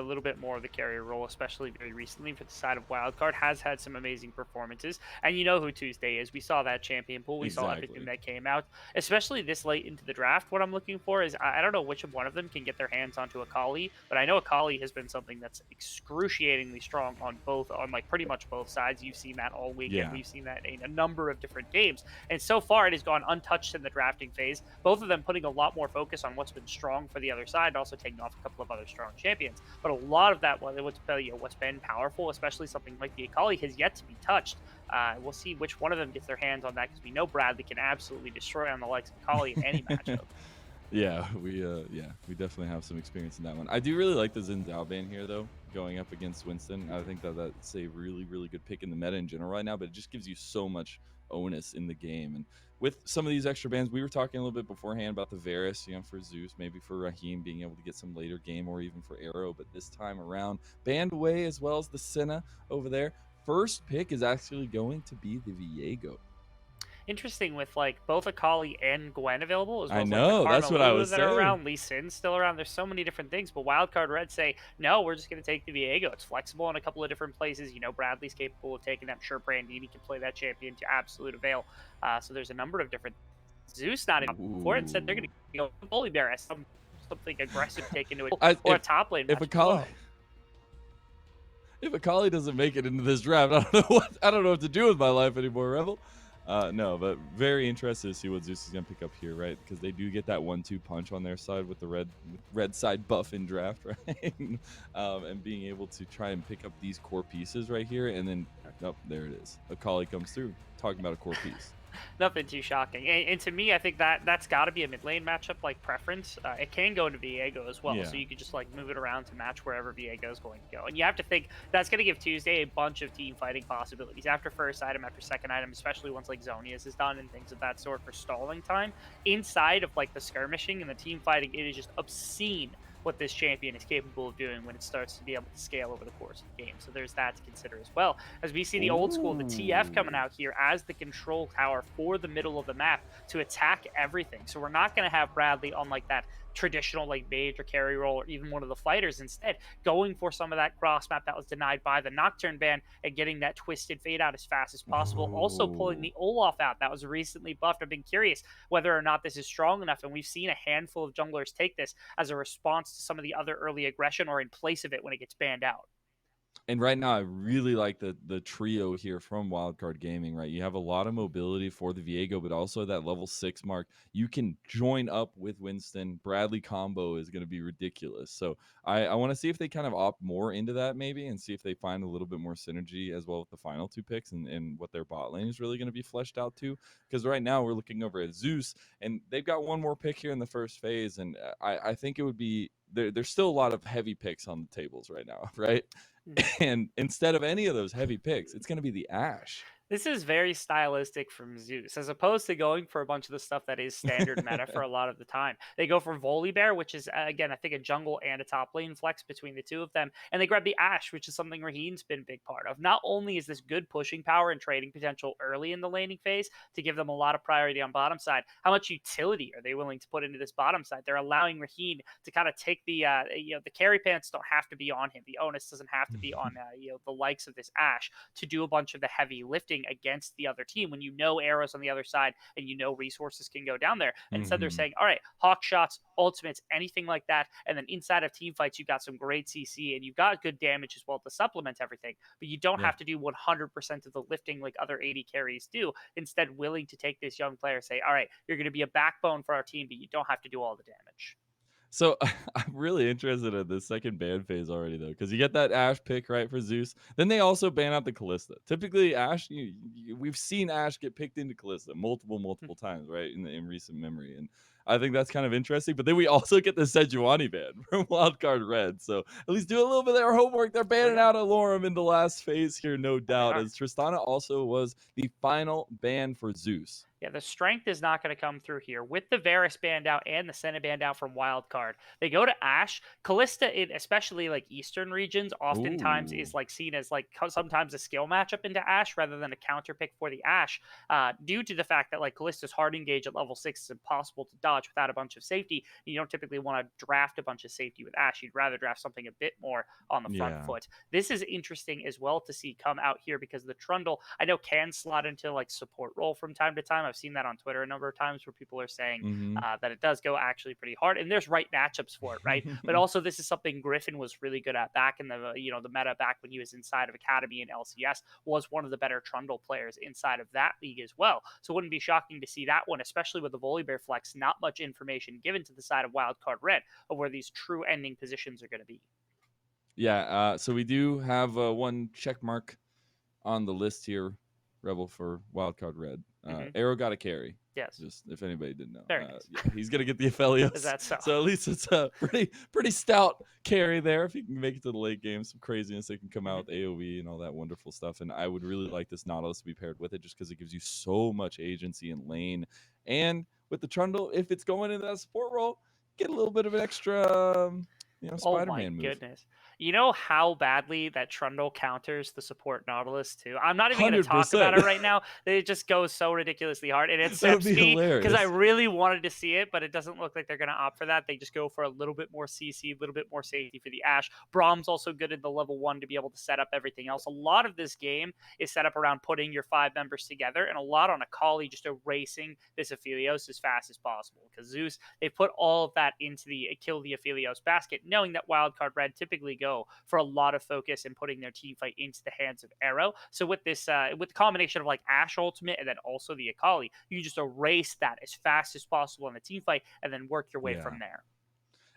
a little bit more of the carrier role, especially very recently for the side of Wildcard, has had some amazing performances. And you know who Tuesday is. We saw that champion pool. We saw everything Exactly. that came out, especially this late into the draft. What I'm looking for is I don't know which one of them can get their hands onto Akali, but I know Akali has been something that's excruciatingly strong on like pretty much both sides. You've seen that all weekend. Yeah. We've seen that in a number of different games. And so far, it has gone untouched in the drafting phase. Both of them putting a lot more focus on what's been strong for the other side, and also taking off a couple of other strong champions. But a lot of that, what's been powerful, especially something like the Akali, has yet to be touched. We'll see which one of them gets their hands on that because we know Bradley can absolutely destroy on the likes of Akali in any matchup. We definitely have some experience in that one. I do really like the Xin Zhao ban here though, going up against Winston. I think that that's a really, really good pick in the meta in general right now, but it just gives you so much onus in the game. And with some of these extra bans, we were talking a little bit beforehand about the Varus, for Zeus, maybe for Raheem being able to get some later game, or even for Arrow. But this time around, banned away as well as the Senna over there. First pick is actually going to be the Viego. Interesting with like both Akali and Gwen available, as well I as like the know, that's what I Karma was that are saying. around, Lee Sin's still around. There's so many different things, but Wildcard Red say no. We're just going to take the Viego. It's flexible in a couple of different places. You know, Bradley's capable of taking that. I'm sure Brandini can play that champion to absolute avail. So there's a number of different. Zeus not even for it. Instead, they're going Ooh. to go Bully Bear as something aggressive to take into it, I, or a top lane if matchup as Akali well. if Akali doesn't make it into this draft, I don't know what to do with my life anymore, Rebel. No, but very interested to see what Zeus is gonna pick up here, right? Because they do get that 1-2 punch on their side with the red side buff in draft, right? And being able to try and pick up these core pieces right here, and then there it is. Akali comes through, talking about a core piece. Nothing too shocking. And to me, I think that's got to be a mid lane matchup like preference. It can go into Viego as well, Yeah. so you could just like move it around to match wherever Viego is going to go. And you have to think that's going to give Tuesday a bunch of team fighting possibilities after first item, after second item, especially once like Zonia's is done and things of that sort for stalling time. Inside of like the skirmishing and the team fighting, it is just obscene what this champion is capable of doing when it starts to be able to scale over the course of the game. So there's that to consider as well. As we see the old school, the TF coming Ooh. out here as the control tower for the middle of the map to attack everything. So we're not going to have Bradley on like that traditional like mage or carry role or even one of the fighters. Instead, going for some of that cross map that was denied by the Nocturne ban and getting that twisted fade out as fast as possible. Also pulling Ooh. the Olaf out that was recently buffed. I've been curious whether or not this is strong enough, and we've seen a handful of junglers take this as a response to some of the other early aggression or in place of it when it gets banned out. And right now, I really like the trio here from Wildcard Gaming. Right, you have a lot of mobility for the Viego, but also that level 6 mark. You can join up with Winston. Bradley combo is going to be ridiculous. So I want to see if they kind of opt more into that maybe, and see if they find a little bit more synergy as well with the final two picks, and what their bot lane is really going to be fleshed out to. Because right now we're looking over at Zeus, and they've got one more pick here in the first phase, and I think it would be there's still a lot of heavy picks on the tables right now, right? Mhm. And instead of any of those heavy picks, it's going to be the Ash. This is very stylistic from Zeus, as opposed to going for a bunch of the stuff that is standard meta for a lot of the time. They go for Volibear, which is, again, I think a jungle and a top lane flex between the two of them. And they grab the Ashe, which is something Raheem's been a big part of. Not only is this good pushing power and trading potential early in the laning phase to give them a lot of priority on bottom side, how much utility are they willing to put into this bottom side? They're allowing Raheem to kind of take the carry pants don't have to be on him. The onus doesn't have to be on, the likes of this Ashe to do a bunch of the heavy lifting against the other team when you know arrows on the other side and you know resources can go down there. And instead, they're Mhm. saying, all right, hawk shots, ultimates, anything like that. And then inside of team fights, you've got some great CC and you've got good damage as well to supplement everything. But you don't Yeah. have to do 100% of the lifting like other AD carries do. Instead, willing to take this young player, say, all right, you're going to be a backbone for our team, but you don't have to do all the damage. So I'm really interested in this second ban phase already, though, because you get that Ash pick right for Zeus. Then they also ban out the Callista. Typically, Ash, we've seen Ash get picked into Callista multiple times, right, in recent memory, and I think that's kind of interesting. But then we also get the Sejuani ban from Wildcard Red. So at least do a little bit of their homework. They're There we banning go. out Alorum in the last phase here, no They doubt, are. as Tristana also was the final ban for Zeus. Yeah, the strength is not going to come through here. With the Varus band out and the Senna band out from Wildcard, they go to Ashe. Callista, in especially like Eastern regions, oftentimes Ooh. is like seen as like sometimes a skill matchup into Ashe rather than a counter pick for the Ashe, due to the fact that like Callista's hard engage at level 6 is impossible to dodge without a bunch of safety. You don't typically want to draft a bunch of safety with Ashe. You'd rather draft something a bit more on the front Yeah. foot. This is interesting as well to see come out here because the Trundle, I know, can slot into like support role from time to time. I've seen that on Twitter a number of times where people are saying Mhm. that it does go actually pretty hard, and there's right matchups for it, right? But also, this is something Griffin was really good at back in the the meta back when he was inside of Academy and LCS. Was one of the better Trundle players inside of that league as well. So it wouldn't be shocking to see that one, especially with the Volibear flex. Not much information given to the side of Wildcard Red of where these true ending positions are going to be. Yeah, so we do have one check mark on the list here, Rebel, for Wildcard Red. Hmm. Arrow got a carry. Yes, Just if anybody didn't know, very nice. yeah, he's gonna get the Is Aphelios. that so? So at least it's a pretty stout carry there. If he can make it to the late game, some craziness that can come Hmm. out with AOE and all that wonderful stuff. And I would really like this Nautilus to be paired with it, just because it gives you so much agency in lane. And with the Trundle, if it's going into that support role, get a little bit of an extra, Oh my Spider-Man move. goodness. You know how badly that Trundle counters the support Nautilus too? I'm not even going to talk about 100%. it right now. It just goes so ridiculously hard. And it That would upsets be me because I hilarious. really wanted to see it, but it doesn't look like they're going to opt for that. They just go for a little bit more CC, a little bit more safety for the Ashe. Brahm's also good in the level 1 to be able to set up everything else. A lot of this game is set up around putting your 5 members together, and a lot on Akali just erasing this Aphelios as fast as possible. Because Zeus, they put all of that into the kill the Aphelios basket, knowing that Wildcard Red typically go for a lot of focus and putting their team fight into the hands of Arrow. So with this, with the combination of like Ashe ultimate and then also the Akali, you can just erase that as fast as possible in the team fight and then work your way Yeah. from there.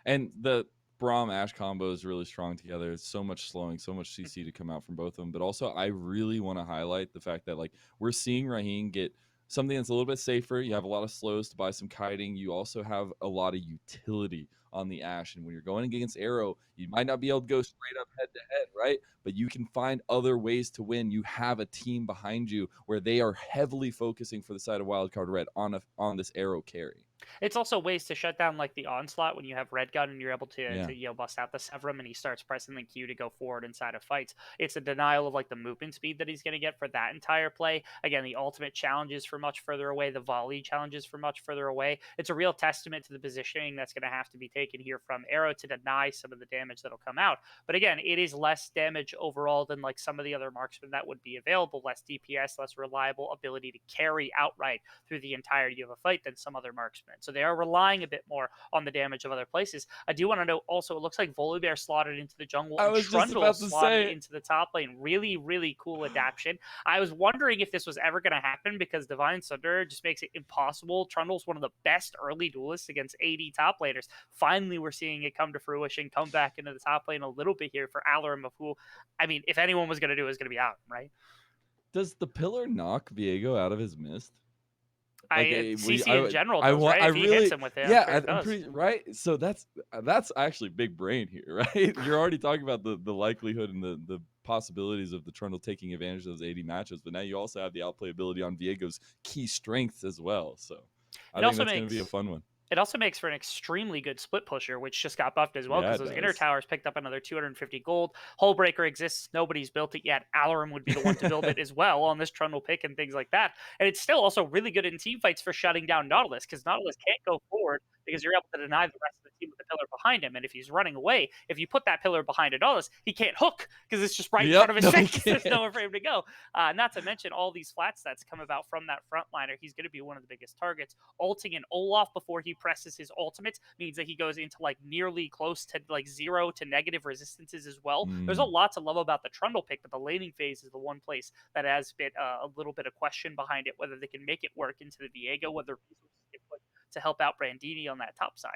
And the Braum Ash combo is really strong together. It's so much slowing, so much CC to come out from both of them. But also, I really want to highlight the fact that like we're seeing Raheem get something that's a little bit safer. You have a lot of slows to buy some kiting. You also have a lot of utility on the Ash. And when you're going against Arrow, you might not be able to go straight up head to head, right? But you can find other ways to win. You have a team behind you where they are heavily focusing for the side of Wildcard Red on this Arrow carry. It's also ways to shut down like the onslaught when you have Red Gun and you're able to Yeah. bust out the Severum and he starts pressing the Q to go forward inside of fights. It's a denial of like the movement speed that he's going to get for that entire play. Again, the ultimate challenges for much further away, the volley challenges for much further away. It's a real testament to the positioning that's going to have to be taken here from Arrow to deny some of the damage that'll come out. But again, it is less damage overall than like some of the other marksmen that would be available, less DPS, less reliable ability to carry outright through the entirety of a fight than some other marksmen. So they are relying a bit more on the damage of other places. I do want to note also, it looks like Volibear slotted into the jungle I and was just Trundle about to slotted say. into the top lane. Really, really cool adaptation. I was wondering if this was ever going to happen because Divine Sunder just makes it impossible. Trundle's one of the best early duelists against AD top laners. Finally, we're seeing it come to fruition, come back into the top lane a little bit here for Alarum, of who, I mean, if anyone was going to do it, was going to be Alarum, right? Does the pillar knock Viego out of his mist? Like CC in general I does, want right? I If he hits really him with it, I'm yeah sure it I'm does. pretty right. So that's actually big brain here, right? You're already talking about the likelihood and the possibilities of the Trundle taking advantage of those 80 matches, but now you also have the outplayability on Viego's key strengths as well. So I It think also that's going to be a makes fun one. It also makes for an extremely good split pusher, which just got buffed as well Yeah, because it those inner does. towers picked up another 250 gold. Hullbreaker exists. Nobody's built it yet. Alarum would be the one to build it as well on this Trundle pick and things like that. And it's still also really good in team fights for shutting down Nautilus because Nautilus can't go forward because you're able to deny the rest of the team with the pillar behind him. And if he's running away, if you put that pillar behind a Nautilus, he can't hook because it's just right in front Yep, of his no, he face. There's can't. nowhere for him to go. Not to mention all these flat stats come about from that frontliner. He's going to be one of the biggest targets. Ulting an Olaf before he presses his ultimate means that he goes into like nearly close to like 0 to negative resistances as well. There's a lot to love about the Trundle pick, but the laning phase is the one place that has been a little bit of question behind it, whether they can make it work into the Viego, whether resources get put to help out Brandini on that top side.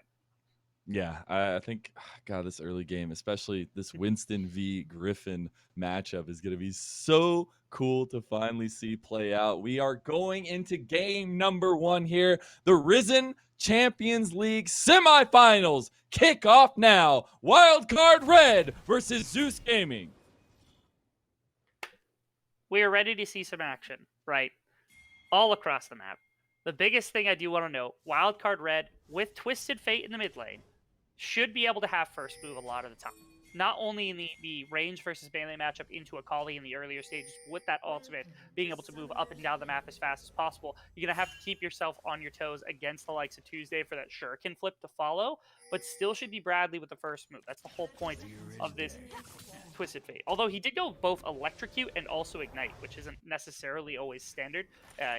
Yeah, I think, God, this early game, especially this Winston v. Griffin matchup, is going to be so cool to finally see play out. We are going into game number 1 here. The Risen Champions League semifinals kick off now. Wildcard Red versus Zeus Gaming. We are ready to see some action, right? All across the map. The biggest thing I do want to note, Wildcard Red with Twisted Fate in the mid lane should be able to have first move a lot of the time. not only in the range versus melee matchup into Akali in the earlier stages, with that ultimate, being able to move up and down the map as fast as possible, you're going to have to keep yourself on your toes against the likes of Tuesday for that shuriken flip to follow, but still should be Bradley with the first move. That's the whole point of this Twisted Fate. Although he did go both Electrocute and also Ignite, which isn't necessarily always standard.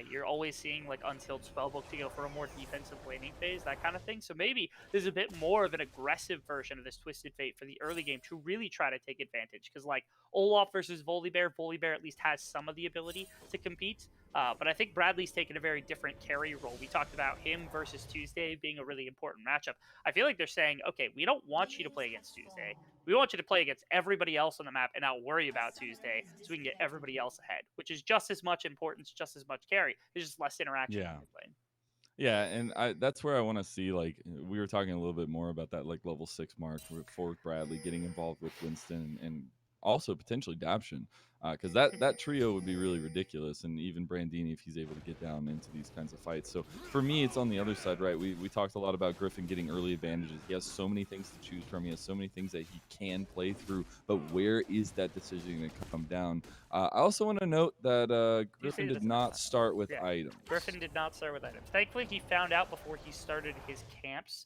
You're always seeing like Unsealed Spellbook to go for a more defensive laning phase, that kind of thing. So maybe there's a bit more of an aggressive version of this Twisted Fate for the early game to really try to take advantage. Because like Olaf versus Volibear, Volibear at least has some of the ability to compete. But I think Bradley's taken a very different carry role. We talked about him versus Tuesday being a really important matchup. I feel like they're saying, okay, we don't want you to play against Tuesday. We want you to play against everybody else on the map and not worry about Tuesday so we can get everybody else ahead, which is just as much importance, just as much carry. There's just less interaction in Yeah. mid lane. Yeah, and that's where I want to see, like, we were talking a little bit more about that, like, level 6 mark for Bradley getting involved with Winston and also potentially Dabshin, because that trio would be really ridiculous, and even Brandini if he's able to get down into these kinds of fights. So for me, it's on the other side, right? We talked a lot about Griffin getting early advantages. He has so many things to choose from. He has so many things that he can play through, but where is that decision going to come down? I also want to note that Griffin did not start with items. Griffin did not start with items. Thankfully, he found out before he started his camps.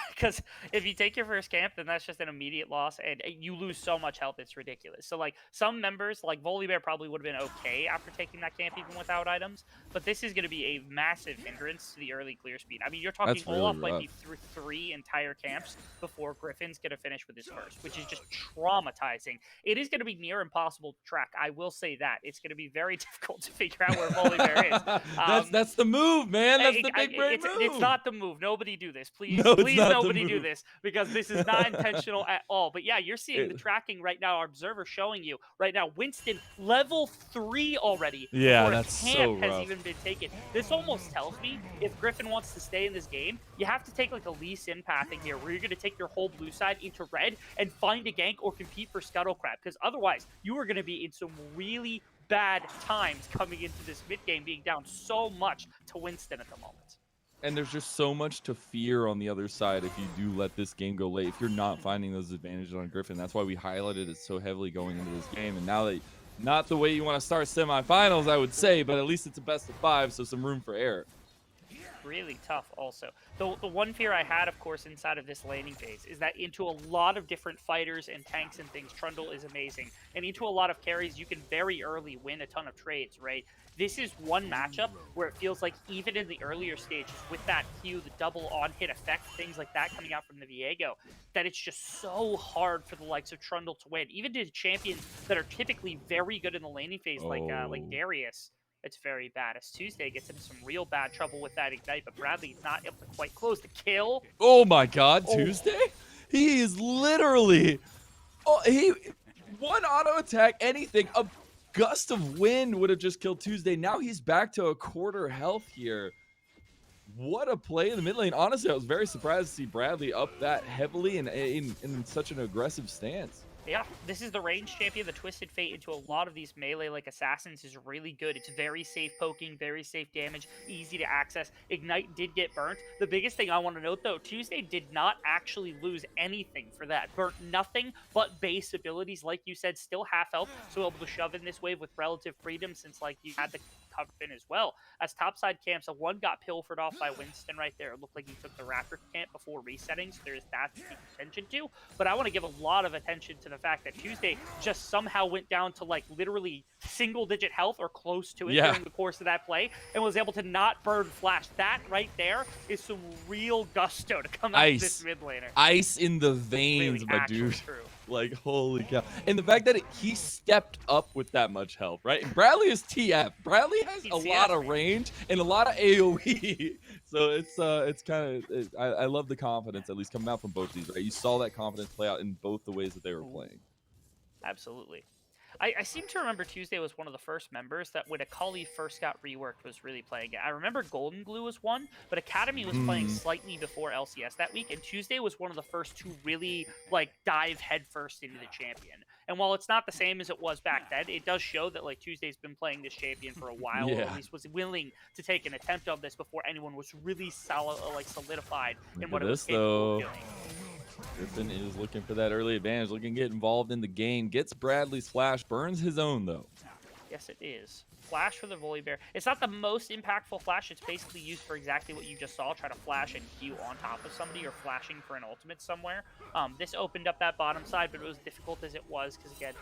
Because if you take your first camp, then that's just an immediate loss, and you lose so much health, it's ridiculous. So, like, some members, like Volibear, probably would have been okay after taking that camp even without items, but this is going to be a massive hindrance to the early clear speed. I mean, you're talking That's really Olaf might rough. be through 3 entire camps before Griffin's going to finish with his first, which is just traumatizing. It is going to be near impossible to track. I will say that. It's going to be very difficult to figure out where Volibear is. That's the move, man. That's the big brain move. It's not the move. Nobody do this. Please, No, please nobody do this, because this is not intentional at all. But yeah, you're seeing the tracking right now. Our observer showing you right now. Winston level 3 already. Yeah, before that's a camp so has rough. even been taken. This almost tells me if Griffin wants to stay in this game, you have to take like a Lee Sin pathing here, where you're going to take your whole blue side into red and find a gank or compete for Scuttle Crab, because otherwise you are going to be in some really bad times coming into this mid game, being down so much to Winston at the moment. And there's just so much to fear on the other side if you do let this game go late. If you're not finding those advantages on Griffin, that's why we highlighted it so heavily going into this game. And now that, not the way you want to start semifinals, I would say, but at least it's a best of 5, so some room for error. Really tough also. The one fear I had, of course, inside of this laning phase is that into a lot of different fighters and tanks and things, Trundle is amazing. And into a lot of carries, you can very early win a ton of trades, right? This is one matchup where it feels like even in the earlier stages, with that Q, the double on-hit effect, things like that coming out from the Viego, that it's just so hard for the likes of Trundle to win. Even to champions that are typically very good in the laning phase, like Darius, it's very bad. As Tuesday gets into some real bad trouble with that Ignite, but Bradley's not able to quite close the kill. Oh my god, Tuesday? He is literally... he... One auto attack, anything, a gust of wind would have just killed Tuesday. Now he's back to a quarter health here. What a play in the mid lane. Honestly, I was very surprised to see Bradley up that heavily and in such an aggressive stance. Yeah, this is the range champion. The Twisted Fate into a lot of these melee-like assassins is really good. It's very safe poking, very safe damage, easy to access. Ignite did get burnt. The biggest thing I want to note, though, Tuesday did not actually lose anything for that. Burnt nothing but base abilities, like you said, still half health, so able to shove in this wave with relative freedom since, like, you had the cover in as well. As topside camps, one got pilfered off by Winston right there. It looked like he took the Raptor camp before resetting, so there's that to keep attention to. But I want to give a lot of attention to the fact that Tuesday just somehow went down to like literally single-digit health or close to it during the course of that play and was able to not burn flash. That right there is some real gusto to come out of this mid laner. Ice in the veins, really, my dude. True. Like, holy cow. And the fact that he stepped up with that much health, right? And Bradley is TF. Bradley has a lot of range and a lot of AoE. So it's kind of, I love the confidence, at least coming out from both of these, right? You saw that confidence play out in both the ways that they were playing. Absolutely. I seem to remember Tuesday was one of the first members that when Akali first got reworked was really playing it. I remember Golden Glue was one, but Academy was playing slightly before LCS that week, and Tuesday was one of the first to really like dive headfirst into the champion. And while it's not the same as it was back then, it does show that like Tuesday's been playing this champion for a while, or at least was willing to take an attempt on this before anyone was really solidified in what it was capable of doing. Griffin is looking for that early advantage, looking to get involved in the game. Gets Bradley's flash, burns his own though. Yes, it is. Flash for the Volley Bear. It's not the most impactful flash. It's basically used for exactly what you just saw. Try to flash and Q on top of somebody or flashing for an ultimate somewhere. This opened up that bottom side, but it was difficult as it was because, again,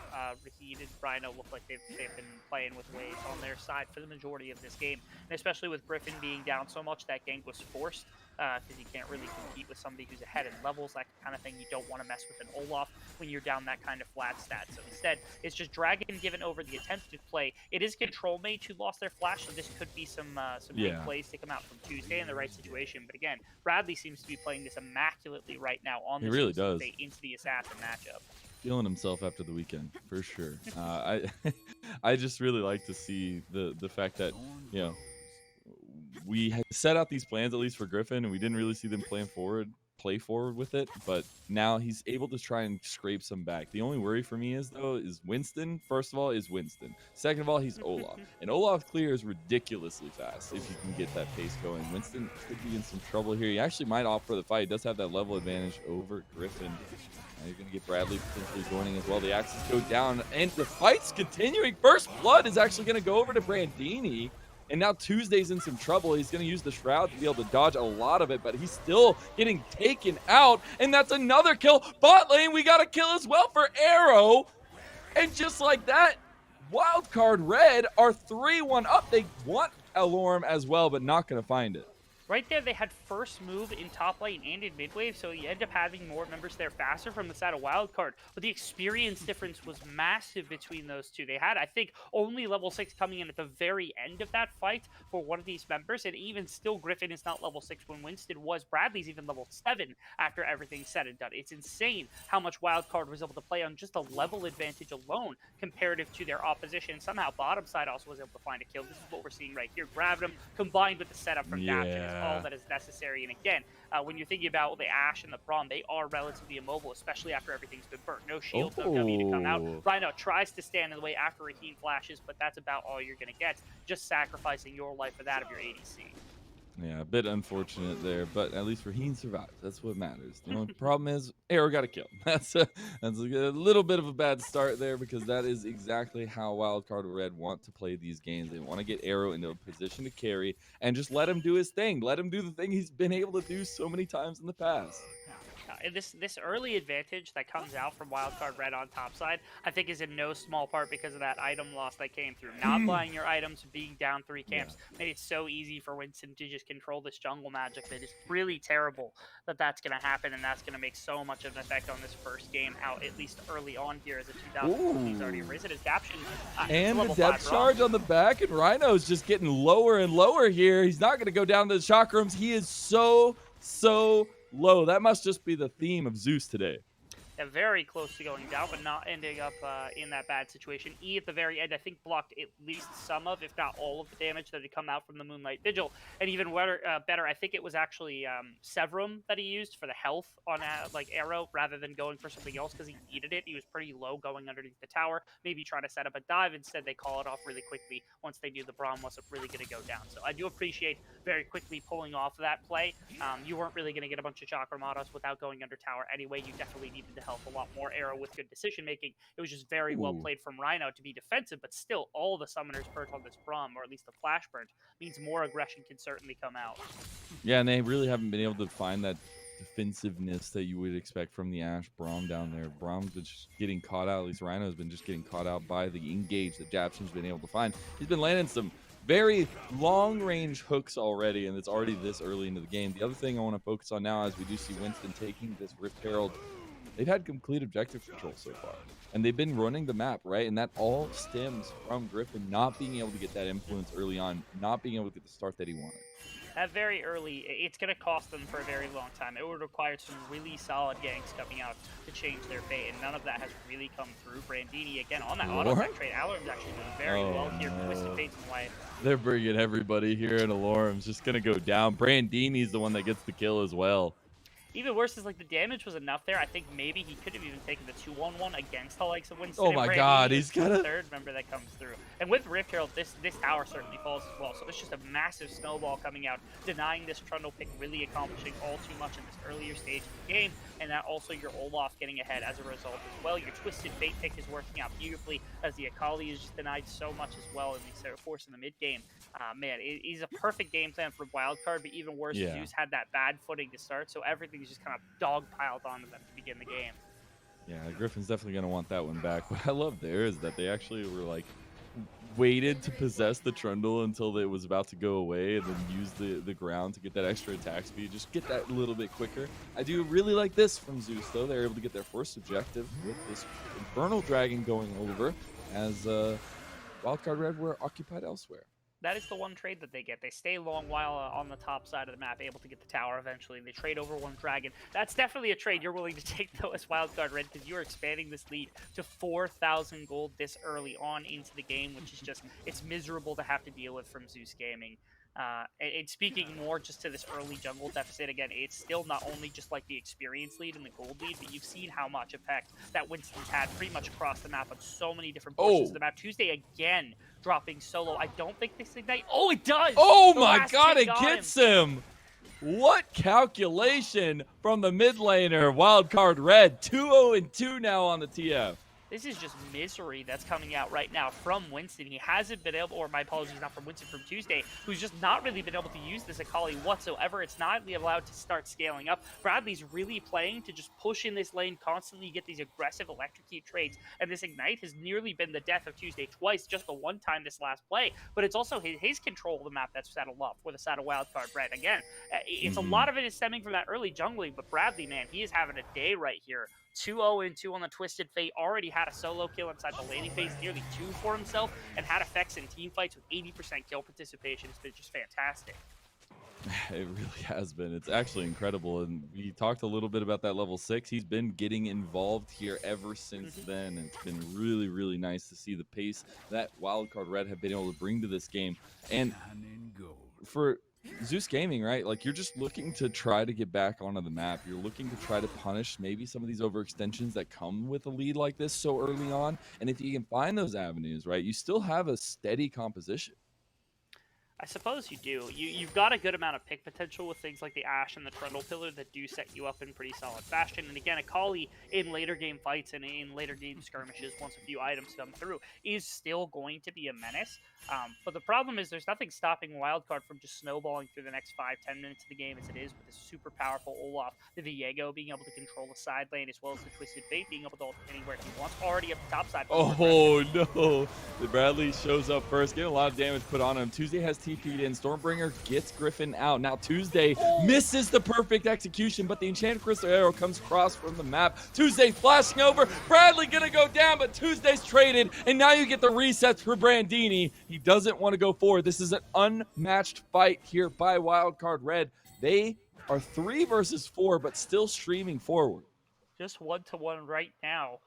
Rahid and Rhino look like they've been playing with waves on their side for the majority of this game. And especially with Griffin being down so much, that gank was forced because you can't really compete with somebody who's ahead in levels, that kind of thing. You don't want to mess with an Olaf when you're down that kind of flat stat. So instead, it's just Dragon given over the attempted play. It is Control Mage who lost their flash, so this could be some big plays to come out from Tuesday in the right situation. But again, Bradley seems to be playing this immaculately right now on He this really does. into the assassin matchup. Feeling himself after the weekend for sure. I just really like to see the fact that, you know, we had set out these plans at least for Griffin, and we didn't really see them play forward with it. But now he's able to try and scrape some back. The only worry for me is Winston. First of all, is Winston. Second of all, he's Olaf, and Olaf clears ridiculously fast if you can get that pace going. Winston could be in some trouble here. He actually might opt for the fight. He does have that level advantage over Griffin. Now you're going to get Bradley potentially joining as well. The axes go down, and the fight's continuing. First blood is actually going to go over to Brandini. And now Tuesday's in some trouble. He's going to use the Shroud to be able to dodge a lot of it, but he's still getting taken out. And that's another kill. Bot lane, we got a kill as well for Arrow. And just like that, Wildcard Red are 3-1 up. They want Alorm as well, but not going to find it. Right there, they had first move in top lane and in mid wave, so you end up having more members there faster from the side of Wildcard. But the experience difference was massive between those two. They had, I think, only level 6 coming in at the very end of that fight for one of these members, and even still, Griffin is not level 6 when Winston was. Bradley's even level 7 after everything's said and done. It's insane how much Wildcard was able to play on just a level advantage alone comparative to their opposition. Somehow, bottom side also was able to find a kill. This is what we're seeing right here. Grabbed him, combined with the setup from Daption. All that is necessary. And again, when you're thinking about the Ashe and the Braum, they are relatively immobile, especially after everything's been burnt. No shields, no W to come out. Rhino tries to stand in the way after Rahim flashes, but that's about all you're going to get. Just sacrificing your life for that of your ADC. Yeah, a bit unfortunate there, but at least Raheen survived. That's what matters. The only problem is Arrow got a kill. That's a little bit of a bad start there, because that is exactly how Wildcard Red want to play these games. They want to get Arrow into a position to carry and just let him do his thing. Let him do the thing he's been able to do so many times in the past. This early advantage that comes out from Wildcard Red on top side, I think is in no small part because of that item loss that came through. Not buying your items, being down 3 camps, made it so easy for Winston to just control this jungle magic that is really terrible that that's going to happen, and that's going to make so much of an effect on this first game, out at least early on here as a 2014 he's already risen his Daption. And the depth charge on the back, and Rhino's just getting lower and lower here. He's not going to go down to the chakrams. He is so low. That must just be the theme of Zeus today. Yeah, very close to going down, but not ending up in that bad situation. E at the very end, I think, blocked at least some of, if not all of the damage that had come out from the Moonlight Vigil. And even better, I think it was actually Severum that he used for the health on like Arrow, rather than going for something else because he needed it. He was pretty low going underneath the tower, maybe trying to set up a dive. Instead, they call it off really quickly once they knew the Braum wasn't really going to go down. So I do appreciate very quickly pulling off that play. You weren't really going to get a bunch of Chakramatos without going under tower anyway. You definitely needed to help a lot more. Arrow with good decision making. It was just very well played from Rhino to be defensive, but still all the summoners burnt on this Braum, or at least the flash burnt, means more aggression can certainly come out. Yeah, and they really haven't been able to find that defensiveness that you would expect from the Ashe Braum down there. Braum's been just getting caught out. At least Rhino's been just getting caught out by the engage that Japson's been able to find. He's been landing some very long-range hooks already, and it's already this early into the game. The other thing I want to focus on now, as we do see Winston taking this Rift Herald, they've had complete objective control so far, and they've been running the map, right? And that all stems from Griffin not being able to get that influence early on, not being able to get the start that he wanted. That very early, it's going to cost them for a very long time. It would require some really solid ganks coming out to change their fate, and none of that has really come through. Brandini, again, on that auto-attack trade. Alorm's actually doing very well here. Twisted Fate's in way. They're bringing everybody here, and Alorm's just going to go down. Brandini's the one that gets the kill as well. Even worse is, like, the damage was enough there. I think maybe he could have even taken the 2-on-1 against the likes of Winston Oh and my Brandini god, with he's got the a third member that comes through. And with Rift Herald, this tower certainly falls as well. So it's just a massive snowball coming out, denying this Trundle pick really accomplishing all too much in this earlier stage of the game. And that also your Olaf getting ahead as a result as well. Your Twisted Fate pick is working out beautifully as the Akali is just denied so much as well in the course in the mid game. Man, it is a perfect game plan for Wildcard, but even worse, yeah. Zeus had that bad footing to start, so everything's just kind of dogpiled onto them to begin the game. Yeah, Griffin's definitely gonna want that one back. What I love there is that they actually were like waited to possess the Trundle until it was about to go away and then use the ground to get that extra attack speed. Just get that a little bit quicker. I do really like this from Zeus though. They're able to get their first objective with this Infernal Dragon going over as Wildcard Red were occupied elsewhere. That is the one trade that they get. They stay a long while on the top side of the map, able to get the tower eventually. They trade over one dragon. That's definitely a trade you're willing to take, though, as Wildcard Red, because you're expanding this lead to 4,000 gold this early on into the game, which is just, it's miserable to have to deal with from Zeus Gaming. And speaking more just to this early jungle deficit, again, it's still not only just like the experience lead and the gold lead, but you've seen how much effect that Winston's had pretty much across the map on so many different portions of the map. Tuesday again dropping solo. I don't think this ignite. Oh, it does! Oh The my last god, hit it got gets him! What calculation from the mid laner, Wildcard Red. 2-0-2 now on the TF. This is just misery that's coming out right now from Winston. He hasn't been able, or my apologies, not from Winston, from Tuesday, who's just not really been able to use this Akali whatsoever. It's not really allowed to start scaling up. Bradley's really playing to just push in this lane constantly, get these aggressive electrocute trades, and this Ignite has nearly been the death of Tuesday twice, just the one time this last play, but it's also his control of the map that's set a lot for the side of Wildcard Red. Again, it's a lot of it is stemming from that early jungling, but Bradley, man, he is having a day right here. 2-0-2 on the Twisted Fate, already had a solo kill inside the laning phase, nearly 2 for himself, and had effects in team fights with 80% kill participation. It's been just fantastic. It really has been. It's actually incredible. And we talked a little bit about that level 6. He's been getting involved here ever since then. It's been really, really nice to see the pace that Wildcard Red have been able to bring to this game. And for Zeus Gaming, right? Like, you're just looking to try to get back onto the map. You're looking to try to punish maybe some of these overextensions that come with a lead like this so early on. And if you can find those avenues, right, you still have a steady composition. I suppose you do. You've got a good amount of pick potential with things like the Ashe and the Trundle Pillar that do set you up in pretty solid fashion. And again, Akali in later game fights and in later game skirmishes, once a few items come through, is still going to be a menace. But the problem is there's nothing stopping Wildcard from just snowballing through the next 5-10 minutes of the game as it is with this super powerful Olaf, the Viego being able to control the side lane as well as the Twisted Fate being able to ult anywhere he wants, already up the top side. Oh no! The Bradley shows up first, getting a lot of damage put on him. Tuesday has TP'd in. Stormbringer gets Griffin out. Now Tuesday misses the perfect execution, but the Enchanted Crystal Arrow comes across from the map. Tuesday flashing over. Bradley gonna go down, but Tuesday's traded, and now you get the resets for Brandini. He doesn't want to go forward. This is an unmatched fight here by Wildcard Red. They are 3 versus 4, but still streaming forward. Just 1-1 right now.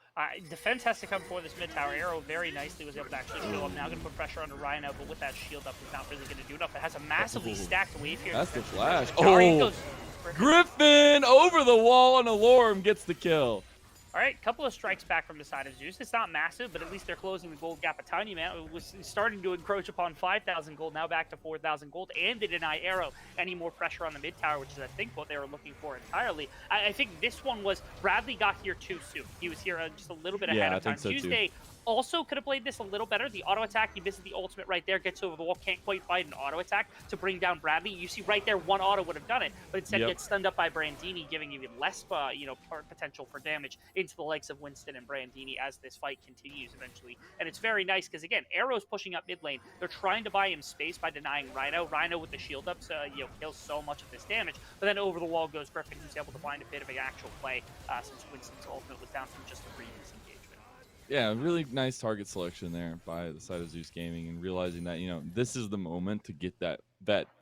Defense has to come for this mid tower. Arrow very nicely was able to actually show up. Now going to put pressure on Rhino, but with that shield up, he's not really going to do enough. It has a massively stacked wave here. That's the flash. Oh, Griffin over the wall and Alarm gets the kill. All right, couple of strikes back from the side of Zeus. It's not massive, but at least they're closing the gold gap a tiny amount. It was starting to encroach upon 5,000 gold, now back to 4,000 gold, and they deny Arrow any more pressure on the mid tower, which is, I think, what they were looking for entirely. I think this one was Bradley got here too soon. He was here just a little bit ahead of time. So Tuesday also could have played this a little better. The auto attack, he misses the ultimate right there, gets over the wall, can't quite fight an auto attack to bring down Bradley. You see right there, one auto would have done it, but instead gets stunned up by Brandini, giving even less, potential for damage into the likes of Winston and Brandini as this fight continues eventually. And it's very nice because again, Arrow's pushing up mid lane. They're trying to buy him space by denying Rhino. Rhino with the shield up, so kills so much of this damage. But then over the wall goes Griffin, who's able to find a bit of an actual play since Winston's ultimate was down from just a previous engagement. Yeah, really nice target selection there by the side of Zeus Gaming, and realizing that, this is the moment to get that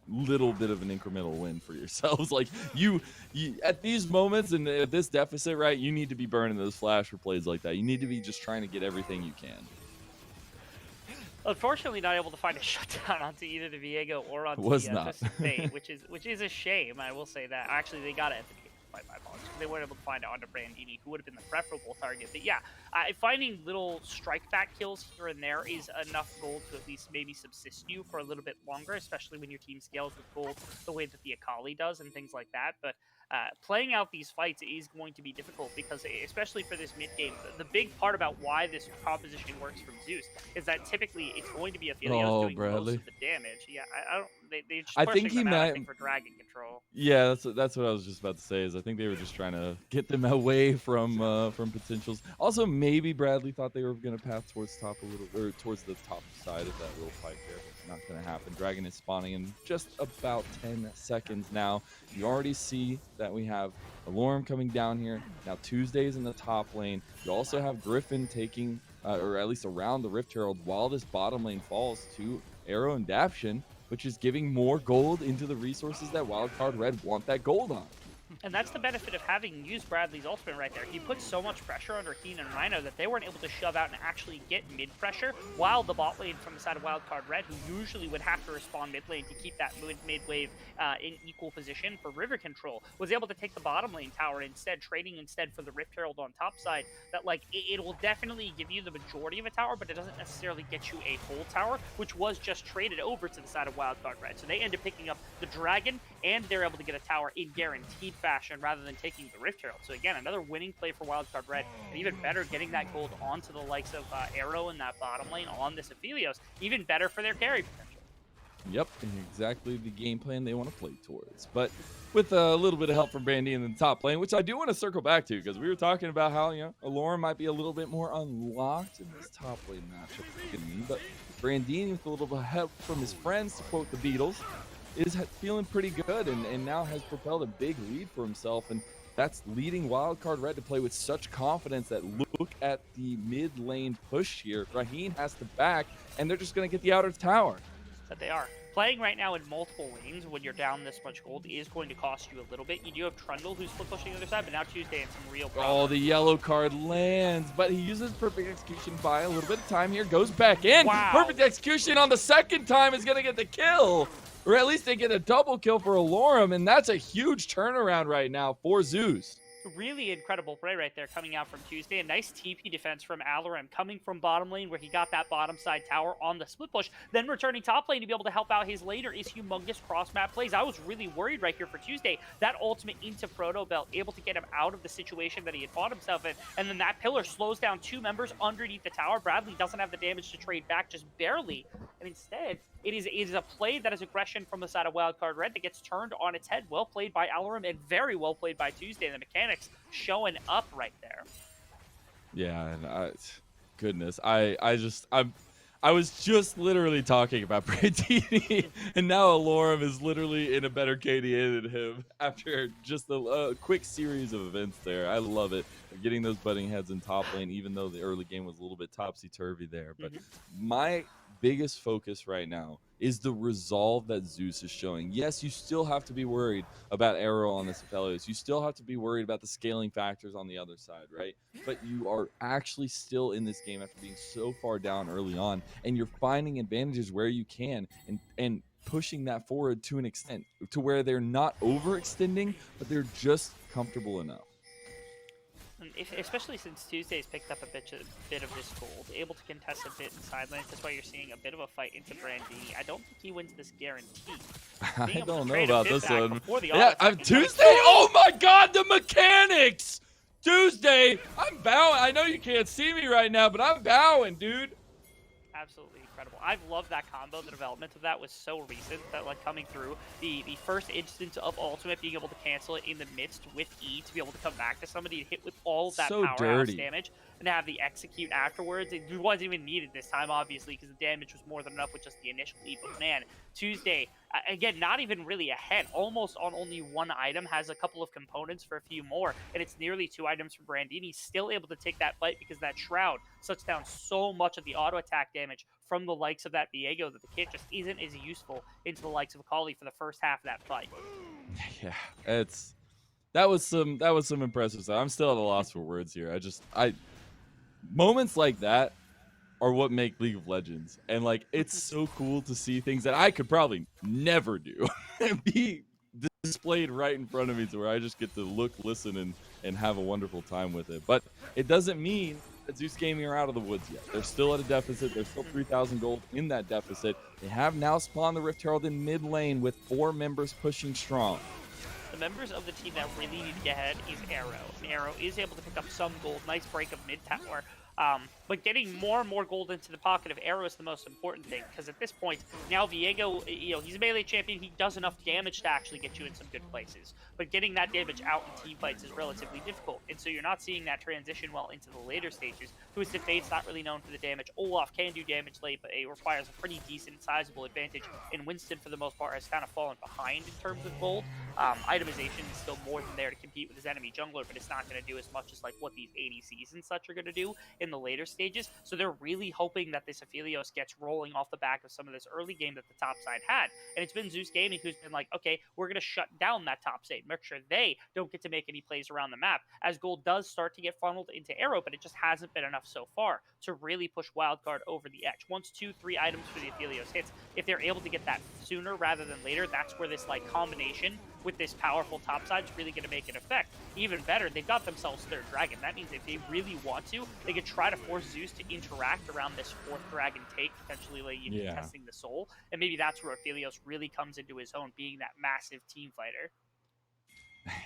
little bit of an incremental win for yourselves. Like, you at these moments and at this deficit, right, you need to be burning those flash for plays like that. You need to be just trying to get everything you can. Unfortunately, not able to find a shutdown onto either the Viego or onto Was the not. Fate, which is a shame. I will say that. Actually, they got it at the fight, my apologies. They weren't able to find it onto Brandini, who would have been the preferable target. But yeah, finding little strike back kills here and there is enough gold to at least maybe subsist you for a little bit longer, especially when your team scales with gold the way that the Akali does and things like that. But playing out these fights is going to be difficult because, especially for this mid game, the big part about why this composition works from Zeus is that typically it's going to be Aphelios doing most Bradley. of the damage. Yeah, I don't. They're just I pushing think he them out, I might. think, for dragon control. Yeah, that's what I was just about to say. Is I think they were just trying to get them away from potentials. Also, maybe Bradley thought they were going to path towards top a little, or towards the top side of that little fight there. But not going to happen. Dragon is spawning in just about 10 seconds now. You already see that we have Alorm coming down here. Now Tuesday's in the top lane. You also have Griffin taking, or at least around the Rift Herald while this bottom lane falls to Arrow and Daption, which is giving more gold into the resources that Wildcard Red want that gold on. And that's the benefit of having used Bradley's ultimate right there. He put so much pressure under Keen and Rhino that they weren't able to shove out and actually get mid pressure, while the bot lane from the side of Wildcard Red, who usually would have to respond mid lane to keep that mid wave in equal position for river control, was able to take the bottom lane tower instead, trading instead for the Rift Herald on top side. That, like, it will definitely give you the majority of a tower, but it doesn't necessarily get you a whole tower, which was just traded over to the side of Wildcard Red. So they end up picking up the dragon, and they're able to get a tower in guaranteed fashion rather than taking the Rift Herald. So again, another winning play for Wildcard Red, and even better, getting that gold onto the likes of Arrow in that bottom lane on this Aphelios. Even better for their carry potential. Yep, exactly the game plan they want to play towards. But with a little bit of help from Brandy in the top lane, which I do want to circle back to, because we were talking about how, Alorm might be a little bit more unlocked in this top lane matchup. But Brandini, with a little bit of help from his friends, to quote the Beatles, is feeling pretty good and now has propelled a big lead for himself. And that's leading Wildcard Red to play with such confidence that look at the mid lane push here. Raheen has to back, and they're just going to get the outer tower. That they are. Playing right now in multiple lanes when you're down this much gold is going to cost you a little bit. You do have Trundle who's split pushing the other side, but now Tuesday in some real problems. Oh, the yellow card lands, but he uses perfect execution by a little bit of time here, goes back in. Wow. Perfect execution on the second time is going to get the kill, or at least they get a double kill for Alorm, and that's a huge turnaround right now for Zeus. Really incredible play right there coming out from Tuesday. A nice TP defense from Alarim coming from bottom lane where he got that bottom side tower on the split push. Then returning top lane to be able to help out his laner is humongous cross map plays. I was really worried right here for Tuesday. That ultimate into Proto Belt, able to get him out of the situation that he had fought himself in. And then that pillar slows down two members underneath the tower. Bradley doesn't have the damage to trade back, just barely. And instead, it is a play that is aggression from the side of Wildcard Red that gets turned on its head. Well played by Alarim and very well played by Tuesday. The mechanics showing up right there. Yeah, and goodness, I was just literally talking about Brandini, and now Alorm is literally in a better KDA than him after just a quick series of events there. I love it. They're getting those butting heads in top lane, even though the early game was a little bit topsy-turvy there. But my biggest focus right now is the resolve that Zeus is showing. Yes, you still have to be worried about Arrow on this Aphelios. You still have to be worried about the scaling factors on the other side, right? But you are actually still in this game after being so far down early on, and you're finding advantages where you can and pushing that forward to an extent to where they're not overextending, but they're just comfortable enough. Especially since Tuesday's picked up a bit of this gold, able to contest a bit in side lanes. That's why you're seeing a bit of a fight into Brandini. I don't think he wins this guaranteed. I don't know about this one. Yeah, Tuesday. Oh my God, the mechanics! Tuesday, I'm bowing. I know you can't see me right now, but I'm bowing, dude. Absolutely incredible. I've loved that combo. The development of that was so recent that, like, coming through the first instance of ultimate, being able to cancel it in the midst with E to be able to come back to somebody and hit with all of that So powerhouse dirty. damage and have the execute afterwards. It wasn't even needed this time, obviously, because the damage was more than enough with just the initial E. But man, Tuesday, again, not even really ahead, almost on only one item, has a couple of components for a few more, and it's nearly 2 items for Brandini. Still able to take that fight because that Shroud shuts down so much of the auto attack damage from the likes of that Viego that the kit just isn't as useful into the likes of Akali for the first half of that fight. Yeah, that was some impressive stuff. I'm still at a loss for words here. Moments like that are what make League of Legends, and like it's so cool to see things that I could probably never do be displayed right in front of me to where I just get to look, listen, and have a wonderful time with it. But it doesn't mean that Zeus Gaming are out of the woods yet. They're still at a deficit. They're still 3,000 gold in that deficit. They have now spawned the Rift Herald in mid lane with 4 members pushing strong. The members of the team that really need to get ahead is Arrow. And Arrow is able to pick up some gold. Nice break of mid tower. But getting more and more gold into the pocket of Arrow is the most important thing, because at this point, now Viego, he's a melee champion. He does enough damage to actually get you in some good places. But getting that damage out in team fights is relatively difficult. And so you're not seeing that transition well into the later stages. Twisted Fate's not really known for the damage. Olaf can do damage late, but it requires a pretty decent, sizable advantage. And Winston, for the most part, has kind of fallen behind in terms of gold. Itemization is still more than there to compete with his enemy jungler, but it's not going to do as much as like what these ADCs and such are going to do in the later stages. So they're really hoping that this Aphelios gets rolling off the back of some of this early game that the top side had. And it's been Zeus Gaming who's been like, okay, we're going to shut down that top side, make sure they don't get to make any plays around the map, as gold does start to get funneled into Arrow, but it just hasn't been enough so far to really push Wildcard over the edge. Once 2-3 items for the Aphelios hits, if they're able to get that sooner rather than later, that's where this like combination with this powerful topside is really going to make an effect. Even better, they've got themselves third dragon. That means if they really want to, they could try to force Zeus to interact around this fourth dragon take, potentially like, testing the soul. And maybe that's where Aphelios really comes into his own, being that massive team fighter.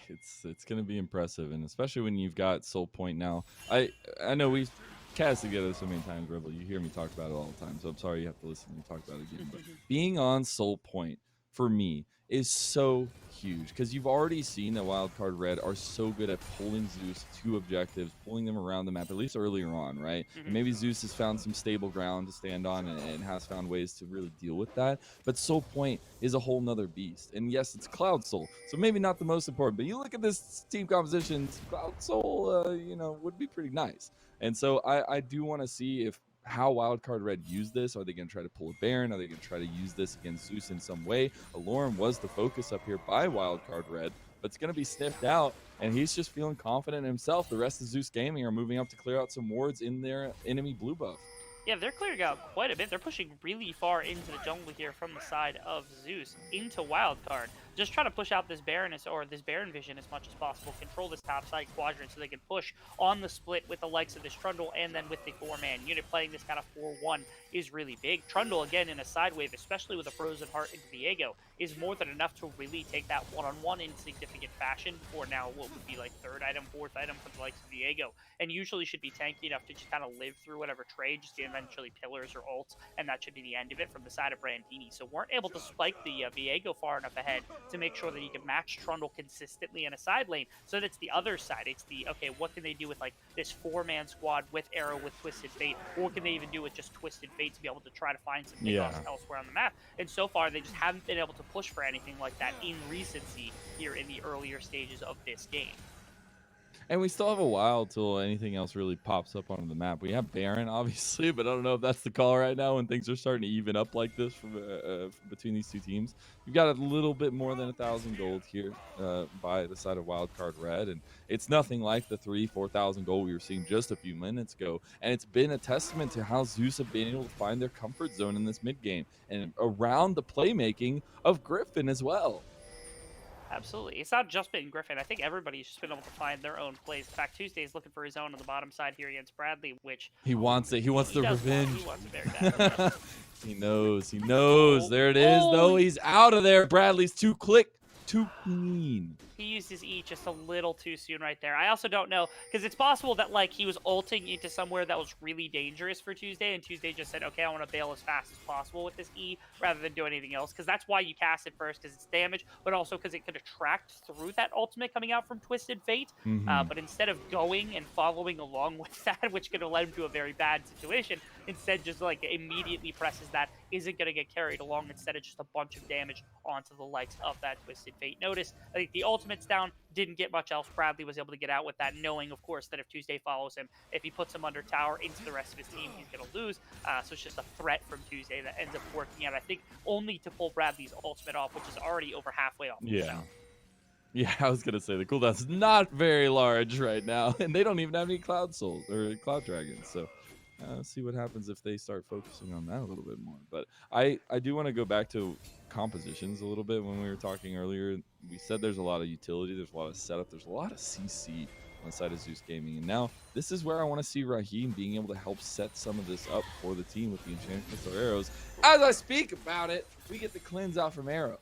It's going to be impressive, and especially when you've got Soul Point now. I know we've cast together so many times, Rebel. You hear me talk about it all the time, so I'm sorry you have to listen to me talk about it again. But being on Soul Point for me is so huge, because you've already seen that Wildcard Red are so good at pulling Zeus to objectives, pulling them around the map, at least earlier on, right? And maybe Zeus has found some stable ground to stand on and has found ways to really deal with that. But Soul Point is a whole nother beast. And yes, it's Cloud Soul, so maybe not the most important, but you look at this team composition, Cloud Soul, would be pretty nice. And so I do want to see how Wildcard Red use this. Are they going to try to pull a Baron? Are they going to try to use this against Zeus in some way? Aloran was the focus up here by Wildcard Red, but it's going to be sniffed out, and he's just feeling confident in himself. The rest of Zeus Gaming are moving up to clear out some wards in their enemy blue buff. Yeah, they're clearing out quite a bit. They're pushing really far into the jungle here from the side of Zeus into Wildcard. Just trying to push out this Baroness or this Baron vision as much as possible. Control this top side quadrant so they can push on the split with the likes of this Trundle, and then with the 4-man unit playing this kind of 4-1 is really big. Trundle, again, in a side wave, especially with a Frozen Heart into Viego, is more than enough to really take that one-on-one in significant fashion for now what would be like third item, fourth item for the likes of Viego, and usually should be tanky enough to just kind of live through whatever trade, just eventually pillars or ults, and that should be the end of it from the side of Brandini. So weren't able to spike the Viego far enough ahead to make sure that you can match Trundle consistently in a side lane. So that's the other side. It's the, okay, what can they do with like this 4-man squad with Arrow, with Twisted Fate, or what can they even do with just Twisted Fate to be able to try to find some pickoffs elsewhere on the map? And so far, they just haven't been able to push for anything like that in recency here in the earlier stages of this game. And we still have a while till anything else really pops up onto the map. We have Baron, obviously, but I don't know if that's the call right now when things are starting to even up like this between these two teams. You've got a little bit more than 1,000 gold here by the side of Wildcard Red, and it's nothing like the 3,000-4,000 gold we were seeing just a few minutes ago. And it's been a testament to how Zeus have been able to find their comfort zone in this mid game and around the playmaking of Griffin as well. Absolutely. It's not just been Griffin. I think everybody's just been able to find their own plays. In fact, Tuesday's looking for his own on the bottom side here against Bradley, which... He wants it. He wants the revenge. He wants it very bad. He knows. He knows. There it is, though. He's out of there. Bradley's too clean. He used his E just a little too soon right there. I also don't know, because it's possible that like he was ulting into somewhere that was really dangerous for Tuesday, and Tuesday just said, okay, I want to bail as fast as possible with this E rather than do anything else, because that's why you cast it first, because it's damage, but also because it could attract through that ultimate coming out from Twisted Fate. But instead of going and following along with that, which could have led him to a very bad situation, instead just like immediately presses that, isn't going to get carried along, instead of just a bunch of damage onto the likes of that Twisted Fate. Notice, I think the ultimate's down, didn't get much else. Bradley was able to get out with that, knowing, of course, that if Tuesday follows him, if he puts him under tower into the rest of his team, he's going to lose. So it's just a threat from Tuesday that ends up working out, I think, only to pull Bradley's ultimate off, which is already over halfway off. Yeah, I was going to say, the cooldown's not very large right now, and they don't even have any Cloud Souls or Cloud Dragons, so See what happens if they start focusing on that a little bit more. But I do want to go back to compositions a little bit. When we were talking earlier, we said there's a lot of utility, there's a lot of setup, there's a lot of CC on the side of Zeus Gaming. And now this is where I want to see Raheem being able to help set some of this up for the team with the Enchanted Crystal Arrows. As I speak about it, we get the cleanse out from Arrow.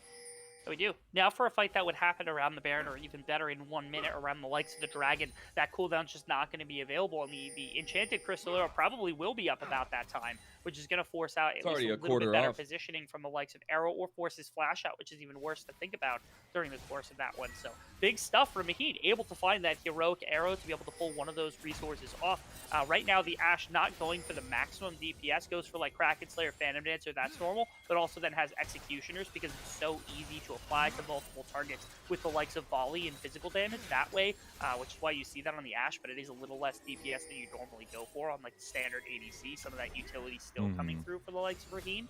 We do. Now for a fight that would happen around the Baron, or even better in 1 minute around the likes of the Dragon, that cooldown's just not going to be available, and the Enchanted Crystal Arrow probably will be up about that time, which is going to force out at least a little bit better positioning from the likes of Arrow, or force his flash out, which is even worse to think about during the course of that one. So big stuff for Maheen, able to find that heroic arrow to be able to pull one of those resources off. Right now, the Ashe not going for the maximum DPS, goes for like Kraken Slayer, Phantom Dancer, that's normal, but also then has Executioners because it's so easy to apply to multiple targets with the likes of volley and physical damage that way, which is why you see that on the Ashe, but it is a little less DPS than you normally go for on like the standard ADC. Some of that utility still coming through for the likes of Raheem.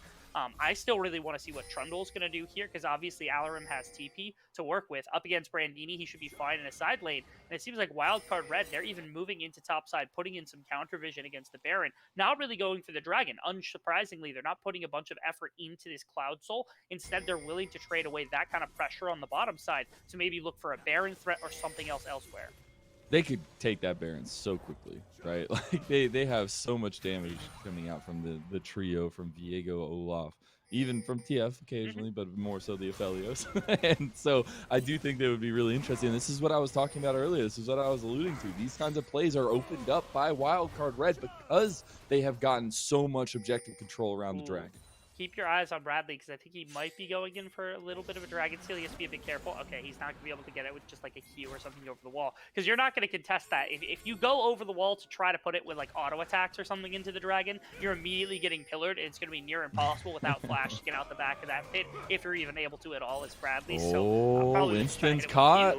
I still really want to see what Trundle's going to do here, because obviously Alarim has TP to work with. Up against Brandini, he should be fine in a side lane. And it seems like Wildcard Red, they're even moving into top side, putting in some counter vision against the Baron. Not really going for the Dragon. Unsurprisingly, they're not putting a bunch of effort into this Cloud Soul. Instead, they're willing to trade away that kind of pressure on the bottom side to maybe look for a Baron threat or something else elsewhere. They could take that Baron so quickly, right? Like they have so much damage coming out from the trio from Viego, Olaf, even from TF occasionally, but more so the Aphelios. And so I do think they would be really interesting. This is what I was talking about earlier. This is what I was alluding to. These kinds of plays are opened up by Wildcard Red because they have gotten so much objective control around the Dragon. Keep your eyes on Bradley, because I think he might be going in for a little bit of a Dragon Seal. He has to be a bit careful. Okay, he's not going to be able to get it with just like a Q or something over the wall, because you're not going to contest that. If you go over the wall to try to put it with like auto attacks or something into the Dragon, you're immediately getting pillared, and it's going to be near impossible without Flash to get out the back of that pit, if you're even able to at all as Bradley. So Winston's caught.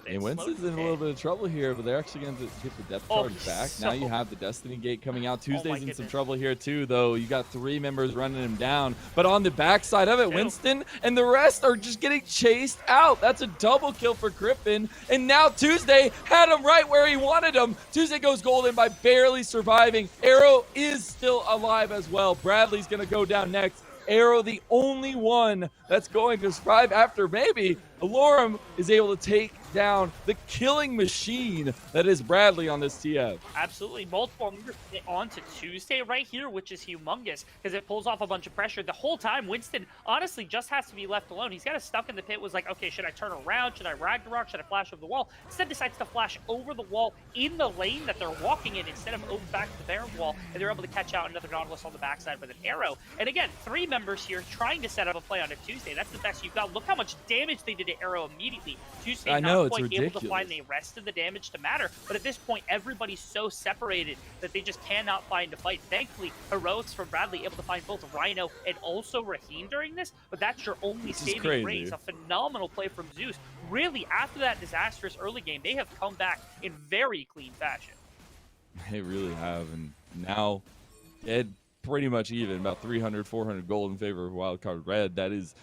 And Winston's in a little bit of trouble here, but they're actually going to get the depth charge back. Now you have the Destiny Gate coming out. Tuesday's in some trouble here too, though. You got 3 members running him down. But on the backside of it, Winston and the rest are just getting chased out. That's a double kill for Griffin. And now Tuesday had him right where he wanted him. Tuesday goes golden by barely surviving. Arrow is still alive as well. Bradley's going to go down next. Arrow, the only one that's going to survive after maybe Alorum is able to take down the killing machine that is Bradley on this TF. Absolutely. Multiple on to Tuesday right here, which is humongous because it pulls off a bunch of pressure. The whole time, Winston honestly just has to be left alone. He's got us stuck in the pit, was like, okay, should I turn around? Should I Ragnarok? Should I flash over the wall? Instead decides to flash over the wall in the lane that they're walking in instead of over back to the Baron wall, and they're able to catch out another Nautilus on the backside with an arrow. And again, 3 members here trying to set up a play on a Tuesday. That's the best you've got. Look how much damage they did to Arrow immediately. Tuesday not quite able to find the rest of the damage to matter, but at this point, everybody's so separated that they just cannot find a fight. Thankfully, heroics from Bradley able to find both Rhino and also Raheem during this, but that's your only saving grace. A phenomenal play from Zeus. Really, after that disastrous early game, they have come back in very clean fashion. They really have, and now dead pretty much even, about 300, 400 gold in favor of Wildcard Red. That is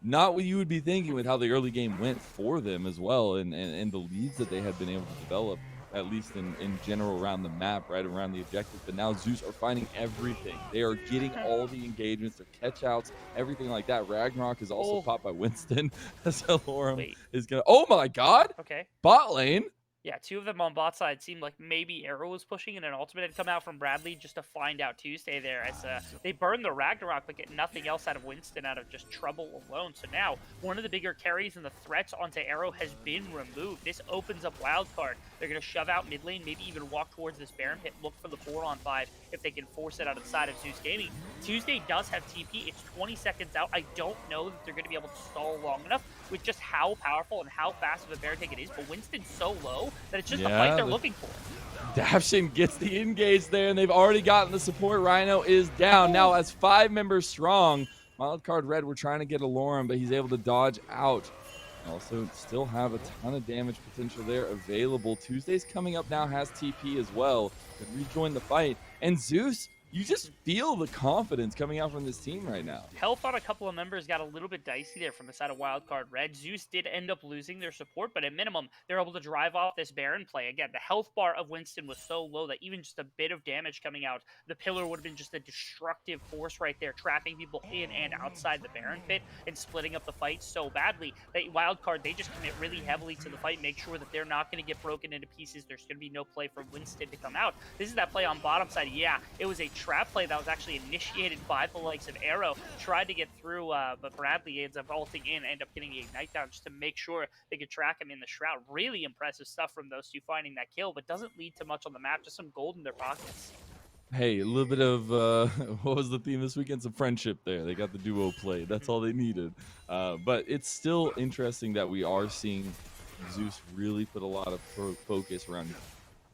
not what you would be thinking with how the early game went for them as well, and the leads that they had been able to develop, at least in general around the map, right around the objective. But now Zeus are finding everything. They are getting all the engagements, their catch outs, everything like that. Ragnarok is also popped by Winston as Alorum is going to... Oh my god! Okay. Bot lane. Yeah, 2 of them on bot side seemed like maybe Arrow was pushing, and an ultimate had come out from Bradley just to find out Tuesday there, as they burn the Ragnarok but get nothing else out of Winston out of just trouble alone. So now, one of the bigger carries and the threats onto Arrow has been removed. This opens up Wildcard. They're going to shove out mid lane, maybe even walk towards this Baron pit, look for the 4-on-5 if they can force it out of the side of Zeus Gaming. Tuesday does have TP. It's 20 seconds out. I don't know that they're going to be able to stall long enough with just how powerful and how fast of a Baron take it is, but Winston's so low that it's just the fight they're looking for. Daption gets the engage there, and they've already gotten the support. Rhino is down. Now, as 5 members strong, Wildcard Red were trying to get Alorum, but he's able to dodge out. Also, still have a ton of damage potential there available. Tuesday's coming up now, has TP as well. Could rejoin the fight. And Zeus You just feel the confidence coming out from this team right now. Health on a couple of members got a little bit dicey there from the side of Wildcard Red. Zeus did end up losing their support, but at minimum, they're able to drive off this Baron play. Again, the health bar of Winston was so low that even just a bit of damage coming out, the pillar would have been just a destructive force right there, trapping people in and outside the Baron pit and splitting up the fight so badly that Wildcard, they just commit really heavily to the fight, make sure that they're not going to get broken into pieces. There's going to be no play for Winston to come out. This is that play on bottom side. Yeah, it was a trap play that was actually initiated by the likes of Arrow. Tried to get through, but Bradley ends up ulting in, end up getting the Ignite down just to make sure they could track him in the Shroud. Really impressive stuff from those two finding that kill, but doesn't lead to much on the map, just some gold in their pockets. Hey, a little bit of what was the theme this weekend? Some friendship there. They got the duo play. That's all they needed. But it's still interesting that we are seeing Zeus really put a lot of focus around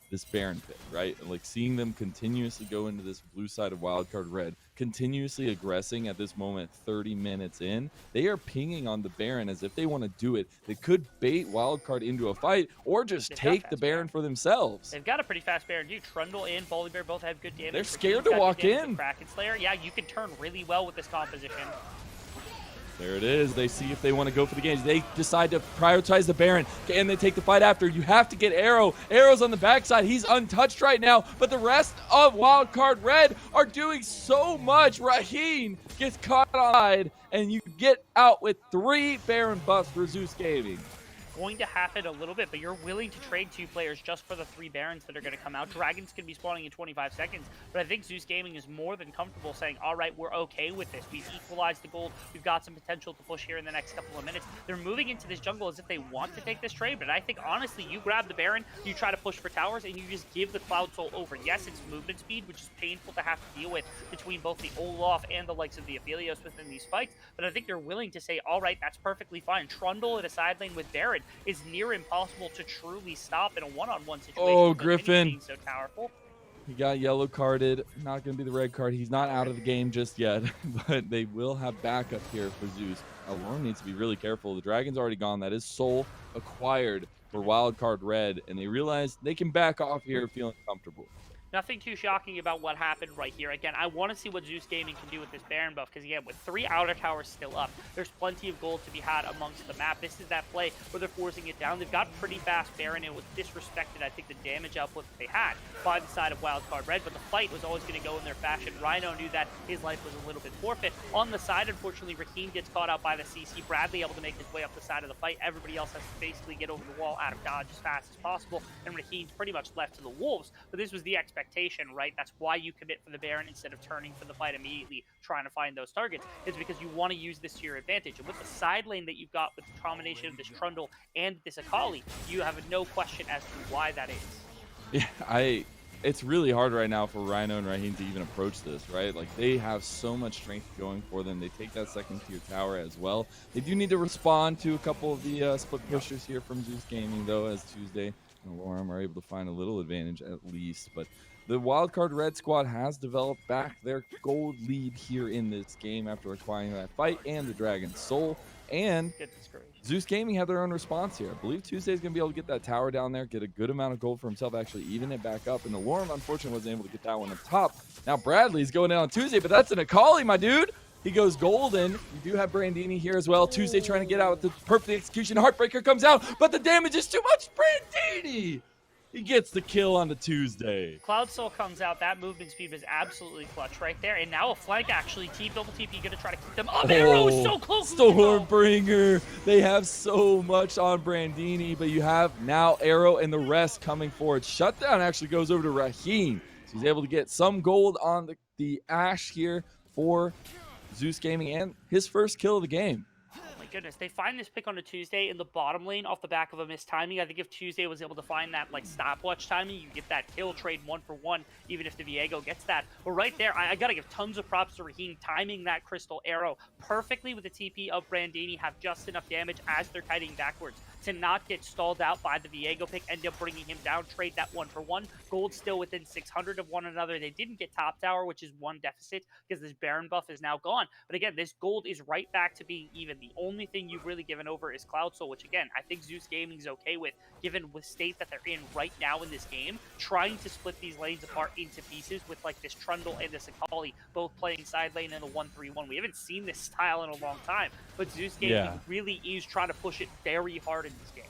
this Baron pit, right? Like seeing them continuously go into this blue side of Wildcard Red, continuously aggressing at this moment 30 minutes in. They are pinging on the Baron as if they want to do it. They could bait Wildcard into a fight or just take the Baron for themselves. They've got a pretty fast Baron, dude. Trundle and Volibear both have good damage. They're scared to walk in. Kraken Slayer, yeah, you can turn really well with this composition. There it is. They see if they want to go for the games. They decide to prioritize the Baron, and they take the fight after. You have to get Arrow. Arrow's on the backside. He's untouched right now, but the rest of Wildcard Red are doing so much. Raheen gets caught on side, and you get out with 3 Baron buffs for Zeus Gaming. Going to happen a little bit, but you're willing to trade 2 players just for the 3 Barons that are going to come out. Dragon's going to be spawning in 25 seconds, but I think Zeus Gaming is more than comfortable saying, all right, we're okay with this. We've equalized the gold. We've got some potential to push here in the next couple of minutes. They're moving into this jungle as if they want to take this trade, but I think, honestly, you grab the Baron, you try to push for towers, and you just give the Cloud Soul over. Yes, it's movement speed, which is painful to have to deal with between both the Olaf and the likes of the Aphelios within these fights, but I think they're willing to say, all right, that's perfectly fine. Trundle at a side lane with Baron is near impossible to truly stop in a one-on-one situation. Oh, Griffin. Being so powerful. He got yellow carded. Not going to be the red card. He's not out of the game just yet, but they will have backup here for Zeus. Alone needs to be really careful. The Dragon's already gone. That is soul acquired for Wildcard Red, and they realize they can back off here feeling comfortable. Nothing too shocking about what happened right here. Again, I want to see what Zeus Gaming can do with this Baron buff, because again, with 3 outer towers still up, there's plenty of gold to be had amongst the map. This is that play where they're forcing it down. They've got pretty fast Baron. It was disrespected, I think, the damage output that they had by the side of Wildcard Red, but the fight was always going to go in their fashion. Rhino knew that his life was a little bit forfeit. On the side, unfortunately, Raheen gets caught out by the CC. Bradley able to make his way up the side of the fight. Everybody else has to basically get over the wall out of dodge as fast as possible, and Raheen's pretty much left to the wolves. But this was the expectation, right? That's why you commit for the Baron instead of turning for the fight immediately, trying to find those targets, is because you want to use this to your advantage. And with the side lane that you've got with the combination of this Trundle and this Akali, you have no question as to why that is. Yeah, it's really hard right now for Rhino and Raheen to even approach this, right? Like, they have so much strength going for them. They take that second tier tower as well. They do need to respond to a couple of the split pushers here from Zeus Gaming, though, as Tuesday and Lorem are able to find a little advantage at least. But the Wildcard Red squad has developed back their gold lead here in this game after acquiring that fight and the Dragon Soul. And Zeus Gaming have their own response here. I believe Tuesday's going to be able to get that tower down there, get a good amount of gold for himself, actually even it back up. And the Lorem, unfortunately, wasn't able to get that one up top. Now Bradley's going down on Tuesday, but that's an Akali, my dude. He goes golden. You do have Brandini here as well. Tuesday trying to get out with the perfect execution. Heartbreaker comes out, but the damage is too much. Brandini! He gets the kill on the Tuesday. Cloud Soul comes out. That movement speed was absolutely clutch right there. And now a flank, actually. Double TP going to try to keep them up. Arrow is so close. Stormbringer. They have so much on Brandini, but you have now Arrow and the rest coming forward. Shutdown actually goes over to Raheen. So he's able to get some gold on the Ashe here for Zeus Gaming and his first kill of the game. Goodness, they find this pick on a Tuesday in the bottom lane off the back of a missed timing. I think if Tuesday was able to find that like stopwatch timing, you get that kill trade 1-for-1, even if the Viego gets that. But right there, I gotta give tons of props to Raheen timing that crystal arrow perfectly with the TP of Brandini, have just enough damage as they're kiting backwards. to not get stalled out by the Viego pick, end up bringing him down, trade that 1-for-1. Gold still within 600 of one another. They didn't get top tower, which is one deficit because this Baron buff is now gone. But again, this gold is right back to being even. The only thing you've really given over is Cloud Soul, which again, I think Zeus Gaming's okay with, given the state that they're in right now in this game, trying to split these lanes apart into pieces with like this Trundle and this Akali both playing side lane in the 1-3-1. We haven't seen this style in a long time, but Zeus Gaming Yeah. really is trying to push it very hard in this game.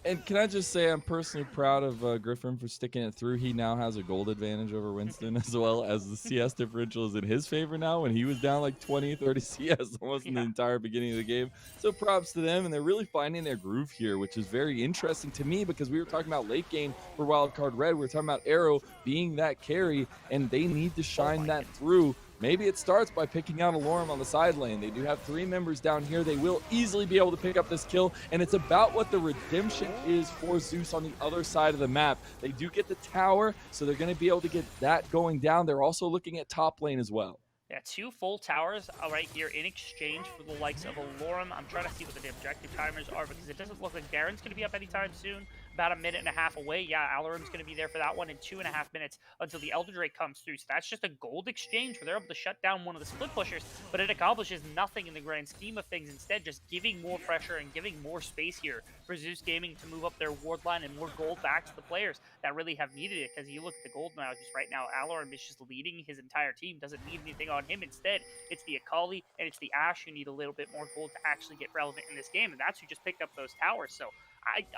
And can I just say I'm personally proud of Griffin for sticking it through. He now has a gold advantage over Winston as well, as the CS differential is in his favor now when he was down like 20, 30 CS almost in the entire beginning of the game. So props to them, and they're really finding their groove here, which is very interesting to me because we were talking about late game for Wildcard Red. We were talking about Arrow being that carry, and they need to shine that through. Maybe it starts by picking out Alorum on the side lane. They do have 3 members down here. They will easily be able to pick up this kill, and it's about what the redemption is for Zeus on the other side of the map. They do get the tower, so they're going to be able to get that going down. They're also looking at top lane as well. Yeah, 2 full towers right here in exchange for the likes of Alorum. I'm trying to see what the objective timers are because it doesn't look like Garen's going to be up anytime soon. About a minute and a half away. Yeah, Alorum's going to be there for that one in 2.5 minutes until the Elder Drake comes through. So that's just a gold exchange where they're able to shut down one of the split pushers, but it accomplishes nothing in the grand scheme of things. Instead, just giving more pressure and giving more space here for Zeus Gaming to move up their ward line and more gold back to the players that really have needed it. Because you look at the gold now, just right now, Alorum is just leading his entire team. Doesn't need anything on him. Instead, it's the Akali and it's the Ashe who need a little bit more gold to actually get relevant in this game, and that's who just picked up those towers. So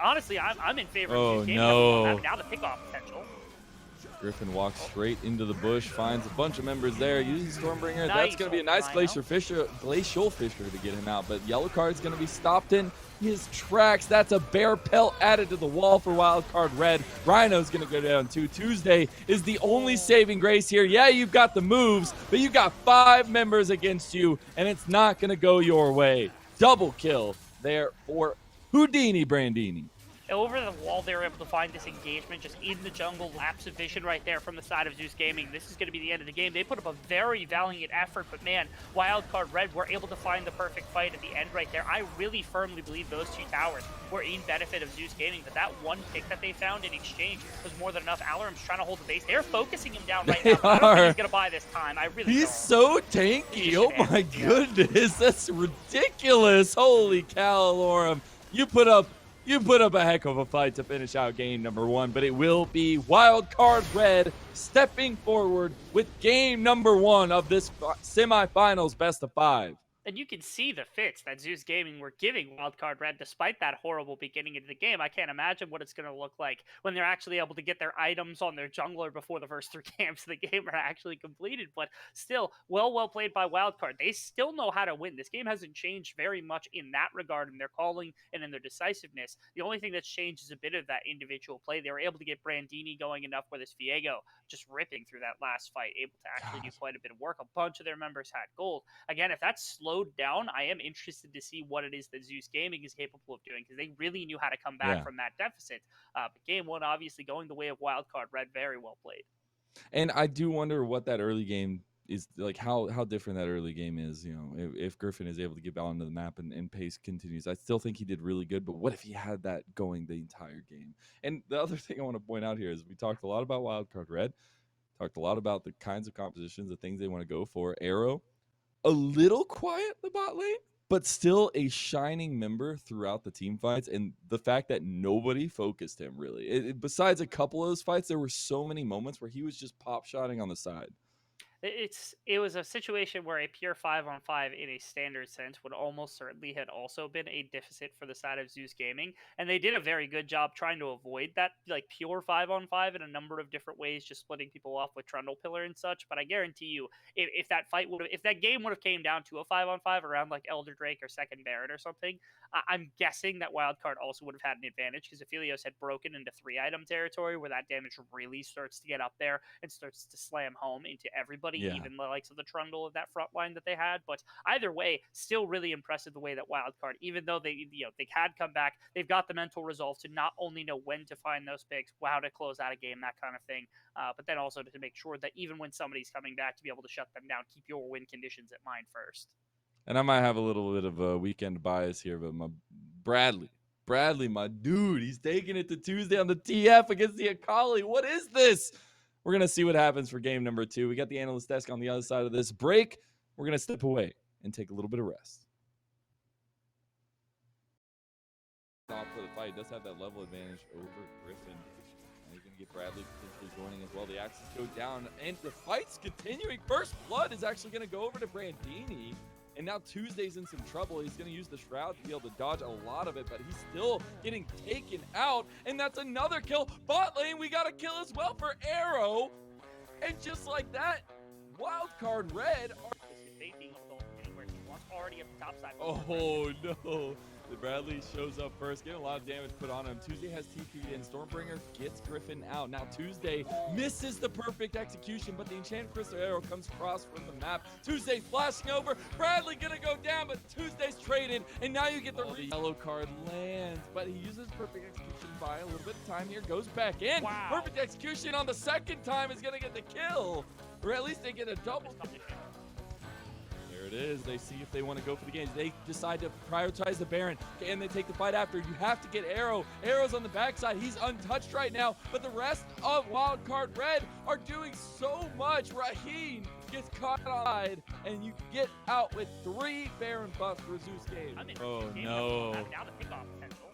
I'm in favor of Zeus Gaming. No. Now the pickoff potential. Griffin walks straight into the bush, finds a bunch of members there, uses Stormbringer. Nice. That's going to be a nice glacial fisher to get him out, but Yellow Card's going to be stopped in his tracks. That's a bear pelt added to the wall for Wildcard Red. Rhino's going to go down too. Tuesday is the only saving grace here. Yeah, you've got the moves, but you got 5 members against you, and it's not going to go your way. Double kill there for Houdini Brandini. Over the wall, they were able to find this engagement just in the jungle. Lapse of vision right there from the side of Zeus Gaming. This is going to be the end of the game. They put up a very valiant effort, but man, Wildcard Red were able to find the perfect fight at the end right there. I really firmly believe those 2 towers were in benefit of Zeus Gaming, but that one pick that they found in exchange was more than enough. Alorum's trying to hold the base. They're focusing him down right now. I don't think he's going to buy this time. I really He's don't. so tanky. Oh my goodness. That's ridiculous. Holy cow, Alorum. You put up a heck of a fight to finish out game number 1, but it will be Wildcard Red stepping forward with game number 1 of this semifinals best of 5. And you can see the fits that Zeus Gaming were giving Wildcard Red despite that horrible beginning of the game. I can't imagine what it's going to look like when they're actually able to get their items on their jungler before the first 3 camps of the game are actually completed. But still, well played by Wildcard. They still know how to win. This game hasn't changed very much in that regard in their calling and in their decisiveness. The only thing that's changed is a bit of that individual play. They were able to get Brandini going enough where this Viego just ripping through that last fight, able to actually do quite a bit of work. A bunch of their members had gold. Again, if that's slowed down, I am interested to see what it is that Zeus Gaming is capable of doing because they really knew how to come back from that deficit. But game 1 obviously going the way of Wildcard Red, very well played. And I do wonder what that early game is like, how different that early game is. You know, if Griffin is able to get onto the map and pace continues, I still think he did really good. But what if he had that going the entire game? And the other thing I want to point out here is we talked a lot about Wildcard Red, talked a lot about the kinds of compositions, the things they want to go for. Arrow, a little quiet in the bot lane, but still a shining member throughout the team fights. And the fact that nobody focused him really, besides a couple of those fights, there were so many moments where he was just pop shotting on the side. It was a situation where a pure 5-on-5 in a standard sense would almost certainly had also been a deficit for the side of Zeus Gaming, and they did a very good job trying to avoid that like pure 5-on-5 in a number of different ways, just splitting people off with Trundle Pillar and such. But I guarantee you, if that game would have came down to a 5-on-5 around like Elder Drake or Second Baron or something, I'm guessing that Wildcard also would have had an advantage because Aphelios had broken into 3-item territory where that damage really starts to get up there and starts to slam home into everybody. Even the likes of the Trundle of that front line that they had. But either way, still really impressive the way that Wildcard, even though they had come back, they've got the mental resolve to not only know when to find those picks, how to close out a game, that kind of thing, but then also to make sure that even when somebody's coming back, to be able to shut them down, keep your win conditions at mind first. And I might have a little bit of a weekend bias here, but my Bradley Bradley, my dude, he's taking it to Tuesday on the TF against the Akali. What is this? We're going to see what happens for game number 2. We got the analyst desk on the other side of this break. We're going to step away and take a little bit of rest. Off for the fight, does have that level advantage over Griffin. And he's going to get Bradley potentially joining as well. The axes go down, and the fight's continuing. First blood is actually going to go over to Brandini. And now Tuesday's in some trouble. He's going to use the Shroud to be able to dodge a lot of it, but he's still getting taken out. And that's another kill. Bot lane, we got a kill as well for Arrow. And just like that, Wildcard Red are... already at the top side. Oh, no. Bradley shows up first, getting a lot of damage put on him. Tuesday has TP'd in. Stormbringer gets Griffin out. Now Tuesday misses the perfect execution, but the Enchanted Crystal Arrow comes across from the map. Tuesday flashing over. Bradley gonna go down, but Tuesday's traded, and now you get the yellow card lands, but he uses perfect execution by a little bit of time here, goes back in. Wow. Perfect execution on the second time is gonna get the kill, or at least they get a double. There it is. They see if they want to go for the games. They decide to prioritize the Baron, and they take the fight after. You have to get Arrow. Arrow's on the backside. He's untouched right now, but the rest of Wildcard Red are doing so much. Raheen gets caught on, and you get out with 3 Baron buffs for Zeus game. Oh, no. Now the pickoff potential.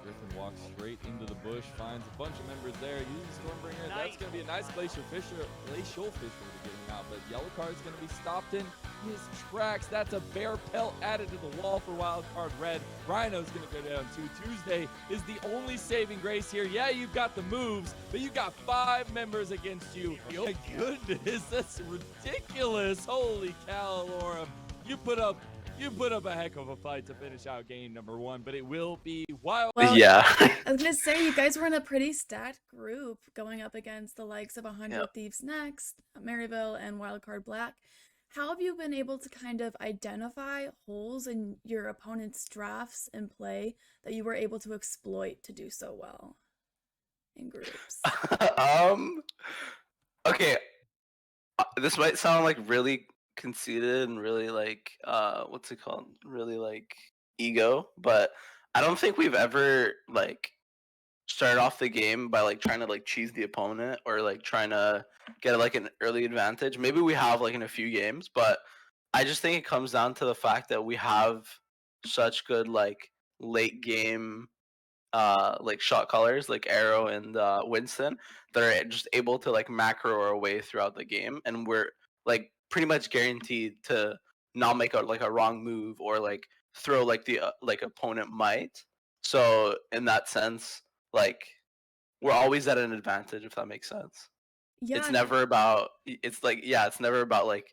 Griffin walks straight into the bush, finds a bunch of members there, uses Stormbringer. Nice. That's going to be a nice glacial fisher to get him out, but Yellow Card's going to be stopped in his tracks. That's a bear pelt added to the wall for Wildcard Red. Rhino's going to go down too. Tuesday is the only saving grace here. Yeah, you've got the moves, but you've got 5 members against you. Oh my goodness, that's ridiculous. Holy cow, Laura. You put up a heck of a fight to finish out game number 1, but it will be wild. Well, Yeah. I was gonna say you guys were in a pretty stacked group going up against the likes of 100 Yep. Thieves Next, Maryville, and Wildcard Black. How have you been able to kind of identify holes in your opponent's drafts and play that you were able to exploit to do so well in groups? Okay. This might sound like really conceited and really like what's it called? Really like ego, but I don't think we've ever like started off the game by like trying to like cheese the opponent or like trying to get like an early advantage. Maybe we have like in a few games, but I just think it comes down to the fact that we have such good like late game like shot callers like Arrow and Winston that are just able to like macro our way throughout the game, and we're like pretty much guaranteed to not make a wrong move or like throw like the like opponent might. So in that sense, like we're always at an advantage, if that makes sense. Yeah, It's never about it's never about like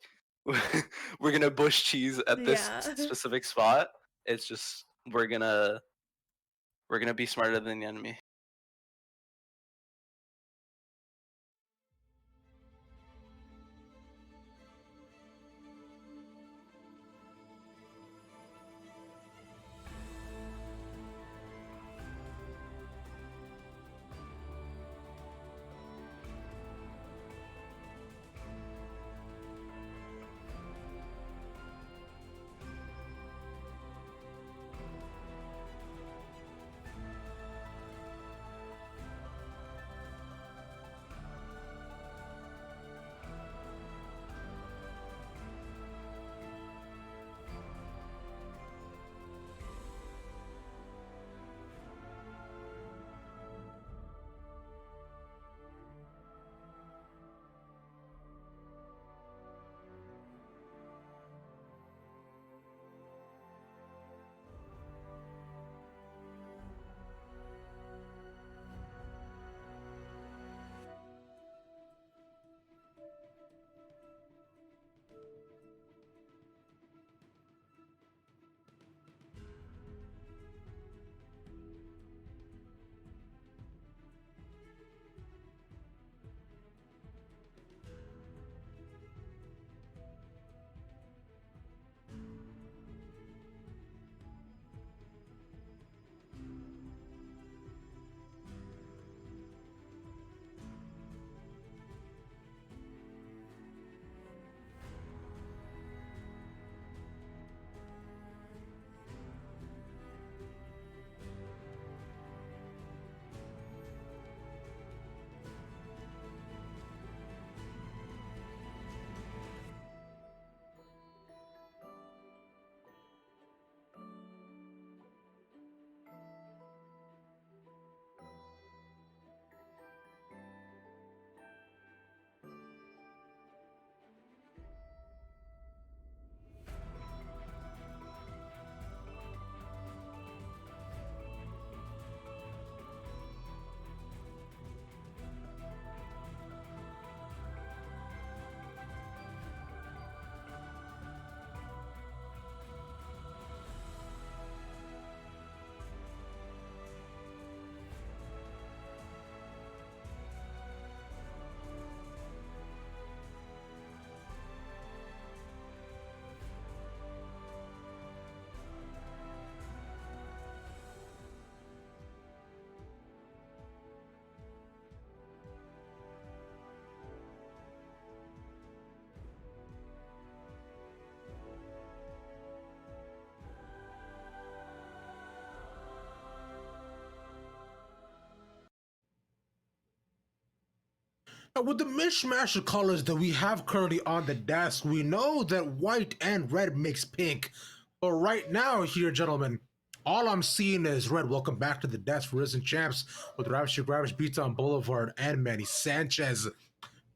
we're gonna bush cheese at this Yeah. specific spot. It's just we're gonna be smarter than the enemy. With the mishmash of colors that we have currently on the desk, we know that white and red makes pink. But right now, here, gentlemen, all I'm seeing is red. Welcome back to the desk for Risen Champs with Ravish beats on Boulevard and Manny Sanchez.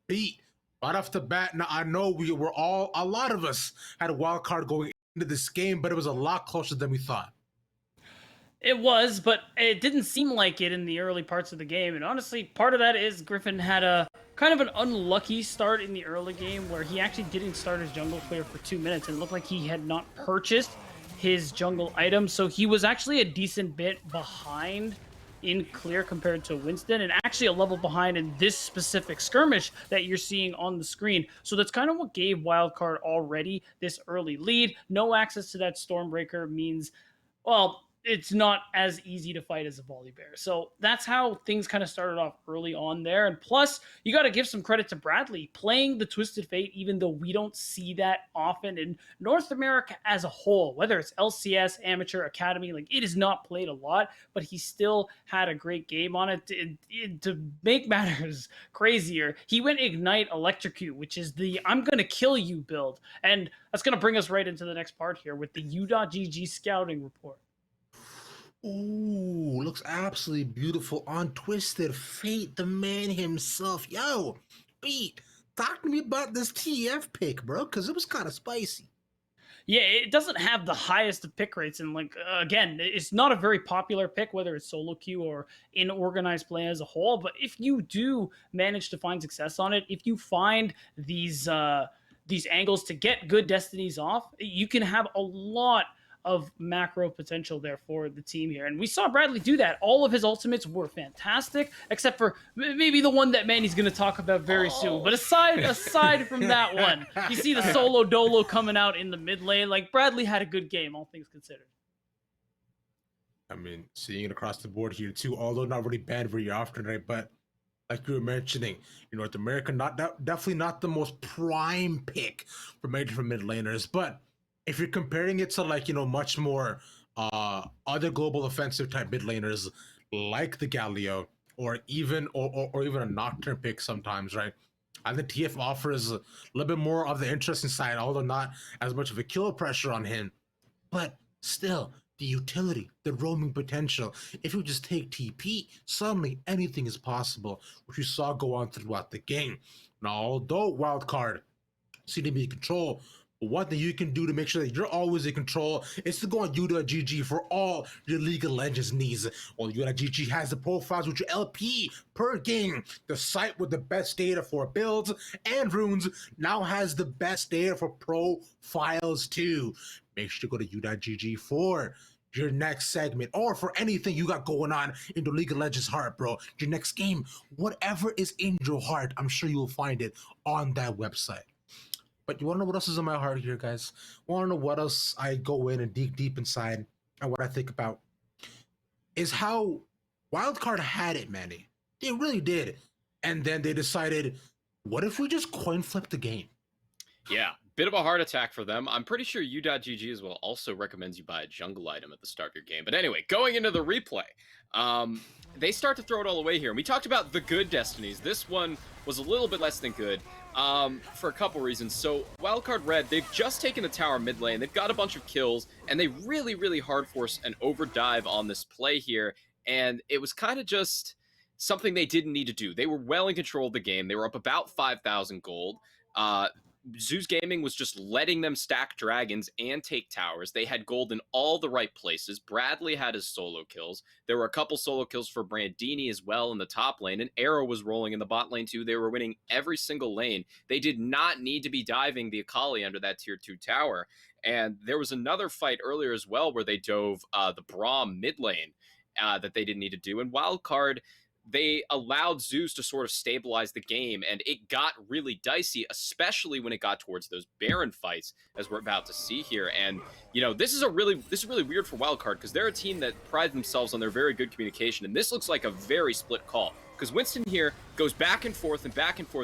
Beat right off the bat. Now, I know we were all, a lot of us had a wild card going into this game, but it was a lot closer than we thought. It was, but it didn't seem like it in the early parts of the game. And honestly, part of that is Griffin had a kind of an unlucky start in the early game where he actually didn't start his jungle clear for 2 minutes and it looked like he had not purchased his jungle item. So he was actually a decent bit behind in clear compared to Winston, and actually a level behind in this specific skirmish that you're seeing on the screen. So that's kind of what gave Wildcard already this early lead. No access to that Stormbreaker means, well, it's not as easy to fight as a Volibear. So that's how things kind of started off early on there. And plus, you got to give some credit to Bradley playing the Twisted Fate, even though we don't see that often in North America as a whole, whether it's LCS, Amateur, Academy, like it is not played a lot, but he still had a great game on it. To make matters crazier, he went Ignite Electrocute, which is the I'm going to kill you build. And that's going to bring us right into the next part here with the U.GG scouting report. Ooh, looks absolutely beautiful on Twisted Fate, the man himself. Yo, Beat, talk to me about this TF pick, bro, because it was kind of spicy. Yeah, it doesn't have the highest of pick rates. And, like, again, it's not a very popular pick, whether it's solo queue or in organized play as a whole. But if you do manage to find success on it, if you find these angles to get good destinies off, you can have a lot of macro potential there for the team here. And we saw Bradley do that. All of his ultimates were fantastic, except for maybe the one that Manny's going to talk about very soon. But aside from that one, you see the solo dolo coming out in the mid lane. Like, Bradley had a good game, all things considered. I mean, seeing it across the board here too, although not really banned very often, right? But like you were mentioning, North America, definitely not the most prime pick for major mid laners, but if you're comparing it to like, much more other global offensive type mid laners like the Galio or even a Nocturne pick sometimes, right? I think TF offers a little bit more of the interesting side, although not as much of a kill pressure on him. But still, the utility, the roaming potential. If you just take TP, suddenly anything is possible, which you saw go on throughout the game. Now, although Wildcard seem to be in control, one thing you can do to make sure that you're always in control is to go on U.GG for all your League of Legends needs. Well, U.GG has the profiles with your LP per game. The site with the best data for builds and runes now has the best data for profiles too. Make sure to go to U.GG for your next segment or for anything you got going on in the League of Legends heart, bro. Your next game, whatever is in your heart, I'm sure you will find it on that website. But you want to know what else is in my heart here, guys? Want to know what else I go in and dig deep inside and what I think about? Is how Wildcard had it, Manny. They really did. And then they decided, what if we just coin flip the game? Yeah, bit of a heart attack for them. I'm pretty sure U.GG as well also recommends you buy a jungle item at the start of your game. But anyway, going into the replay, they start to throw it all away here. And we talked about the good destinies. This one was a little bit less than good. For a couple reasons. So Wildcard Red, they've just taken the tower mid lane. They've got a bunch of kills, and they really, really hard force an overdive on this play here. And it was kind of just something they didn't need to do. They were well in control of the game. They were up about 5,000 gold. Zeus Gaming was just letting them stack dragons and take towers. They had gold in all the right places. Bradley had his solo kills. There were a couple solo kills for Brandini as well in the top lane, and Arrow was rolling in the bot lane too. They were winning every single lane. They did not need to be diving the Akali under that tier 2 tower. And there was another fight earlier as well where they dove the Braum mid lane that they didn't need to do. And Wildcard, they allowed Zeus to sort of stabilize the game, and it got really dicey, especially when it got towards those Baron fights, as we're about to see here. And this is really weird for Wildcard because they're a team that prides themselves on their very good communication, and this looks like a very split call because Winston here goes back and forth,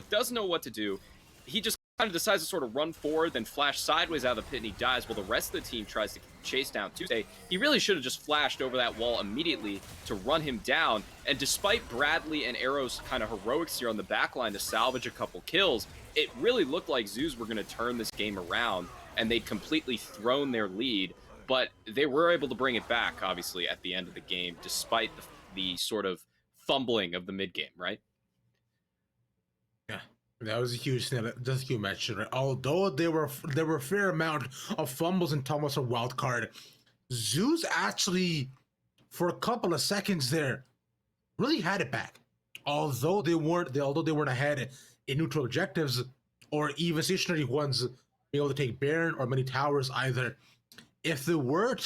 doesn't know what to do. He just kind of decides to sort of run forward, then flash sideways out of the pit, and he dies while the rest of the team tries to chase down Tuesday. He really should have just flashed over that wall immediately to run him down. And despite Bradley and Arrow's kind of heroics here on the back line to salvage a couple kills, it really looked like Zoos were going to turn this game around, and they'd completely thrown their lead. But they were able to bring it back, obviously, at the end of the game, despite the sort of fumbling of the mid-game, right? Yeah. That was a huge thing that just you mentioned, right? Although there were a fair amount of fumbles and tumbles for Wildcard, Zeus actually, for a couple of seconds there, really had it back. Although they weren't ahead in neutral objectives or even stationary ones, be able to take Baron or many towers either. If they were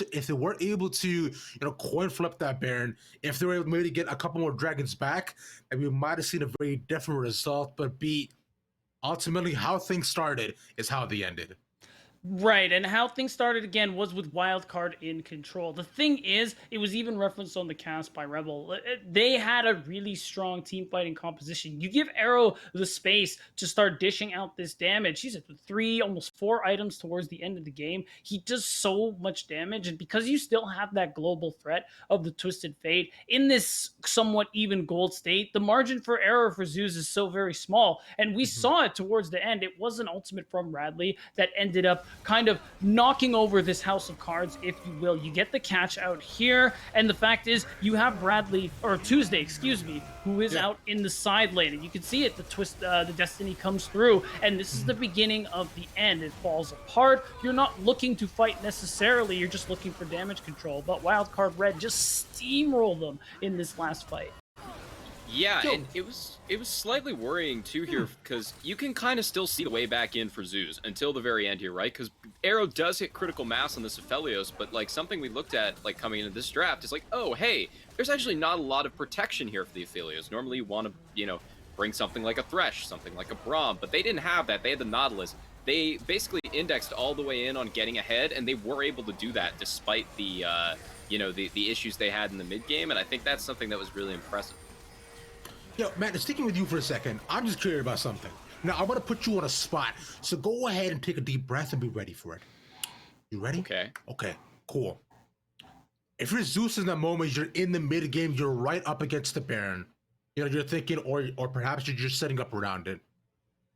able to, coin flip that Baron, if they were able maybe to get a couple more dragons back, and we might have seen a very different result. But ultimately, how things started is how they ended. Right, and how things started again was with Wildcard in control. The thing is, it was even referenced on the cast by Rebel. They had a really strong team fighting composition. You give Arrow the space to start dishing out this damage. He's at 3, almost 4 items towards the end of the game. He does so much damage, and because you still have that global threat of the Twisted Fate in this somewhat even gold state, the margin for error for Zeus is so very small, and we saw it towards the end. It was an ultimate from Radley that ended up kind of knocking over this house of cards, if you will. You get the catch out here, and the fact is you have Tuesday, who is out in the side lane, and you can see it. The Destiny comes through, and this is the beginning of the end. It falls apart. You're not looking to fight necessarily, you're just looking for damage control, but Wildcard Red just steamrolled them in this last fight. Yeah, and it was slightly worrying too here, because you can kind of still see the way back in for Zeus until the very end here, right? Because Arrow does hit critical mass on this Aphelios, but like something we looked at like coming into this draft is like, oh hey, there's actually not a lot of protection here for the Aphelios. Normally you want to, bring something like a Thresh, something like a Braum, but they didn't have that. They had the Nautilus. They basically indexed all the way in on getting ahead, and they were able to do that despite the the issues they had in the mid game, and I think that's something that was really impressive. Yo, Matt, sticking with you for a second, I'm just curious about something. Now, I want to put you on a spot, so go ahead and take a deep breath and be ready for it. You ready? Okay. Okay, cool. If you're Zeus in that moment, you're in the mid game, you're right up against the Baron. You're thinking, or perhaps you're just setting up around it.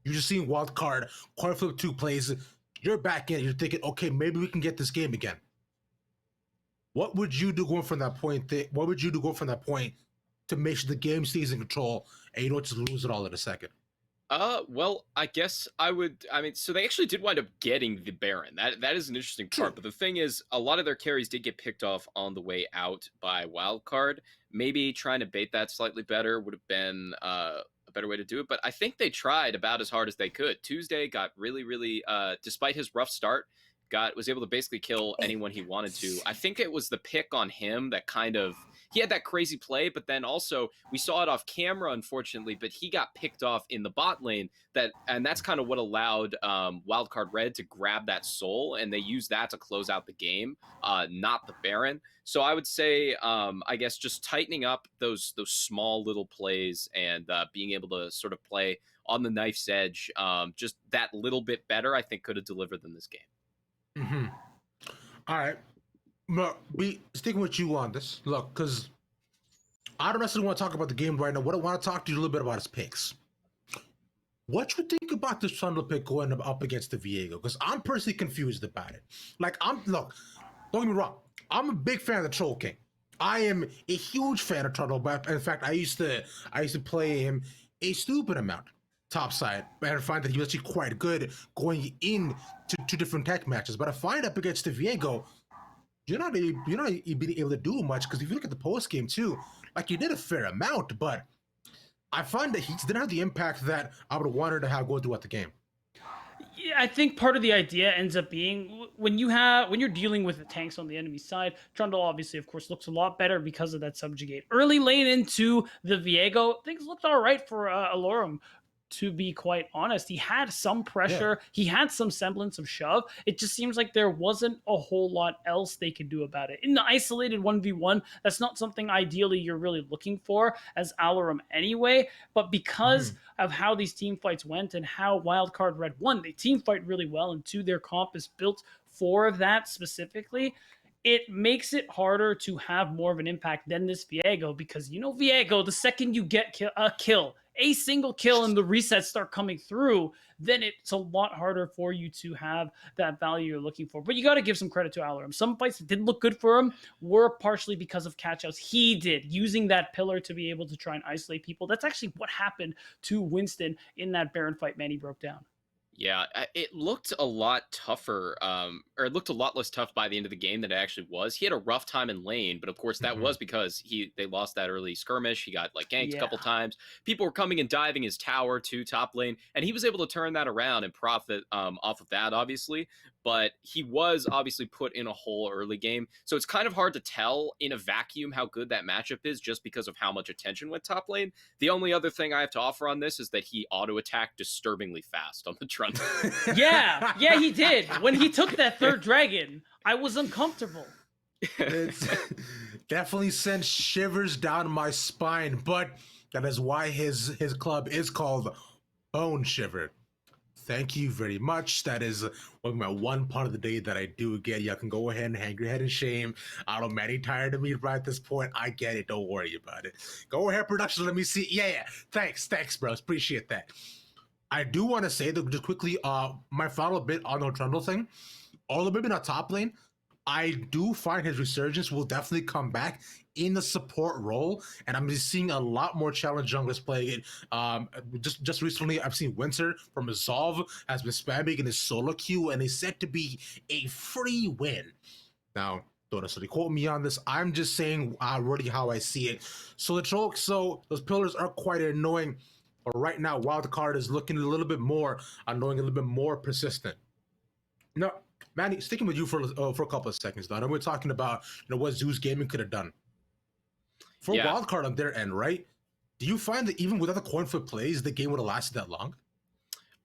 You're just seeing Wildcard, coin flip 2 plays. You're back in. You're thinking, okay, maybe we can get this game again. What would you do going from that point? To make sure the game stays in control and you don't just lose it all in a second? Well, I guess I would. I mean, so they actually did wind up getting the Baron. That is an interesting part. But the thing is, a lot of their carries did get picked off on the way out by Wildcard. Maybe trying to bait that slightly better would have been a better way to do it. But I think they tried about as hard as they could. Tuesday got really, despite his rough start, was able to basically kill anyone he wanted to. I think it was the pick on him that kind of. He had that crazy play, but then also we saw it off camera, unfortunately, but he got picked off in the bot lane, and that's kind of what allowed Wildcard Red to grab that soul, and they used that to close out the game, not the Baron. So I would say, I guess, just tightening up those small little plays and being able to sort of play on the knife's edge, just that little bit better, I think could have delivered them this game. Mm-hmm. All right. We sticking with you on this. Look, because I don't necessarily want to talk about the game right now. What I want to talk to you a little bit about is picks. What you think about this Trundle pick going up against the Viego? Because I'm personally confused about it. Look, don't get me wrong. I'm a big fan of the Troll King. I am a huge fan of Trundle, but in fact, I used to play him a stupid amount topside, and I find that he was actually quite good going into 2 different tech matches. But I find up against the Viego, you're not being able to do much, because if you look at the post game too, like, you did a fair amount, but I find that he didn't have the impact that I would have wanted to have going throughout the game. Yeah, I think part of the idea ends up being when you're dealing with the tanks on the enemy side, Trundle obviously, of course, looks a lot better because of that subjugate. Early lane into the Viego, things looked all right for Alorum. to be quite honest. He had some pressure. He had some semblance of shove. It just seems like there wasn't a whole lot else they could do about it. In the isolated 1v1, that's not something ideally you're really looking for as Alarum anyway. But because of how these team fights went and how Wildcard Red won, they team fight really well, and two, their comp is built for that specifically. It makes it harder to have more of an impact than this Viego, because Viego, the second you get a single kill, and the resets start coming through, then it's a lot harder for you to have that value you're looking for. But you got to give some credit to Alarum. Some fights that didn't look good for him were partially because of catch-outs he did, using that pillar to be able to try and isolate people. That's actually what happened to Winston in that Baron fight, man. He broke down. Yeah, it looked a lot tougher, or it looked a lot less tough by the end of the game than it actually was. He had a rough time in lane, but of course that was because they lost that early skirmish. He got ganked a couple times. People were coming and diving his tower to top lane, and he was able to turn that around and profit off of that, obviously. But he was obviously put in a hole early game, so it's kind of hard to tell in a vacuum how good that matchup is just because of how much attention went top lane. The only other thing I have to offer on this is that he auto-attacked disturbingly fast on the Trundle. Yeah, he did. When he took that third dragon, I was uncomfortable. It's definitely sent shivers down my spine, but that is why his club is called Bone Shiver. Thank you very much. That is my one part of the day that I do get. You can go ahead and hang your head in shame. I don't know, Manny tired of me right at this point. I get it. Don't worry about it. Go ahead, production. Let me see. Yeah. Thanks, bros. Appreciate that. I do want to say that just quickly, my final bit on the Trundle thing, although maybe not top lane, I do find his resurgence will definitely come back in the support role, and I'm just seeing a lot more challenge junglers playing it. Just recently, I've seen Winter from Resolve has been spamming in his solo queue, and it's said to be a free win. Now, don't necessarily quote me on this. I'm just saying really how I see it. So those pillars are quite annoying. But right now, Wildcard is looking a little bit more annoying, a little bit more persistent. Now, Manny, sticking with you for a couple of seconds, though. I know we're talking about what Zeus Gaming could have done. For Wildcard on their end, right? Do you find that even without the coin flip plays, the game would have lasted that long?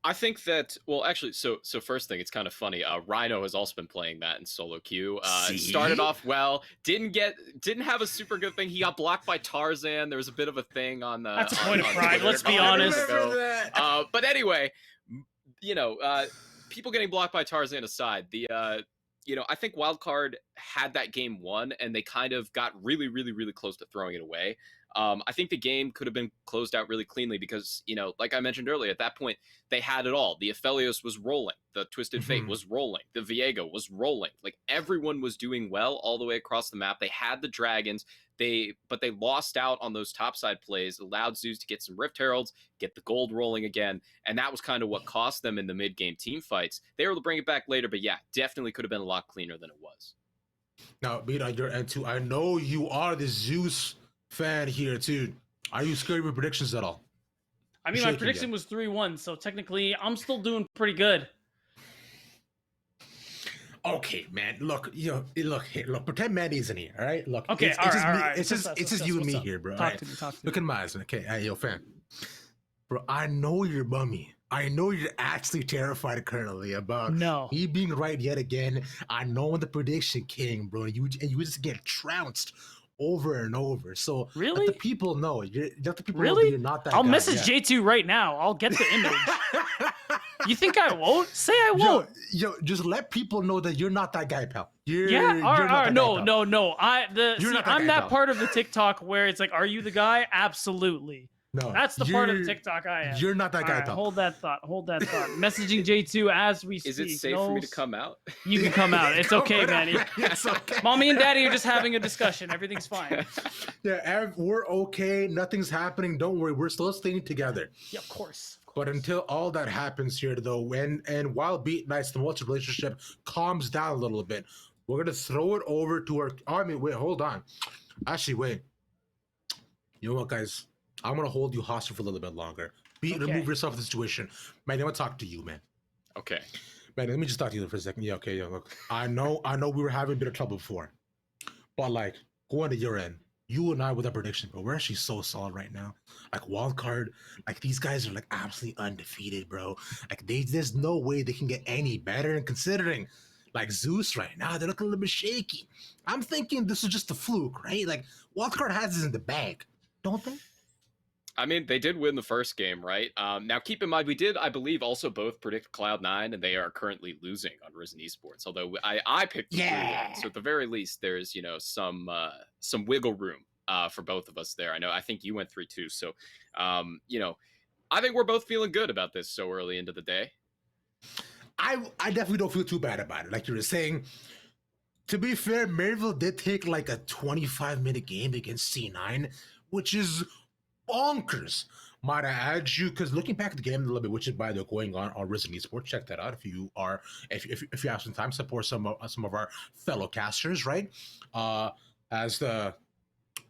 I think that, well, actually, so first thing, it's kind of funny. Rhino has also been playing that in solo queue. Started off well, didn't have a super good thing. He got blocked by Tarzan. There was a bit of a thing on the. That's a point of pride. Let's be honest. But anyway, people getting blocked by Tarzan aside, I think Wildcard had that game won, and they kind of got really, really, really close to throwing it away. I think the game could have been closed out really cleanly because, like I mentioned earlier, at that point, they had it all. The Aphelios was rolling. The Twisted Fate was rolling. The Viego was rolling. Like, everyone was doing well all the way across the map. They had the dragons, but they lost out on those topside plays, allowed Zeus to get some Rift Heralds, get the gold rolling again, and that was kind of what cost them in the mid-game team fights. They were able to bring it back later, but yeah, definitely could have been a lot cleaner than it was. Now, being on your end too, I know you are the Zeus fan here too. Are you scared of your predictions at all? I mean, my prediction was 3-1, so technically I'm still doing pretty good. Okay, man. Look, pretend Manny isn't here, all right? Look, okay, it's just you and me here, bro. Talk to me. Look at mine. Okay, hey, yo, fam. Bro, I know you're bummy. I know you're actually terrified currently about me being right yet again. I know I'm the prediction king, bro. You just get trounced over and over. So really, let the people know. Know that you're not that. I'll guy message yet. J2 right now. I'll get the image. You think I won't? Say I won't. Yo, just let people know that you're not that guy, pal. No. I'm that pal. part of the TikTok where it's like, are you the guy? Absolutely. No, that's the part of TikTok I am. You're not that guy, pal. Hold that thought. Messaging J2 as we speak. Is it safe for me to come out? You can come out. It's okay, Manny. It's okay. Mommy and Daddy are just having a discussion. Everything's fine. Yeah, we're okay. Nothing's happening. Don't worry. We're still staying together. Yeah, of course. But until all that happens here, though, and while Beat Nights, the Multi relationship calms down a little bit, we're gonna throw it over to our. Oh, I mean, wait, hold on. Actually, wait. You know what, guys? I'm gonna hold you hostage for a little bit longer. Beat, remove yourself from the situation, man. I want to talk to you, man. Okay. Man, let me just talk to you for a second. Yeah, okay. Yeah, look, I know, we were having a bit of trouble before, but like, going to your end, you and I with a prediction, but we're actually so solid right now. Like wild card, like these guys are like absolutely undefeated, bro. Like there's no way they can get any better. And considering like Zeus right now, they're looking a little bit shaky. I'm thinking this is just a fluke, right? Like wildcard has this in the bag, don't they? I mean, they did win the first game, right? Now, keep in mind, we did, I believe, also both predict Cloud9, and they are currently losing on Risen Esports. Although I picked the blue one, so at the very least, there's some wiggle room for both of us there. I think you went 3-2, so I think we're both feeling good about this so early into the day. I definitely don't feel too bad about it. Like you were saying, to be fair, Maryville did take like a 25-minute game against C9, which is bonkers. Might I add you, because looking back at the game a little bit, which is by the way going on Risen Esports, check that out if you have some time, support some of our fellow casters, right? As the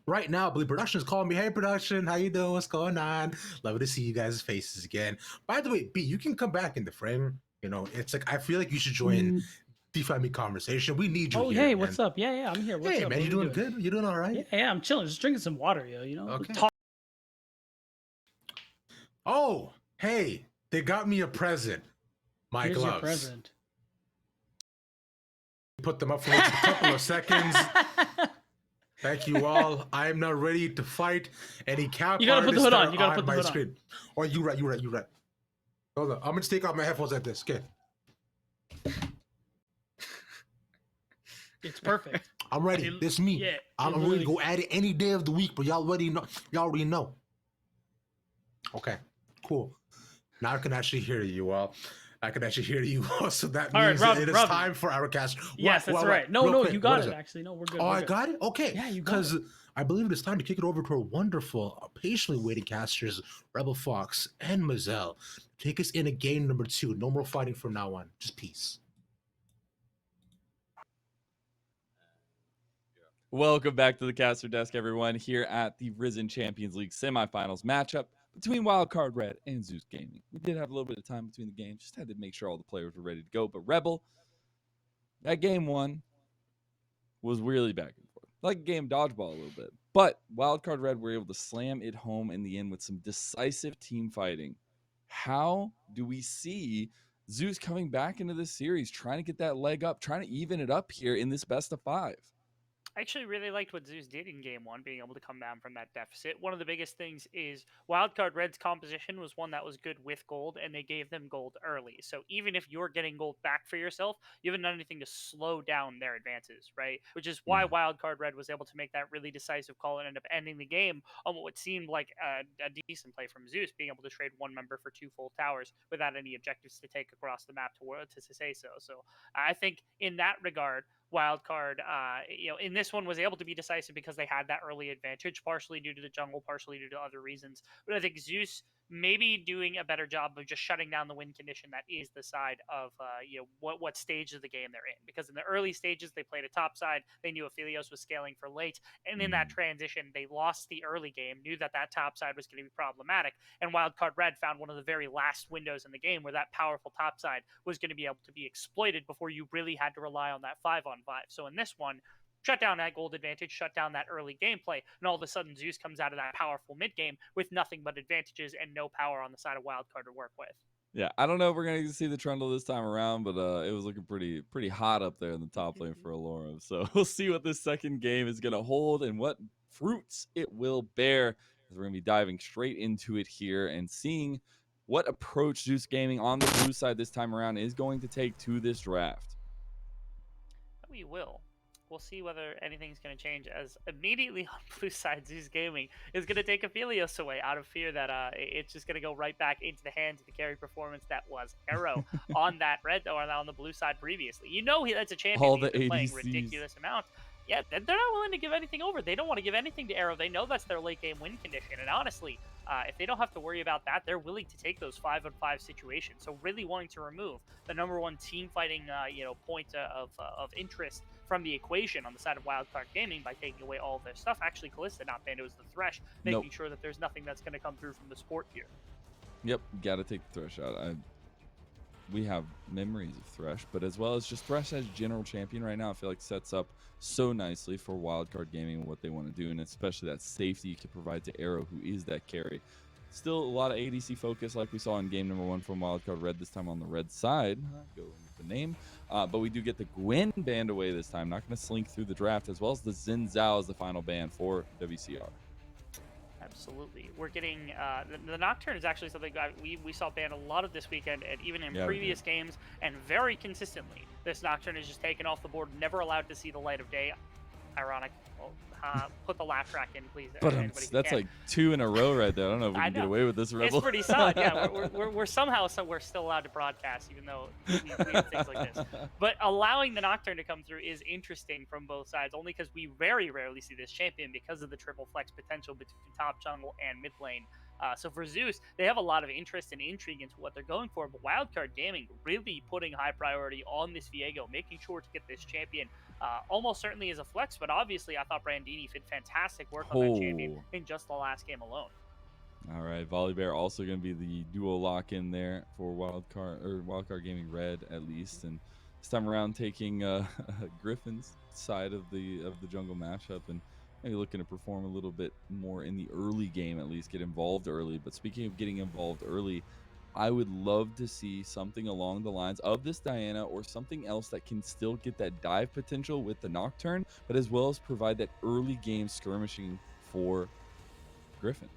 right now, I believe production is calling me. Hey, production, how you doing? What's going on? Love to see you guys' faces again. By the way, B, you can come back in the frame. It's like I feel like you should join DeFi Me conversation. We need you. Oh, here, hey, man. what's up? Yeah, I'm here. What's hey, up? man, you doing good? You doing all right? Yeah, I'm chilling. Just drinking some water, yo. Okay. Oh, hey, they got me a present. My Here's gloves. your present. Put them up for just a couple of seconds. Thank you all. I am now ready to fight any cap. You gotta put the hood on. You gotta put the my hood screen. Oh, you right. Hold on. I'm gonna take off my headphones like this. Okay. It's perfect. I'm ready. This is me. Yeah, I'm ready to go at it any day of the week, but y'all already know. Okay, cool. Now I can actually hear you all. So that means Rob, it is time for our cast. Yes, that's right. No, you got it. Actually, no, we're good. Oh, we're I good. got it? Okay. Yeah, you got Because it. I believe it is time to kick it over to our wonderful, patiently waiting casters, Rebel Fox and Mazel. Take us in a game number 2. No more fighting from now on. Just peace. Welcome back to the caster desk, everyone, here at the Risen Champions League semifinals matchup between Wildcard Red and Zeus Gaming. We did have a little bit of time between the games, just had to make sure all the players were ready to go. But Rebel, that game 1 was really back and forth, like a game of dodgeball a little bit. But Wildcard Red were able to slam it home in the end with some decisive team fighting. How do we see Zeus coming back into this series, trying to get that leg up, trying to even it up here in this best of 5? I actually really liked what Zeus did in game 1, being able to come down from that deficit. One of the biggest things is Wildcard Red's composition was one that was good with gold, and they gave them gold early. So even if you're getting gold back for yourself, you haven't done anything to slow down their advances, right? Which is why Wildcard Red was able to make that really decisive call and end up ending the game on what seemed like a decent play from Zeus, being able to trade one member for 2 full towers without any objectives to take across the map to say so. So I think in that regard, Wildcard, in this one was able to be decisive because they had that early advantage, partially due to the jungle, partially due to other reasons. But I think Zeus maybe doing a better job of just shutting down the win condition that is the side of what stage of the game they're in. Because in the early stages they played a top side, they knew Aphelios was scaling for late, and in that transition they lost the early game, knew that top side was going to be problematic, and Wildcard Red found one of the very last windows in the game where that powerful top side was going to be able to be exploited before you really had to rely on that 5-on-5. So in this one, shut down that gold advantage, shut down that early gameplay, and all of a sudden Zeus comes out of that powerful mid game with nothing but advantages and no power on the side of Wildcard to work with. Yeah, I don't know if we're gonna see the Trundle this time around, but it was looking pretty hot up there in the top lane for Alora. So we'll see what this second game is gonna hold and what fruits it will bear. As we're gonna be diving straight into it here and seeing what approach Zeus Gaming on the blue side this time around is going to take to this draft. We will. We'll see whether anything's going to change, as immediately on blue side, Zeus Gaming is going to take Aphelios away out of fear that it's just going to go right back into the hands of the carry performance that was Arrow on that red or on the blue side previously. That's a champion All he's the been playing ADCs. ridiculous amount. Yeah, they're not willing to give anything over. They don't want to give anything to Arrow. They know that's their late game win condition. And honestly, if they don't have to worry about that, they're willing to take those 5-on-5 situations. So really wanting to remove the number one team fighting, point of interest from the equation on the side of Wildcard Gaming by taking away all of their stuff. Actually, Callista not banned. It was the Thresh, making sure that there's nothing that's going to come through from the support here. Yep, gotta take the Thresh out. we have memories of Thresh, but as well as just Thresh as general champion right now, I feel like sets up so nicely for Wildcard Gaming and what they want to do, and especially that safety you can provide to Arrow, who is that carry. Still a lot of ADC focus like we saw in game number 1 from Wildcard Red, this time on the red side. Go with the name. But we do get the Gwen banned away this time. Not going to slink through the draft, as well as the Xin Zhao as the final ban for WCR. Absolutely. We're getting the Nocturne is actually something that we saw banned a lot of this weekend, and even in previous games, and very consistently. This Nocturne is just taken off the board, never allowed to see the light of day. Ironic. Well, put the laugh track in, please. But that's like 2 in a row right there. I don't know if we can get away with this, Rebel. It's pretty solid. Yeah, we're somehow we're still allowed to broadcast, even though we have things like this. But allowing the Nocturne to come through is interesting from both sides, only because we very rarely see this champion because of the triple flex potential between top jungle and mid lane. So for Zeus, they have a lot of interest and intrigue into what they're going for, but Wildcard Gaming really putting high priority on this Viego, making sure to get this champion almost certainly as a flex, but obviously I thought Brandini did fantastic work on that champion in just the last game alone. All right, Volibear also going to be the duo lock-in there for Wildcard Gaming Red at least, and this time around taking Griffin's side of the jungle matchup and maybe looking to perform a little bit more in the early game, at least get involved early. But speaking of getting involved early, I would love to see something along the lines of this Diana or something else that can still get that dive potential with the Nocturne, but as well as provide that early game skirmishing for Griffin.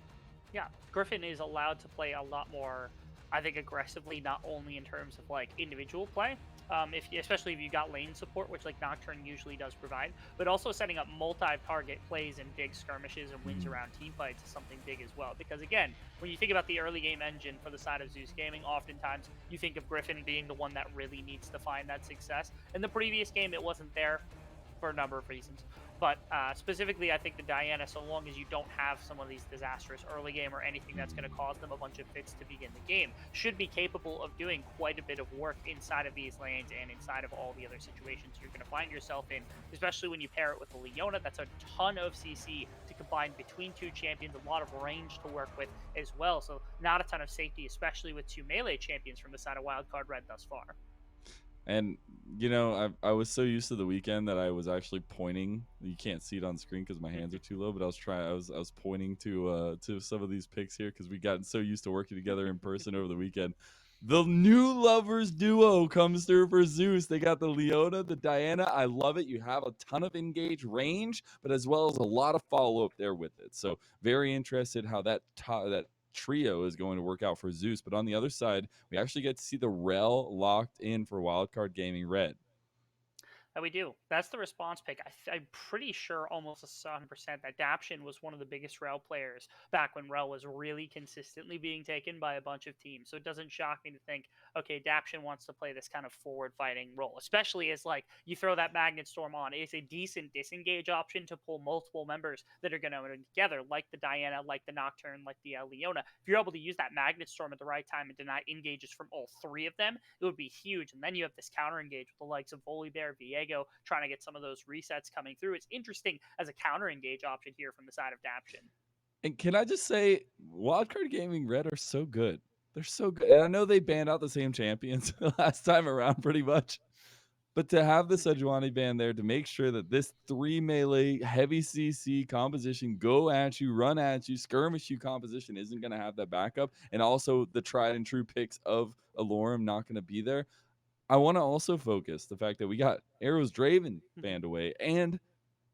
Yeah, Griffin is allowed to play a lot more, I think, aggressively, not only in terms of like individual play, especially if you got lane support, which like Nocturne usually does provide, but also setting up multi-target plays and big skirmishes and wins around team fights is something big as well. Because again, when you think about the early game engine for the side of Zeus Gaming, oftentimes you think of Griffin being the one that really needs to find that success. In the previous game, it wasn't there for a number of reasons. But specifically, I think the Diana, so long as you don't have some of these disastrous early game or anything that's going to cause them a bunch of fits to begin the game, should be capable of doing quite a bit of work inside of these lanes and inside of all the other situations you're going to find yourself in, especially when you pair it with the Leona. That's a ton of CC to combine between two champions, a lot of range to work with as well. So not a ton of safety, especially with two melee champions from the side of Wildcard Red thus far. And, you know, I was so used to the weekend that I was actually pointing. You can't see it on screen because my hands are too low, but I was pointing to some of these picks here because we got so used to working together in person over the weekend. The new lovers duo comes through for Zeus. They got the Leona, the Diana. I love it. You have a ton of engage range, but as well as a lot of follow-up there with it. So very interested how that trio is going to work out for Zeus. But on the other side, we actually get to see the Rel locked in for Wildcard Gaming Red. That we do. That's the response pick. I'm pretty sure almost 100% that Daption was one of the biggest Rel players back when Rel was really consistently being taken by a bunch of teams. So it doesn't shock me to think, okay, Daption wants to play this kind of forward fighting role, especially as like you throw that Magnet Storm on. It's a decent disengage option to pull multiple members that are going to win together, like the Diana, like the Nocturne, like the Leona. If you're able to use that Magnet Storm at the right time and deny engages from all three of them, it would be huge. And then you have this counter engage with the likes of Volibear, Viego, trying to get some of those resets coming through. It's interesting as a counter engage option here from the side of Daption. And can I just say, Wildcard Gaming Red are so good. They're so good. And I know they banned out the same champions last time around pretty much. But to have the Sejuani band there to make sure that this 3 melee heavy CC composition, go at you, run at you, skirmish you composition isn't going to have that backup. And also the tried and true picks of Alorum not going to be there. I want to also focus the fact that we got Arrow's Draven banned away, and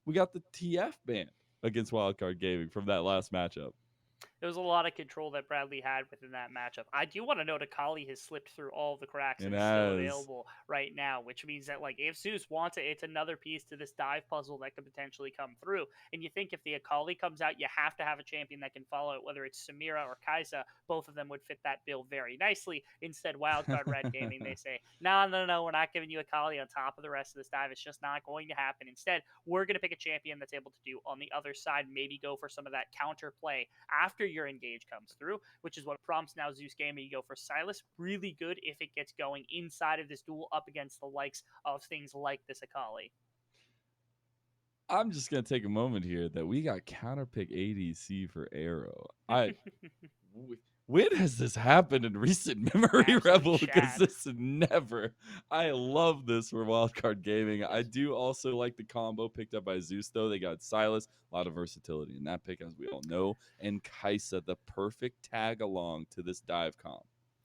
we got the TF banned against Wildcard Gaming from that last matchup. There was a lot of control that Bradley had within that matchup. I do want to note Akali has slipped through all of the cracks and is still available right now, which means that like if Zeus wants it, it's another piece to this dive puzzle that could potentially come through. And you think if the Akali comes out, you have to have a champion that can follow it, whether it's Samira or Kai'Sa. Both of them would fit that bill very nicely. Instead, Wildcard Red Gaming, they say, no, we're not giving you Akali on top of the rest of this dive. It's just not going to happen. Instead, we're going to pick a champion that's able to do on the other side, maybe go for some of that counter play after your engage comes through, which is what prompts now Zeus Gaming to go for Sylas. Really good if it gets going inside of this duel up against the likes of things like this Akali. I'm just going to take a moment here that we got counterpick ADC for Arrow. When has this happened in recent memory, Absolute Rebel? Because Chad. this never. I love this for Wildcard Gaming. I Yes. do also like the combo picked up by Zeus, though. They got Silas, a lot of versatility in that pick, as we all know, and Kaisa, the perfect tag along to this dive comp.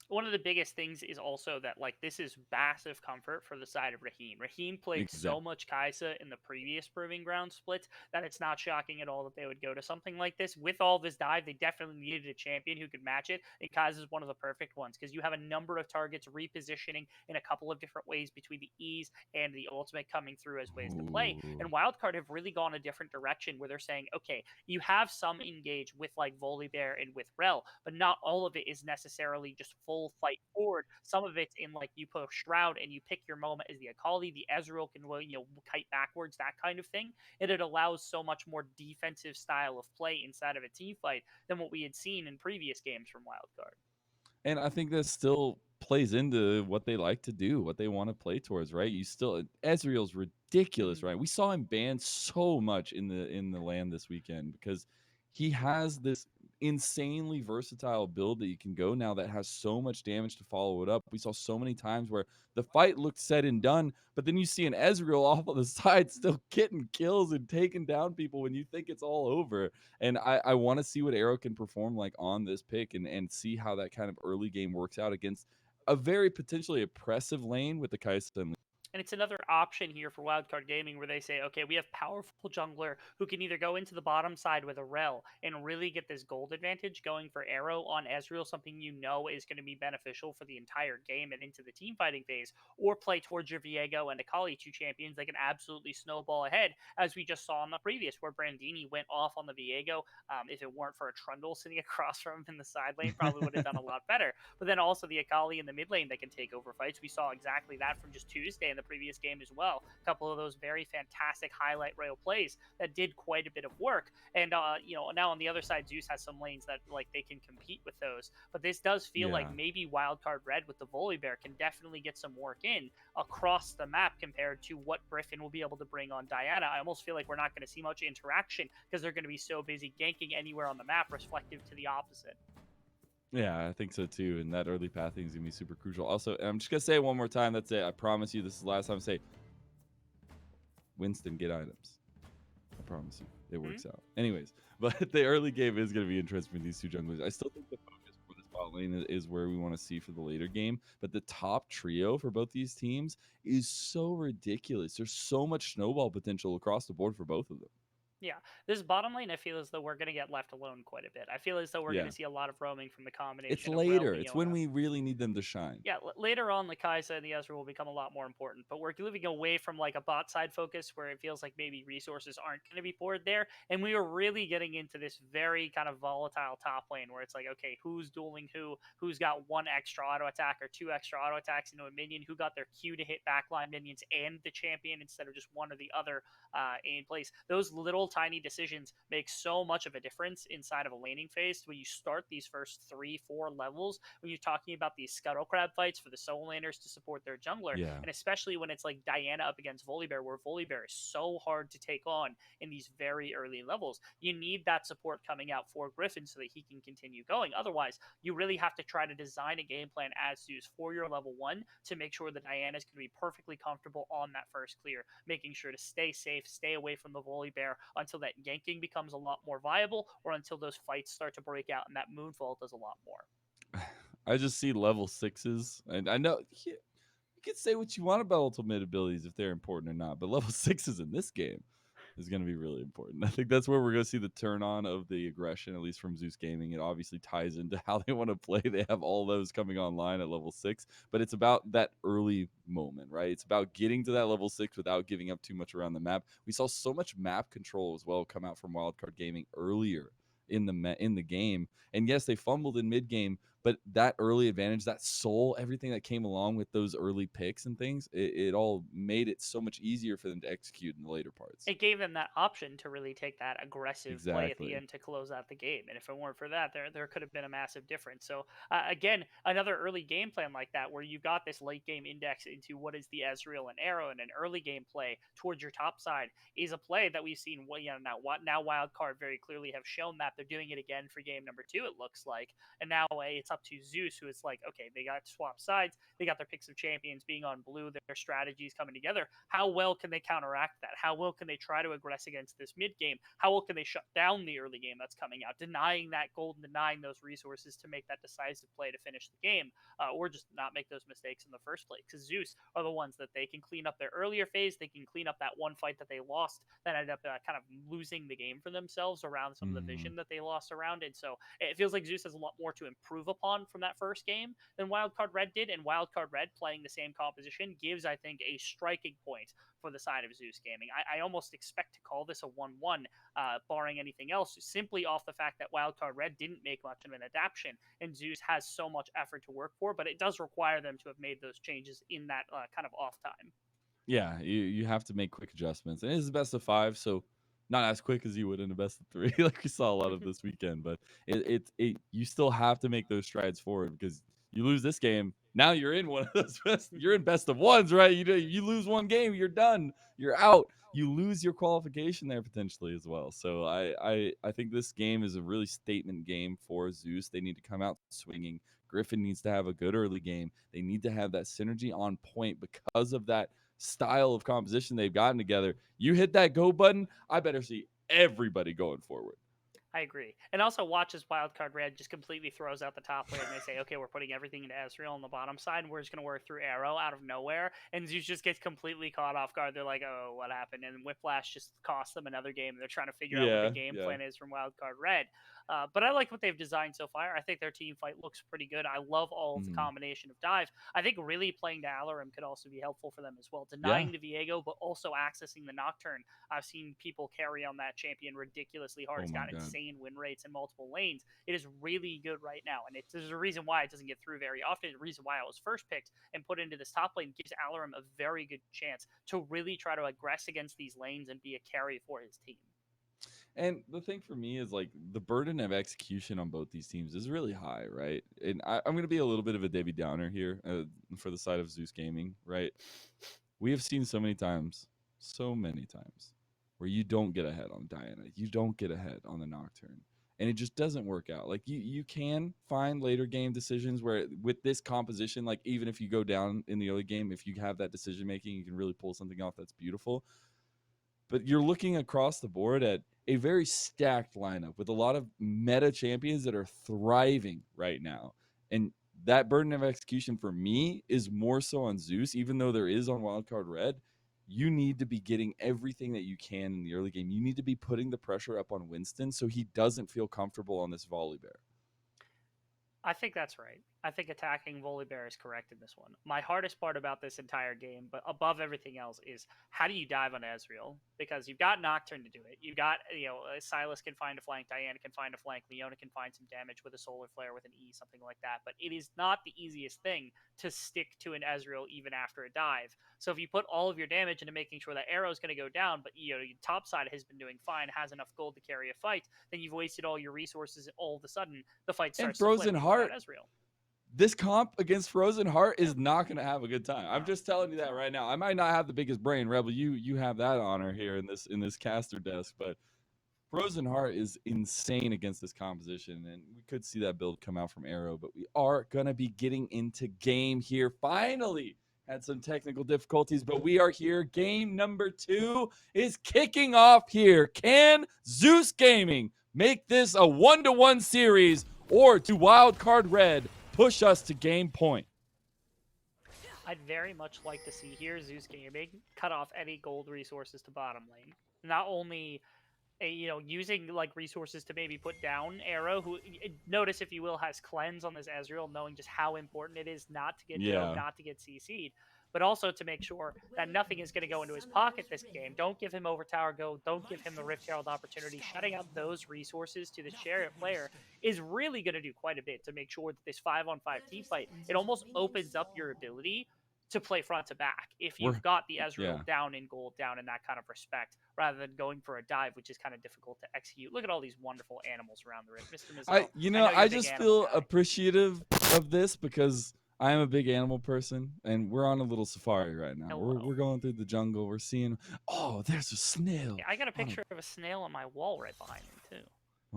One of the biggest things is also that like this is massive comfort for the side of Raheem. Raheem played so Exactly. much Kaisa in the previous Proving Ground splits that it's not shocking at all that they would go to something like this. With all this dive, they definitely needed a champion who could match it, and Kaisa is one of the perfect ones because you have a number of targets repositioning in a couple of different ways between the E's and the ultimate coming through as ways to play. Ooh. And Wildcard have really gone a different direction where they're saying, okay, you have some engage with like Volibear and with Rel, but not all of it is necessarily just full fight forward. Some of it's in like you push Shroud and you pick your moment as the Akali, the Ezreal can kite backwards, that kind of thing, and it allows so much more defensive style of play inside of a team fight than what we had seen in previous games from Wildcard. And I think that still plays into what they like to do, what they want to play towards, right? You still Ezreal's ridiculous, right? We saw him banned so much in the land this weekend because he has this insanely versatile build that you can go now that has so much damage to follow it up. We saw so many times where the fight looked said and done, but then you see an Ezreal off on the side still getting kills and taking down people when you think it's all over. And I want to see what Arrow can perform like on this pick and see how that kind of early game works out against a very potentially oppressive lane with the Kaisa and And it's another option here for Wildcard Gaming where they say, okay, we have powerful jungler who can either go into the bottom side with a Rel and really get this gold advantage going for Arrow on Ezreal, something you know is going to be beneficial for the entire game and into the team fighting phase, or play towards your Viego and Akali, two champions that can absolutely snowball ahead, as we just saw in the previous, where Brandini went off on the Viego. If it weren't for a Trundle sitting across from him in the side lane, probably would have done a lot better. But then also the Akali in the mid lane that can take over fights. We saw exactly that from just Tuesday in the previous game as well. A couple of those very fantastic highlight rail plays that did quite a bit of work. And now on the other side, Zeus has some lanes that like they can compete with those. But this does feel like maybe Wildcard Red with the Volibear can definitely get some work in across the map compared to what Griffin will be able to bring on Diana. I almost feel like we're not going to see much interaction because they're going to be so busy ganking anywhere on the map, reflective to the opposite. Yeah, I think so too. And that early pathing is gonna be super crucial. Also, I'm just gonna say it one more time. That's it. I promise you. This is the last time I say. Winston, get items. I promise you, it works out. Anyways, but the early game is gonna be interesting with these two junglers. I still think the focus for this bot lane is where we want to see for the later game. But the top trio for both these teams is so ridiculous. There's so much snowball potential across the board for both of them. Yeah, this bottom lane, I feel as though we're going to get left alone quite a bit. I feel as though we're going to see a lot of roaming from the combination It's of later. Rel, It's when Leona. we really need them to shine. Yeah, later on, the Kaisa and the Ezreal will become a lot more important. But we're moving away from like a bot side focus where it feels like maybe resources aren't going to be poured there. And we are really getting into this very kind of volatile top lane where it's like, okay, who's dueling who's got one extra auto attack or two extra auto attacks into a minion, who got their Q to hit backline minions and the champion instead of just one or the other in place. Those little tiny decisions make so much of a difference inside of a laning phase when you start these first 3-4 levels, when you're talking about these scuttle crab fights for the solo laners to support their jungler. And especially when it's like Diana up against Volibear, where Volibear is so hard to take on in these very early levels. You need that support coming out for Griffin so that he can continue going. Otherwise, you really have to try to design a game plan as Zeus for your level 1 to make sure that Diana is going to be perfectly comfortable on that first clear, making sure to stay safe, stay away from the Volibear until that ganking becomes a lot more viable, or until those fights start to break out and that Moonfall does a lot more. I just see level 6s, and I know you can say what you want about ultimate abilities if they're important or not, but level 6s in this game is going to be really important. I think that's where we're going to see the turn on of the aggression, at least from Zeus Gaming. It obviously ties into how they want to play. They have all those coming online at level 6, but it's about that early moment, right? It's about getting to that level 6 without giving up too much around the map. We saw so much map control as well come out from Wildcard Gaming earlier in the game. And yes, they fumbled in mid game, But that early advantage, that soul, everything that came along with those early picks and things, it all made it so much easier for them to execute in the later parts. It gave them that option to really take that aggressive play at the Exactly. end to close out the game. And if it weren't for that, there could have been a massive difference. So again, another early game plan like that, where you've got this late game index into what is the Ezreal and Arrow, and an early game play towards your top side is a play that we've seen. Well, now Wildcard very clearly have shown that they're doing it again for game number 2. It looks like, and now it's up to Zeus, who is like, okay, they got swap sides, they got their picks of champions being on blue, their strategies coming together. How well can they counteract that? How well can they try to aggress against this mid game? How well can they shut down the early game that's coming out, denying that gold and denying those resources to make that decisive play to finish the game, or just not make those mistakes in the first place? Because Zeus are the ones that they can clean up their earlier phase. They can clean up that one fight that they lost that ended up kind of losing the game for themselves around some of the vision that they lost around. And so it feels like Zeus has a lot more to improve upon from that first game than Wildcard Red did. And Wildcard Red playing the same composition gives, I think, a striking point for the side of Zeus Gaming. I almost expect to call this a 1-1, barring anything else, simply off the fact that Wildcard Red didn't make much of an adaptation, and Zeus has so much effort to work for, but it does require them to have made those changes in that kind of off time. Yeah, you have to make quick adjustments. And it is the best of 5, so not as quick as you would in a best of 3, like we saw a lot of this weekend. But it you still have to make those strides forward, because you lose this game, now you're in one of those you're in best of 1s, right? You lose one game, you're done, you're out. You lose your qualification there potentially as well. So I think this game is a really statement game for Zeus. They need to come out swinging. Griffin needs to have a good early game. They need to have that synergy on point because of that style of composition they've gotten together. You hit that go button, I better see everybody going forward. I agree. And also watch as Wildcard Red just completely throws out the top lane and they say, okay, we're putting everything into Ezreal on the bottom side, and we're just going to work through Arrow out of nowhere. And Zeus just gets completely caught off guard. They're like, oh, what happened? And Whiplash just cost them another game. They're trying to figure out what the game plan is from Wildcard Red. But I like what they've designed so far. I think their team fight looks pretty good. I love all of the combination of dive. I think really playing to Alarum could also be helpful for them as well. Denying the Viego, but also accessing the Nocturne. I've seen people carry on that champion ridiculously hard. It's got insane win rates in multiple lanes. It is really good right now, and there's a reason why it doesn't get through very often. The reason why it was first picked and put into this top lane gives Alarum a very good chance to really try to aggress against these lanes and be a carry for his team. And the thing for me is, like, the burden of execution on both these teams is really high, right? And I'm going to be a little bit of a Debbie Downer here for the side of Zeus Gaming, right? We have seen so many times, where you don't get ahead on Diana. You don't get ahead on the Nocturne. And it just doesn't work out. Like, you can find later game decisions where with this composition, like, even if you go down in the early game, if you have that decision making, you can really pull something off that's beautiful. But you're looking across the board at a very stacked lineup with a lot of meta champions that are thriving right now. And that burden of execution for me is more so on Zeus, even though there is on Wildcard Red. You need to be getting everything that you can in the early game. You need to be putting the pressure up on Winston so he doesn't feel comfortable on this Volibear. I think that's right. I think attacking Volibear is correct in this one. My hardest part about this entire game, but above everything else, is how do you dive on Ezreal? Because you've got Nocturne to do it. You've got, Silas can find a flank, Diana can find a flank, Leona can find some damage with a Solar Flare, with an E, something like that. But it is not the easiest thing to stick to an Ezreal even after a dive. So if you put all of your damage into making sure that Arrow's going to go down, but your top side has been doing fine, has enough gold to carry a fight, then you've wasted all your resources, and all of a sudden the fight starts to flip without Ezreal. This comp against Frozen Heart is not going to have a good time. I'm just telling you that right now. I might not have the biggest brain, Rebel. You have that honor here in this caster desk, but Frozen Heart is insane against this composition, and we could see that build come out from Arrow, but we are going to be getting into game here. Finally, had some technical difficulties, but we are here. Game number 2 is kicking off here. Can Zeus Gaming make this a 1-1 series, or do Wildcard Red push us to game point? I'd very much like to see here Zeus Gaming cut off any gold resources to bottom lane. Not only using like resources to maybe put down Arrow, who, notice if you will, has cleanse on this Ezreal, knowing just how important it is not to get killed, not to get CC'd. but also to make sure that nothing is going to go into his pocket this game. Don't give him Overtower Go. Don't give him the Rift Herald opportunity. Shutting out those resources to the Chariot player is really going to do quite a bit to make sure that this 5-on-5 team fight, it almost opens up your ability to play front to back if you've got the Ezreal down in gold, down in that kind of respect, rather than going for a dive, which is kind of difficult to execute. Look at all these wonderful animals around the Rift. Mr. Mizzell, I just feel appreciative of this because I am a big animal person, and we're on a little safari right now. We're going through the jungle. We're seeing, oh, there's a snail. Yeah, I got a picture of a snail on my wall right behind me too.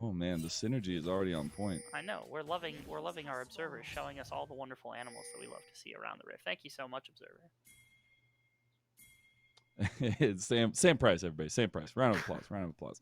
Oh man, the synergy is already on point. I know. We're loving our observers showing us all the wonderful animals that we love to see around the Rift. Thank you so much, observer. It's Sam Price, everybody. Sam Price. Round of applause. Round of applause.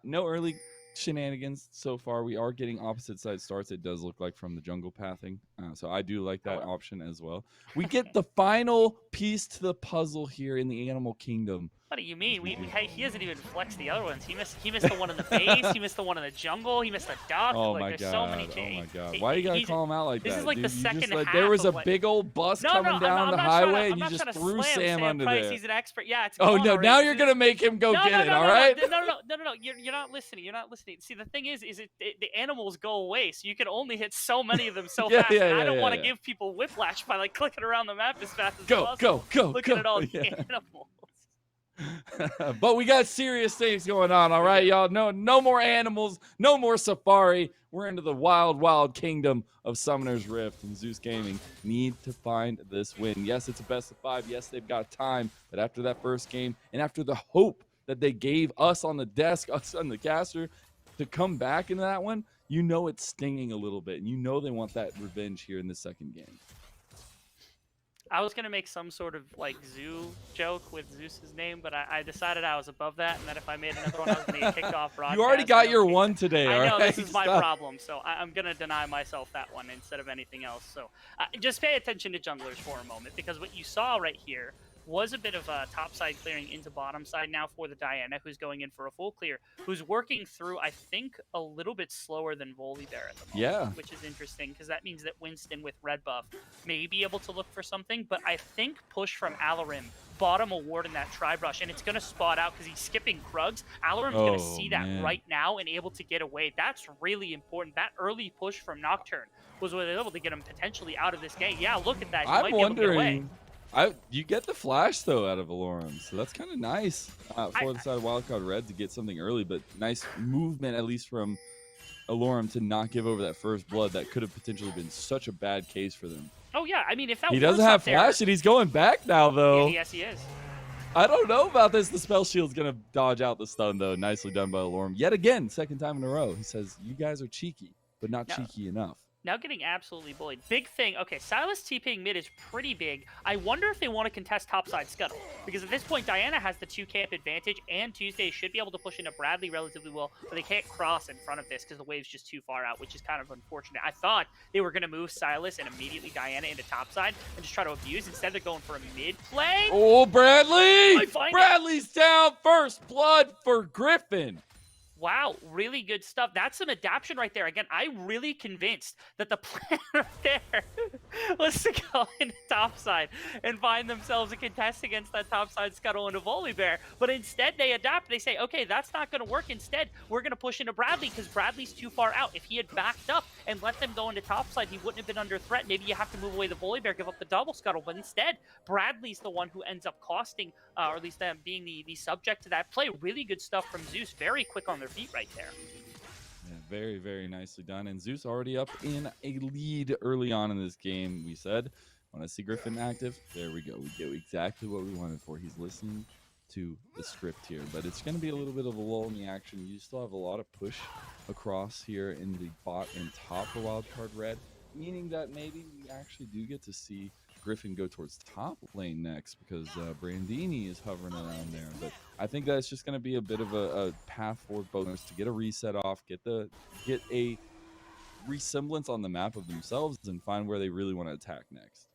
No early shenanigans so far. We are getting opposite side starts. It does look like from the jungle pathing. So I do like that option as well. We get the final piece to the puzzle here in the animal kingdom. What do you mean? He hasn't even flexed the other ones. He missed the one in the base. He missed the one in the jungle. He missed a duck. Oh like, my there's god! So many oh my god! Why you gotta call him out like that? This is like dude? the second half. There was a of big old bus coming down the highway, and you just threw Sam under there. He's an expert. Yeah. It's oh no! Now you're gonna make him go get it. All right? No. You're not listening. You're not listening. See, the thing is the animals go away, so you can only hit so many of them so fast. And I don't want to give people whiplash by like clicking around the map as fast as possible. Go! Looking at all the animals. But we got serious things going on, all right, y'all. No more animals, no more safari. We're into the wild kingdom of Summoner's Rift, and Zeus Gaming need to find this win. Yes, it's a best of 5. Yes, they've got time, but after that first game and after the hope that they gave us on the desk, us on the caster, to come back into that one, you know it's stinging a little bit, and you know they want that revenge here in the second game. I was going to make some sort of like zoo joke with Zeus's name, but I decided I was above that, and that if I made another one, I was going to get kicked off broadcast. You already got your one today, I know, right? this is my problem, so I'm going to deny myself that one instead of anything else. So just pay attention to junglers for a moment, because what you saw right here was a bit of a top side clearing into bottom side now for the Diana, who's going in for a full clear, who's working through, I think, a little bit slower than Volibear at the moment, which is interesting, because that means that Winston with red buff may be able to look for something, but I think push from Alarim, bottom a ward in that Tri-Brush, and it's going to spot out because he's skipping Krugs. Alarim's going to see that right now and able to get away. That's really important. That early push from Nocturne was able to get him potentially out of this game. Yeah, look at that. He might be able to get away. You get the flash, though, out of Alorum, so that's kind of nice for the side of Wildcard Red to get something early, but nice movement, at least from Alorum, to not give over that first blood that could have potentially been such a bad case for them. Oh, yeah, I mean, if that he doesn't have flash, and he's going back now, though. Yes, he is. I don't know about this. The spell shield's going to dodge out the stun, though. Nicely done by Alorum. Yet again, second time in a row. He says, you guys are cheeky, but not cheeky enough. Now getting absolutely bullied. Big thing. Okay, Silas TPing mid is pretty big. I wonder if they want to contest topside scuttle. Because at this point, Diana has the 2-camp advantage, and Tuesday should be able to push into Bradley relatively well, but they can't cross in front of this because the wave's just too far out, which is kind of unfortunate. I thought they were going to move Silas and immediately Diana into topside and just try to abuse. Instead, they're going for a mid play. Oh, Bradley! Bradley's down. First blood for Griffin. Wow, really good stuff. That's some adaptation right there. Again, I'm really convinced that the plan right there was to go into topside and find themselves a contest against that topside scuttle into Volibear. But instead, they adapt. They say, okay, that's not going to work. Instead, we're going to push into Bradley because Bradley's too far out. If he had backed up and let them go into topside, he wouldn't have been under threat. Maybe you have to move away the Volibear, give up the double scuttle. But instead, Bradley's the one who ends up costing, or at least being the subject to that play. Really good stuff from Zeus. Very quick on their feet right there. Yeah, very, very nicely done. And Zeus already up in a lead early on in this game. We said, when I see Griffin active, there we go. We get exactly what we wanted for. He's listening to the script here, but it's going to be a little bit of a lull in the action. You still have a lot of push across here in the bot and top for Wildcard Red, meaning that maybe we actually do get to see Griffin go towards top lane next because Brandini is hovering around there. But I think that's just going to be a bit of a path forward bonus to get a reset off, get a resemblance on the map of themselves, and find where they really want to attack next.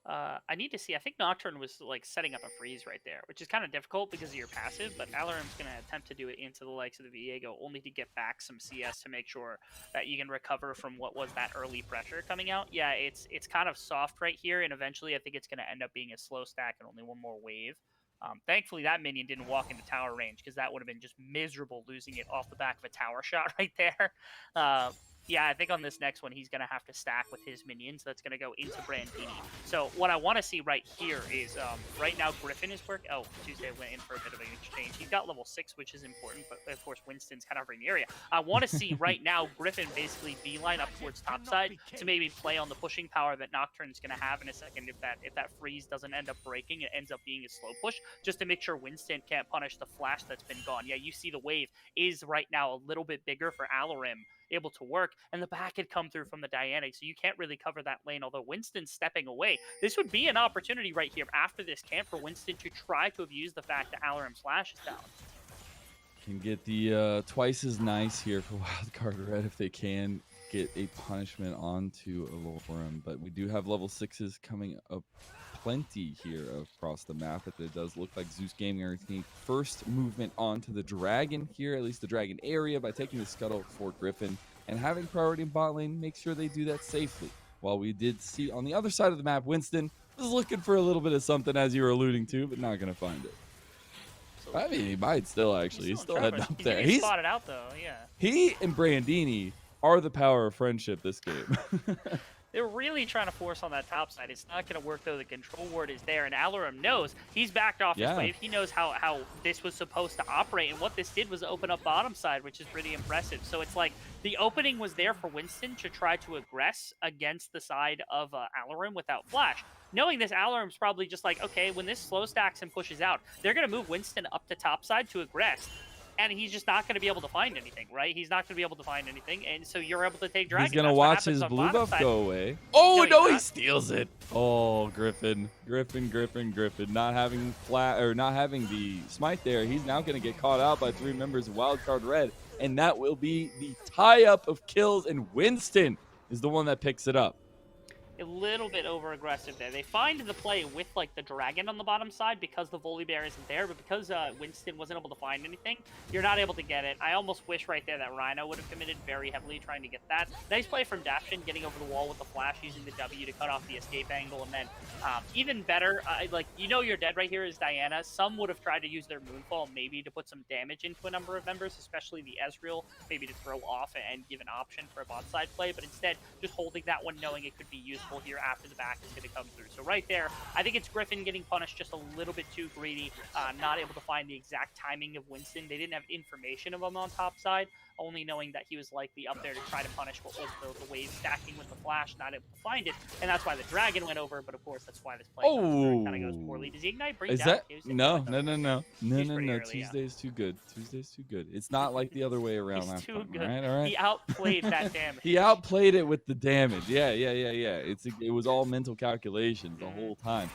I need to see. I think Nocturne was like setting up a freeze right there, which is kind of difficult because of your passive. But Alarum's going to attempt to do it into the likes of the Viego, only to get back some CS to make sure that you can recover from what was that early pressure coming out. Yeah, it's kind of soft right here, and eventually I think it's going to end up being a slow stack and only one more wave. Thankfully, that minion didn't walk into tower range because that would have been just miserable losing it off the back of a tower shot right there. Yeah, I think on this next one, he's going to have to stack with his minions. That's going to go into Brandini. So what I want to see right here is right now Griffin is working. Oh, Tuesday went in for a bit of an exchange. He's got level 6, which is important, but of course Winston's kind of covering the area. I want to see right now Griffin basically beeline up towards topside to maybe play on the pushing power that Nocturne's going to have in a second. If that freeze doesn't end up breaking, it ends up being a slow push, just to make sure Winston can't punish the flash that's been gone. Yeah, you see the wave is right now a little bit bigger for Alarim, able to work, and the back had come through from the Diana, so you can't really cover that lane, although Winston's stepping away. This would be an opportunity right here after this camp for Winston to try to abuse the fact that Alarim's flash is down. Can get the twice as nice here for Wildcard Red if they can get a punishment onto Alarum, but we do have level 6s coming up plenty here across the map, but it does look like Zeus Gaming are taking first movement onto the Dragon here, at least the Dragon area, by taking the Scuttle for Griffin, and having priority in bot lane, make sure they do that safely. While we did see on the other side of the map, Winston was looking for a little bit of something, as you were alluding to, but not going to find it. I mean, he might still, actually. He's still heading up there. He's spotted out, though, yeah. He and Brandini are the power of friendship this game. They're really trying to force on that top side. It's not going to work, though. The control ward is there, and Alarum knows. He's backed off his wave. He knows how this was supposed to operate, and what this did was open up bottom side, which is pretty impressive. So it's like the opening was there for Winston to try to aggress against the side of Alarum without flash. Knowing this, Alarum's probably just like, okay, when this slow stacks and pushes out, they're going to move Winston up to top side to aggress. And he's just not going to be able to find anything, right? He's not going to be able to find anything, and so you're able to take Dragon. He's going to watch his blue buff go away. Oh, no, he steals it. Oh, Griffin. Not having not having the smite there, he's now going to get caught out by 3 members of Wildcard Red, and that will be the tie-up of kills, and Winston is the one that picks it up. A little bit over-aggressive there. They find the play with, like, the Dragon on the bottom side because the Volibear isn't there, but because Winston wasn't able to find anything, you're not able to get it. I almost wish right there that Rhino would have committed very heavily trying to get that. Nice play from Daption, getting over the wall with the flash, using the W to cut off the escape angle, and then even better, like, you know you're dead right here is Diana. Some would have tried to use their Moonfall maybe to put some damage into a number of members, especially the Ezreal, maybe to throw off and give an option for a bot side play, but instead just holding that one, knowing it could be useful here after the back is going to come through. So right there, I think it's Griffin getting punished just a little bit too greedy, not able to find the exact timing of Winston. They didn't have information of him on top side, only knowing that he was likely up there to try to punish what was the wave stacking with the flash, not able to find it, and that's why the Dragon went over, but of course that's why this play kind of goes poorly. Does he ignite bring down? No. Tuesday's too good. Tuesday's too good. It's not like the other way around. He's last too time, good. All right? He outplayed that damage. He outplayed it with the damage. Yeah. It was all mental calculations the whole time.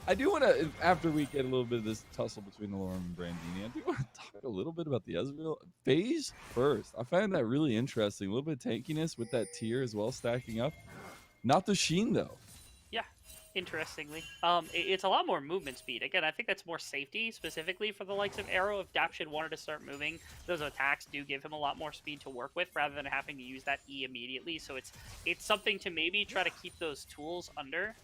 I do want to, after we get a little bit of this tussle between Alarum and Brandini, I do want to talk a little bit about the Ezreal phase first. I find that really interesting. A little bit of tankiness with that tier as well, stacking up. Not the Sheen, though. Yeah, interestingly. It's a lot more movement speed. Again, I think that's more safety, specifically for the likes of Arrow. If Daption wanted to start moving, those attacks do give him a lot more speed to work with, rather than having to use that E immediately. So it's something to maybe try to keep those tools under.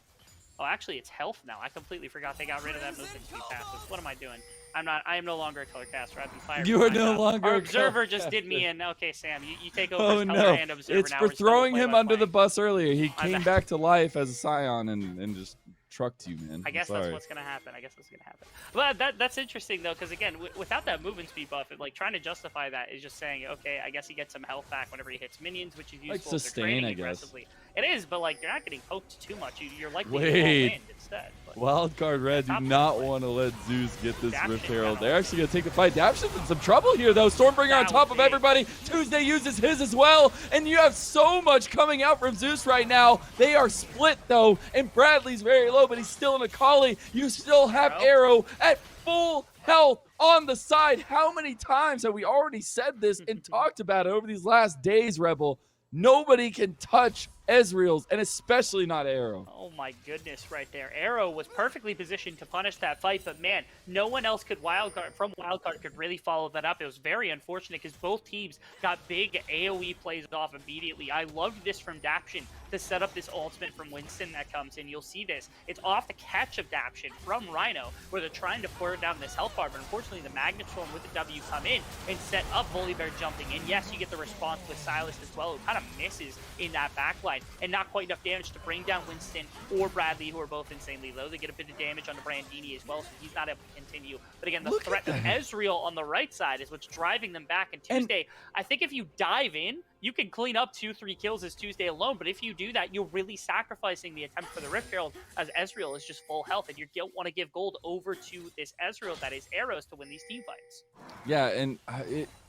Oh, actually, it's health now. I completely forgot they got rid of that movement speed passive. What am I doing? I am no longer a color caster. I've been fired. You are no longer Our a observer just did me in. Okay, Sam, you take over as color and observer. It's now for throwing him under the bus earlier. He came back to life as a Scion and just trucked you, man. I guess that's what's gonna happen. But that's interesting though, because again, without that movement speed buff, like trying to justify that is just saying, okay, I guess he gets some health back whenever he hits minions, which is useful. Like if they're sustain, training I guess. aggressively. It is, but like you're not getting poked too much. You're likely Wait. to get wind instead. But Wildcard Red do not want to let Zeus get this Daption Rift Herald. kinda They're actually going to take the fight. Daption's in some trouble here, though. Stormbringer on top of everybody. Tuesday uses his as well. And you have so much coming out from Zeus right now. They are split, though. And Bradley's very low, but he's still in a Kali. You still have Arrow at full health on the side. How many times have we already said this and talked about it over these last days, Rebel? Nobody can touch Ezreal's, and especially not Arrow. Oh my goodness, right there. Arrow was perfectly positioned to punish that fight, but man, no one else could Wildcard could really follow that up. It was very unfortunate because both teams got big AoE plays off immediately. I loved this from Daption to set up this ultimate from Winston that comes in. You'll see this. It's off the catch of Daption from Rhino, where they're trying to pour down this health bar, but unfortunately the Magnet Storm with the W come in and set up Volibear jumping in. Yes, you get the response with Silas as well, who kind of misses in that backline, and not quite enough damage to bring down Winston or Bradley, who are both insanely low. They get a bit of damage onto Brandini as well, so he's not able to continue. But again, the threat of Ezreal on the right side is what's driving them back. And Tuesday, I think if you dive in, you can clean up 2-3 kills as Tuesday alone, but if you do that, you're really sacrificing the attempt for the Rift Herald, as Ezreal is just full health, and you don't want to give gold over to this Ezreal that is Arrows to win these team fights. Yeah, and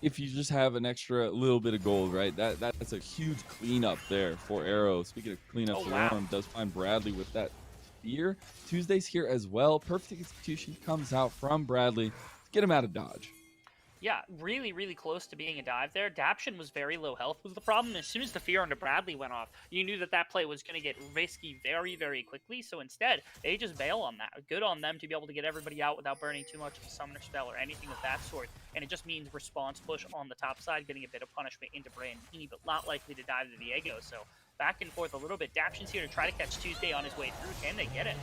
if you just have an extra little bit of gold, right, that's a huge cleanup there for Arrow. Speaking of cleanups, Lorem does find Bradley with that spear. Tuesday's here as well. Perfect execution comes out from Bradley. Get him out of dodge. Yeah, really, really close to being a dive there. Daption was very low health was the problem. As soon as the fear onto Bradley went off, you knew that that play was going to get risky very, very quickly. So instead, they just bail on that. Good on them to be able to get everybody out without burning too much of a summoner spell or anything of that sort. And it just means response push on the top side, getting a bit of punishment into Brandini, but not likely to dive to Diego. So back and forth a little bit. Daption's here to try to catch Tuesday on his way through. Can they get it?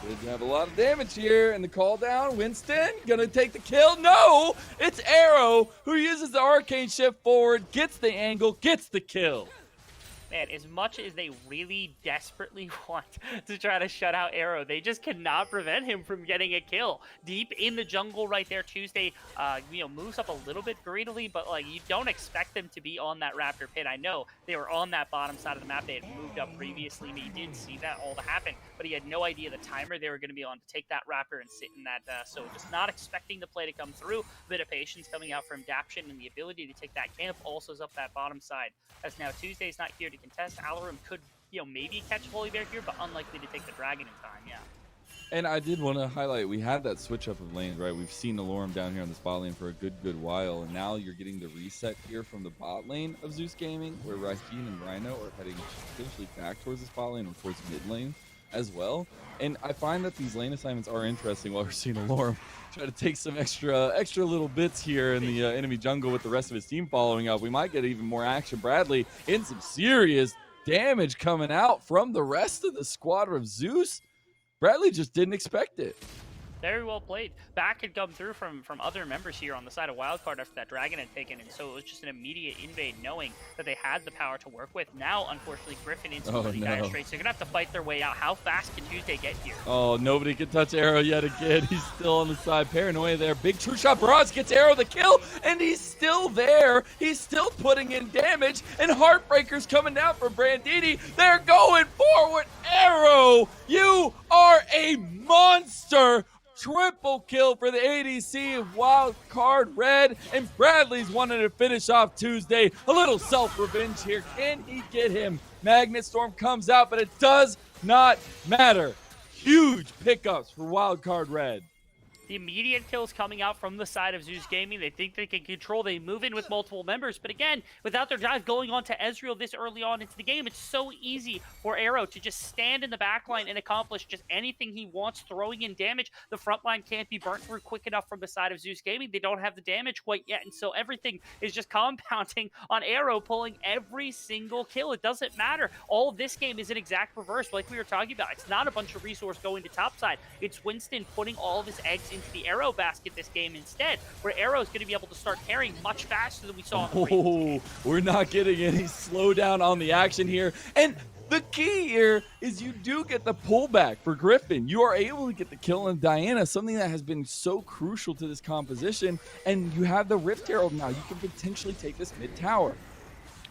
Did have a lot of damage here, and the call down. Winston gonna take the kill. No, it's Arrow who uses the arcane shift forward, gets the angle, gets the kill. Man, as much as they really desperately want to try to shut out Arrow, they just cannot prevent him from getting a kill. Deep in the jungle right there, Tuesday, moves up a little bit greedily, but like you don't expect them to be on that Raptor pit. I know they were on that bottom side of the map. They had moved up previously, and he did see that all to happen, but he had no idea the timer they were going to be on to take that Raptor and sit in that. So just not expecting the play to come through. A bit of patience coming out from Daption, and the ability to take that camp also is up that bottom side. As now Tuesday's not here to contest. Alarum could, maybe catch Volibear here, but unlikely to take the dragon in time, yeah. And I did want to highlight, we had that switch up of lanes, right? We've seen Alarum down here on this bot lane for a good while, and now you're getting the reset here from the bot lane of Zeus Gaming, where Raheem and Rhino are heading potentially back towards this bot lane or towards mid lane as well. And I find that these lane assignments are interesting while we're seeing Alarum try to take some extra little bits here in the enemy jungle with the rest of his team following up. We might get even more action. Bradley in some serious damage coming out from the rest of the squad of Zeus. Bradley just didn't expect it. Very well played. Back had come through from other members here on the side of Wildcard after that dragon had taken, and so it was just an immediate invade knowing that they had the power to work with. Now, unfortunately, Griffin instantly dire straits. They're going to have to fight their way out. How fast can Tuesday get here? Oh, nobody can touch Arrow yet again. He's still on the side. Paranoia there. Big true shot barrage gets Arrow the kill, and he's still there. He's still putting in damage, and Heartbreaker's coming down from Brandini. They're going forward. Arrow, you are a monster. Triple kill for the ADC of Wildcard Red, and Bradley's wanting to finish off Tuesday. A little self-revenge here. Can he get him? Magnet Storm comes out, but it does not matter. Huge pickups for Wildcard Red. The immediate kills coming out from the side of Zeus Gaming. They think they can control. They move in with multiple members. But again, without their dive going on to Ezreal this early on into the game, it's so easy for Arrow to just stand in the backline and accomplish just anything he wants, throwing in damage. The front line can't be burnt through quick enough from the side of Zeus Gaming. They don't have the damage quite yet. And so everything is just compounding on Arrow pulling every single kill. It doesn't matter. All of this game is an exact reverse like we were talking about. It's not a bunch of resource going to topside. It's Winston putting all of his eggs into the Arrow basket this game instead, where Arrow's going to be able to start carrying much faster than we saw in the previous game. We're not getting any slowdown on the action here. And the key here is you do get the pullback for Griffin. You are able to get the kill on Diana, something that has been so crucial to this composition. And you have the Rift Herald now. You can potentially take this mid tower.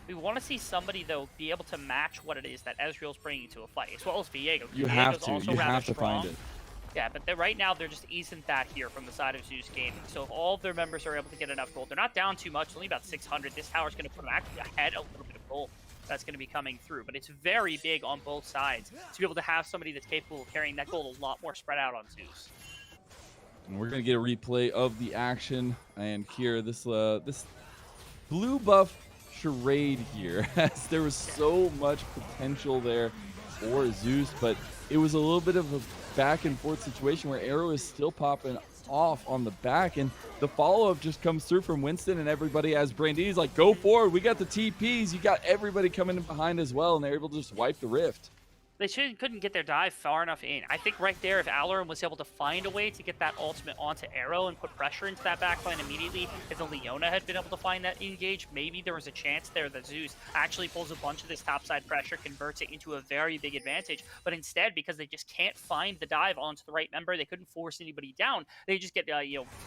We want to see somebody, though, be able to match what it is that Ezreal's bringing to a fight, as well as Viego. You have to. You have to find it. Yeah, but right now there just isn't that here from the side of Zeus Gaming. So if all of their members are able to get enough gold, they're not down too much, only about 600. This tower's going to put them actually ahead a little bit of gold that's going to be coming through. But it's very big on both sides to be able to have somebody that's capable of carrying that gold a lot more spread out on Zeus. And we're going to get a replay of the action. And here, this blue buff charade here, as there was so much potential there for Zeus, but it was a little bit of a back and forth situation where Arrow is still popping off on the back, and the follow-up just comes through from Winston and everybody as Brandini's like, go forward, we got the TPs, you got everybody coming in behind as well, and they're able to just wipe the rift. They couldn't get their dive far enough in. I think right there, if Alarum was able to find a way to get that ultimate onto Arrow and put pressure into that backline immediately, if the Leona had been able to find that engage, maybe there was a chance there that Zeus actually pulls a bunch of this topside pressure, converts it into a very big advantage. But instead, because they just can't find the dive onto the right member, they couldn't force anybody down. They just get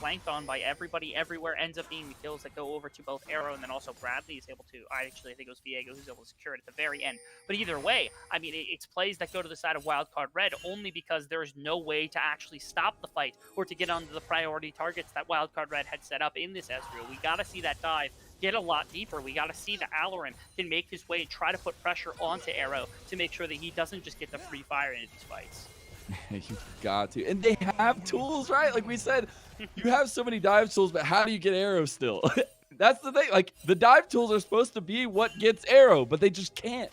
flanked on by everybody everywhere. Ends up being the kills that go over to both Arrow, and then also Bradley is able to. I think it was Viego who's able to secure it at the very end. But either way, I mean, it's plays that go to the side of Wildcard Red only because there is no way to actually stop the fight or to get onto the priority targets that Wildcard Red had set up in this Ezreal. We got to see that dive get a lot deeper. We got to see that Alarin can make his way and try to put pressure onto Arrow to make sure that he doesn't just get the free fire into these fights. You've got to. And they have tools, right? Like we said, you have so many dive tools, but how do you get Arrow still? That's the thing. Like, the dive tools are supposed to be what gets Arrow, but they just can't.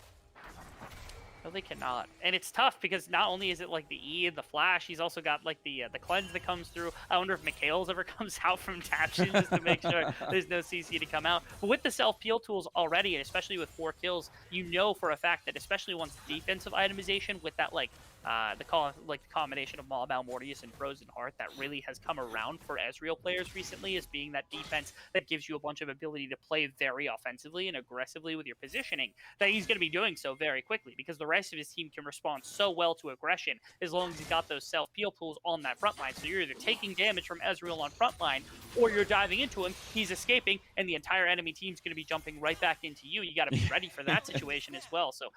No, they cannot. And it's tough because not only is it like the E and the flash, he's also got like the cleanse that comes through. I wonder if Mikhail's ever comes out from Taption just to make sure there's no CC to come out. But with the self-peel tools already, and especially with 4 kills, you know for a fact that especially once defensive itemization with that the combination of Maul, Mortius, and Frozen Heart that really has come around for Ezreal players recently as being that defense that gives you a bunch of ability to play very offensively and aggressively with your positioning, that he's going to be doing so very quickly because the rest of his team can respond so well to aggression as long as he's got those self-peel tools on that front line. So you're either taking damage from Ezreal on front line or you're diving into him, he's escaping, and the entire enemy team's going to be jumping right back into you. You got to be ready for that situation as well. So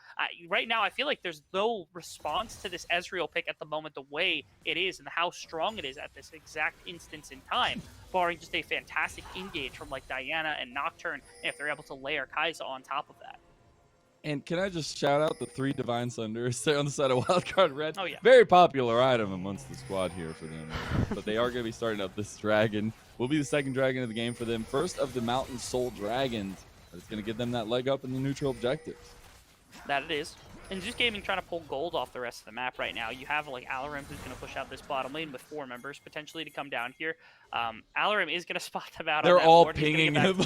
right now I feel like there's no response to this Ezreal pick at the moment, the way it is and how strong it is at this exact instance in time, barring just a fantastic engage from like Diana and Nocturne, if they're able to layer Kai'Sa on top of that. And can I just shout out the 3 Divine Sunders there on the side of Wildcard Red? Oh, yeah. Very popular item amongst the squad here for them. But they are going to be starting up this dragon. Will be the second dragon of the game for them. First of the Mountain Soul Dragons. That's going to give them that leg up in the neutral objectives. That it is. And Zeus Gaming trying to pull gold off the rest of the map right now. You have like Alarim who's going to push out this bottom lane with 4 members potentially to come down here. Alarim is going to spot them out. They're on that all board. pinging him.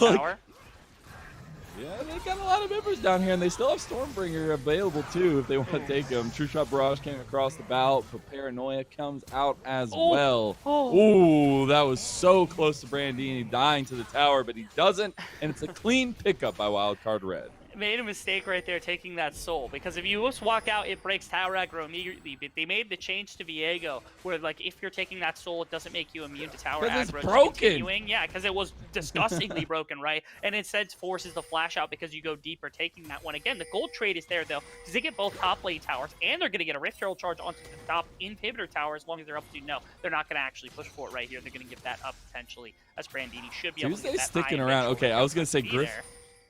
Yeah, they got a lot of members down here, and they still have Stormbringer available too if they want to take them. True Shot Barrage came across the bow, but Paranoia comes out as well. Ooh, that was so close to Brandini dying to the tower, but he doesn't, and it's a clean pickup by Wildcard Red. Made a mistake right there taking that soul, because if you just walk out, it breaks tower aggro immediately. But they made the change to Viego where like if you're taking that soul, it doesn't make you immune to tower aggro. It's broken. Yeah, because it was disgustingly broken, right? And instead forces the flash out because you go deeper taking that one. Again, the gold trade is there though, because they get both top lane towers and they're going to get a Rift Herald charge onto the top inhibitor tower as long as they're up to. No, they're not going to actually push for it right here. They're going to give that up potentially, as Brandini should be able to get that sticking high around. Okay, I was going to say Griff.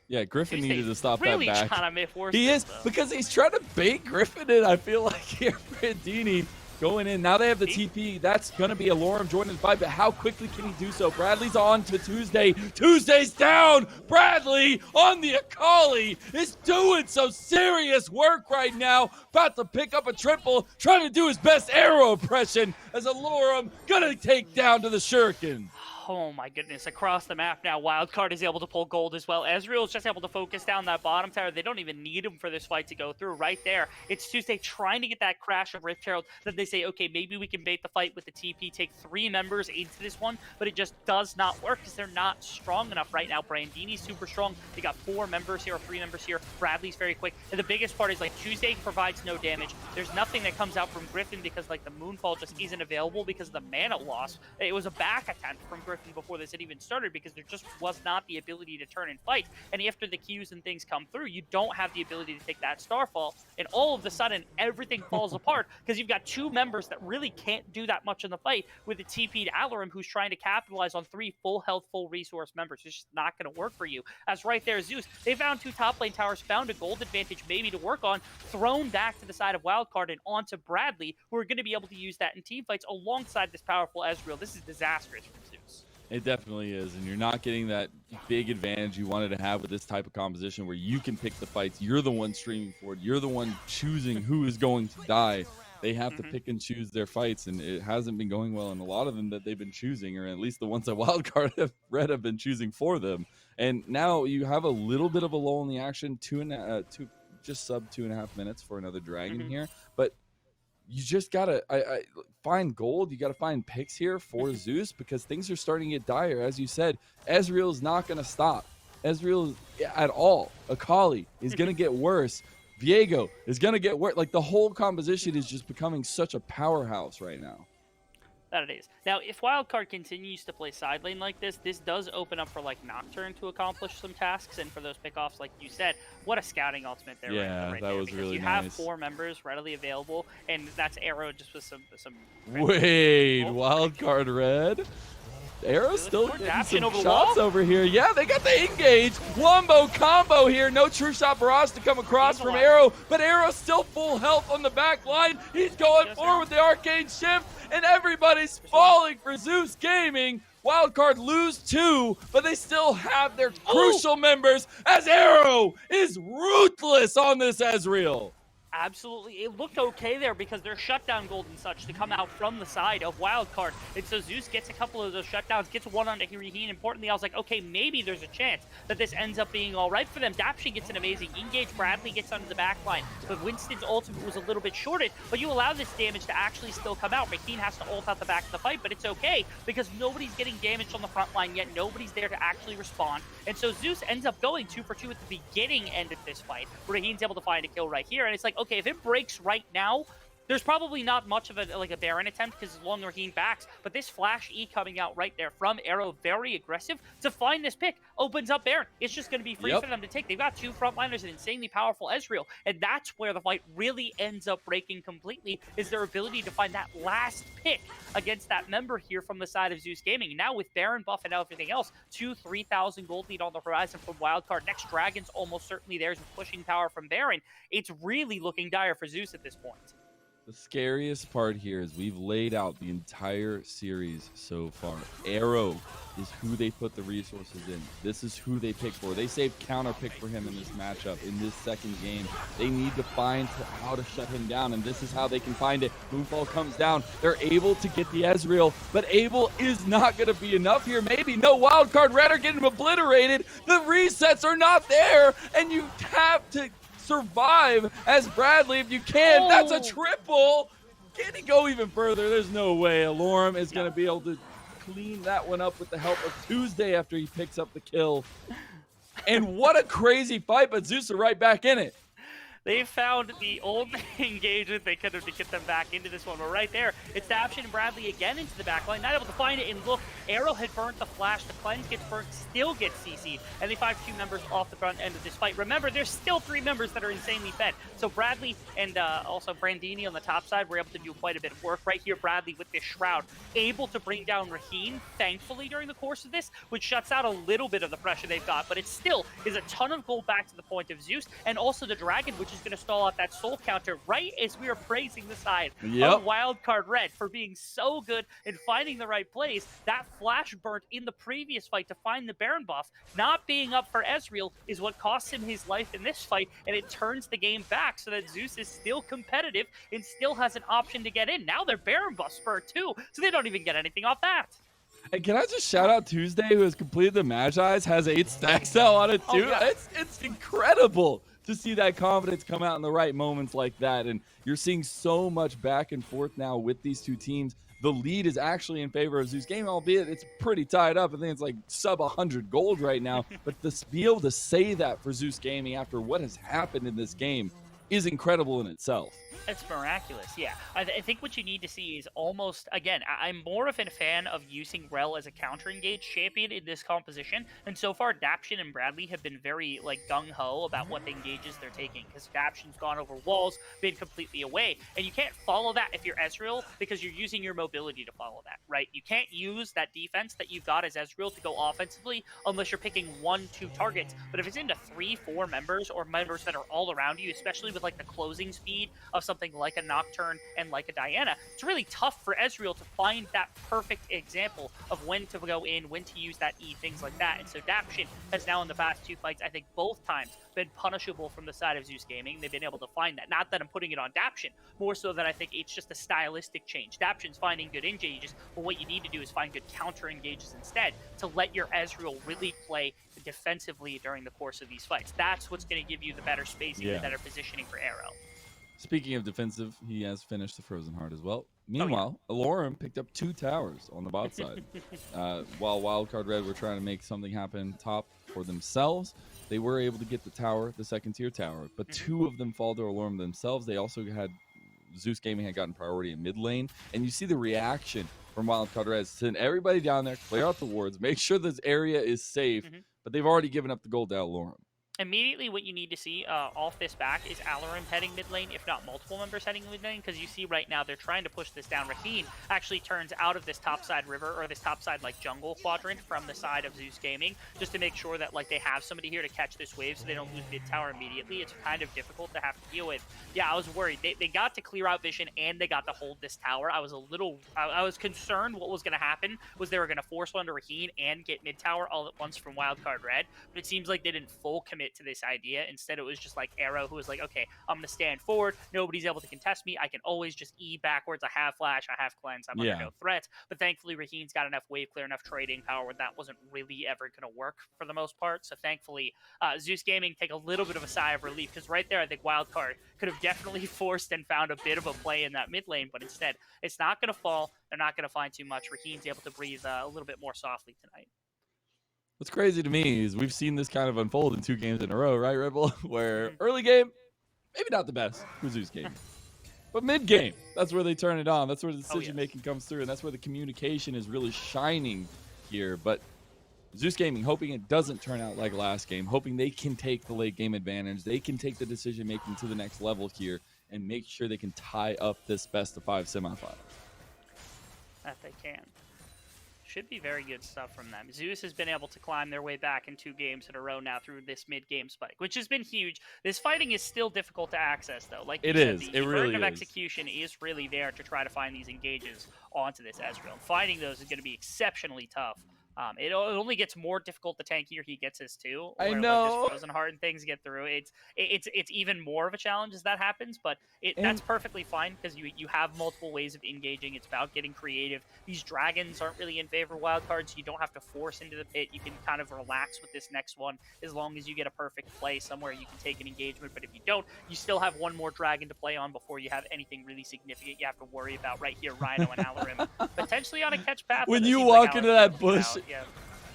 Yeah, Griffin needed to stop really that back. Trying to force he is, though. because he's trying to bait Griffin in, I feel like, here. Brandini going in. Now they have the TP. That's going to be Alorum joining the fight, but how quickly can he do so? Bradley's on to Tuesday. Tuesday's down. Bradley on the Akali is doing some serious work right now. About to pick up a triple, trying to do his best arrow impression as Alorum going to take down to the Shuriken. Oh my goodness, across the map now, Wildcard is able to pull gold as well. Ezreal is just able to focus down that bottom tower. They don't even need him for this fight to go through. Right there, it's Tuesday trying to get that crash of Rift Herald. Then they say, okay, maybe we can bait the fight with the TP, take 3 members into this one, but it just does not work because they're not strong enough right now. Brandini's super strong. They got 4 members here, or 3 members here. Bradley's very quick. And the biggest part is like Tuesday provides no damage. There's nothing that comes out from Griffin because like the Moonfall just isn't available because of the mana loss. It was a back attempt from Griffin before this had even started because there just was not the ability to turn and fight. And after the Qs and things come through, you don't have the ability to take that Starfall. And all of a sudden, everything falls apart because you've got 2 members that really can't do that much in the fight with a TP'd Alarim who's trying to capitalize on 3 full health, full resource members. It's just not going to work for you. As right there, Zeus, they found 2 top lane towers, found a gold advantage maybe to work on, thrown back to the side of Wildcard and onto Bradley, who are going to be able to use that in team fights alongside this powerful Ezreal. This is disastrous for Zeus. It definitely is, and you're not getting that big advantage you wanted to have with this type of composition where you can pick the fights. You're the one streaming for it. You're the one choosing who is going to die. They have to pick and choose their fights, and it hasn't been going well. And a lot of them that they've been choosing, or at least the ones that Wildcard have been choosing for them. And now you have a little bit of a lull in the action, just sub 2.5 minutes for another dragon here, but you just gotta find gold. You gotta find picks here for Zeus because things are starting to get dire. As you said, Ezreal is not gonna stop. Ezreal at all. Akali is gonna get worse. Viego is gonna get worse. Like the whole composition is just becoming such a powerhouse right now. That it is. Now, if Wildcard continues to play side lane like this does open up for like Nocturne to accomplish some tasks, and for those pickoffs, like you said, what a scouting ultimate there. Yeah, right that there, was because really you nice. have 4 members readily available, and that's Arrow just with some. Wait, Wildcard red. Arrow's still getting some shots over here. Yeah, they got the engage. Wombo combo here. No true shot barrage to come across from Arrow, but Arrow's still full health on the back line. He's going forward with the arcane shift, and everybody's falling for Zeus Gaming. Wildcard lose 2, but they still have their crucial members as Arrow is ruthless on this Ezreal. Absolutely. It looked okay there because there's shutdown gold and such to come out from the side of Wildcard. And so Zeus gets a couple of those shutdowns, gets one onto Raheen. Importantly, I was like, okay, maybe there's a chance that this ends up being all right for them. Dapshi gets an amazing engage. Bradley gets onto the back line. But Winston's ultimate was a little bit shorted. But you allow this damage to actually still come out. Raheen has to ult out the back of the fight, but it's okay because nobody's getting damaged on the front line yet. Nobody's there to actually respond. And so Zeus ends up going 2 for 2 at the beginning end of this fight. Raheen's able to find a kill right here. And it's like, okay, if it breaks right now, there's probably not much of a Baron attempt because long Raheen backs, but this flash E coming out right there from Arrow, very aggressive to find this pick, opens up Baron. It's just going to be free for them to take. They've got 2 frontliners, an insanely powerful Ezreal, and that's where the fight really ends up breaking completely, is their ability to find that last pick against that member here from the side of Zeus Gaming. Now with Baron buff and everything else, 3,000 gold lead on the horizon from Wildcard. Next Dragon's almost certainly theirs with pushing power from Baron. It's really looking dire for Zeus at this point. The scariest part here is we've laid out the entire series so far. Arrow is who they put the resources in. This is who they pick for. They saved counter pick for him in this matchup, in this second game. They need to find how to shut him down, and this is how they can find it. Moonfall comes down. They're able to get the Ezreal, but Abel is not going to be enough here. Maybe no Wildcard Red are getting obliterated. The resets are not there, and you have to survive as Bradley if you can. That's a triple. Can he go even further? There's no way. Alorm is going to be able to clean that one up with the help of Tuesday after he picks up the kill. And what a crazy fight, but Zeus are right back in it. They found the only engagement they could have to get them back into this one. But right there, it's Daption and Bradley again into the back line, not able to find it. And look, Arrow had burnt the flash. The cleanse gets burnt, still gets CC'd. And they find 2 members off the front end of this fight. Remember, there's still 3 members that are insanely fed. So Bradley and also Brandini on the top side were able to do quite a bit of work. Right here, Bradley with this Shroud, able to bring down Raheen, thankfully, during the course of this, which shuts out a little bit of the pressure they've got. But it still is a ton of gold back to the point of Zeus, and also the Dragon, which is going to stall out that soul counter right as we are praising the side of Wildcard Red for being so good and finding the right plays. That flash burnt in the previous fight to find the Baron buff, not being up for Ezreal, is what costs him his life in this fight, and it turns the game back so that Zeus is still competitive and still has an option to get in. Now their Baron buff spur too, so they don't even get anything off that. And can I just shout out Tuesday, who has completed the Magi's, has 8 stacks out on it too. It's incredible to see that confidence come out in the right moments like that. And you're seeing so much back and forth now with these 2 teams. The lead is actually in favor of Zeus Gaming, albeit it's pretty tied up. I think it's like sub 100 gold right now. But to be able to say that for Zeus Gaming after what has happened in this game is incredible in itself. It's miraculous, yeah. I think what you need to see is almost, again, I'm more of a fan of using Rel as a counter-engage champion in this composition, and so far Daption and Bradley have been very, gung-ho about what engages they're taking, because Daption's gone over walls, been completely away, and you can't follow that if you're Ezreal, because you're using your mobility to follow that, right? You can't use that defense that you've got as Ezreal to go offensively unless you're picking 1-2 targets, but if it's into 3-4 members, or members that are all around you, especially with with like the closing speed of something like a Nocturne and like a Diana, it's really tough for Ezreal to find that perfect example of when to go in, when to use that E, things like that. And so Daption has now in the past 2 fights, I think both times, been punishable from the side of Zeus Gaming. They've been able to find that. Not that I'm putting it on Daption, more so that I think it's just a stylistic change. Daption's finding good engages, but what you need to do is find good counter engages instead to let your Ezreal really play defensively during the course of these fights. That's what's going to give you the better spacing, the better positioning for Arrow. Speaking of defensive, he has finished the Frozen Heart as well. Meanwhile, Alorum picked up 2 towers on the bot side. While Wildcard Red were trying to make something happen top for themselves, they were able to get the tower, the second tier tower, but 2 of them fall to Alorum themselves. They also had, Zeus Gaming had gotten priority in mid lane, and you see the reaction from Wildcard Red. Send everybody down there, clear out the wards, make sure this area is safe, but they've already given up the gold to Alorum. Immediately what you need to see off this back is Alarim heading mid lane, if not multiple members heading mid lane, because you see right now they're trying to push this down. Raheen actually turns out of this topside river, or this topside like jungle quadrant from the side of Zeus Gaming, just to make sure that like they have somebody here to catch this wave so they don't lose mid tower immediately. It's kind of difficult to have to deal with. Yeah, I was worried. They got to clear out vision and they got to hold this tower. I was concerned what was going to happen was they were going to force one to Raheen and get mid tower all at once from Wildcard Red, but it seems like they didn't full commit to this idea. Instead, it was just like Arrow, who was like, okay, I'm going to stand forward. Nobody's able to contest me. I can always just E backwards. I have flash. I have cleanse. I'm under no threats. But thankfully, Raheen's got enough wave clear, enough trading power where that wasn't really ever going to work for the most part. So thankfully, Zeus Gaming take a little bit of a sigh of relief, because right there, I think Wildcard could have definitely forced and found a bit of a play in that mid lane, but instead, it's not going to fall. They're not going to find too much. Raheen's able to breathe a little bit more softly tonight. What's crazy to me is we've seen this kind of unfold in 2 games in a row, right, Rebel? Where early game, maybe not the best for Zeus Gaming. But mid-game, that's where they turn it on. That's where the decision-making comes through, and that's where the communication is really shining here. But Zeus Gaming, hoping it doesn't turn out like last game, hoping they can take the late-game advantage, they can take the decision-making to the next level here and make sure they can tie up this best-of-5 semifinal. That they can. Should be very good stuff from them. Zeus has been able to climb their way back in 2 games in a row now through this mid-game spike, which has been huge. This fighting is still difficult to access, though. Like you said, the burden of execution is really there to try to find these engages onto this Ezreal. Finding those is going to be exceptionally tough. It only gets more difficult the tankier he gets his too. I know. Like, Frozen Heart and things get through. It's even more of a challenge as that happens, but that's perfectly fine because you have multiple ways of engaging. It's about getting creative. These dragons aren't really in favor of wildcards, so you don't have to force into the pit. You can kind of relax with this next one as long as you get a perfect play somewhere you can take an engagement. But if you don't, you still have one more dragon to play on before you have anything really significant you have to worry about right here. Rhino and Alarim potentially on a catch path. When you walk into that bush.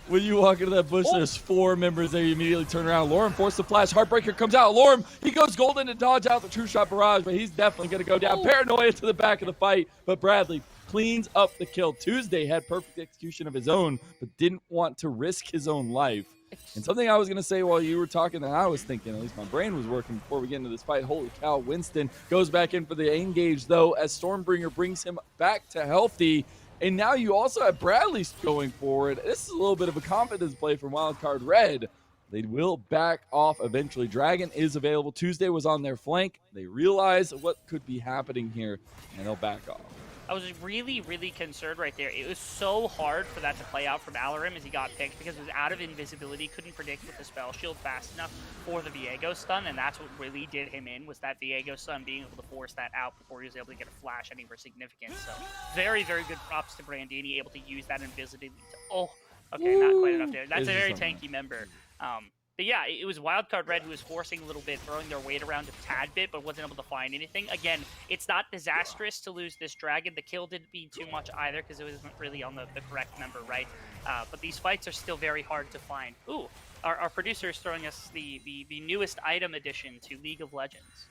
When you walk into that bush, there's 4 members there. You immediately turn around. Lorem forced the flash. Heartbreaker comes out. Lorem, he goes golden to dodge out the true shot barrage, but he's definitely going to go down. Paranoia to the back of the fight, but Bradley cleans up the kill. Tuesday had perfect execution of his own, but didn't want to risk his own life. And something I was going to say while you were talking that I was thinking, at least my brain was working before we get into this fight. Holy cow, Winston goes back in for the engage, though, as Stormbringer brings him back to healthy. And now you also have Bradley going forward. This is a little bit of a confidence play from Wildcard Red. They will back off eventually. Dragon is available. Tuesday was on their flank. They realize what could be happening here, and they'll back off. I was really, really concerned right there. It was so hard for that to play out from Alarim as he got picked because it was out of invisibility, couldn't predict with the spell shield fast enough for the Viego stun, and that's what really did him in, was that Viego stun being able to force that out before he was able to get a flash anywhere significant. So very, very good props to Brandini, able to use that invisibility to, not quite enough there. That's a very tanky member. But yeah, it was Wildcard Red who was forcing a little bit, throwing their weight around a tad bit, but wasn't able to find anything. Again, it's not disastrous to lose this dragon. The kill didn't mean too much either because it wasn't really on the correct member, right? But these fights are still very hard to find. Ooh, our producer is throwing us the newest item addition to League of Legends.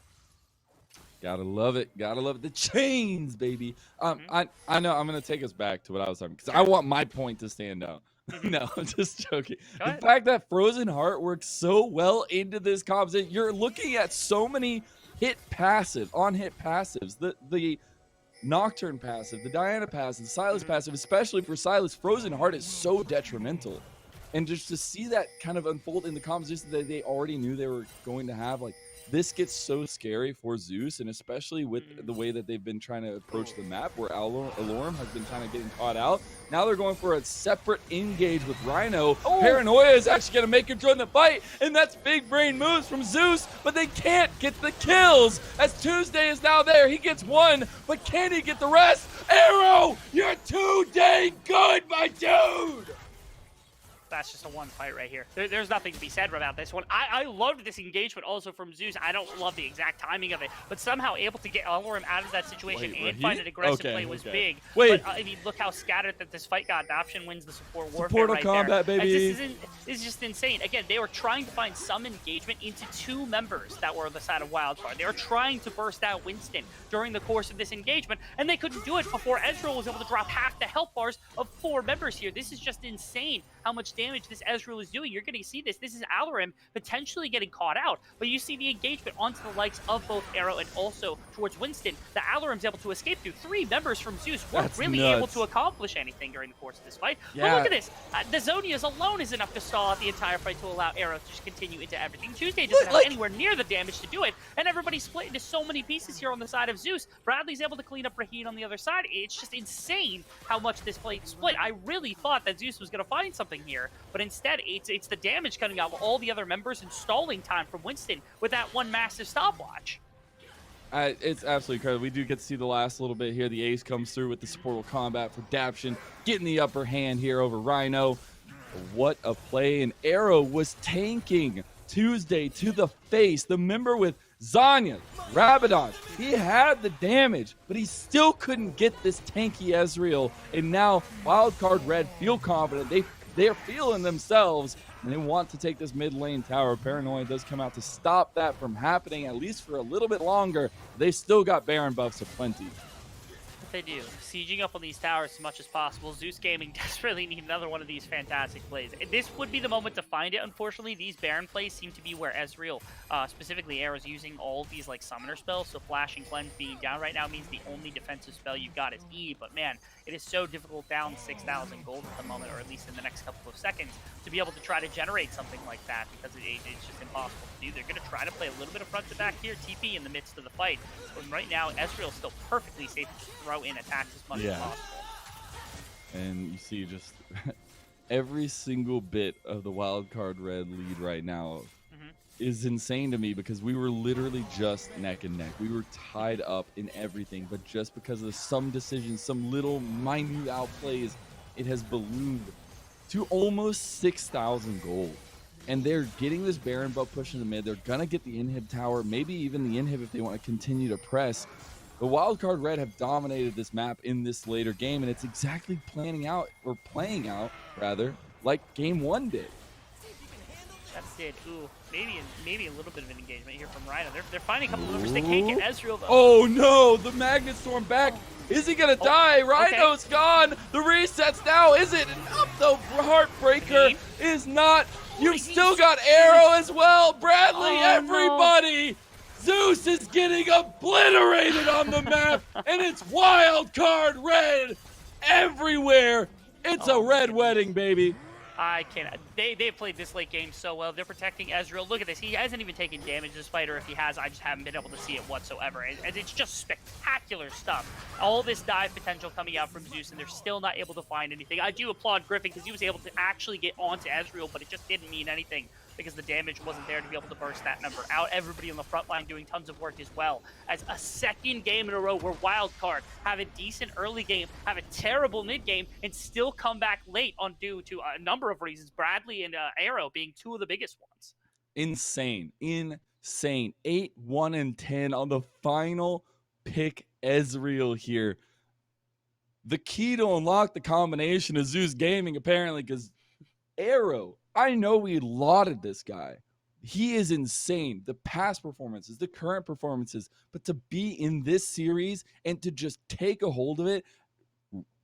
Gotta love it. Gotta love it. The chains, baby. I know I'm going to take us back to what I was talking because I want my point to stand out. No, I'm just joking. The fact that Frozen Heart works so well into this composition, you're looking at so many on-hit passives. The Nocturne passive, the Diana passive, the Sylas passive, especially for Sylas, Frozen Heart is so detrimental. And just to see that kind of unfold in the composition that they already knew they were going to have, like, this gets so scary for Zeus, and especially with the way that they've been trying to approach the map, where Alorum has been kind of getting caught out. Now they're going for a separate engage with Rhino. Paranoia is actually going to make him join the fight, and that's big brain moves from Zeus, but they can't get the kills, as Tuesday is now there. He gets one, but can he get the rest? Arrow, you're too dang good, my dude! That's just a one fight right here. There's nothing to be said about this one. I loved this engagement also from Zeus. I don't love the exact timing of it, but somehow able to get Alorum out of that situation and find an aggressive play was big. Wait. But, I mean, look how scattered that this fight got. Adoption wins the support warfare Portal right combat, there. baby. This is just insane. Again, they were trying to find some engagement into 2 members that were on the side of Wildcard. They were trying to burst out Winston during the course of this engagement, and they couldn't do it before Ezreal was able to drop half the health bars of 4 members here. This is just insane how much damage this Ezreal is doing. You're going to see this. This is Alorum potentially getting caught out, but you see the engagement onto the likes of both Arrow and also towards Winston. The Alorum's able to escape through. 3 members from Zeus weren't really able to accomplish anything during the course of this fight. Yeah. But look at this. The Zonias alone is enough to stall out the entire fight to allow Arrow to just continue into everything. Tuesday doesn't have anywhere near the damage to do it, and everybody's split into so many pieces here on the side of Zeus. Bradley's able to clean up Raheen on the other side. It's just insane how much this fight split. I really thought that Zeus was going to find something here, but instead it's the damage coming out of all the other members and stalling time from Winston with that one massive stopwatch. It's absolutely incredible. We do get to see the last little bit here. The ace comes through with the supportable combat for Daption, getting the upper hand here over Rhino. What a play. And Arrow was tanking Tuesday to the face. The member with Zanya, Rabadon, he had the damage, but he still couldn't get this tanky Ezreal. And now Wildcard Red feel confident. They're feeling themselves, and they want to take this mid lane tower. Paranoia does come out to stop that from happening, at least for a little bit longer. They still got Baron buffs aplenty. They do. Sieging up on these towers as much as possible. Zeus Gaming desperately need another one of these fantastic plays. This would be the moment to find it. Unfortunately, these Baron plays seem to be where Ezreal, specifically Arrow's using all of these like summoner spells. So Flash and Cleanse being down right now means the only defensive spell you've got is E. But man, it is so difficult down 6,000 gold at the moment, or at least in the next couple of seconds, to be able to try to generate something like that, because it's just impossible to do. They're going to try to play a little bit of front to back here, TP in the midst of the fight. But right now, Ezreal's still perfectly safe to just throw in attacks as much as possible. And you see just every single bit of the Wildcard Red lead right now is insane to me, because we were literally just neck and neck. We were tied up in everything, but just because of some decisions, some little minute outplays, it has ballooned to almost 6,000 gold. And they're getting this Baron buff push in the mid. They're going to get the inhib tower, maybe even the inhib if they want to continue to press. The Wildcard Red have dominated this map in this later game, and it's exactly playing out, like Game 1 did. That's it. Ooh, maybe a little bit of an engagement here from Rhino. They're finding a couple of members. They can't get Ezreal though. Oh no, the Magnet Storm back. Is he gonna die? Rhino's gone. The resets now. Is it enough though? Heartbreaker is not. You've still got Arrow as well. Bradley, everybody. Zeus is getting obliterated on the map, and it's Wildcard Red everywhere. It's a red wedding, baby. I cannot. They played this late game so well. They're protecting Ezreal. Look at this. He hasn't even taken damage this fight, or if he has, I just haven't been able to see it whatsoever. And it's just spectacular stuff. All this dive potential coming out from Zeus, and they're still not able to find anything. I do applaud Griffin because he was able to actually get onto Ezreal, but it just didn't mean anything because the damage wasn't there to be able to burst that number out. Everybody on the front line doing tons of work as well. As a second game in a row where Wildcard have a decent early game, have a terrible mid game, and still come back late on due to a number of reasons. Bradley and Arrow being 2 of the biggest ones. Insane. 8, 1, and 10 on the final pick Ezreal here. The key to unlock the combination is Zeus Gaming, apparently, because Arrow, I know we lauded this guy. He is insane. The past performances, the current performances, but to be in this series and to just take a hold of it,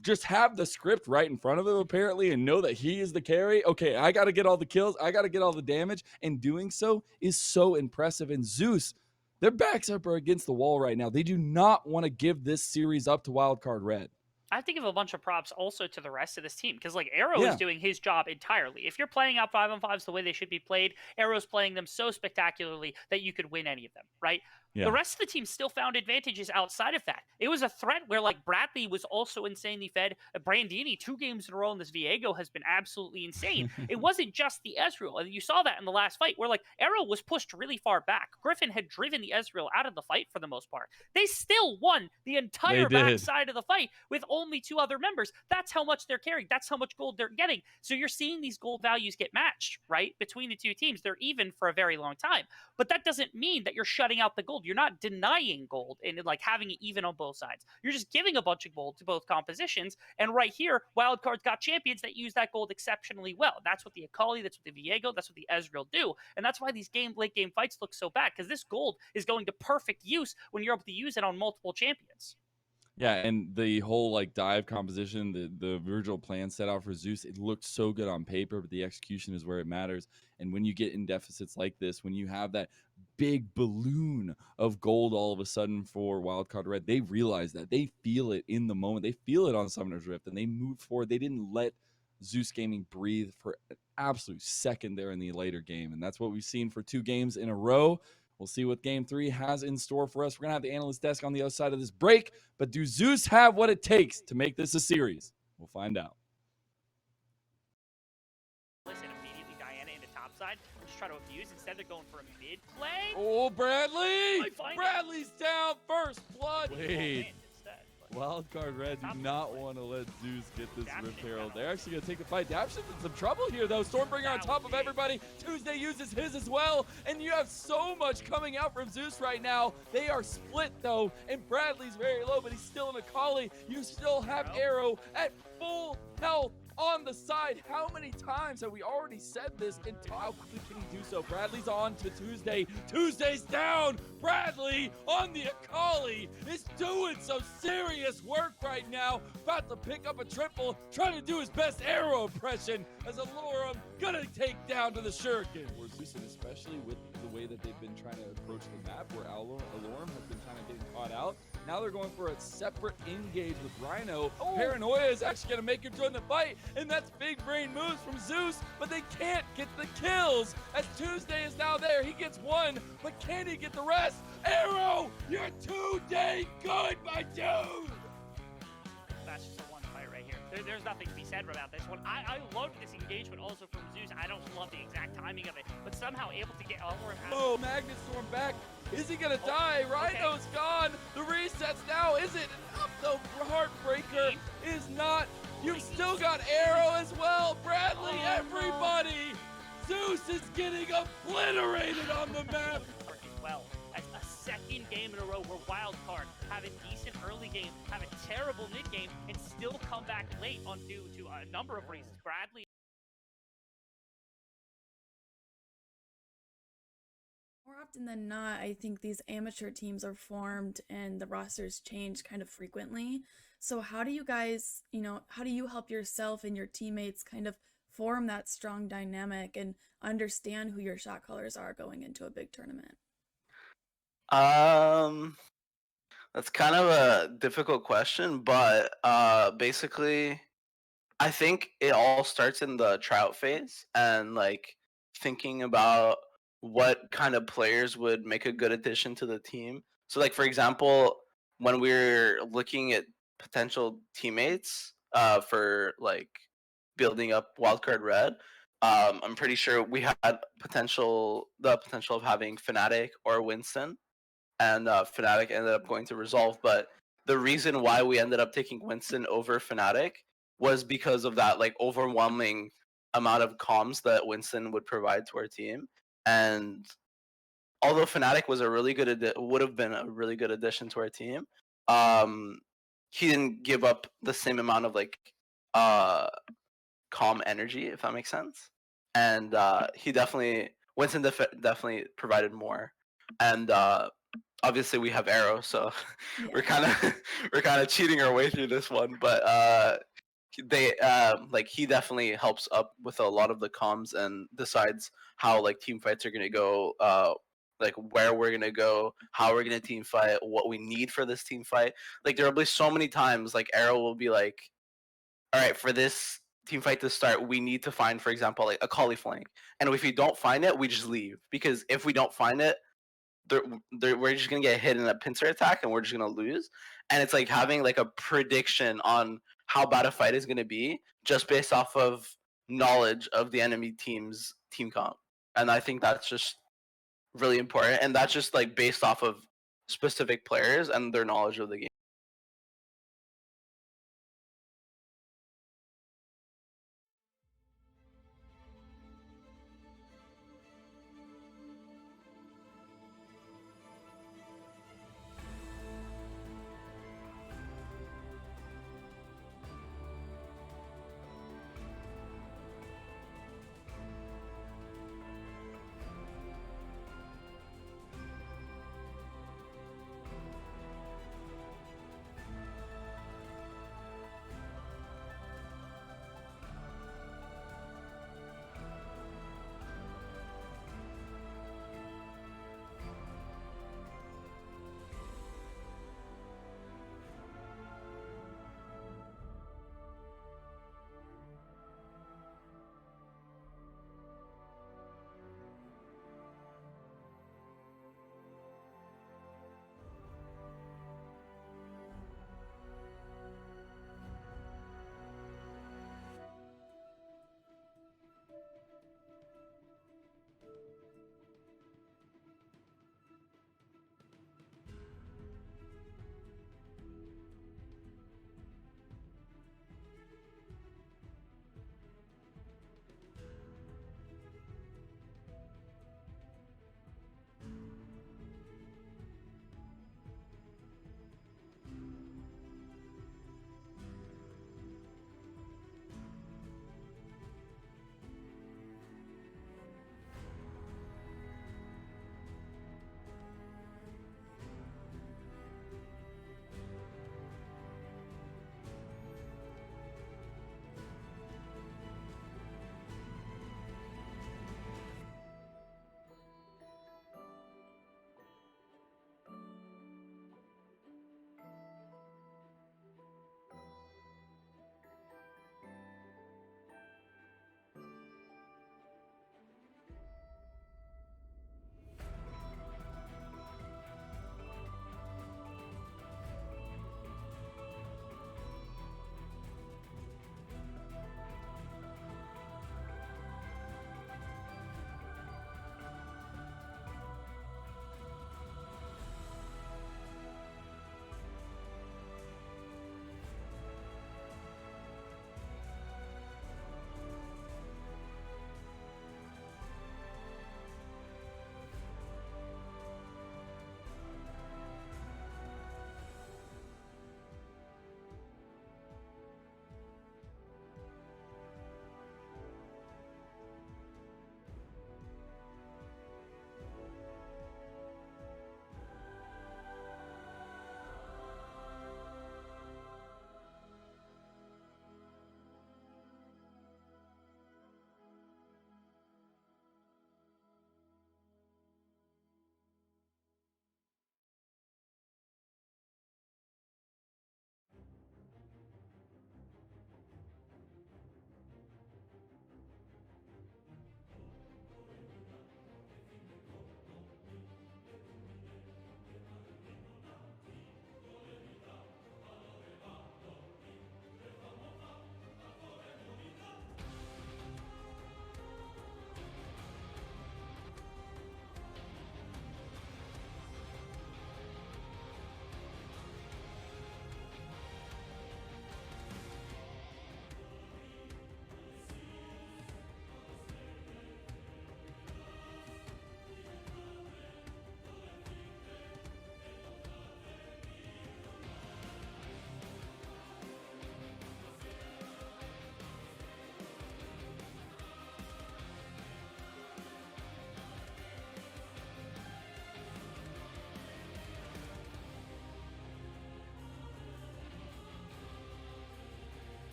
just have the script right in front of him, apparently, and know that he is the carry. Okay, I got to get all the kills. I got to get all the damage. And doing so is so impressive. And Zeus, their backs up are against the wall right now. They do not want to give this series up to Wildcard Red. I have to give a bunch of props also to the rest of this team because, like, Arrow Yeah. is doing his job entirely. If you're playing out 5-on-5s the way they should be played, Arrow's playing them so spectacularly that you could win any of them, right? Yeah. The rest of the team still found advantages outside of that. It was a threat where, like, Bradley was also insanely fed. Brandini, 2 games in a row in this Viego has been absolutely insane. It wasn't just the Ezreal. And you saw that in the last fight where, like, Arrow was pushed really far back. Griffin had driven the Ezreal out of the fight for the most part. They still won the entire They did. backside of the fight with only 2 other members. That's how much they're carrying. That's how much gold they're getting. So you're seeing these gold values get matched, right? Between the 2 teams. They're even for a very long time. But that doesn't mean that you're shutting out the gold. You're not denying gold and like having it even on both sides. You're just giving a bunch of gold to both compositions. And right here, Wildcard's got champions that use that gold exceptionally well. That's what the Akali, that's what the Viego, that's what the Ezreal do. And that's why these late game fights look so bad, because this gold is going to perfect use when you're able to use it on multiple champions. Yeah, and the whole like dive composition, the original plan set out for Zeus, it looked so good on paper, but the execution is where it matters. And when you get in deficits like this, when you have that big balloon of gold all of a sudden for Wildcard Red, they realize that. They feel it in the moment. They feel it on Summoner's Rift, and they moved forward. They didn't let Zeus Gaming breathe for an absolute second there in the later game. And that's what we've seen for 2 games in a row. We'll see what game 3 has in store for us. We're going to have the analyst desk on the other side of this break. But do Zeus have what it takes to make this a series? We'll find out. Listen, immediately Diana into top side. Just try to abuse. Instead, they're going for a mid play. Oh, Bradley! find it. Bradley's down first blood. Oh, Wait. man, instead, but- Wildcard Red do Top not play. want to let Zeus get this Daption Rift is Herald. down. They're actually going to take the fight. Daption's in some trouble here, though. Stormbringer on top of everybody. Tuesday uses his as well. And you have so much coming out from Zeus right now. They are split, though. And Bradley's very low, but he's still in a Akali. You still have Arrow at full health on the side. How many times have we already said this, and how quickly can he do so? Bradley's on to Tuesday. Tuesday's down. Bradley on the Akali is doing some serious work right now. About to pick up a triple, trying to do his best Arrow impression as Alorum gonna take down to the Shuriken. Or Zeus, and especially with the way that they've been trying to approach the map, where Alorum has been kind of getting caught out. Now they're going for a separate engage with Rhino. Paranoia is actually going to make him join the fight, and that's big brain moves from Zeus, but they can't get the kills, as Tuesday is now there. He gets 1, but can he get the rest? Arrow, you're 2-day good, my dude! That's just a 1 fight right here. There's nothing to be said about this one. I loved this engagement also from Zeus. I don't love the exact timing of it, but somehow able to get Alorum out. Oh, Magnet Storm back. Is he gonna die? Rhino's gone. The resets now. Is it enough? The Heartbreaker is not. You've still got Arrow as well. Bradley, everybody. Zeus is getting obliterated on the map. Well, as a second game in a row where Wildcard have a decent early game, have a terrible mid game, and still come back late on due to a number of reasons. Bradley. More often than not, I think these amateur teams are formed and the rosters change kind of frequently. So how do you guys, how do you help yourself and your teammates kind of form that strong dynamic and understand who your shot callers are going into a big tournament? That's kind of a difficult question, but basically, I think it all starts in the tryout phase and like thinking about what kind of players would make a good addition to the team. So, like for example, when we're looking at potential teammates for like building up Wildcard Red, I'm pretty sure we had the potential of having Fnatic or Winston, and Fnatic ended up going to Resolve. But the reason why we ended up taking Winston over Fnatic was because of that like overwhelming amount of comms that Winston would provide to our team. And although Fnatic was a really good would have been a really good addition to our team, he didn't give up the same amount of like calm energy, if that makes sense. And Winston definitely provided more. And obviously we have Arrow, so Yeah. we're kind of cheating our way through this one. But he definitely helps up with a lot of the comms and decides how like team fights are gonna go like where we're gonna go, how we're gonna team fight, what we need for this team fight. Like there will be so many times like Arrow will be like, all right, for this team fight to start, we need to find, for example, like a collie flank. And if we don't find it, we just leave. Because if we don't find it, we're just gonna get hit in a pincer attack and we're just gonna lose. And it's like having like a prediction on how bad a fight is gonna be just based off of knowledge of the enemy team's team comp. And I think that's just really important. And that's just like based off of specific players and their knowledge of the game.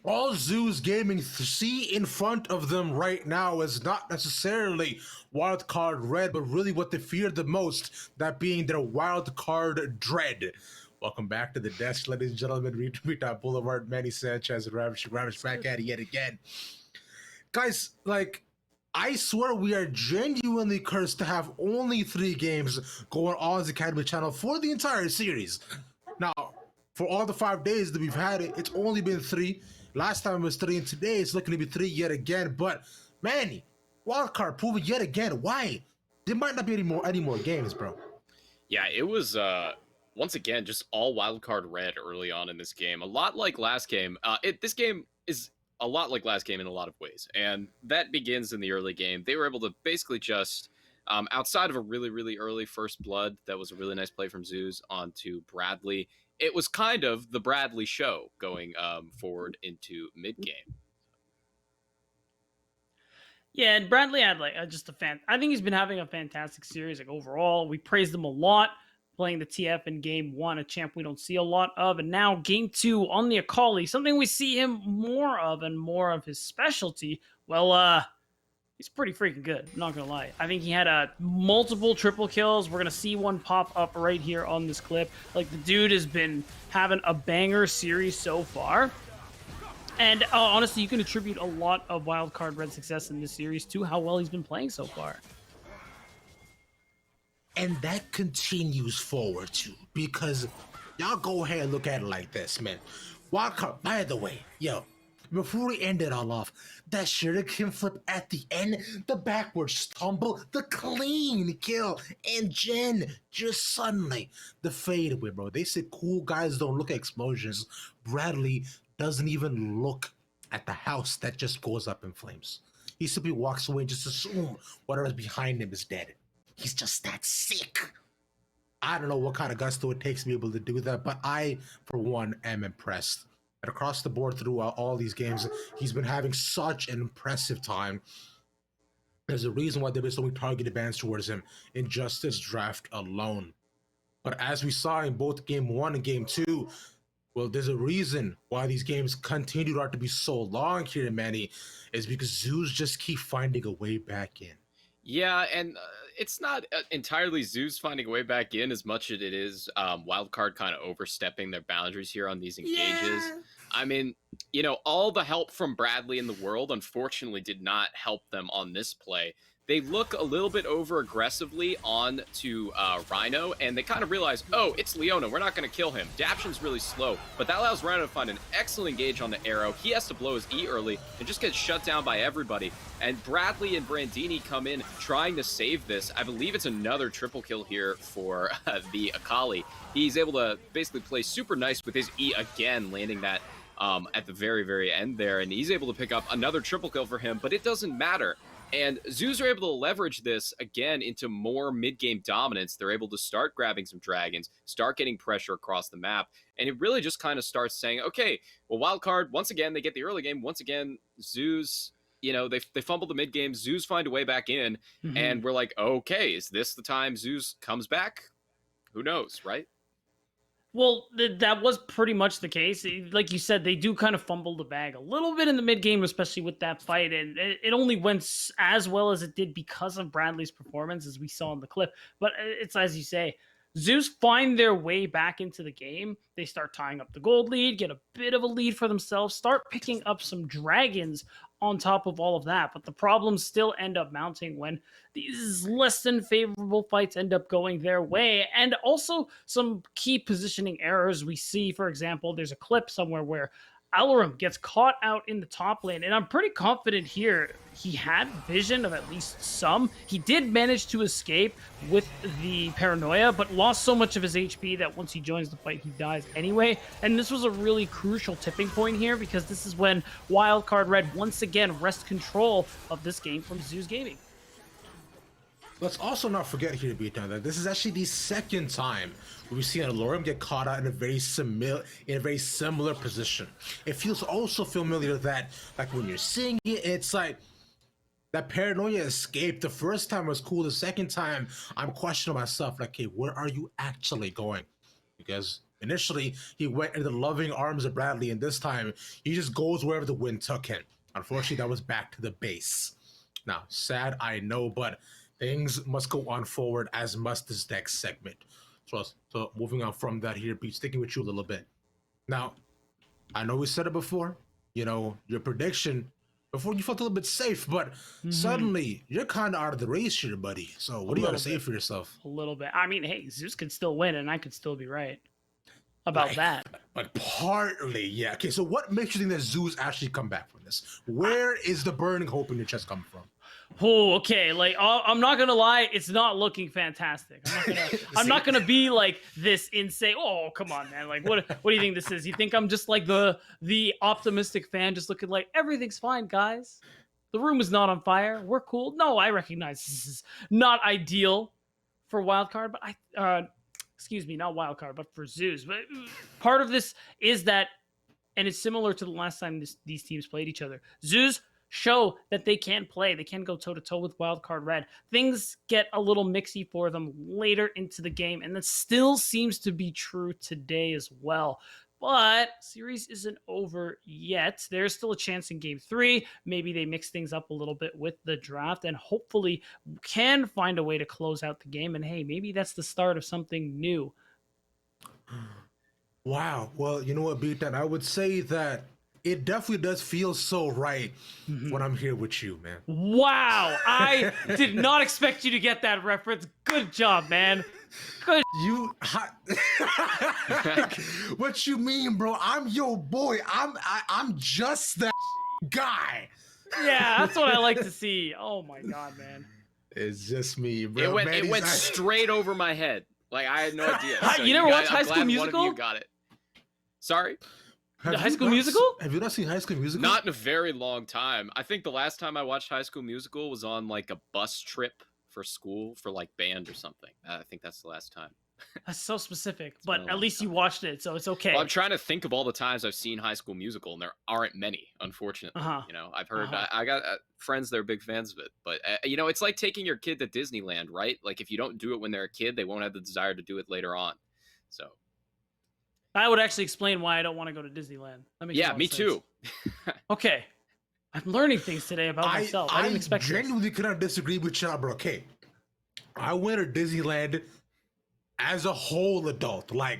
all Zeus Gaming see in front of them right now is not necessarily Wildcard Red, but really what they fear the most, that being their Wildcard Dread. Welcome back to the desk, ladies and gentlemen. Retweet Boulevard, Manny Sanchez, and Ravish back at it yet again. Guys, like, I swear we are genuinely cursed to have only 3 games going on the Academy channel for the entire series. Now, for all the 5 days that we've had it, it's only been 3. Last time it was 3, and today it's looking to be 3 yet again. But Manny, Wildcard proving yet again why there might not be any more games, bro. Yeah, it was once again just all Wildcard Red early on in this game. A lot like last game. This game is a lot like last game in a lot of ways, and that begins in the early game. They were able to basically just outside of a really early first blood that was a really nice play from Zeus onto Bradley. It was kind of the Bradley show going forward into mid game. Yeah, and Bradley had like just a fan. I think he's been having a fantastic series. Like overall, we praised him a lot playing the TF in game 1, a champ we don't see a lot of, and now game 2 on the Akali, something we see him more of and more of his specialty. Well, he's pretty freaking good. I'm not gonna lie. I think he had multiple triple kills. We're gonna see one pop up right here on this clip. Like the dude has been having a banger series so far. And honestly, you can attribute a lot of Wildcard Red success in this series to how well he's been playing so far. And that continues forward too, because y'all go ahead and look at it like this, man. Wildcard, by the way, yo, before we end it all off, that shuriken flip at the end, the backwards stumble, the clean kill, and Jen just suddenly the fadeaway, bro. They said cool guys don't look at explosions. Bradley doesn't even look at the house that just goes up in flames. He simply walks away and just assume whatever's behind him is dead. He's just that sick. I don't know what kind of gusto it takes to be able to do that, but I, for one, am impressed. And across the board throughout all these games, he's been having such an impressive time. There's a reason why there been so many targeted bans towards him in just this draft alone. But as we saw in both game 1 and game 2, well, there's a reason why these games continue to be so long here, Manny, is because Zeus just keep finding a way back in. Yeah, and it's not entirely Zeus finding a way back in as much as it is Wildcard kind of overstepping their boundaries here on these engages. Yeah. I mean, you know, all the help from Bradley in the world, unfortunately, did not help them on this play. They look a little bit over aggressively on to Rhino, and they kind of realize, oh, it's Leona. We're not going to kill him. Daption's really slow, but that allows Rhino to find an excellent engage on the arrow. He has to blow his E early and just gets shut down by everybody. And Bradley and Brandini come in trying to save this. I believe it's another triple kill here for the Akali. He's able to basically play super nice with his E again, landing that at the very end there. And he's able to pick up another triple kill for him, but it doesn't matter. And Zeus are able to leverage this again into more mid-game dominance. They're able to start grabbing some dragons, start getting pressure across the map, and it really just kind of starts saying, okay, well, Wildcard, once again, they get the early game. Once again, Zeus, you know, they fumble the mid-game. Zeus find a way back in, and we're like, okay, is this the time Zeus comes back? Who knows, right? Well, that was pretty much the case. Like you said, they do kind of fumble the bag a little bit in the mid game, especially with that fight. And it only went as well as it did because of Bradley's performance, as we saw in the clip. But it's as you say, Zeus find their way back into the game. They start tying up the gold lead, get a bit of a lead for themselves, start picking up some dragons on top of all of that. But the problems still end up mounting when these less than favorable fights end up going their way. And also some key positioning errors we see. For example, there's a clip somewhere where Alarum gets caught out in the top lane, and I'm pretty confident here he had vision of at least some. He did manage to escape with the paranoia, but lost so much of his HP that once he joins the fight, he dies anyway. And this was a really crucial tipping point here, because this is when Wildcard Red once again wrests control of this game from Zeus Gaming. Let's also not forget here, Beatdown, that this is actually the second time we've seen Alarum get caught out in a very similar position. It feels also familiar that, like, when you're seeing it, it's like that paranoia escaped. The first time was cool. The second time, I'm questioning myself, like, hey, where are you actually going? Because Initially, he went into the loving arms of Bradley, and this time he just goes wherever the wind took him. Unfortunately, that was back to the base. Now, sad, I know, but things must go on forward, as must this next segment. So moving on from that here, be sticking with you a little bit. Now, I know we said it before, your prediction, before you felt a little bit safe, but suddenly you're kind of out of the race here, buddy. So what do you got to say for yourself? A little bit. I mean, hey, Zeus could still win, and I could still be right about that. But partly, yeah. Okay, so what makes you think that Zeus actually come back from this? Where is the burning hope in your chest coming from? Oh, okay. Like, I'm not gonna lie, it's not looking fantastic. I'm not gonna be like this insane. Oh, come on, man. Like, what do you think this is? You think I'm just like the optimistic fan, just looking like everything's fine, guys? The room is not on fire. We're cool. No, I recognize this is not ideal for Wildcard, but excuse me, not Wildcard, but for Zeus. But part of this is that, and it's similar to the last time these teams played each other. Zeus show that they can play. They can go toe-to-toe with Wildcard Red. Things get a little mixy for them later into the game, and that still seems to be true today as well. But series isn't over yet. There's still a chance in game 3. Maybe they mix things up a little bit with the draft and hopefully can find a way to close out the game. And hey, maybe that's the start of something new. Wow. Well, you know what, Beat That? I would say that it definitely does feel so right when I'm here with you, man. Wow. I did not expect you to get that reference. Good job, man. Good. What you mean, bro? I'm your boy. I'm just that guy. Yeah, that's what I like to see. Oh my god, man. It's just me, bro. It went straight over my head. Like, I had no idea. So you never watched High School Musical? One of you got it. Sorry? High School Musical? Have you not seen High School Musical? Not in a very long time. I think the last time I watched High School Musical was on like a bus trip for school for like band or something. I think that's the last time. That's so specific, but at least you watched it, so it's okay. Well, I'm trying to think of all the times I've seen High School Musical, and there aren't many, unfortunately. I've heard I got friends that are big fans of it, but it's like taking your kid to Disneyland, right? Like, if you don't do it when they're a kid, they won't have the desire to do it later on. So that would actually explain why I don't want to go to Disneyland. Yeah, me too. Okay. I'm learning things today about myself. I didn't expect this. I genuinely could not disagree with you, bro. Okay. I went to Disneyland as a whole adult. Like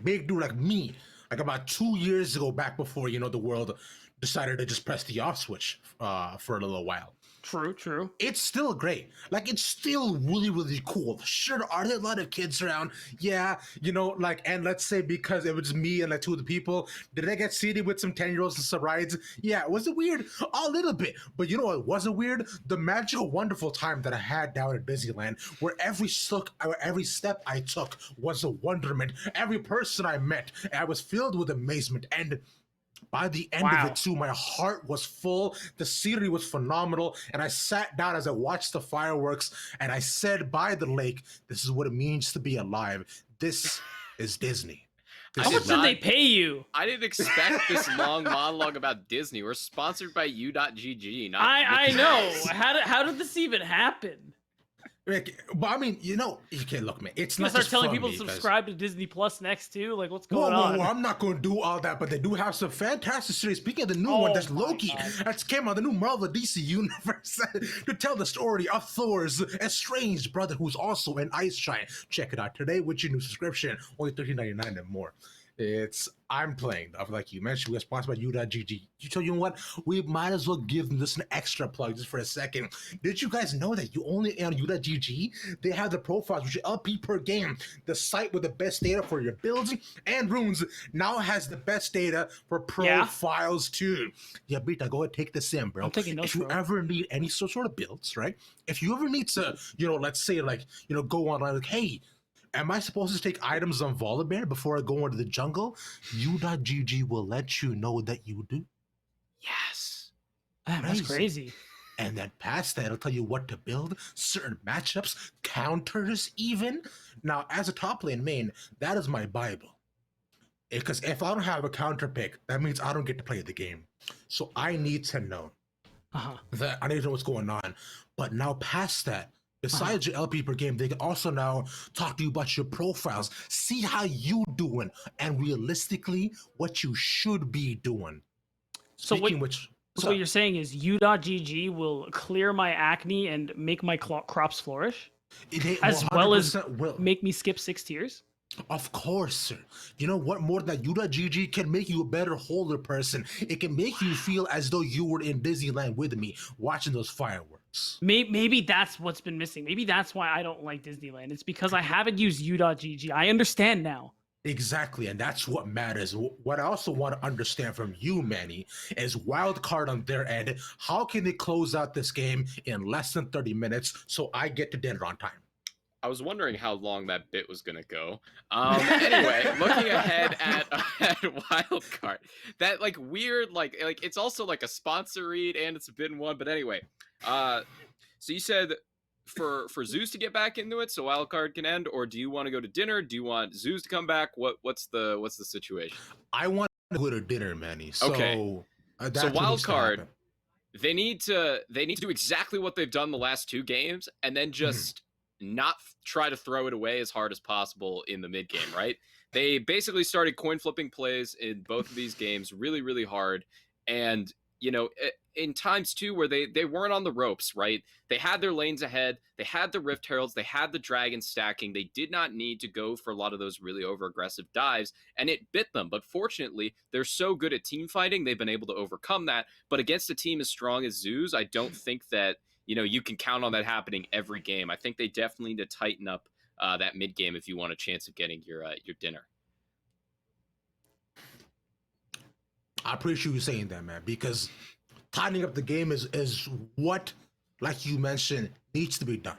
big dude like me. Like about 2 years ago, back before, the world decided to just press the off switch for a little while. True. It's still great. Like, it's still really, really cool. Sure, are there a lot of kids around? Yeah, and let's say because it was me and like 2 of the people, did I get seated with some 10-year-olds and some rides? Yeah, was it weird? A little bit. But you know what wasn't weird? The magical, wonderful time that I had down at Disneyland, where every step I took was a wonderment. Every person I met, I was filled with amazement. And by the end of it, too, my heart was full. The scenery was phenomenal. And I sat down as I watched the fireworks, and I said by the lake, this is what it means to be alive. This is Disney. How much did they pay you? I didn't expect this long monologue about Disney. We're sponsored by U.GG. I know. How did this even happen? But I mean, okay, look, man, it's not start just telling fun, people to subscribe to Disney Plus next too. Like, what's going whoa, on? I'm not going to do all that, but they do have some fantastic series. Speaking of the new one, that's Loki. That's came out, the new Marvel DC universe to tell the story of Thor's estranged brother, who's also an ice giant. Check it out today with your new subscription, only $13.99 and more. I'm playing, like you mentioned, we're sponsored by U.GG. You know what? We might as well give them this an extra plug just for a second. Did you guys know that you only on U.GG, they have the profiles, which is LP per game. The site with the best data for your builds and runes now has the best data for profiles too. Yeah, Beta, go ahead, take this in, bro. I'm taking notes, if you ever need any sort of builds, right? If you ever need to, let's say go online, like, hey, am I supposed to take items on Volibear before I go into the jungle? U.GG will let you know that you do. Yes. Man, that's crazy. And then past that, it'll tell you what to build, certain matchups, counters even. Now, as a top lane main, that is my Bible. Because if I don't have a counter pick, that means I don't get to play the game. So I need to know. I need to know what's going on. But now past that, Besides your LP per game, they can also now talk to you about your profiles, see how you doing, and realistically what you should be doing. So Speaking which, So what you're saying is u.gg will clear my acne and make my crops flourish, they as well as 100% will. make me skip 6 tiers? Of course, sir. You know what? More than that, U.GG can make you a better holder person. It can make you feel as though you were in Disneyland with me, watching those fireworks. Maybe that's what's been missing. Maybe that's why I don't like Disneyland. It's because I haven't used u.gg. I understand now. Exactly, and that's what matters. What I also want to understand from you, Manny, is Wildcard on their end. How can they close out this game in less than 30 minutes so I get to dinner on time? I was wondering how long that bit was gonna go. Anyway, looking ahead at Wildcard, that like weird like it's also like a sponsor read and it's a bid one. But anyway, so you said for Zeus to get back into it, so Wildcard can end, or do you want to go to dinner? Do you want Zeus to come back? What's the situation? I want to go to dinner, Manny. So, okay. So Wildcard, they need to do exactly what they've done the last 2 games, and then just not try to throw it away as hard as possible in the mid game, right? They basically started coin flipping plays in both of these games really, really hard. And, you know, in times too where they weren't on the ropes, right? They had their lanes ahead. They had the Rift Heralds. They had the Dragon stacking. They did not need to go for a lot of those really over aggressive dives, and it bit them. But fortunately, they're so good at team fighting. They've been able to overcome that. But against a team as strong as Zeus, I don't think that, you know, you can count on that happening every game. I think they definitely need to tighten up that mid game if you want a chance of getting your dinner. I appreciate you saying that, man, because tightening up the game is what, like you mentioned, needs to be done.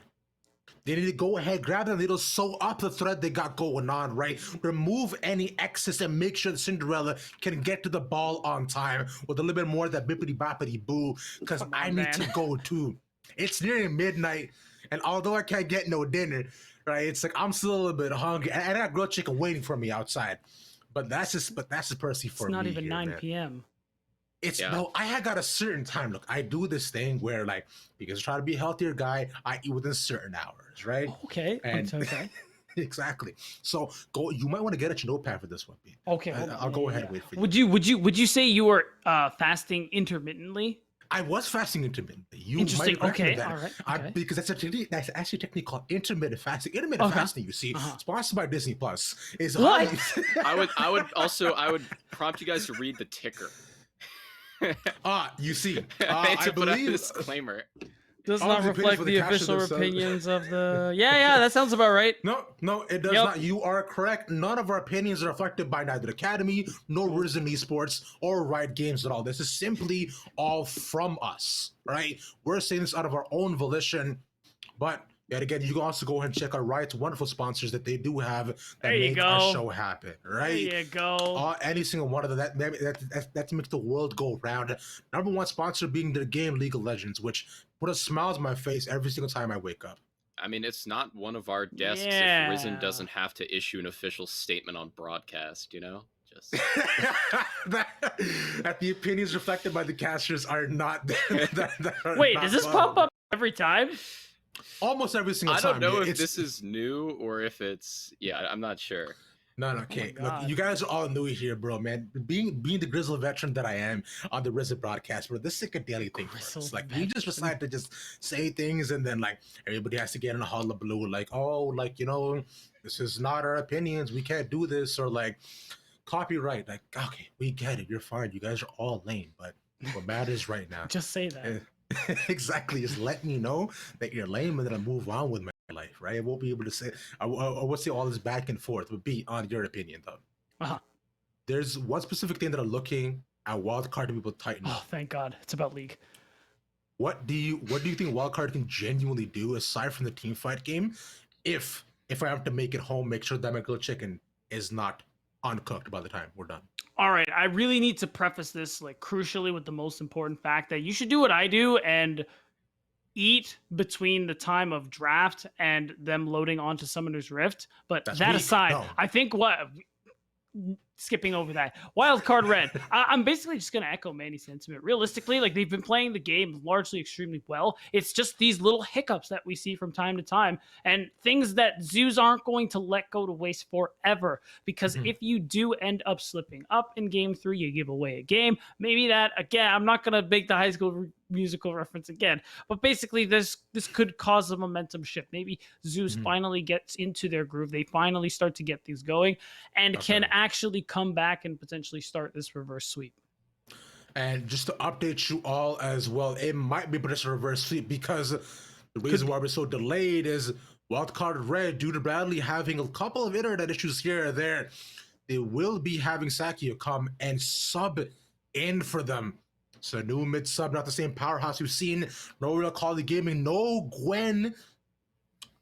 They need to go ahead, grab that needle, sew up the thread they got going on, right? Remove any excess and make sure that Cinderella can get to the ball on time with a little bit more of that bippity boppity boo, because I need to go too. It's nearing midnight, and although I can't get no dinner, right? It's like I'm still a little bit hungry, and I got grilled chicken waiting for me outside. But that's just personally for me. It's not even here, 9 man. p.m. It's no, I had got a certain time. Look, I do this thing where, like, because I try to be a healthier guy, I eat within certain hours, right? Okay. And Okay. exactly. So go. You might want to get at your notepad for this one, B. Okay. I'll go ahead and wait for you. Would you say you were fasting intermittently? I was fasting intermittently. You Interesting. might Okay. that. All right. Okay. Because that's actually a technique called intermittent fasting. Intermittent fasting, you see, sponsored by Disney Plus, is What? I would prompt you guys to read the ticker. You see, I I put out a believe disclaimer. Does all not the opinions reflect for the the caption official themselves. opinions of the. Yeah, that sounds about right. No, it does Yep. not. You are correct. None of our opinions are reflected by neither the Academy nor Risen Esports or Riot Games at all. This is simply all from us, right? We're saying this out of our own volition, but yet again, you can also go ahead and check out Riot's wonderful sponsors that they do have that There you make go. our show happen, right? There you go. Any single one of them, that makes the world go round. Number one sponsor being the game League of Legends, which put a smile on my face every single time I wake up. I mean, it's not one of our desks Yeah. if Risen doesn't have to issue an official statement on broadcast, you know? Just that the opinions reflected by the casters are not. Wait, does this pop up every time? Almost every single I time. don't know yeah, if this is new or if it's I'm not sure. No, okay. my Look, God. you guys are all new here, bro, man. Being the grizzled veteran that I am on the Risen broadcast, bro, this is like a daily thing for us. Grizzled Like, we just decide to just say things, and then, like, everybody has to get in a hullabaloo, like, oh, like, you know, this is not our opinions. We can't do this, or, like, copyright. Like, okay, we get it. You're fine. You guys are all lame, but what matters right now. Just say that. Exactly. Just let me know that you're lame, and then I move on with my life, right? I won't be able to say, I won't say all this back and forth, but be on your opinion, though. Uh-huh. There's one specific thing that I'm looking at Wildcard to be able to tighten Oh, up. thank God. It's about League. What do you think Wildcard can genuinely do aside from the team fight game? If I have to make it home, make sure that my grilled chicken is not uncooked by the time we're done. All right, I really need to preface this, like, crucially with the most important fact that you should do what I do and eat between the time of draft and them loading onto Summoner's Rift. But That's that weak. aside, No. I think skipping over that. Wildcard Red. I'm basically just going to echo Manny's sentiment. Realistically, like they've been playing the game largely extremely well. It's just these little hiccups that we see from time to time and things that Zoos aren't going to let go to waste forever. Because if you do end up slipping up in game 3, you give away a game. Maybe that, again, I'm not going to make the High School Musical reference again, but basically this could cause a momentum shift. Maybe Zeus finally gets into their groove. They finally start to get things going and can actually come back and potentially start this reverse sweep. And just to update you all as well, it might be just a reverse sweep because the reason why we're so delayed is Wildcard Red, due to Bradley having a couple of internet issues here or there, they will be having Sakio come and sub in for them. So new mid sub, not the same powerhouse we've seen. No real quality gaming, no Gwen.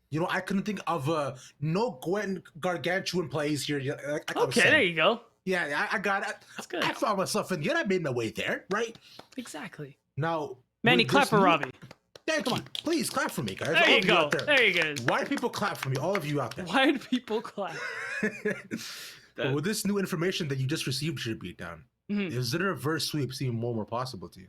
You know, I couldn't think of no Gwen gargantuan plays here. Okay, there you go. Yeah, I got it. That's good. I found myself in. I made my way there, right? Exactly. Now, Manny, clap for Robbie. Thank you. Please clap for me, guys. There you go. There you go. Why do people clap for me? All of you out there. Why do people clap? Well, with this new information that you just received, should be down. Is it a reverse sweep seem more possible to you?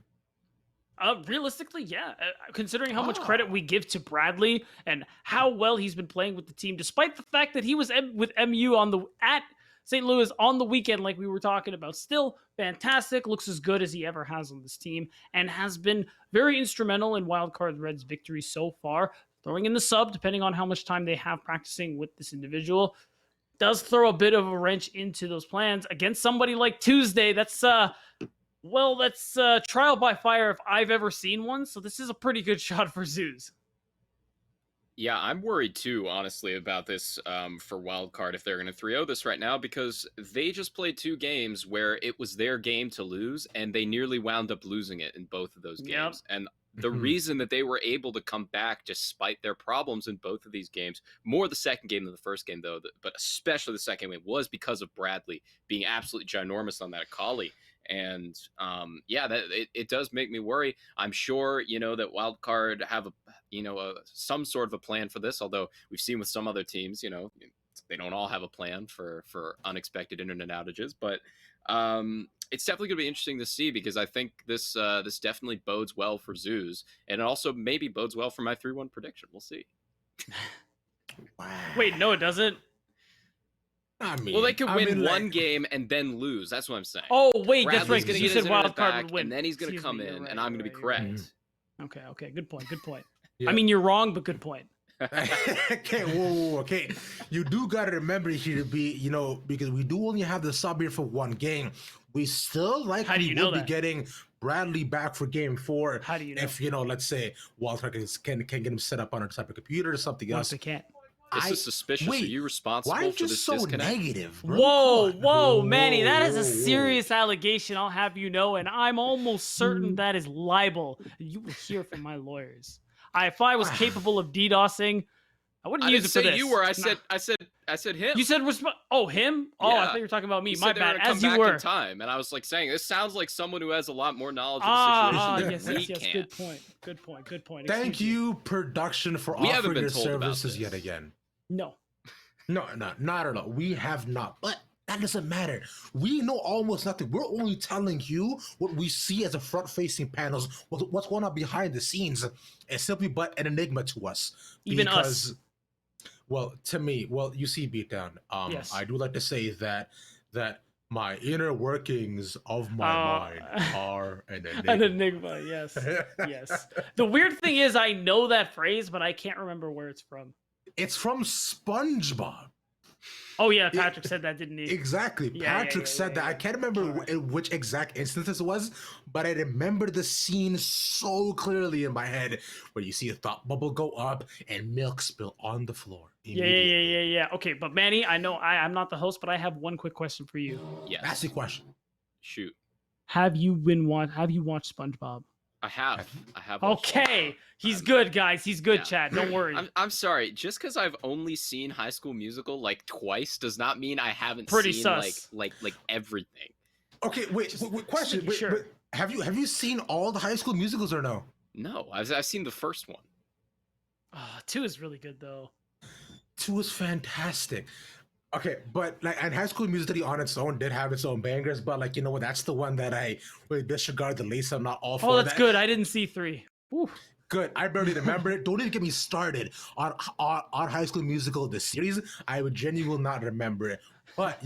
Realistically, yeah. Considering how much credit we give to Bradley and how well he's been playing with the team, despite the fact that he was with MU at St. Louis on the weekend, like we were talking about, still fantastic. Looks as good as he ever has on this team, and has been very instrumental in Wildcard Red's victory so far. Throwing in the sub, depending on how much time they have practicing with this individual, does throw a bit of a wrench into those plans against somebody like Tuesday. That's trial by fire if I've ever seen one. So this is a pretty good shot for Zeus. Yeah, I'm worried too, honestly, about this for Wildcard if they're going to 3-0 this right now, because they just played 2 games where it was their game to lose, and they nearly wound up losing it in both of those games. And the reason that they were able to come back despite their problems in both of these games, more the second game than the first game, though, but especially the second game, was because of Bradley being absolutely ginormous on that Akali. And it does make me worry. I'm sure, that Wildcard have some sort of a plan for this, although we've seen with some other teams, they don't all have a plan for unexpected internet outages. But it's definitely going to be interesting to see, because I think this definitely bodes well for Zeus, and it also maybe bodes well for my 3-1 prediction. We'll see. Wow. Wait, no, it doesn't. Well, they could win one game and then lose. That's what I'm saying. Oh, wait, Bradley's that's right. gonna You get said his internet Wildcard back, would win. and then he's going to come in, and I'm going to be correct. Okay, good point. Yeah. I mean, you're wrong, but good point. Okay, whoa, okay. You do got to remember here to be, because we do only have the sub here for one game. We still likely will be getting Bradley back for game 4. How do you know? If, let's say Walter can get him set up on a type of computer or something else. They can't. This is suspicious. Are you responsible why for this so disconnect? negative, bro? Whoa, Manny, that is a serious allegation, I'll have you know, and I'm almost certain that is libel. You will hear from my lawyers. If I was capable of DDoSing, I wouldn't use it for this. I didn't say you were. I said him. You said him? Oh, I thought you were talking about me. My bad. As you were. In time, and I was saying this sounds like someone who has a lot more knowledge of the situation than we can. Good point. Thank you, production, for offering your services yet again. No, not at all. We have not, but that doesn't matter. We know almost nothing. We're only telling you what we see as a front-facing panels, what's going on behind the scenes. It's simply but an enigma to us. Even us. Well, to me, you see, Beatdown. Yes. I do like to say that my inner workings of my mind are an enigma. An enigma, yes. The weird thing is, I know that phrase, but I can't remember where it's from. It's from SpongeBob. Oh yeah, Patrick said that, didn't he? Exactly. Patrick said that. I can't remember which exact instance this was, but I remember the scene so clearly in my head where you see a thought bubble go up and milk spill on the floor. Yeah. Okay, but Manny, I know I'm not the host, but I have one quick question for you. Yes. Ask the question. Shoot. Have you watched SpongeBob? I have. Okay. He's good, guys. He's good, Chad. Don't worry. I'm sorry. Just because I've only seen High School Musical like twice does not mean I haven't Pretty seen sus. like everything. Okay, wait. Question. Wait, sure. Have you seen all the High School Musicals or no? No, I've seen the first one. 2 is really good though. 2 is fantastic. Okay, but like, and High School Musical on its own did have its own bangers, but like, you know what? That's the one that I really disregard the least. I'm not all Oh, for that's that. good. I didn't see 3. Whew. Good. I barely remember it. Don't even get me started on High School Musical, the series. I would genuinely will not remember it. But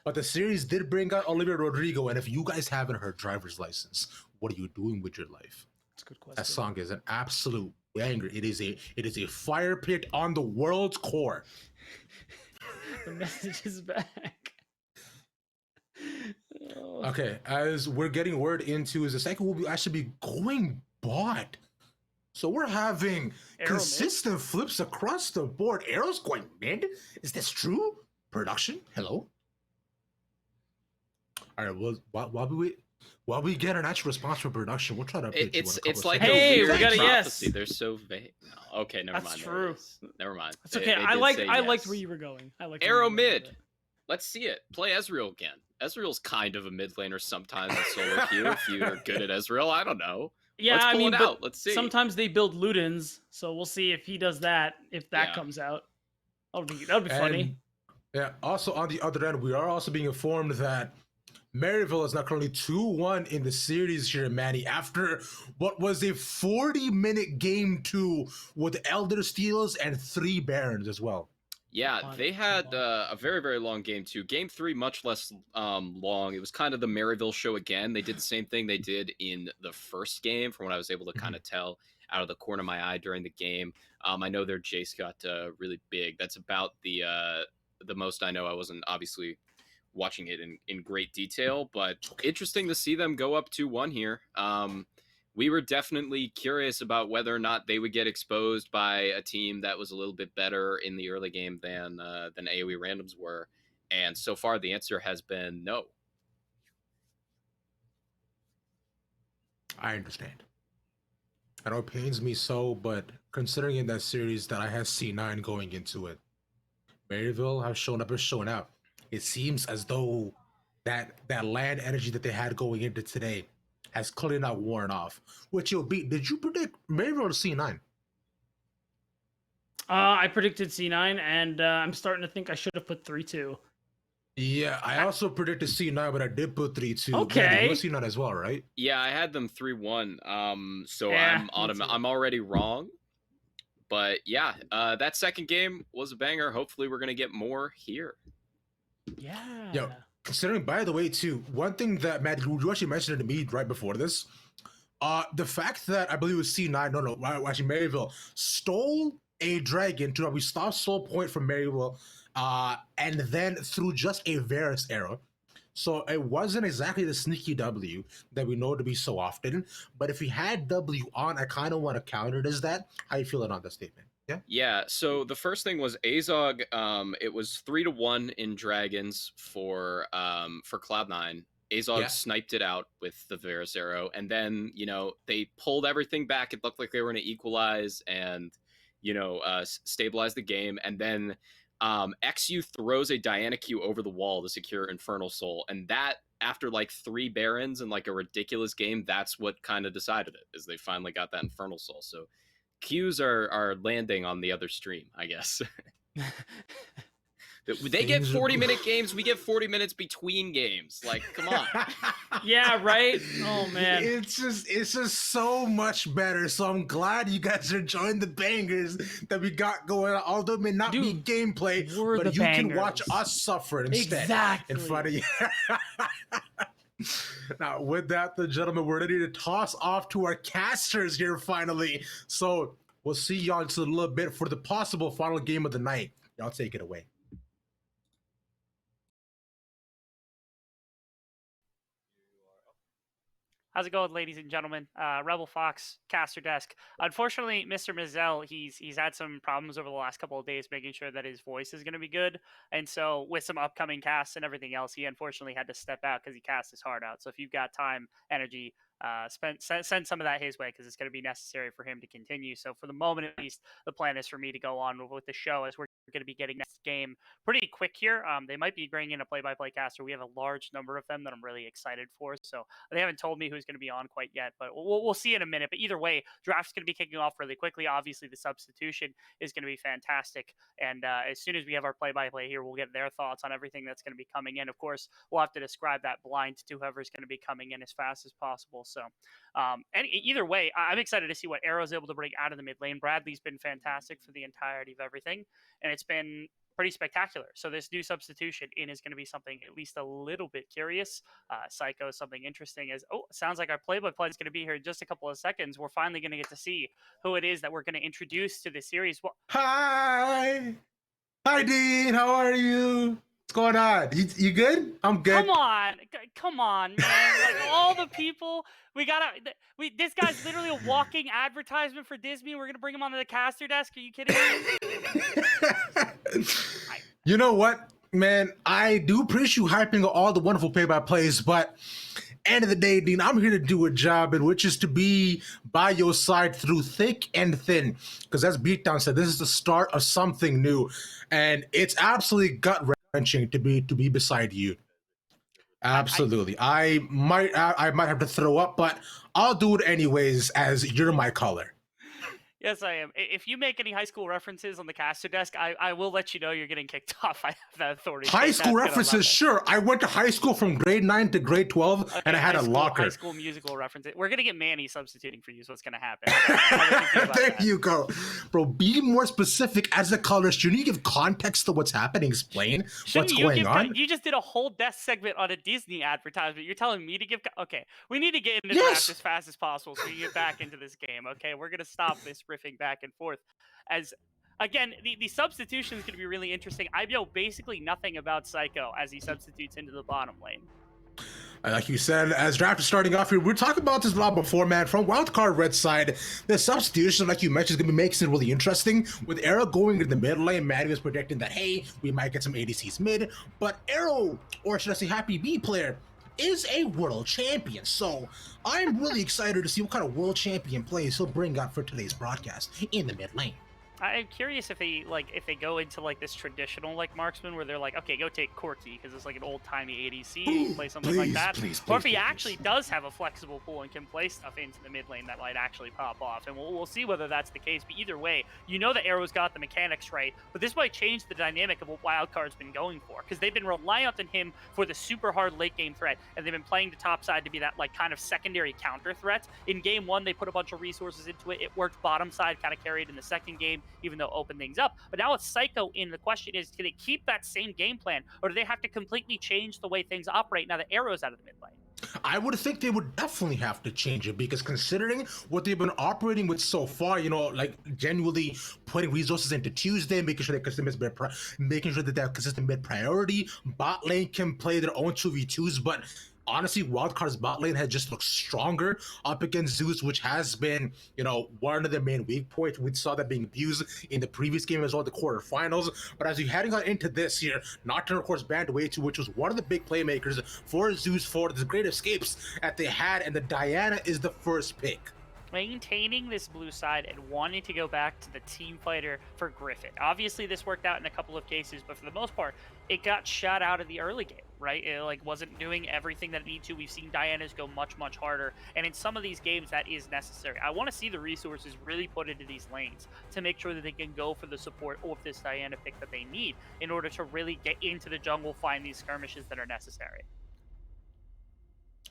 but the series did bring out Olivia Rodrigo, and if you guys haven't heard Driver's License, what are you doing with your life? That's a good question. That song is an absolute banger. It is a fire pit on the world's core. The message is back. Oh. Okay, as we're getting word into is the second will be actually be going bot. So we're having Arrow consistent flips across the board. Arrow's going mid. Is this true? Production? Hello? All right, well, while we get an actual response from production, we'll try to update you on a couple It's of like seconds. Hey, a we weird got a yes. prophecy. They're so vague. No, okay, never That's mind. there it true. is. Never mind. It's okay. I did liked say liked yes. where you were going. I liked Arrow where you were going with mid. it. Let's see it. Play Ezreal again. Ezreal's kind of a mid laner sometimes in solo queue. If you're good at Ezreal, I don't know. Yeah, Let's I pull mean, it but out. Let's see. sometimes they build Ludens, so we'll see if he does that. If that Yeah. comes out, that'll be funny. And, yeah, also on the other end, we are also being informed that Maryville is now currently 2-1 in the series here, Manny, after what was a 40-minute game 2 with Elder Steels and 3 Barons as well. Yeah, Fun, they had fun. a very, very long game too. Game 3, much less long. It was kind of the Maryville show again. They did the same thing they did in the first game, from what I was able to kind of tell out of the corner of my eye during the game. I know their Jace got really big. That's about the most I know. I wasn't obviously watching it in great detail, but interesting to see them go up 2-1 here. We were definitely curious about whether or not they would get exposed by a team that was a little bit better in the early game than AoE randoms were, and so far the answer has been no. I understand. I know it pains me so, but considering in that series that I had C9 going into it, Maryville have shown up and shown out. It seems as though that land energy that they had going into today has clearly not worn off. Which you'll beat. Did you predict Maryville to C9? I predicted C9, and I'm starting to think I should have put 3-2. Yeah, I also predicted C9, but I did put 3-2. Okay. Mandy, you were C9 as well, right? Yeah, I had them 3-1. So Yeah, me too. I'm already wrong. But yeah, that second game was a banger. Hopefully we're gonna get more here. Yeah. Yo, considering, by the way, too, one thing that Matt, you actually mentioned it to me right before this, the fact that I believe it was C9, no, actually Maryville stole a dragon to we stop soul point from Maryville, and then through just a Varus arrow. So it wasn't exactly the sneaky W that we know to be so often. But if he had W on, I kind of want to counter it as that. How you feeling on that statement? Yeah. Yeah, so the first thing was Azog. It was 3-1 in Dragons for Cloud9. Azog Yeah. sniped it out with the Varus arrow, and then they pulled everything back. It looked like they were going to equalize and stabilize the game, and then XU throws a Diana Q over the wall to secure Infernal Soul, and that after like 3 Barons and like a ridiculous game, that's what kind of decided it, is they finally got that Infernal Soul. So Qs are landing on the other stream, I guess. They get 40-minute games. We get 40 minutes between games. Like, come on. Yeah, right? Oh, man. It's just so much better. So I'm glad you guys are enjoying the bangers that we got going on. Although it may not be gameplay, we're but the you can watch bangers. us suffer instead. Exactly. In front of you. Now, with that, the gentlemen, we're ready to toss off to our casters here finally. So we'll see y'all in just a little bit for the possible final game of the night. Y'all take it away. How's it going, ladies and gentlemen? Rebel Fox, Caster Desk. Unfortunately, Mr. Mizell, he's had some problems over the last couple of days making sure that his voice is going to be good. And so with some upcoming casts and everything else, he unfortunately had to step out because he cast his heart out. So if you've got time, energy, send some of that his way because it's going to be necessary for him to continue. So for the moment, at least, the plan is for me to go on with the show as we're going to be getting next game pretty quick here. They might be bringing in a play-by-play caster. We have a large number of them that I'm really excited for. So they haven't told me who's going to be on quite yet, but we'll see in a minute. But either way, draft's going to be kicking off really quickly. Obviously, the substitution is going to be fantastic. And as soon as we have our play-by-play here, we'll get their thoughts on everything that's going to be coming in. Of course, we'll have to describe that blind to whoever's going to be coming in as fast as possible. So either way, I'm excited to see what Arrow's able to bring out of the mid lane. Bradley's been fantastic for the entirety of everything, and it's been pretty spectacular. So this new substitution in is going to be something at least a little bit curious. Psycho is something interesting. Sounds like our play-by-play is going to be here in just a couple of seconds. We're finally going to get to see who it is that we're going to introduce to the series. Well, Hi, Dean. How are you? What's going on? You good? I'm good. Come on, man! Like all the people this guy's literally a walking advertisement for Disney. We're gonna bring him onto the caster desk. Are you kidding me? You know what, man? I do appreciate you hyping all the wonderful play-by-plays, but end of the day, Dean, I'm here to do a job, and which is to be by your side through thick and thin. Because as Beatdown said, this is the start of something new, and it's absolutely gut-wrenching to be beside you. Absolutely. I might have to throw up, but I'll do it anyways, as you're my color. Yes, I am. If you make any high school references on the caster desk, I will let you know you're getting kicked off. I have that authority. High school references, sure. I went to high school from grade 9 to grade 12, okay, and I had a locker. High school musical references. We're going to get Manny substituting for you, so what's going to happen? There you go. Bro, be more specific as a color. Shouldn't you give context to what's happening? Explain what's going on? You just did a whole desk segment on a Disney advertisement. You're telling me to give... Okay, we need to get into the draft as fast as possible so we can get back into this game, okay? We're going to stop this riffing back and forth. As again, the substitution is going to be really interesting. I know basically nothing about Psycho as he substitutes into the bottom lane. Like you said, as draft is starting off here, we're talking about this a lot before, man. From Wildcard Red side, the substitution, like you mentioned, is going to be making it really interesting. With Arrow going into the mid lane, Maddie was predicting that, hey, we might get some ADCs mid, but Arrow, or should I say Happy B player, is a world champion. So I'm really excited to see what kind of world champion plays he'll bring out for today's broadcast in the mid lane. I'm curious if they go into like this traditional like marksman where they're like, okay, go take Corki because it's like an old timey ADC and play something like that. Or if he actually does have a flexible pool and can play stuff into the mid lane that might actually pop off, and we'll see whether that's the case. But either way, you know the Arrow's got the mechanics right, but this might change the dynamic of what Wildcard's been going for because they've been reliant on him for the super hard late game threat, and they've been playing the top side to be that like kind of secondary counter threat. In game one, they put a bunch of resources into it. It worked bottom side, kind of carried in the second game, even though open things up. But now it's Psycho in. The question is, can they keep that same game plan, or do they have to completely change the way things operate now that Arrow's out of the mid lane? I would think they would definitely have to change it because considering what they've been operating with so far, you know, like genuinely putting resources into Tuesday, making sure that they're consistent mid priority, bot lane can play their own 2v2s, but honestly, Wildcard's bot lane has just looked stronger up against Zeus, which has been, you know, one of the main weak points. We saw that being abused in the previous game as well, the quarterfinals. But as you're heading on into this year, Nocturne, of course, banned away to, which was one of the big playmakers for Zeus for the great escapes that they had, and the Diana is the first pick. Maintaining this blue side and wanting to go back to the team fighter for Griffin. Obviously, this worked out in a couple of cases, but for the most part, it got shut out of the early game, right? It like wasn't doing everything that it needed to. We've seen Diana's go much, much harder, and in some of these games, that is necessary. I want to see the resources really put into these lanes to make sure that they can go for the support of this Diana pick that they need in order to really get into the jungle, find these skirmishes that are necessary.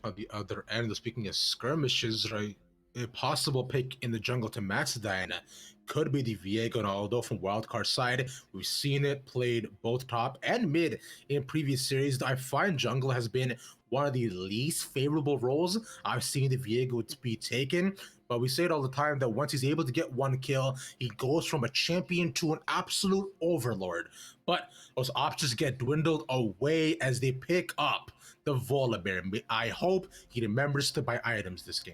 On the other end, speaking of skirmishes, right? A possible pick in the jungle to match Diana could be the Viego, and although from Wildcard side, we've seen it played both top and mid in previous series, I find jungle has been one of the least favorable roles I've seen the Viego to be taken. But we say it all the time that once he's able to get one kill, he goes from a champion to an absolute overlord. But those options get dwindled away as they pick up the Volibear. I hope he remembers to buy items this game.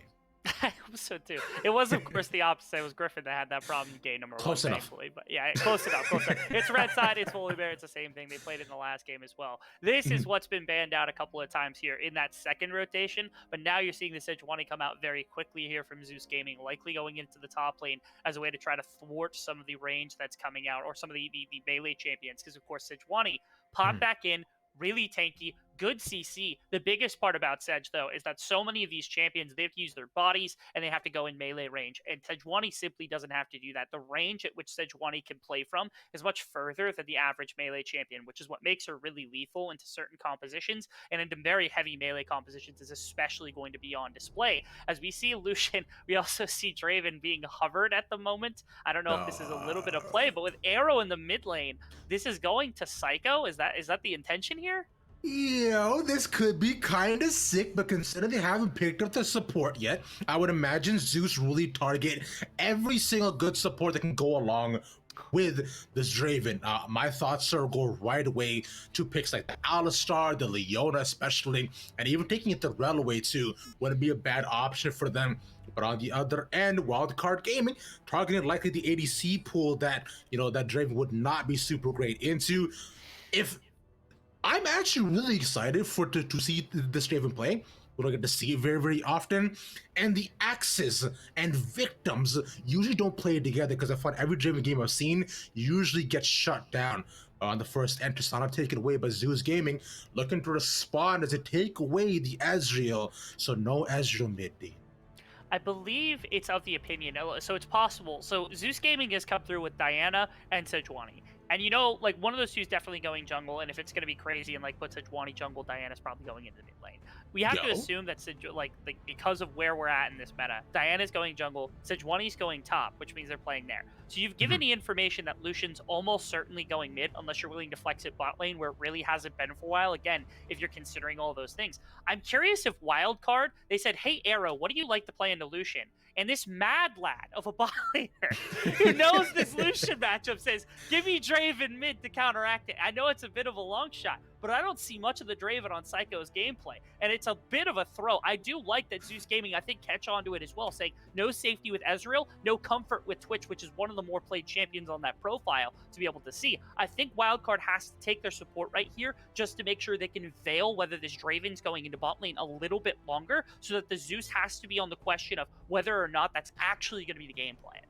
I hope so too. It was, of course, the opposite. It was Griffin that had that problem in game number Close one, enough. thankfully. But yeah, close enough. Close enough. It's red side. It's Volibear. It's the same thing. They played it in the last game as well. This is what's been banned out a couple of times here in that second rotation. But now you're seeing the Sejuani come out very quickly here from Zeus Gaming, likely going into the top lane as a way to try to thwart some of the range that's coming out, or some of the melee champions. Because, of course, Sejuani popped back in, really tanky, good CC. The biggest part about Sedge, though, is that so many of these champions, they have to use their bodies and they have to go in melee range. And Sejuani simply doesn't have to do that. The range at which Sejuani can play from is much further than the average melee champion, which is what makes her really lethal into certain compositions. And into very heavy melee compositions is especially going to be on display. As we see Lucian, we also see Draven being hovered at the moment. I don't know if this is a little bit of play, but with Arrow in the mid lane, this is going to Psycho. Is that the intention here? This could be kind of sick, but considering they haven't picked up the support yet, I would imagine Zeus really target every single good support that can go along with this Draven. My thoughts are go right away to picks like the Alistar, the Leona especially, and even taking it to Railway too wouldn't be a bad option for them. But on the other end, Wildcard Gaming targeting likely the ADC pool that that Draven would not be super great into. If I'm actually really excited to see this Draven play. We don't get to see it very, very often. And the axes and victims usually don't play together, because I find every Draven game I've seen usually gets shut down on the first enter. So not taken away by Zeus Gaming, looking to respond as they take away the Ezreal. So no Ezreal mid D. I believe it's of the opinion, so it's possible. So Zeus Gaming has come through with Diana and Sejuani. And like one of those two is definitely going jungle, and if it's going to be crazy and like put Sejuani jungle, Diana's probably going into mid lane. We have to assume that because of where we're at in this meta, Diana's going jungle, Sejuani's going top, which means they're playing there. So you've given the information that Lucian's almost certainly going mid, unless you're willing to flex it bot lane, where it really hasn't been for a while. Again, if you're considering all those things. I'm curious if Wildcard, they said, hey, Arrow, what do you like to play into Lucian? And this mad lad of a bot laner who knows this Lucian matchup says, give me Draven mid to counteract it. I know it's a bit of a long shot, but I don't see much of the Draven on Psycho's gameplay. And it's a bit of a throw. I do like that Zeus Gaming, I think, catch on to it as well, saying no safety with Ezreal, no comfort with Twitch, which is one of the more played champions on that profile to be able to see. I think Wildcard has to take their support right here just to make sure they can veil whether this Draven's going into bot lane a little bit longer, so that the Zeus has to be on the question of whether or not that's actually going to be the game plan.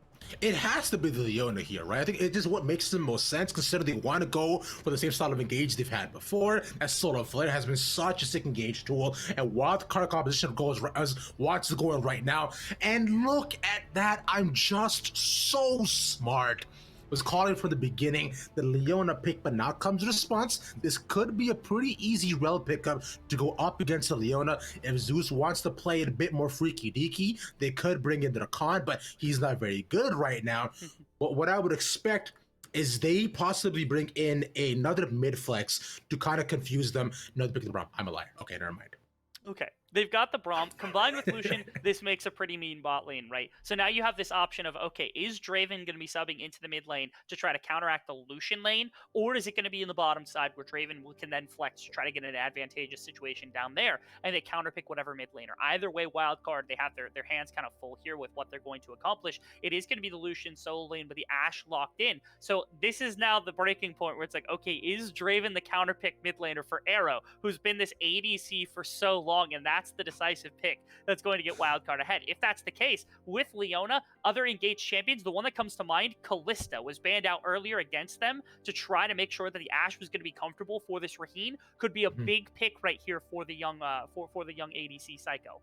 It has to be the Leona here, right? I think it is what makes the most sense, considering they want to go for the same style of engage they've had before, as Solar Flare has been such a sick engage tool, and Wildcard composition goes as Watts is going right now. And look at that, I'm just so smart. Was calling from the beginning the Leona pick, but now comes the response. This could be a pretty easy rel pickup to go up against the Leona. If Zeus wants to play it a bit more freaky deaky, they could bring in the Rakan, but he's not very good right now. But what I would expect is they possibly bring in another mid flex to kind of confuse them. No, pick the Braum. I'm a liar. Okay, never mind. Okay, they've got the Braum. Combined with Lucian, this makes a pretty mean bot lane, right? So now you have this option of, okay, is Draven going to be subbing into the mid lane to try to counteract the Lucian lane? Or is it going to be in the bottom side where Draven can then flex to try to get an advantageous situation down there, and they counterpick whatever mid laner? Either way, Wildcard, they have their hands kind of full here with what they're going to accomplish. It is going to be the Lucian solo lane with the Ashe locked in. So this is now the breaking point where it's like, okay, is Draven the counterpick mid laner for Arrow, who's been this ADC for so long? And that's the decisive pick that's going to get Wildcard ahead. If that's the case, with Leona, other engaged champions, the one that comes to mind, Kalista, was banned out earlier against them to try to make sure that the Ashe was going to be comfortable for this Raheen. Could be a big pick right here for the young for the young ADC Psycho.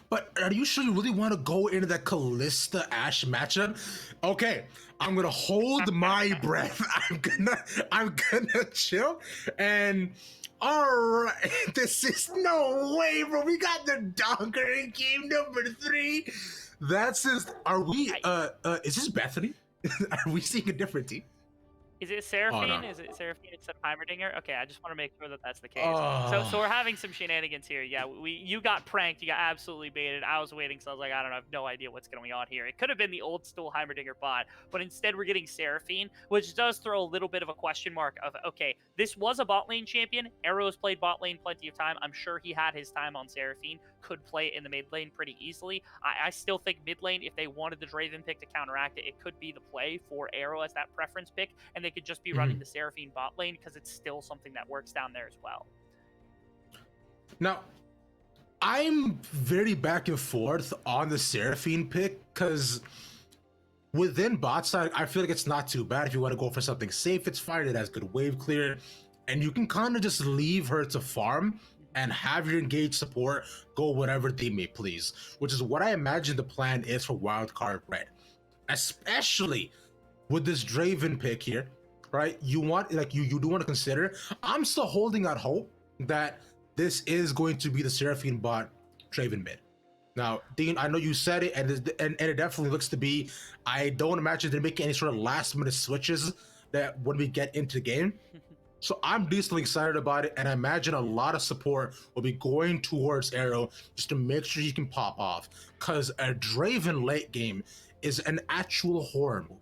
But are you sure you really want to go into that Kalista Ashe matchup? Okay, I'm gonna hold my breath. I'm gonna chill. And all right, this is no way, bro. We got the Donker in game number 3. That's just. Are we? Is this Bethany? Are we seeing a different team? Is it Seraphine? Oh, no. Is it Seraphine instead of Heimerdinger? Okay, I just want to make sure that that's the case. So we're having some shenanigans here. Yeah, you got pranked. You got absolutely baited. I was waiting, so I was like, I don't know, I have no idea what's going on here. It could have been the old school Heimerdinger bot, but instead we're getting Seraphine, which does throw a little bit of a question mark of, okay, this was a bot lane champion. Arrow's played bot lane plenty of time. I'm sure he had his time on Seraphine. could play it in the mid lane pretty easily. I still think mid lane, if they wanted the Draven pick to counteract it, it could be the play for Arrow as that preference pick, and they could just be running the Seraphine bot lane because it's still something that works down there as well. Now, I'm very back and forth on the Seraphine pick because within bot side, I feel like it's not too bad. If you want to go for something safe, it's fine. It has good wave clear, and you can kind of just leave her to farm and have your engaged support go whatever they may please, which is what I imagine the plan is for Wildcard Red, especially with this Draven pick here, right? You want, like, you do want to consider. I'm still holding out hope that this is going to be the Seraphine bot Draven mid. Now, Dean, I know you said it, and it definitely looks to be. I don't imagine they're making any sort of last minute switches that when we get into the game. So I'm decently excited about it, and I imagine a lot of support will be going towards Arrow just to make sure he can pop off. Because a Draven late game is an actual horror movie.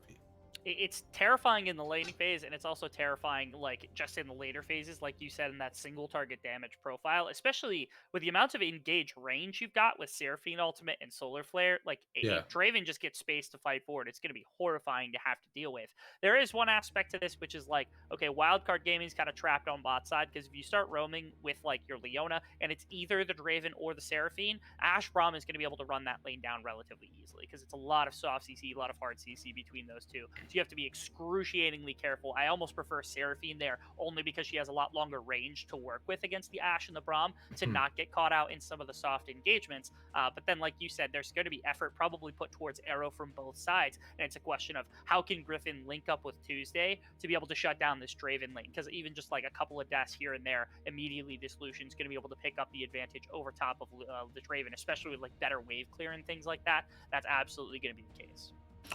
It's terrifying in the laning phase, and it's also terrifying like just in the later phases, like you said, in that single target damage profile, especially with the amount of engaged range you've got with Seraphine ultimate and Solar Flare. Like if Draven just gets space to fight forward, it's going to be horrifying to have to deal with. There is one aspect to this, which is like, okay, Wildcard Gaming's kind of trapped on bot side, because if you start roaming with like your Leona and it's either the Draven or the Seraphine, Ashe Braum is going to be able to run that lane down relatively easily, because it's a lot of soft CC, a lot of hard CC between those two. So you have to be excruciatingly careful. I almost prefer Seraphine there only because she has a lot longer range to work with against the Ashe and the Braum to not get caught out in some of the soft engagements. But then, like you said, there's going to be effort probably put towards Arrow from both sides, and it's a question of how can Griffin link up with Tuesday to be able to shut down this Draven lane, because even just like a couple of deaths here and there, immediately this Lucian's going to be able to pick up the advantage over top of the Draven, especially with like better wave clear and things like that. That's absolutely going to be the case.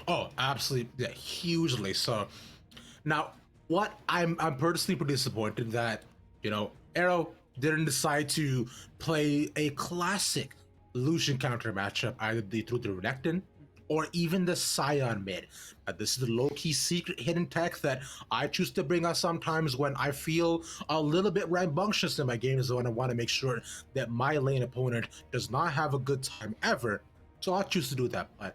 Oh, absolutely, yeah, hugely so. Now, what I'm personally pretty disappointed that, you know, Arrow didn't decide to play a classic Lucian counter matchup, either through the Renekton or even the Scion mid. This is the low-key secret hidden tech that I choose to bring out sometimes when I feel a little bit rambunctious in my games, when I want to make sure that my lane opponent does not have a good time ever. So I'll choose to do that, but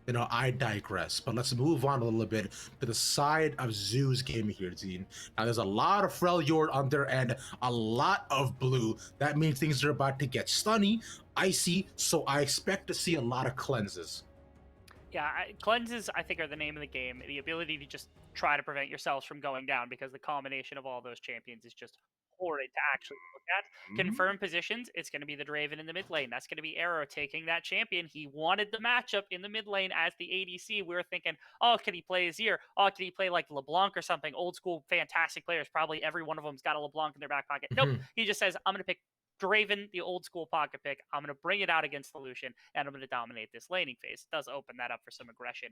you know, I digress. But let's move on a little bit to the side of Zoo's game here, Dean. Now, there's a lot of Freljord on their end, a lot of blue. That means things are about to get stunny, icy, so I expect to see a lot of cleanses. Yeah, cleanses, I think, are the name of the game. The ability to just try to prevent yourselves from going down, because the combination of all those champions is just horrid to actually look at. Confirmed positions, it's going to be the Draven in the mid lane. That's going to be Arrow taking that champion. He wanted the matchup in the mid lane as the ADC. We were thinking, oh, can he play Azir? Oh, can he play like LeBlanc or something? Old school, fantastic players. Probably every one of them's got a LeBlanc in their back pocket. Nope. He just says, I'm going to pick Draven, the old school pocket pick. I'm going to bring it out against the Lucian, and I'm going to dominate this laning phase. It does open that up for some aggression,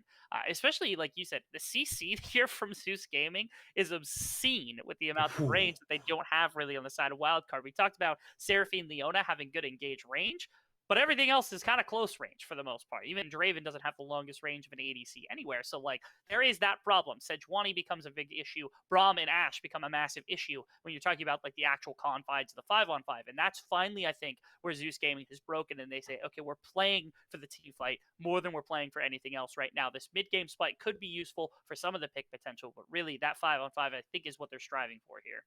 especially like you said, the CC here from Zeus Gaming is obscene with the amount of range that they don't have really on the side of Wildcard. We talked about Seraphine Leona having good engage range, but everything else is kind of close range for the most part. Even Draven doesn't have the longest range of an ADC anywhere. So, like, there is that problem. Sejuani becomes a big issue. Braum and Ashe become a massive issue when you're talking about, like, the actual confines of the 5-on-5. And that's finally, I think, where Zeus Gaming is broken. And they say, okay, we're playing for the team fight more than we're playing for anything else right now. This mid-game spike could be useful for some of the pick potential, but really, that 5-on-5, I think, is what they're striving for here.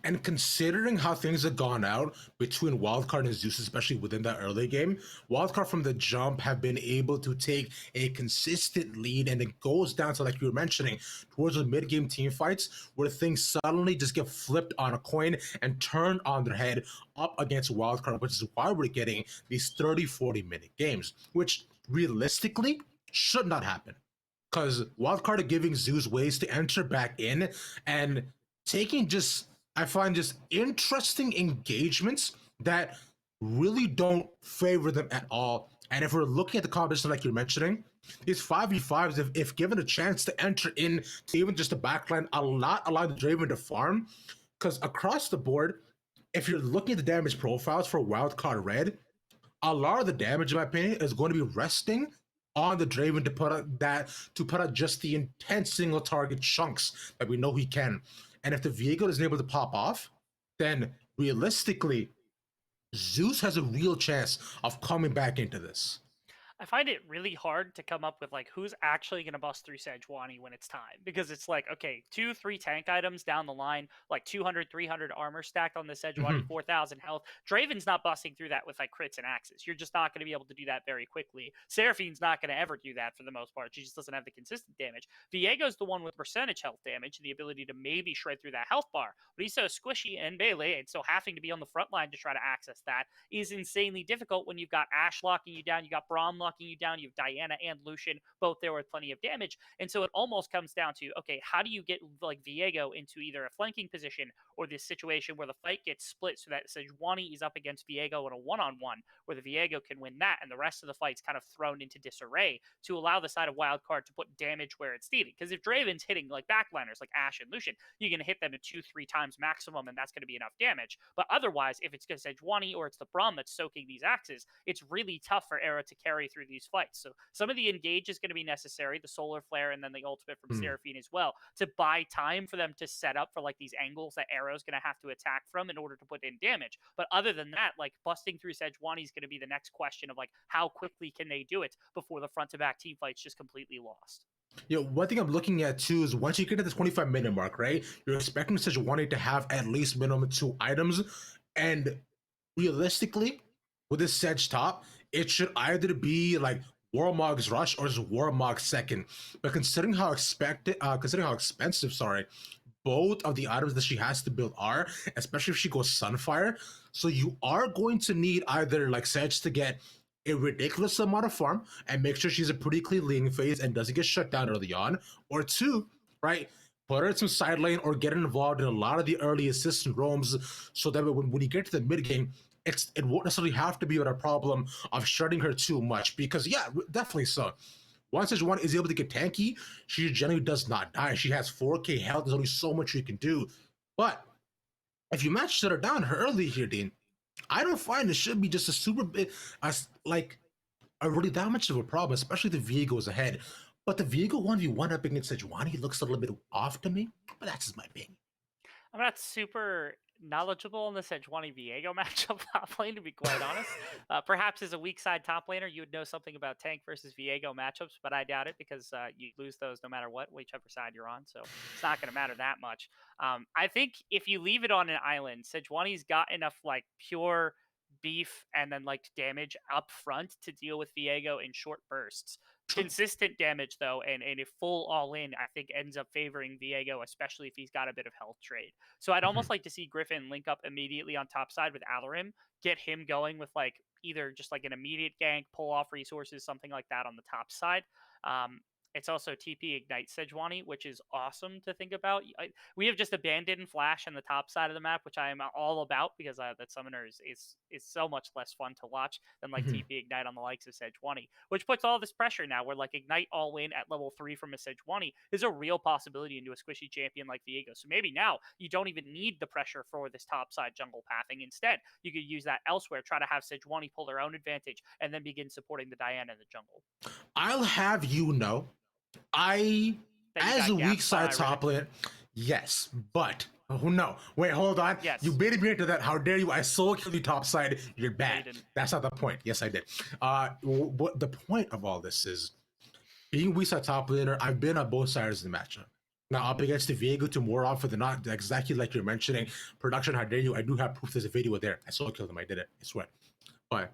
And considering how things have gone out between Wildcard and Zeus, especially within that early game, Wildcard from the jump have been able to take a consistent lead, and it goes down to, like you were mentioning, towards the mid-game team fights where things suddenly just get flipped on a coin and turned on their head up against Wildcard, which is why we're getting these 30-40 minute games, which realistically should not happen. Because Wildcard are giving Zeus ways to enter back in and taking just, I find, just interesting engagements that really don't favor them at all. And if we're looking at the competition like you're mentioning, these 5v5s, if given a chance to enter in to even just the backline, a lot allow the Draven to farm. Because across the board, if you're looking at the damage profiles for Wildcard Red, a lot of the damage, in my opinion, is going to be resting on the Draven to put out just the intense single target chunks that we know he can. And if the Viego isn't able to pop off, then realistically, Zeus has a real chance of coming back into this. I find it really hard to come up with like who's actually going to bust through Sejuani when it's time, because it's like, okay, 2-3 tank items down the line, like 200 300 armor stacked on the Sejuani, 4,000 health. Draven's not busting through that with like crits and axes. You're just not going to be able to do that very quickly. Seraphine's not going to ever do that for the most part. She just doesn't have the consistent damage. Viego's the one with percentage health damage and the ability to maybe shred through that health bar, but he's so squishy and melee, and so having to be on the front line to try to access that is insanely difficult when you've got Ashe locking you down, you got Braum locking you down, you have Diana and Lucian both there with plenty of damage. And so it almost comes down to, okay, how do you get like Viego into either a flanking position or this situation where the fight gets split so that Sejuani is up against Viego in a one-on-one where the Viego can win that and the rest of the fight's kind of thrown into disarray to allow the side of Wildcard to put damage where it's needed. Because if Draven's hitting like backliners like Ashe and Lucian, you're going to hit them at 2-3 times maximum, and that's going to be enough damage. But otherwise, if it's Sejuani or it's the Braum that's soaking these axes, it's really tough for Era to carry through these fights. So some of the engage is going to be necessary, the solar flare and then the ultimate from Seraphine as well, to buy time for them to set up for like these angles that Arrow's going to have to attack from in order to put in damage. But other than that, like busting through Sejuani is going to be the next question of like how quickly can they do it before the front to back team fight's just completely lost. One thing I'm looking at too is once you get to the 25-minute mark, right? You're expecting Sejuani to have at least minimum 2 items, and realistically, with this Sedge top, it should either be like Warmog's Rush or just Warmog's second. But considering how expensive, both of the items that she has to build are, especially if she goes Sunfire, so you are going to need either like Sedge to get a ridiculous amount of farm and make sure she's a pretty clean laning phase and doesn't get shut down early on, or 2, right? Put her in some side lane or get involved in a lot of the early assistant roams so that when you get to the mid game, it won't necessarily have to be a problem of shredding her too much, because yeah, definitely so. Once Sejuani is able to get tanky, she generally does not die. She has 4k health. There's only so much you can do. But if you match her down her early here, Dean, I don't find it should be just a super bit, like a really that much of a problem, especially the Viego's ahead. But the Viego 1v1 up against Sejuani looks a little bit off to me, but that's just my opinion. I'm not super knowledgeable in the Sejuani Viego matchup top lane, to be quite honest. Perhaps as a weak side top laner, you would know something about tank versus Viego matchups, but I doubt it because you lose those no matter what, whichever side you're on. So it's not going to matter that much. I think if you leave it on an island, Sejuani's got enough like pure beef and then like damage up front to deal with Viego in short bursts. Consistent damage though, and a full all in, I think ends up favoring Viego, especially if he's got a bit of health trade. So I'd almost like to see Griffin link up immediately on top side with Alarim, get him going with like either just like an immediate gank, pull off resources, something like that on the top side. It's also TP Ignite Sejuani, which is awesome to think about. We have just abandoned Flash on the top side of the map, which I am all about because that summoner is so much less fun to watch than like TP Ignite on the likes of Sejuani, which puts all this pressure now where like Ignite all in at level 3 from a Sejuani is a real possibility into a squishy champion like Viego. So maybe now you don't even need the pressure for this top side jungle pathing. Instead, you could use that elsewhere, try to have Sejuani pull their own advantage, and then begin supporting the Diana in the jungle. I'll have you know, as a weak side top laner, yes, but no, wait, hold on. Yes. You baited me into that. How dare you? I solo killed you top side. You're bad. That's not the point. Yes, I did. What the point of all this is, being weak side top laner, I've been on both sides of the matchup. Now up against the Viego to more often than not, exactly like you're mentioning. Production, how dare you? I do have proof. There's a video there. I solo killed him. I did it. I swear. But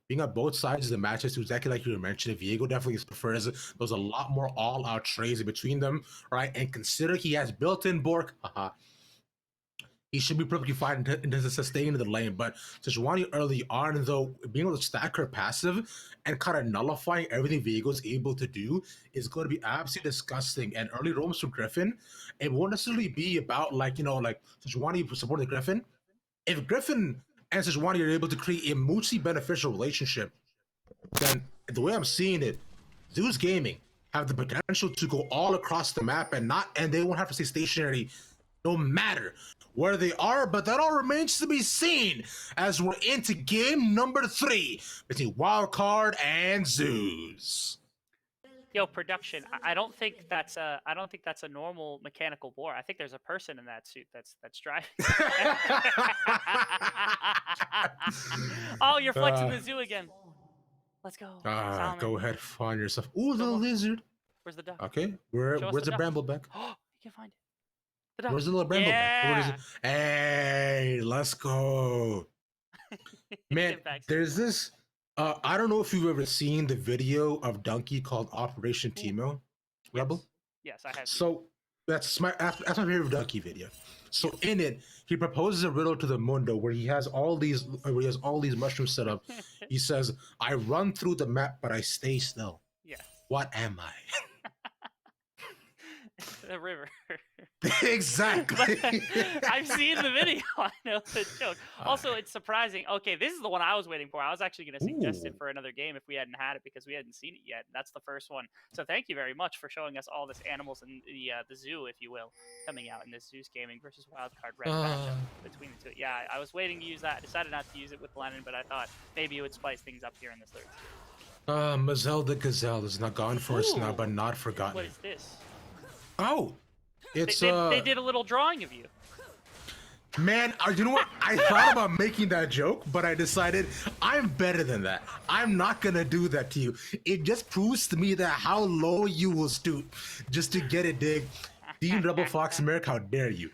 being on both sides of the matches, exactly like you were mentioning, Viego definitely prefers it. There's a lot more all-out trades in between them, right? And consider he has built-in Bork, he should be perfectly fine to sustain the lane. But Sejuani early on, though, being able to stack her passive and kind of nullifying everything Viego's able to do is going to be absolutely disgusting. And early roams from Griffin, it won't necessarily be about like Sejuani supporting Griffin. If Griffin and Sejuani are able to create a mutually beneficial relationship, then the way I'm seeing it, Zeus Gaming have the potential to go all across the map and they won't have to stay stationary no matter where they are. But that all remains to be seen as we're into game number 3 between Wildcard and Zeus. Yo, production. I don't think that's a normal mechanical boar. I think there's a person in that suit that's driving. Oh, you're flexing the zoo again. Let's go. Solomon. Go ahead, find yourself. Ooh, the Come on. lizard. Where's the duck? Okay, Show us where's the the duck. brambleback? Oh, you can find it. The duck. Where's the little brambleback? Where is it? Yeah. Hey, let's go. Man, Get back to there's this. I don't know if you've ever seen the video of Donkey called Operation Timo Rebel. Yes, I have. So that's my favorite Donkey video. So in it, he proposes a riddle to the Mundo where he has all these mushrooms set up. He says, "I run through the map, but I stay still. Yeah. What am I?" The river. Exactly. I've seen the video. I know the joke. Also, it's surprising. Okay, this is the one I was waiting for. I was actually going to suggest it Ooh. for another game if we hadn't had it because we hadn't seen it yet. That's the first one. So thank you very much for showing us all this animals in the zoo, if you will, coming out in this Zeus Gaming versus Wildcard Red matchup between the two. Yeah, I was waiting to use that. I decided not to use it with Lennon, but I thought maybe it would spice things up here in this third series. Mazel the Gazelle is not gone for us now, Ooh. but not forgotten. What is this? Oh, it's They did a little drawing of you. Man, you know what? I thought about making that joke, but I decided I'm better than that. I'm not gonna do that to you. It just proves to me that how low you will stoop just to get a dig. Dean Rebel Fox America, how dare you?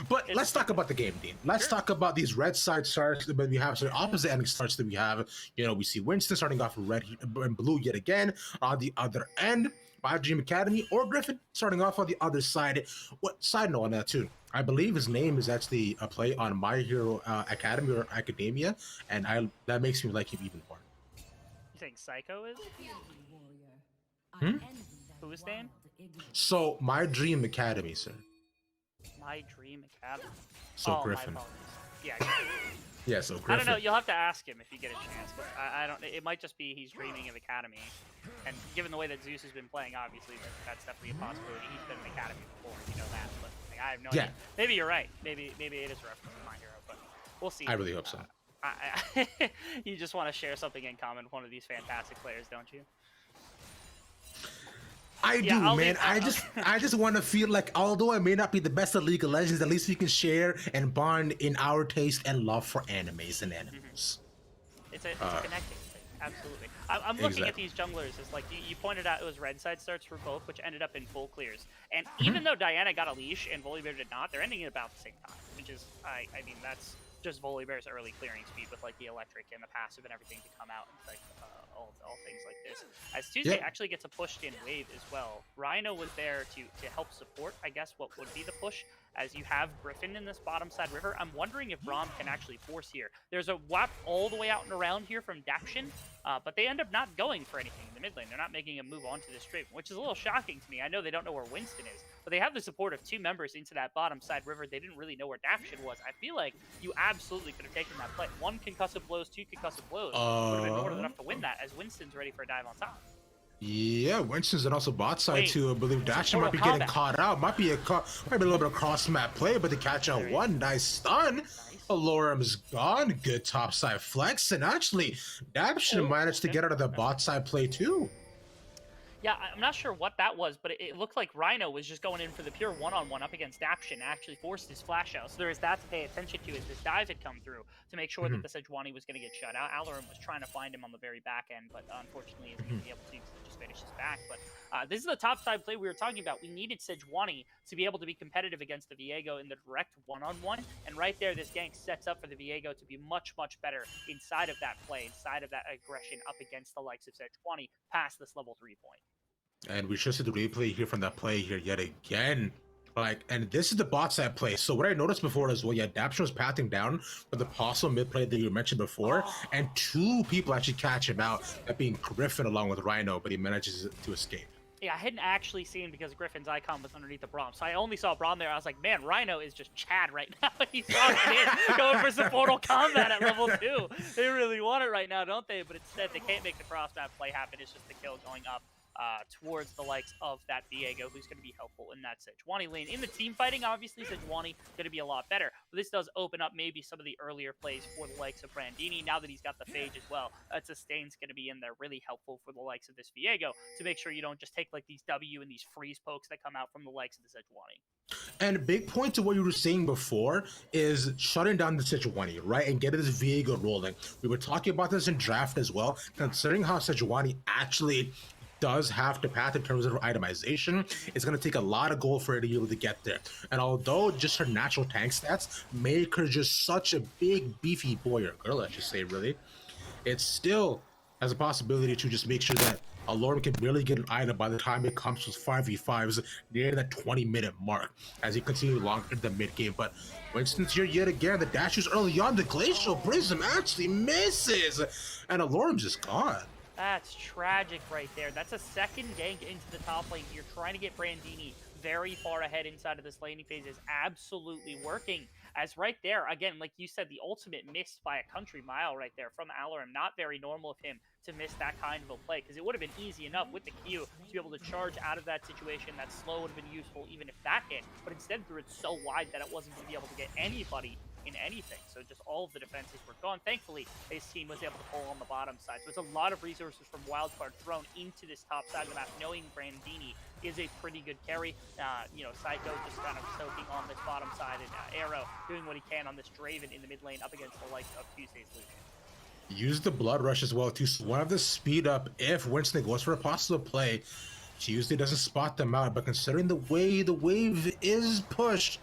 But let's talk about the game, Dean. Let's talk about these red side starts that we have, so the opposite ending starts that we have. You know, we see Winston starting off with red and blue yet again. On the other end, My Dream Academy or Griffin starting off on the other side. What side note on that too? I believe his name is actually a play on My Hero Academy or Academia, and that makes me like him even more. You think Psycho is? Hmm? Whose name? So, My Dream Academy, sir. My Dream Academy. So oh, Griffin. My apologies. Yeah. Yeah, so Griffin. I don't know. You'll have to ask him if you get a chance. But I don't. It might just be he's dreaming of Academy, and given the way that Zeus has been playing, obviously that's definitely a possibility. He's been in Academy before, you know that. But like, I have no idea. Maybe you're right. Maybe it is a reference to My Hero, but we'll see. I really hope so. You just want to share something in common with one of these fantastic players, don't you? I do, man. I just want to feel like, although I may not be the best at League of Legends, at least we can share and bond in our taste and love for animes and animals. It's a connecting thing, absolutely. I'm looking at these junglers as like you pointed out, it was red side starts for both, which ended up in full clears. And even though Diana got a leash and Volibear did not, they're ending at about the same time, which is, I mean, that's just Volibear's early clearing speed with like the electric and the passive and everything to come out and like all things like this. As Tuesday actually gets a pushed in wave as well. Rhino was there to help support, I guess, what would be the push. As you have Griffin in this bottom side river, I'm wondering if Braum can actually force here. There's a WAP all the way out and around here from Dakshin, but they end up not going for anything in the mid lane. They're not making a move onto this straight, which is a little shocking to me. I know they don't know where Winston is, but they have the support of two members into that bottom side river. They didn't really know where Dakshin was. I feel like you absolutely could have taken that play. One concussive blows, two concussive blows would have been more than enough to win that, as Winston's ready for a dive on top. Yeah, Winston's and also bot side too. I believe Dakshin might be getting caught out. Might be a little bit of cross map play, but they catch out one nice stun. Alorum's gone. Good top side flex, and actually Dakshin managed to get out of the bot side play too. Yeah, I'm not sure what that was, but it looked like Rhino was just going in for the pure one-on-one up against Dakshin, actually forced his flash out. So there is that to pay attention to as this dive had come through to make sure that the Sejuani was going to get shut out. Alorum was trying to find him on the very back end, but unfortunately isn't going to be able to just finish his back. But this is the top side play we were talking about. We needed Sejuani to be able to be competitive against the Viego in the direct one-on-one, and right there, this gank sets up for the Viego to be much, much better inside of that play, inside of that aggression up against the likes of Sejuani past this level 3 point. And we just see the replay here from that play here yet again. Like, and this is the bot side play. So what I noticed before as well, yeah, Dakshin was pathing down for the possible mid play that you mentioned before, and two people actually catch him out, that being Griffin along with Rhino, but he manages to escape. Yeah, I hadn't actually seen because Griffin's icon was underneath the Braum. So I only saw Braum there. I was like, man, Rhino is just Chad right now. He's walking in, going for some Mortal Kombat at level 2. They really want it right now, don't they? But instead, they can't make the cross map play happen. It's just the kill going up towards the likes of that Viego, who's going to be helpful in that Sejuani lane. In the team fighting, obviously, Sejuani going to be a lot better. But this does open up maybe some of the earlier plays for the likes of Brandini. Now that he's got the Phage as well, Sustain's going to be in there really helpful for the likes of this Viego to make sure you don't just take like these W and these freeze pokes that come out from the likes of the Sejuani. And a big point to what you were saying before is shutting down the Sejuani, right? And getting this Viego rolling. We were talking about this in draft as well, considering how Sejuani actually does have the path in terms of her itemization. It's going to take a lot of gold for her to be able to get there. And although just her natural tank stats make her just such a big, beefy boy or girl, I should say, really, it still has a possibility to just make sure that Alorum can really get an item by the time it comes to 5v5s near that 20-minute mark as he continues along into the mid-game. But Winston's here yet again. The dashes early on. The Glacial Prism actually misses. And Alorum's just gone. That's tragic right there. That's a second gank into the top lane. You're trying to get Brandini very far ahead inside of this laning phase is absolutely working. As right there, again, like you said, the ultimate missed by a country mile right there from Alorum. Not very normal of him to miss that kind of a play, because it would have been easy enough with the Q to be able to charge out of that situation. That slow would have been useful even if that hit, but instead threw it so wide that it wasn't going to be able to get anybody in anything. So just all of the defenses were gone. Thankfully, his team was able to pull on the bottom side. So it's a lot of resources from Wildcard thrown into this top side of the map, knowing Brandini is a pretty good carry. Psycho just kind of soaking on this bottom side, and Arrow doing what he can on this Draven in the mid lane up against the likes of Tuesday's Lucian. Use the Blood Rush as well to one of the speed up if Winston goes for a possible play. Tuesday doesn't spot them out, but considering the way the wave is pushed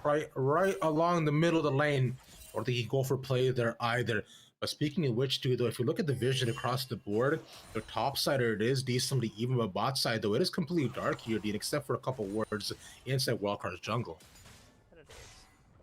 right along the middle of the lane, or they can go for play there either. But speaking of which, too, though, if you look at the vision across the board, the top side it is decently even, but bot side, though, it is completely dark here, Dean, except for a couple wards inside Wildcard's jungle.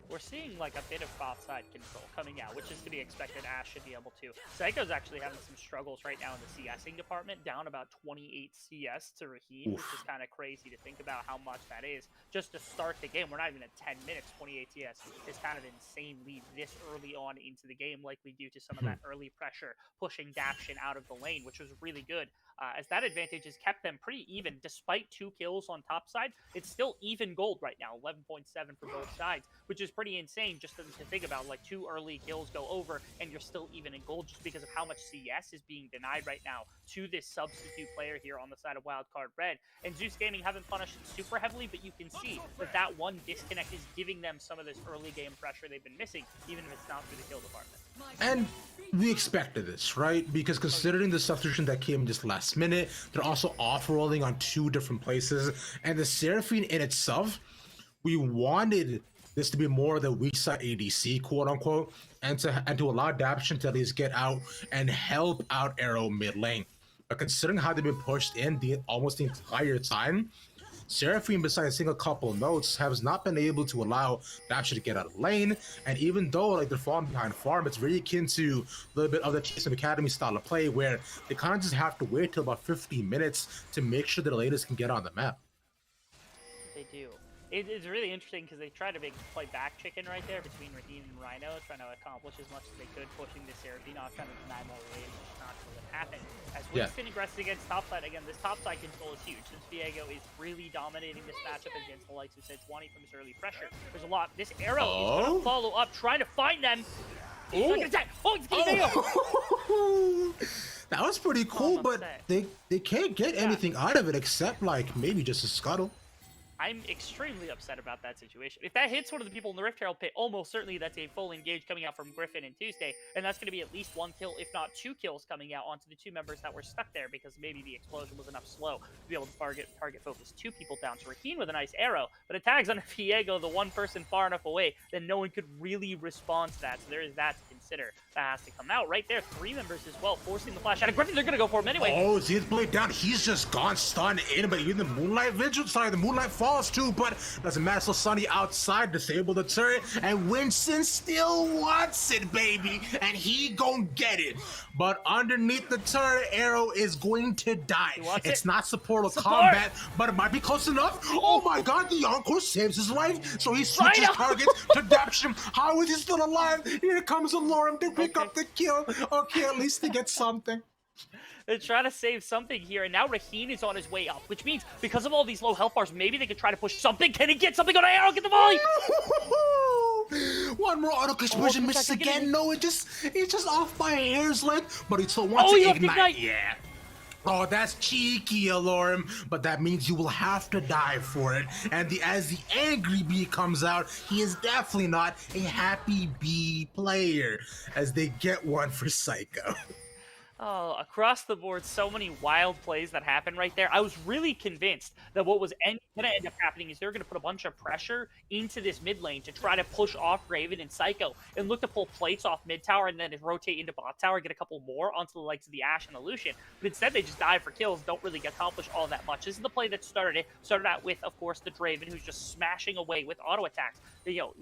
We're seeing like a bit of bot side control coming out, which is to be expected. Ash should be able to. Psycho's actually having some struggles right now in the CSing department, down about 28 CS to Raheen, which is kind of crazy to think about how much that is. Just to start the game, we're not even at 10 minutes, 28 CS is kind of insane lead this early on into the game, likely due to some of that early pressure pushing Daption out of the lane, which was really good. As that advantage has kept them pretty even, despite 2 kills on top side. It's still even gold right now, 11.7 for both sides, which is pretty insane just to think about. Like 2 early kills go over and you're still even in gold just because of how much CS is being denied right now to this substitute player here on the side of Wildcard Red. And Zeus Gaming haven't punished super heavily, but you can see that one disconnect is giving them some of this early game pressure they've been missing, even if it's not through the kill department. And we expected this, right? Because considering the substitution that came just last minute, they're also off-rolling on 2 different places. And the Seraphine in itself, we wanted this to be more of the weak side ADC, quote-unquote, and to allow Daption to at least get out and help out Arrow mid lane. But considering how they've been pushed in almost the entire time, Seraphine, besides seeing a couple notes, has not been able to allow Daption to get out of lane. And even though like they're falling behind farm, it's really akin to a little bit of the TSM Academy style of play, where they kind of just have to wait till about 15 minutes to make sure the laners can get on the map. They do. It's really interesting because they try to play back chicken right there between Raheen and Rhino, trying to accomplish as much as they could, pushing the Seraphine off, trying to deny more waves, just not going to happen. As Winston aggressed against topside, again, this topside control is huge, since Viego is really dominating this matchup against the likes of Sejuani from his early pressure. There's a lot. This Arrow is going to follow up, trying to find them. Look at that! Oh, it's Viego! That was pretty cool, but they can't get anything out of it except like maybe just a scuttle. I'm extremely upset about that situation. If that hits one of the people in the Rift Herald pit, almost certainly that's a full engage coming out from Griffin and Tuesday, and that's going to be at least 1 kill, if not 2 kills coming out onto the 2 members that were stuck there, because maybe the explosion was enough slow to be able to target focus 2 people down. So Raheen with a nice arrow, but it tags on Viego, the one person far enough away that no one could really respond to that. So there is that to consider. That has to come out right there. 3 members as well, forcing the flash out of Griffin. They're going to go for him anyway. Oh, see his blade down. He's just gone stunned in, but even the Moonlight Vigil, the Moonlight falls too, but doesn't matter. So Sunny outside, disable the turret, and Winston still wants it, baby, and he gonna get it. But underneath the turret, Arrow is going to die. It's not support combat, but it might be close enough. Oh my god, the Encore saves his life, so he switches targets to Daption. How is he still alive? Here comes Alorum to pick up the kill. Okay, at least he gets something. They're trying to save something here, and now Raheen is on his way up, which means because of all these low health bars, maybe they could try to push something. Can he get something on Arrow? Get the volley! One more auto conversion misses again. No, it's just off by a hair's length, but he still wants Oh, to he left ignite. Ignite. Yeah. Oh, that's cheeky, Alorum, but that means you will have to die for it. And as the angry bee comes out, he is definitely not a happy bee player, as they get one for Psycho. Oh, across the board, so many wild plays that happened right there. I was really convinced that what was going to end up happening is they're going to put a bunch of pressure into this mid lane to try to push off Raven and Psycho and look to pull plates off mid tower and then rotate into bot tower, get a couple more onto the likes of the Ashe and the Lucian. But instead, they just dive for kills, don't really accomplish all that much. This is the play that started it. Started out with, of course, the Draven, who's just smashing away with auto attacks. You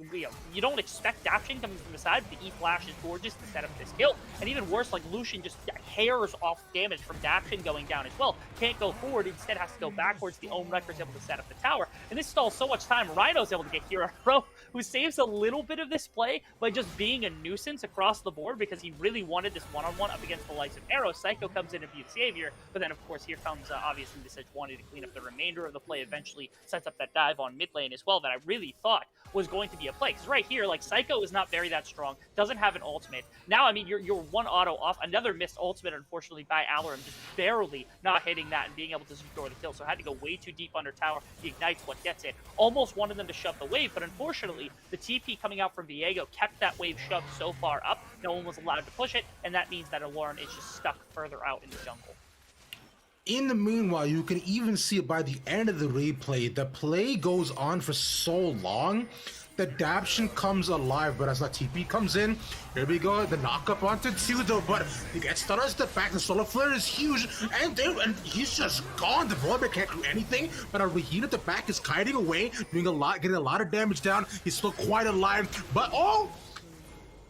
don't expect Daption coming from the side, but the E-Flash is gorgeous to set up this kill. And even worse, like Lucian just hairs off damage from Daption going down as well. Can't go forward, instead has to go backwards. The Ohm Wrecker's able to set up the tower. And this stalls so much time. Rhino's able to get Hero Pro, who saves a little bit of this play by just being a nuisance across the board because he really wanted this one-on-one up against the likes of Arrow. Psycho comes in to be the savior, but then of course here comes obviously this edge wanting to clean up the remainder of the play, eventually sets up that dive on mid lane as well that I really thought was going to be a play. Because right here, like, Psycho is not very that strong, doesn't have an ultimate. Now, I mean, you're one auto off, another missed ultimate, unfortunately, by Alarum, just barely not hitting that and being able to secure the kill. So had to go way too deep under tower. The Ignite's what gets it. Almost wanted them to shove the wave, but unfortunately, the TP coming out from Viego kept that wave shoved so far up, no one was allowed to push it, and that means that Alarum is just stuck further out in the jungle. In the meanwhile, you can even see by the end of the replay, the play goes on for so long that Daption comes alive, but as that TP comes in, here we go, the knock up onto Tudo, but he gets stunned the back, the solar flare is huge, and he's just gone. The Volibear can't do anything, but a Raheen at the back is kiting away, getting a lot of damage down. He's still quite alive, but oh!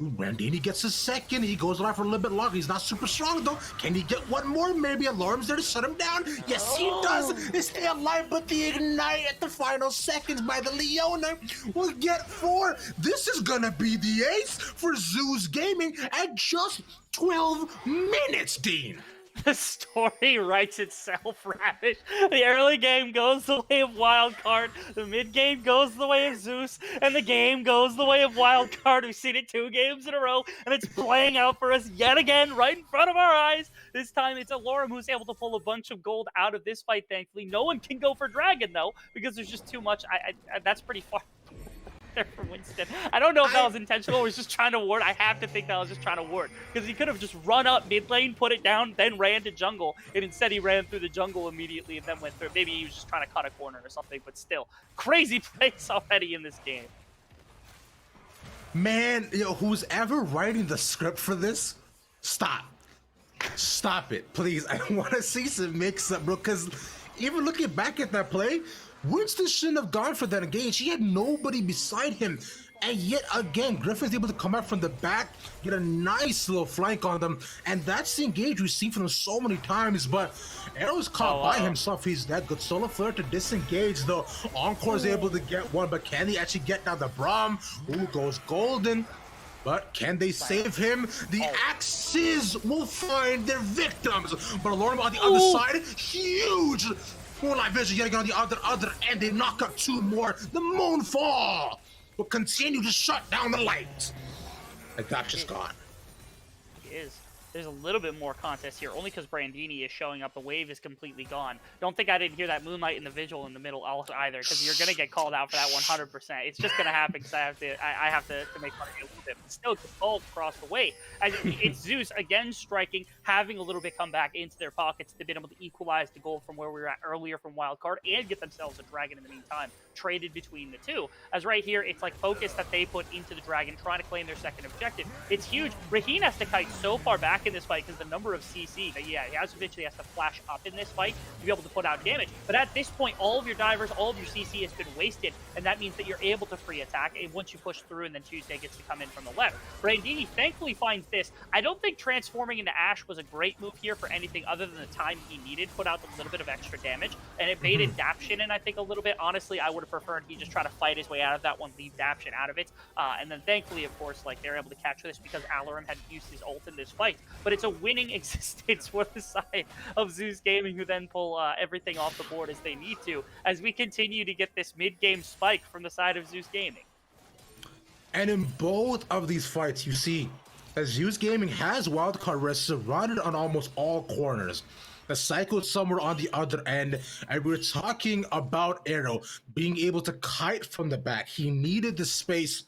Brandini gets a second. He goes alive for a little bit longer. He's not super strong though. Can he get one more? Maybe Alarm's there to shut him down. Yes, he does. They stay alive, but the Ignite at the final seconds by the Leona will get 4. This is gonna be the ace for Zeus Gaming at just 12 minutes, Dean. The story writes itself, Ravish. The early game goes the way of Wildcard, the mid game goes the way of Zeus, and the game goes the way of Wildcard. We've seen it 2 games in a row, and it's playing out for us yet again right in front of our eyes. This time it's Alorum who's able to pull a bunch of gold out of this fight, thankfully. No one can go for Dragon, though, because there's just too much. That's pretty far there for Winston. I don't know if that was intentional or was just trying to ward. I have to think that was just trying to ward, because he could have just run up mid lane, put it down, then ran to jungle, and instead he ran through the jungle immediately and then went through. Maybe he was just trying to cut a corner or something, but still, crazy plays already in this game. Man, who's ever writing the script for this, stop it, please. I want to see some mix-up, bro, because even looking back at that play, Winston shouldn't have gone for that engage. He had nobody beside him. And yet again, Griffin's able to come out from the back, get a nice little flank on them. And that's the engage we've seen from him so many times. But Arrow's caught by himself. He's that good. Solar Flare to disengage, though. Encore's able to get one, but can he actually get down the Braum? Ooh, goes golden. But can they save him? The axes will find their victims. But Alarm on the other side, huge Moonlight Vision getting on the other end. They knock up 2 more. The Moonfall will continue to shut down the light. And that's just gone. It is. There's a little bit more contest here, only because Brandini is showing up. The wave is completely gone. Don't think I didn't hear that Moonlight in the Vigil in the middle either, because you're going to get called out for that 100%. It's just going to happen because I have to make fun of you a little bit. But still, it's called across the way. It's Zeus, again, striking, having a little bit come back into their pockets. They've been able to equalize the goal from where we were at earlier from Wildcard and get themselves a Dragon in the meantime, traded between the two. As right here, it's like focus that they put into the Dragon, trying to claim their second objective. It's huge. Raheen has to kite so far back in this fight because the number of CC, but yeah, he eventually has to flash up in this fight to be able to put out damage. But at this point, all of your divers, all of your CC has been wasted, and that means that you're able to free attack and once you push through, and then Tuesday gets to come in from the left. Brandini thankfully finds this. I don't think transforming into Ashe was a great move here for anything other than the time he needed, put out a little bit of extra damage, and it baited Daption in, I think, a little bit. Honestly, I would have preferred he just try to fight his way out of that one, leave Daption out of it. And then thankfully, of course, like, they're able to capture this because Alarum had used his ult in this fight. but it's a winning existence for the side of Zeus Gaming, who then pull everything off the board as they need to, as we continue to get this mid-game spike from the side of Zeus Gaming. And in both of these fights, you see that Zeus Gaming has wildcard rest surrounded on almost all corners. The Psycho is somewhere on the other end, and we're talking about Arrow being able to kite from the back. He needed the space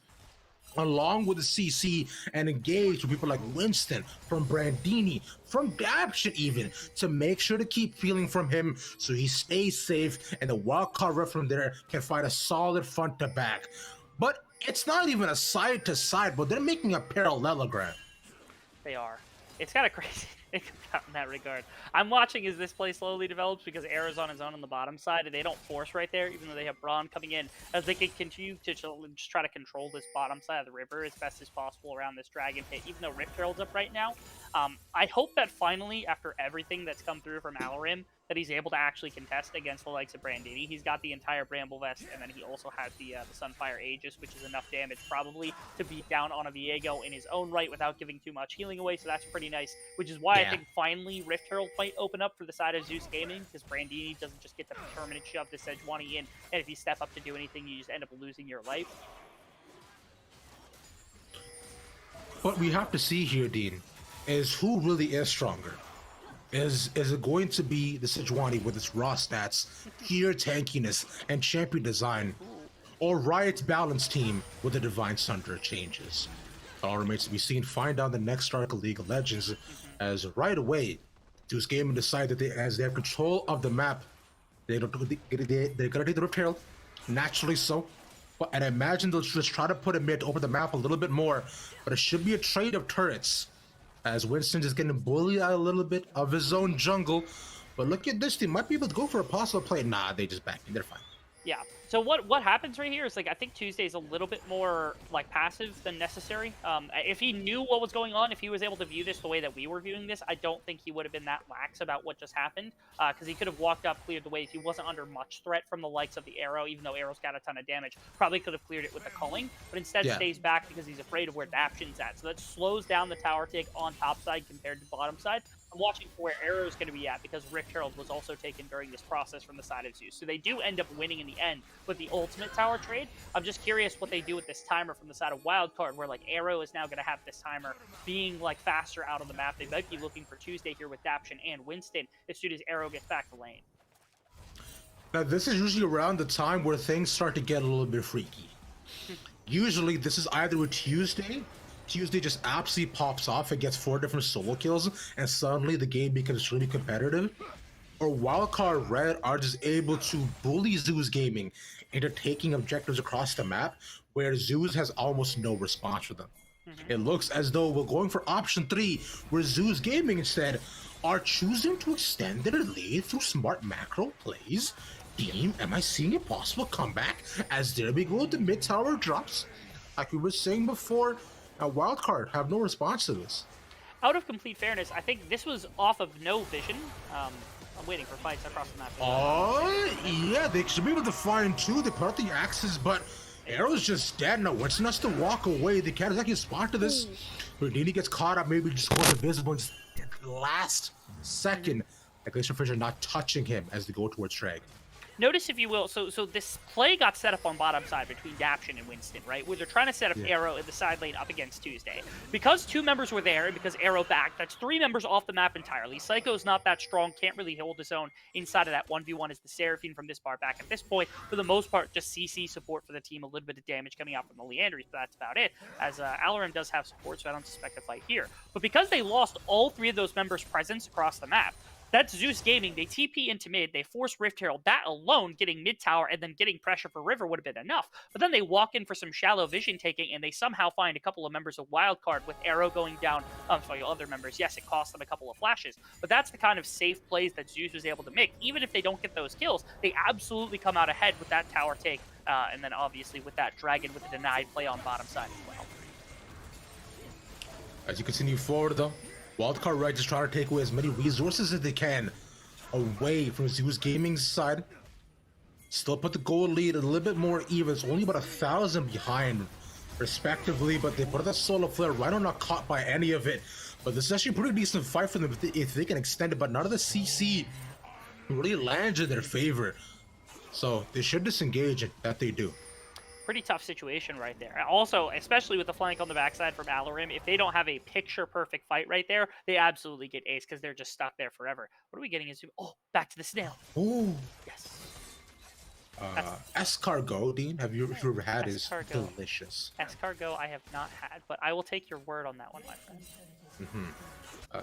along with the CC and engage with people like Winston, from Brandini, from Dabshin even, to make sure to keep feeling from him so he stays safe and the wildcard ref from there can find a solid front to back. But it's not even a side to side, but they're making a parallelogram. They are. It's kind of crazy to think about in that regard. I'm watching as this play slowly develops because Arrow's on his own on the bottom side, and they don't force right there, even though they have Braun coming in, as they can continue to just try to control this bottom side of the river as best as possible around this Dragon Pit, even though Rift Herald's up right now. I hope that finally, after everything that's come through from Alarim, that he's able to actually contest against the likes of Brandini. He's got the entire Bramble Vest, and then he also has the Sunfire Aegis, which is enough damage probably to beat down on a Viego in his own right without giving too much healing away, so that's pretty nice, which is why I think finally Rift Herald might open up for the side of Zeus Gaming, because Brandini doesn't just get the permanent shove this Sejuani in, and if you step up to do anything, you just end up losing your life. What we have to see here, Dean, is who really is stronger. Is it going to be the Sejuani with its raw stats, pure tankiness, and champion design, or Riot's balance team with the Divine Sunder changes? It all remains to be seen. Find out the next arc of League of Legends, as right away, Zeus Gaming decide that as they have control of the map, they're gonna take the Rift Herald, naturally so. But and I imagine they'll just try to put a mid to open the map a little bit more, but it should be a trade of turrets, as Winston is getting bullied out a little bit of his own jungle. But look at this team, might be able to go for a possible play. Nah, they just back me, they're fine. Yeah. So what happens right here is, like, I think Tuesday's a little bit more like passive than necessary. If he knew what was going on, if he was able to view this the way that we were viewing this, I don't think he would have been that lax about what just happened, because he could have walked up, cleared the way. If he wasn't under much threat from the likes of the Arrow, even though Arrow's got a ton of damage, probably could have cleared it with the culling, but instead stays back because he's afraid of where Dapshin's at. So that slows down the tower take on top side compared to bottom side. I'm watching for where Arrow's going to be at, because Rift Herald was also taken during this process from the side of Zeus. So they do end up winning in the end with the ultimate tower trade. I'm just curious what they do with this timer from the side of Wildcard, where like Arrow is now going to have this timer being like faster out on the map. They might be looking for Tuesday here with Dapshin and Winston as soon as Arrow gets back to lane. Now this is usually around the time where things start to get a little bit freaky. Usually this is either a Tuesday just absolutely pops off and gets 4 different solo kills, and suddenly the game becomes really competitive, or Wildcard Red are just able to bully Zeus Gaming into taking objectives across the map, where Zeus has almost no response for them. It looks as though we're going for option 3, where Zeus Gaming instead are choosing to extend their lead through smart macro plays. Team, am I seeing a possible comeback? As there we go, the mid tower drops. Like we were saying before, Wildcard have no response to this. Out of complete fairness, I think this was off of no vision. I'm waiting for fights across the map. Yeah, they should be able to find 2. They put out the axes, but Arrow's just dead. Now Winston has to walk away. They can't exactly respond to this. Houdini gets caught up, maybe just goes invisible and just at the last second, like Glacier Fisher not touching him as they go towards Treg. Notice, if you will, so this play got set up on bottom side between Dapshin and Winston, right? Where they're trying to set up Arrow in the side lane up against Tuesday. Because 2 members were there and because Arrow backed, that's 3 members off the map entirely. Psycho's not that strong, can't really hold his own inside of that 1v1 as the Seraphine from this bar back. At this point, for the most part, just CC support for the team, a little bit of damage coming out from the Leandries, but that's about it. As Alarim does have support, so I don't suspect a fight here. But because they lost all 3 of those members' presence across the map, that's Zeus Gaming. They TP into mid. They force Rift Herald. That alone, getting mid tower and then getting pressure for River would have been enough. But then they walk in for some shallow vision taking, and they somehow find a couple of members of Wildcard with Arrow going down. Sorry, other members. Yes, it cost them a couple of flashes. But that's the kind of safe plays that Zeus was able to make. Even if they don't get those kills, they absolutely come out ahead with that tower take. And then obviously with that Dragon with the denied play on bottom side as well. As you continue forward though, Wildcard Red just trying to take away as many resources as they can away from Zeus Gaming's side. Still put the gold lead a little bit more even. It's only about 1,000 behind, respectively, but they put that solar flare. Rhino not caught by any of it. But this is actually a pretty decent fight for them if they can extend it. But none of the CC really lands in their favor. So they should disengage, and that they do. Pretty tough situation right there. Also, especially with the flank on the backside from Alarim, if they don't have a picture-perfect fight right there, they absolutely get ace because they're just stuck there forever. What are we getting into? Oh, back to the snail. Ooh. Yes. Escargot, Dean, have you ever had? Is Escargot. delicious. Escargot I have not had, but I will take your word on that one, my friend.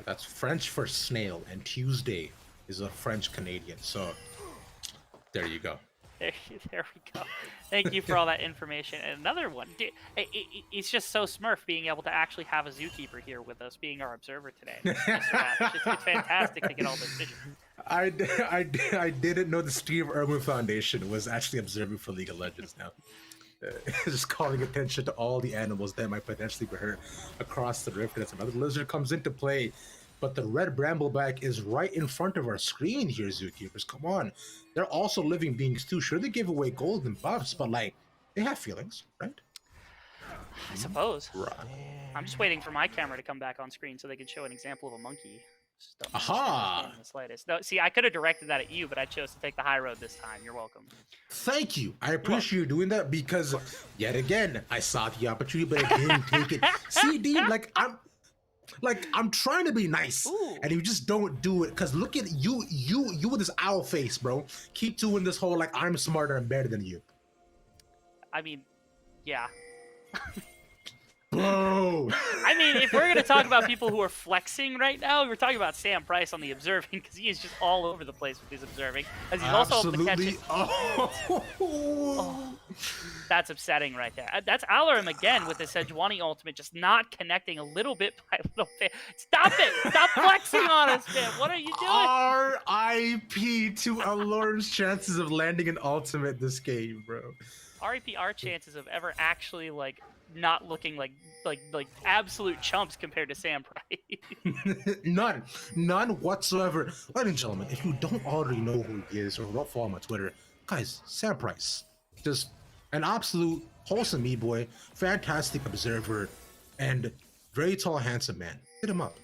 That's French for snail, and Tuesday is a French Canadian. So there you go. There we go. Thank you for all that information. And another one. It's just so smurf being able to actually have a zookeeper here with us being our observer today. It's fantastic to get all this vision. I didn't know the Steve Irwin Foundation was actually observing for League of Legends now. Just calling attention to all the animals that might potentially be hurt across the rift. As another lizard comes into play. But the red brambleback is right in front of our screen here, Zookeepers. Come on. They're also living beings too. Sure, they give away gold and buffs, but like, they have feelings, right? I suppose. Right. I'm just waiting for my camera to come back on screen so they can show an example of a monkey. Just don't Aha! understand in the slightest. No, see, I could have directed that at you, but I chose to take the high road this time. You're welcome. Thank you. I appreciate you doing that because, yet again, I saw the opportunity, but I didn't take it. See, Dean, I'm trying to be nice, Ooh. and you just don't do it. Cause look at you with this owl face, bro. Keep doing this whole like I'm smarter and better than you. I mean, yeah. Bro. I mean, if we're gonna talk about people who are flexing right now, we're talking about Sam Price on the observing because he is just all over the place with his observing. As he's also able to catch it. Oh, that's upsetting right there. That's Alarim again with his Sejuani ultimate, just not connecting a little bit by little bit. Stop it! Stop flexing on us, man. What are you doing? R.I.P. to Alarim's chances of landing an ultimate this game, bro. REP, our chances of ever actually not looking like absolute chumps compared to Sam Price. None whatsoever. Ladies and gentlemen, if you don't already know who he is or don't follow him on Twitter, guys, Sam Price, just an absolute wholesome e-boy, fantastic observer, and very tall, handsome man. Hit him up.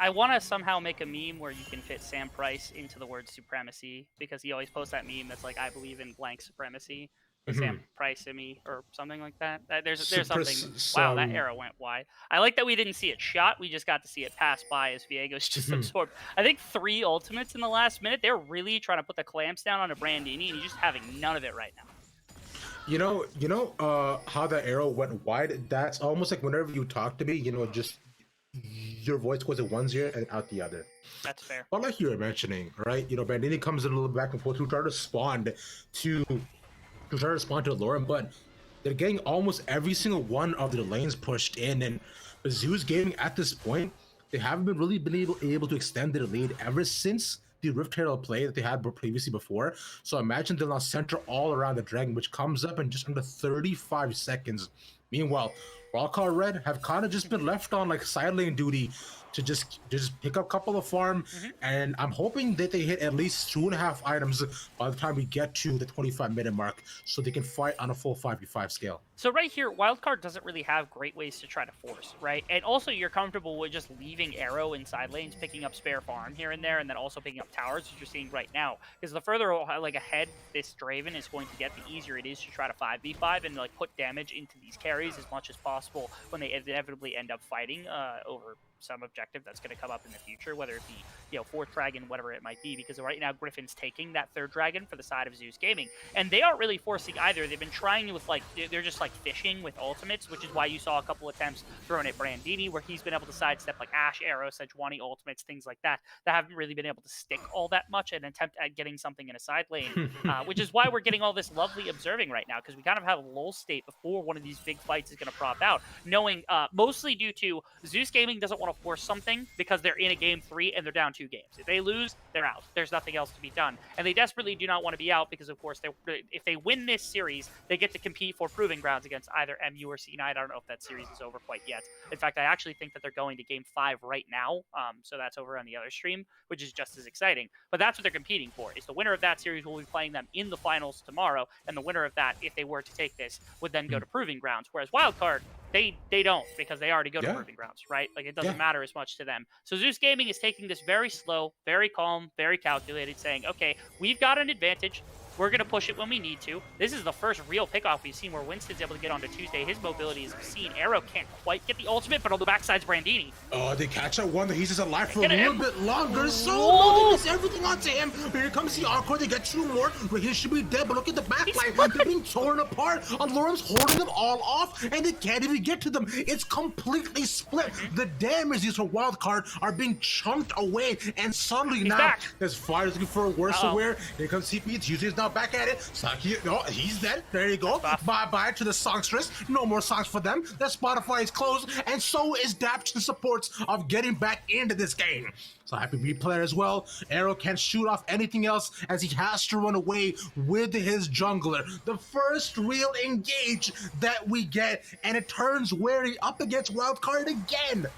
I want to somehow make a meme where you can fit Sam Price into the word supremacy because he always posts that meme that's like, I believe in blank supremacy. Sam Price in me or something like that. There's something. Wow, that arrow went wide. I like that we didn't see it shot. We just got to see it pass by as Viego's just absorbed. I think 3 ultimates in the last minute. They're really trying to put the clamps down on a Brandini, and he's just having none of it right now. You know how that arrow went wide? That's almost like whenever you talk to me, just your voice goes in one ear and out the other. That's fair. But like you were mentioning, right? Bandini comes in a little back and forth to try to respond to Lauren, but they're getting almost every single one of their lanes pushed in, and Zeus Gaming at this point, they haven't really been able to extend their lead ever since the Rift Herald play that they had previously before. So imagine they'll now center all around the dragon, which comes up in just under 35 seconds. Meanwhile, Wildcard Red have kind of just been left on like side lane duty to just pick up a couple of farm, and I'm hoping that they hit at least 2.5 items by the time we get to the 25-minute mark, so they can fight on a full 5v5 scale. So right here, Wildcard doesn't really have great ways to try to force, right? And also you're comfortable with just leaving Arrow in side lanes, picking up spare farm here and there, and then also picking up towers, which you're seeing right now. Because the further ahead this Draven is going to get, the easier it is to try to 5v5 and put damage into these carries as much as possible when they inevitably end up fighting over some objective that's going to come up in the future, whether it be 4th dragon, whatever it might be, because right now Griffin's taking that 3rd dragon for the side of Zeus Gaming, and they aren't really forcing either. They've been trying with they're just fishing with ultimates, which is why you saw a couple attempts thrown at Brandini where he's been able to sidestep Ash, Arrow, Sejuani ultimates, things like that haven't really been able to stick all that much and attempt at getting something in a side lane, which is why we're getting all this lovely observing right now, because we kind of have a lull state before one of these big fights is going to prop out, knowing mostly due to Zeus Gaming doesn't want to force something because they're in a game 3 and they're down 2 games. If they lose, they're out. There's nothing else to be done. And they desperately do not want to be out because, of course, if they win this series, they get to compete for Proving Grounds against either MU or C9. I don't know if that series is over quite yet. In fact, I actually think that they're going to game 5 right now. So that's over on the other stream, which is just as exciting. But that's what they're competing for, is the winner of that series will be playing them in the finals tomorrow. And the winner of that, if they were to take this, would then go to Proving Grounds. Whereas Wildcard, They don't, because they already go to Yeah. Proving Grounds, right? Like, it doesn't Yeah. matter as much to them. So Zeus Gaming is taking this very slow, very calm, very calculated, saying, okay, we've got an advantage. We're going to push it when we need to. This is the first real pickoff we've seen where Winston's able to get onto Tuesday. His mobility is obscene. Arrow can't quite get the ultimate, but on the backside's Brandini. Oh, they catch that one. He's just alive for a Get little him. bit longer. So Whoa. no, they miss everything onto him. But here comes the encore. They get 2 more. He should be dead, but look at the back line. They're being torn apart. Alorum's holding them all off, and they can't even get to them. It's completely split. The damages for Wildcard are being chunked away, and suddenly now back. there's Fire looking for a worse Uh-oh. aware. Here comes CP. Tuesday's now back at it. Saki, no, he's dead. There you go. Bye-bye to the songstress. No more songs for them. Their Spotify is closed, and so is Daption supports of getting back into this game. So happy replay as well. Arrow can't shoot off anything else as he has to run away with his jungler. The first real engage that we get, and it turns wary up against Wildcard again.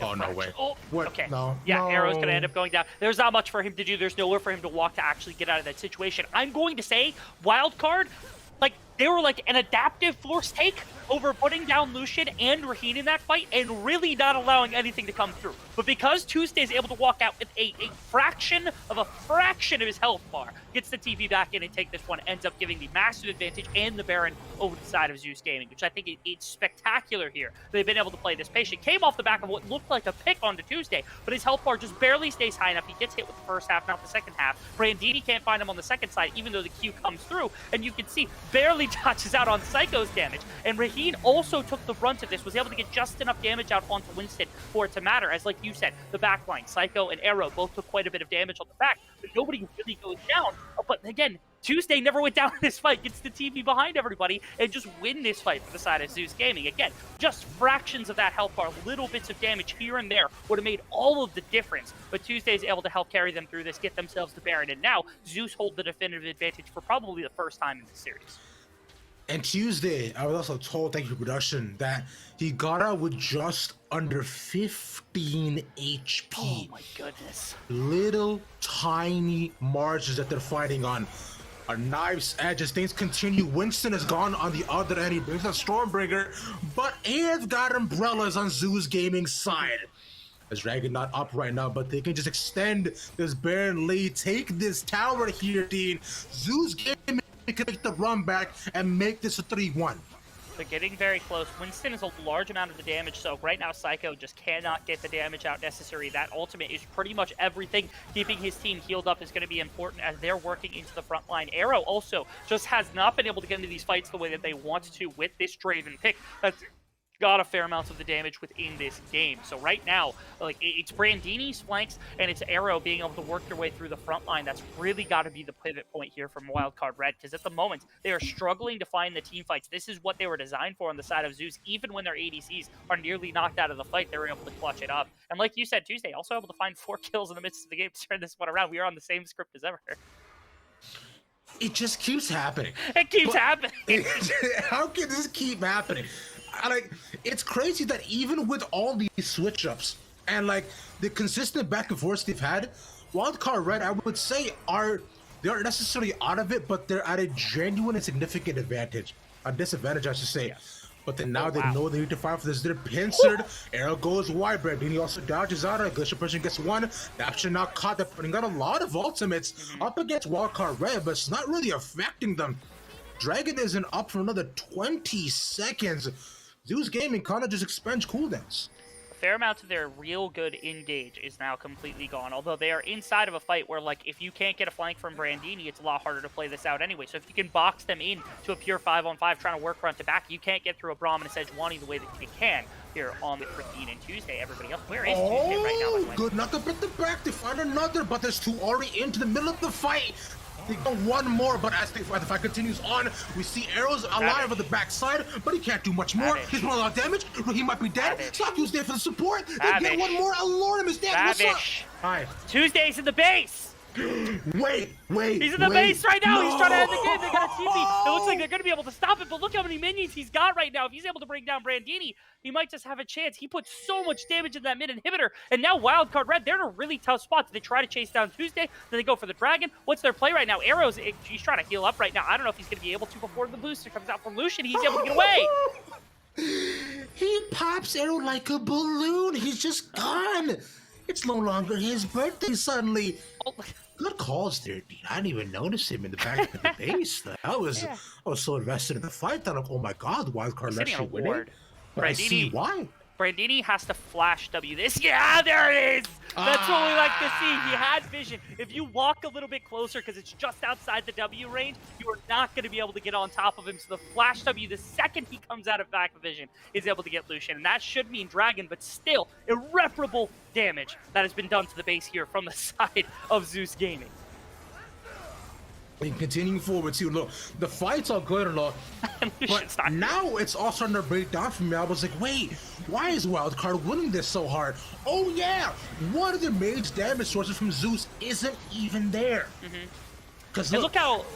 Oh, no way. Oh, What? okay. No. Yeah, no. Arrow's going to end up going down. There's not much for him to do. There's nowhere for him to walk to actually get out of that situation. I'm going to say Wildcard, like, they were like an adaptive force take over putting down Lucian and Raheen in that fight and really not allowing anything to come through. But because Tuesday's able to walk out with a fraction of his health bar, gets the TP back in and take this one, ends up giving the massive advantage and the Baron over the side of Zeus Gaming, which I think it's spectacular here. They've been able to play this patient. Came off the back of what looked like a pick onto Tuesday, but his health bar just barely stays high enough. He gets hit with the first half, not the second half. Brandini can't find him on the second side, even though the Q comes through, and you can see barely touches out on Psycho's damage. And Raheen also took the brunt of this, was able to get just enough damage out onto Winston for it to matter. As like you said, the back line, Psycho and Arrow both took quite a bit of damage on the back, but nobody really goes down. But again, Tuesday never went down in this fight, gets the TV behind everybody, and just win this fight for the side of Zeus Gaming. Again, just fractions of that health bar, little bits of damage here and there would have made all of the difference. But Tuesday's able to help carry them through this, get themselves the Baron, and now Zeus hold the definitive advantage for probably the first time in the series. And Tuesday, I was also told, thank you for production, that he got out with just under 15 HP. Oh my goodness. Little tiny margins that they're fighting on. A knife's edge as things continue. Winston is gone on the other end. He brings a Stormbringer, but he has got umbrellas on Zeus Gaming's side. As Dragon not up right now, but they can just extend this Baron lead, take this tower here, Dean. Zeus Gaming can make the run back and make this a 3-1. They're getting very close. Winston is a large amount of the damage, so right now Psycho just cannot get the damage out necessary. That ultimate is pretty much everything. Keeping his team healed up is going to be important as they're working into the front line. Arrow also just has not been able to get into these fights the way that they want to with this Draven pick. That's got a fair amount of the damage within this game. So right now, like, it's Brandini's flanks and it's Arrow being able to work their way through the front line. That's really got to be the pivot point here from Wildcard Red, because at the moment, they are struggling to find the team fights. This is what they were designed for on the side of Zeus. Even when their ADCs are nearly knocked out of the fight, they were able to clutch it up. And like you said, Tuesday also able to find 4 kills in the midst of the game to turn this one around. We are on the same script as ever. It just keeps happening. It keeps happening. How can this keep happening? Like, it's crazy that even with all these switch ups and like the consistent back and forth they've had, Wildcard Red, I would say, they aren't necessarily out of it, but they're at a genuine and significant advantage. A disadvantage, I should say. Yes. But then now they know they need to fight for this. They're pincered. Arrow goes wide, but then he also dodges out. A Glacier person gets one. Daption now caught. They're putting out a lot of ultimates up against Wildcard Red, but it's not really affecting them. Dragon isn't up for another 20 seconds. Zeus Gaming kind of just expends cooldowns. A fair amount of their real good engage is now completely gone, although they are inside of a fight where, like, if you can't get a flank from Brandini, it's a lot harder to play this out anyway. So if you can box them in to a pure 5-on-5 trying to work front to back, you can't get through a Brahmin and Sejuani the way that you can here on the Christine and Tuesday. Everybody else, where is Tuesday right now, by the way? Good luck up at the back. They find another, but there's 2 already into the middle of the fight. They go one more, but as the fight continues on, we see Arrows alive on the backside, but he can't do much more. He's doing a lot of damage. He might be dead. Saku's there for the support. They get one more. Alorum is dead. What's up? Hi. Tuesday's in the base. Wait. He's in the base right now. He's trying to end the game. They got a TP. It looks like they're going to be able to stop it, but look how many minions he's got right now. If he's able to bring down Brandini, he might just have a chance. He put so much damage in that mid inhibitor, and now Wildcard Red, they're in a really tough spot. They try to chase down Tuesday, then they go for the Dragon. What's their play right now? Arrows, he's trying to heal up right now. I don't know if he's going to be able to before the booster comes out from Lucian. He's able to get away. He pops Arrow like a balloon. He's just gone. It's no longer his birthday suddenly. Oh, Good calls there, Dean. I didn't even notice him in the back of the base. I was so invested in the fight that I'm like, oh my god, Wildcard he's let hitting you a win it. ward. But I see Brandini, why. Brandini has to flash W this. Yeah, there it is. That's what we like to see. He had vision. If you walk a little bit closer, because it's just outside the W range, you are not going to be able to get on top of him. So the flash W, the second he comes out of back of vision, is able to get Lucian. And that should mean Dragon, but still, irreparable damage that has been done to the base here from the side of Zeus Gaming. And continuing forward too, look, the fight's all good and all, but now it's all starting to break down for me. I was like, wait, why is Wildcard winning this so hard? Oh yeah, one of the mage damage sources from Zeus isn't even there. Because look how,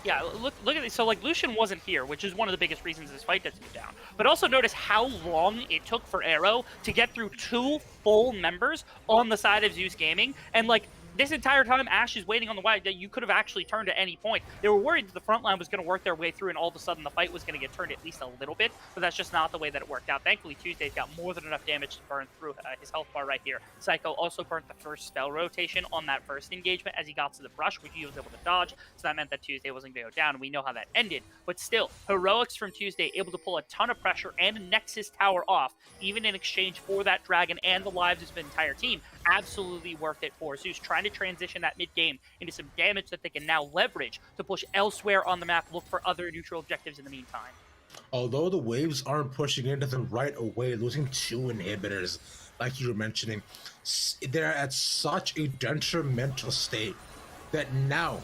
yeah, look at this. So like Lucian wasn't here, which is one of the biggest reasons this fight doesn't go down. But also notice how long it took for Arrow to get through 2 full members on the side of Zeus Gaming, and like, this entire time, Ash is waiting on the wide that you could have actually turned at any point. They were worried that the front line was going to work their way through, and all of a sudden the fight was going to get turned at least a little bit, but that's just not the way that it worked out. Thankfully, Tuesday's got more than enough damage to burn through his health bar right here. Psycho also burnt the first spell rotation on that first engagement as he got to the brush, which he was able to dodge, so that meant that Tuesday wasn't going to go down, and we know how that ended. But still, heroics from Tuesday, able to pull a ton of pressure and a Nexus tower off, even in exchange for that Dragon and the lives of his entire team. Absolutely worth it for Zeus, trying to transition that mid-game into some damage that they can now leverage to push elsewhere on the map, look for other neutral objectives in the meantime. although the waves aren't pushing into them right away, losing 2 inhibitors, like you were mentioning, they're at such a detrimental state that now,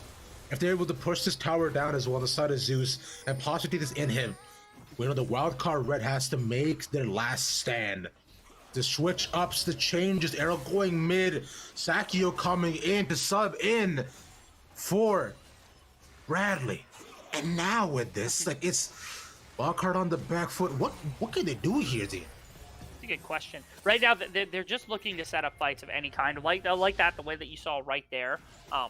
if they're able to push this tower down as well, the side of Zeus, and possibly this in him, we know the Wildcard Red has to make their last stand. The switch ups, the changes, Arrow going mid, Sakio coming in to sub in for Bradley. And now with this, like, it's Wildcard on the back foot. What can they do here, Dean? That's a good question. Right now, they're just looking to set up fights of any kind. Like that, the way that you saw right there.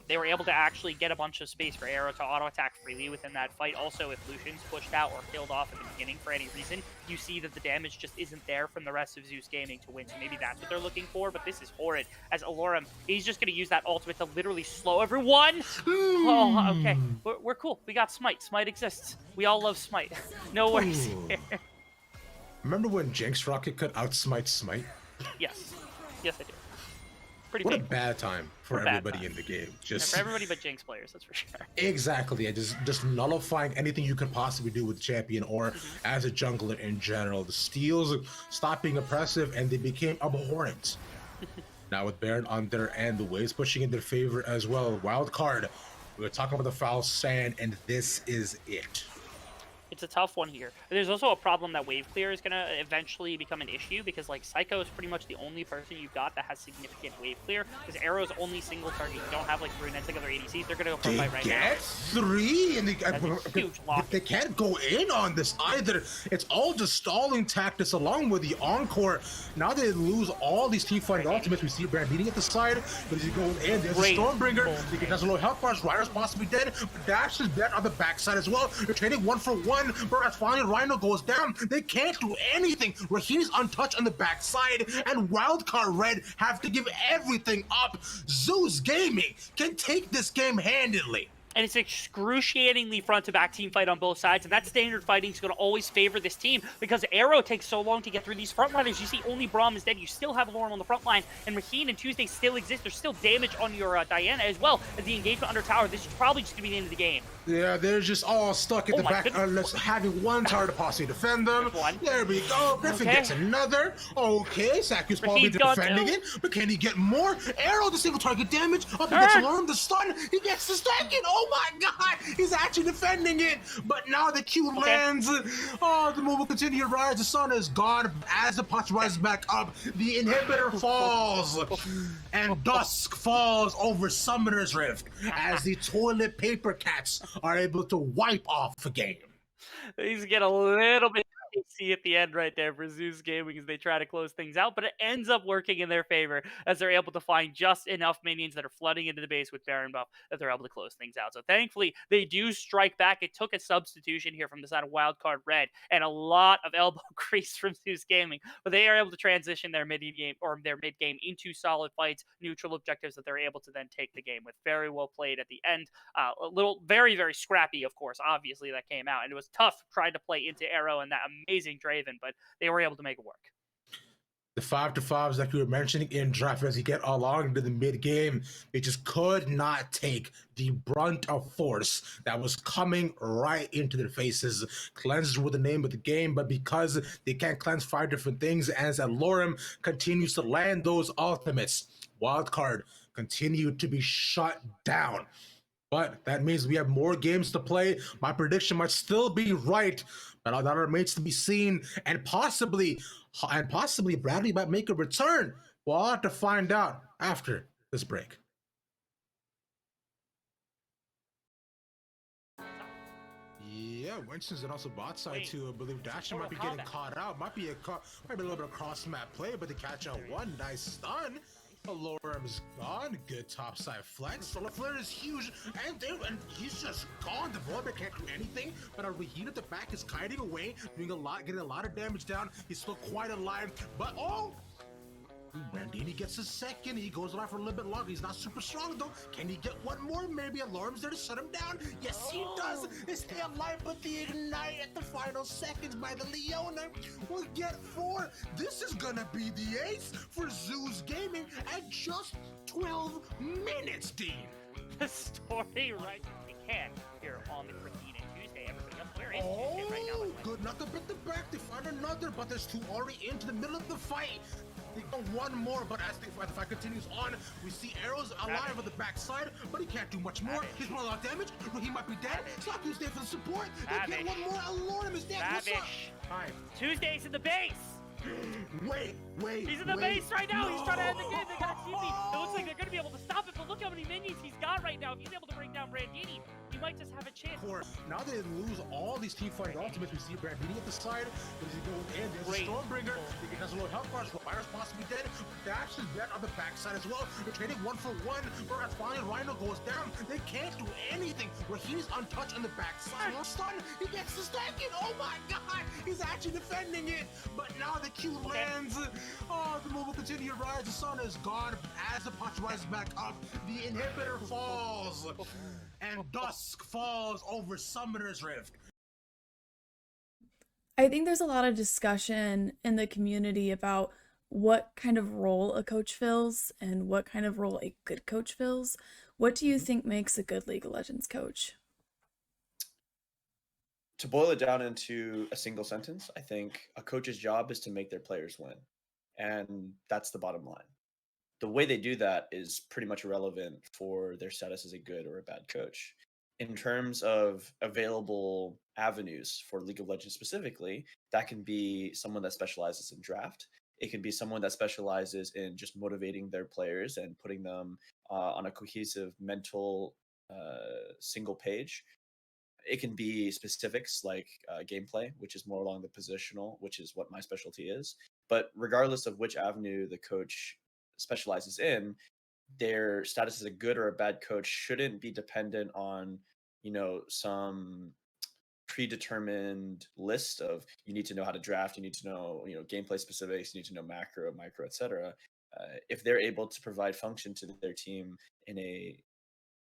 They were able to actually get a bunch of space for Arrow to auto-attack freely within that fight. Also, if Lucian's pushed out or killed off at the beginning for any reason, you see that the damage just isn't there from the rest of Zeus Gaming to win. So maybe that's what they're looking for, but this is horrid. As Alorum, he's just going to use that ultimate to literally slow everyone. Oh, okay. We're cool. We got Smite. Smite exists. We all love Smite. No worries here. Remember when Jinx Rocket could outsmite Smite? Yes. Yes, I do. Pretty What big. a bad time for everybody in the game. Yeah, Just for everybody but Jinx players, that's for sure. exactly, just nullifying anything you could possibly do with champion or as a jungler in general. The steals stopped being oppressive and they became abhorrent. Now with Baron on their end, the waves pushing in their favor as well. Wildcard, we were talking about the foul sand, and this is it. It's a tough one here. There's also a problem that wave clear is going to eventually become an issue because, like, Psycho is pretty much the only person you've got that has significant wave clear because Arrow's only single target. You don't have, like, brunettes like other ADCs. They're going to go for a They fight right get now. 3, and That's a huge loss. they can't go in on this either. It's all just stalling tactics along with the Encore. Now they lose all these team fighting ultimates. We see Brandini at the side, but he's going in. There's Great. a Stormbringer. He has a low health bars. Ryder's possibly dead, but Dash is dead on the backside as well. They're trading 1 for 1, but as finally Rhino goes down, they can't do anything. Raheem's untouched on the backside, and Wildcard Red have to give everything up. Zeus Gaming can take this game handily. And it's excruciatingly front-to-back team fight on both sides, and that standard fighting is going to always favor this team because Arrow takes so long to get through these frontliners. You see only Braum is dead. You still have Lorem on the front line, and Raheen and Tuesday still exist. There's still damage on your Diana as well as the engagement under tower. This is probably just going to be the end of the game. Yeah, they're just all stuck at the my back, goodness. unless having one tower to possibly defend them. There's one. There we go. Griffin Okay. gets another. Okay, Saku's probably He's got defending two. it, but can he get more? Arrow, the single target damage. Up against Turn. Alarm, the stun. He gets the second. Oh my god, he's actually defending it. But now the Q lands. Oh, the move will continue to rise. The sun is gone. As the punch rises back up, the inhibitor falls. And dusk falls over Summoner's Rift as the toilet paper cats are able to wipe off the game. These get a little bit see at the end right there for Zeus Gaming as they try to close things out, but it ends up working in their favor as they're able to find just enough minions that are flooding into the base with Baron buff that they're able to close things out. So thankfully, they do strike back. It took a substitution here from the side of Wildcard Red and a lot of elbow grease from Zeus Gaming, but they are able to transition their mid game or their mid game into solid fights, neutral objectives that they're able to then take the game with. Very well played at the end. A little, very, very scrappy, of course, obviously, that came out. And it was tough trying to play into Arrow and that amazing Draven, but they were able to make it work. The 5-5s that you were mentioning in draft as you get along into the mid game, they just could not take the brunt of force that was coming right into their faces. Cleanses were the name of the game, but because they can't cleanse 5 different things, as Lorem continues to land those ultimates, Wildcard continued to be shut down. But that means we have more games to play. My prediction might still be right, but that remains to be seen. And possibly Bradley might make a return. We'll have to find out after this break. Yeah, Winston's and also bot side too. I believe Dasher might be getting caught out. Might be a little bit of cross map play, but they catch out one nice stun. Lorem's gone. Good top side flex. Solar Flare is huge, and he's just gone. The Volbeck can't do anything, but our Raheen at the back is kiting away, doing a lot, getting a lot of damage down. He's still quite alive, but Brandini gets a second. He goes alive for a little bit longer. He's not super strong though. Can he get one more? Maybe Alarm's there to shut him down. Yes, he does. They stay alive, but the ignite at the final seconds by the Leona will get 4. This is gonna be the ace for Zeus Gaming at just 12 minutes, Dean. The story right we can here on the Christina Tuesday. Everybody else, where is Tuesday right now? Good. Not to bit the back. They find another, but there's 2 already into the middle of the fight. They go one more, but as the fight continues on, we see Arrows alive on the backside, but he can't do much more. He's doing a lot of damage, but he might be dead. Slocky's there for the support. They get one more. Alorem is dead. What's up? Hi. Tuesday's in the base. Wait. He's in the base right now. He's trying to end the game. They got a TP. It looks like they're going to be able to stop it, but look how many minions he's got right now. If he's able to bring down Brandini, he might just have a chance. Of course. Now they lose all these team fighting ultimates. We see Brandini at the side. Does he go in? There's a Stormbringer. He has a little health bar. Virus possibly dead. Dash is dead on the backside as well. They're trading 1 for 1. Whereas finally Rhino goes down. They can't do anything. Raheem's untouched on the backside. Stun. He gets the second. Oh my god. He's actually defending it. But now the Q lands. Oh, the move will continue to rise. The sun is gone. As the punch rises back up, the inhibitor falls. And dusk falls over Summoner's Rift. I think there's a lot of discussion in the community about what kind of role a coach fills and what kind of role a good coach fills. What do you think makes a good League of Legends coach? To boil it down into a single sentence, I think a coach's job is to make their players win. And that's the bottom line. The way they do that is pretty much irrelevant for their status as a good or a bad coach. In terms of available avenues for League of Legends specifically, that can be someone that specializes in draft. It can be someone that specializes in just motivating their players and putting them on a cohesive mental single page. It can be specifics like gameplay, which is more along the positional, which is what my specialty is. But regardless of which avenue the coach specializes in, their status as a good or a bad coach shouldn't be dependent on, some predetermined list of you need to know how to draft, you need to know, gameplay specifics, you need to know macro, micro, etc. If they're able to provide function to their team in a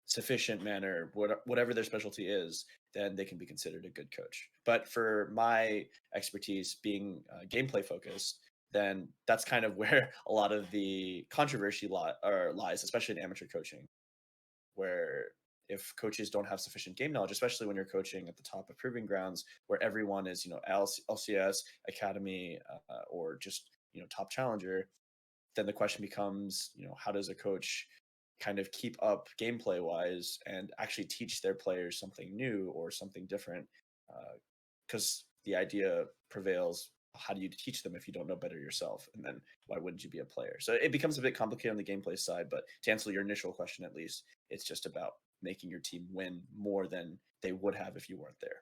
sufficient manner, whatever their specialty is, then they can be considered a good coach. But for my expertise being gameplay focused, then that's kind of where a lot of the controversy lies, especially in amateur coaching, where if coaches don't have sufficient game knowledge, especially when you're coaching at the top of proving grounds, where everyone is, LCS, academy, or just, top challenger, then the question becomes, how does a coach kind of keep up gameplay wise and actually teach their players something new or something different? Because the idea prevails, how do you teach them if you don't know better yourself? And then why wouldn't you be a player? So it becomes a bit complicated on the gameplay side, but to answer your initial question, at least, it's just about making your team win more than they would have if you weren't there.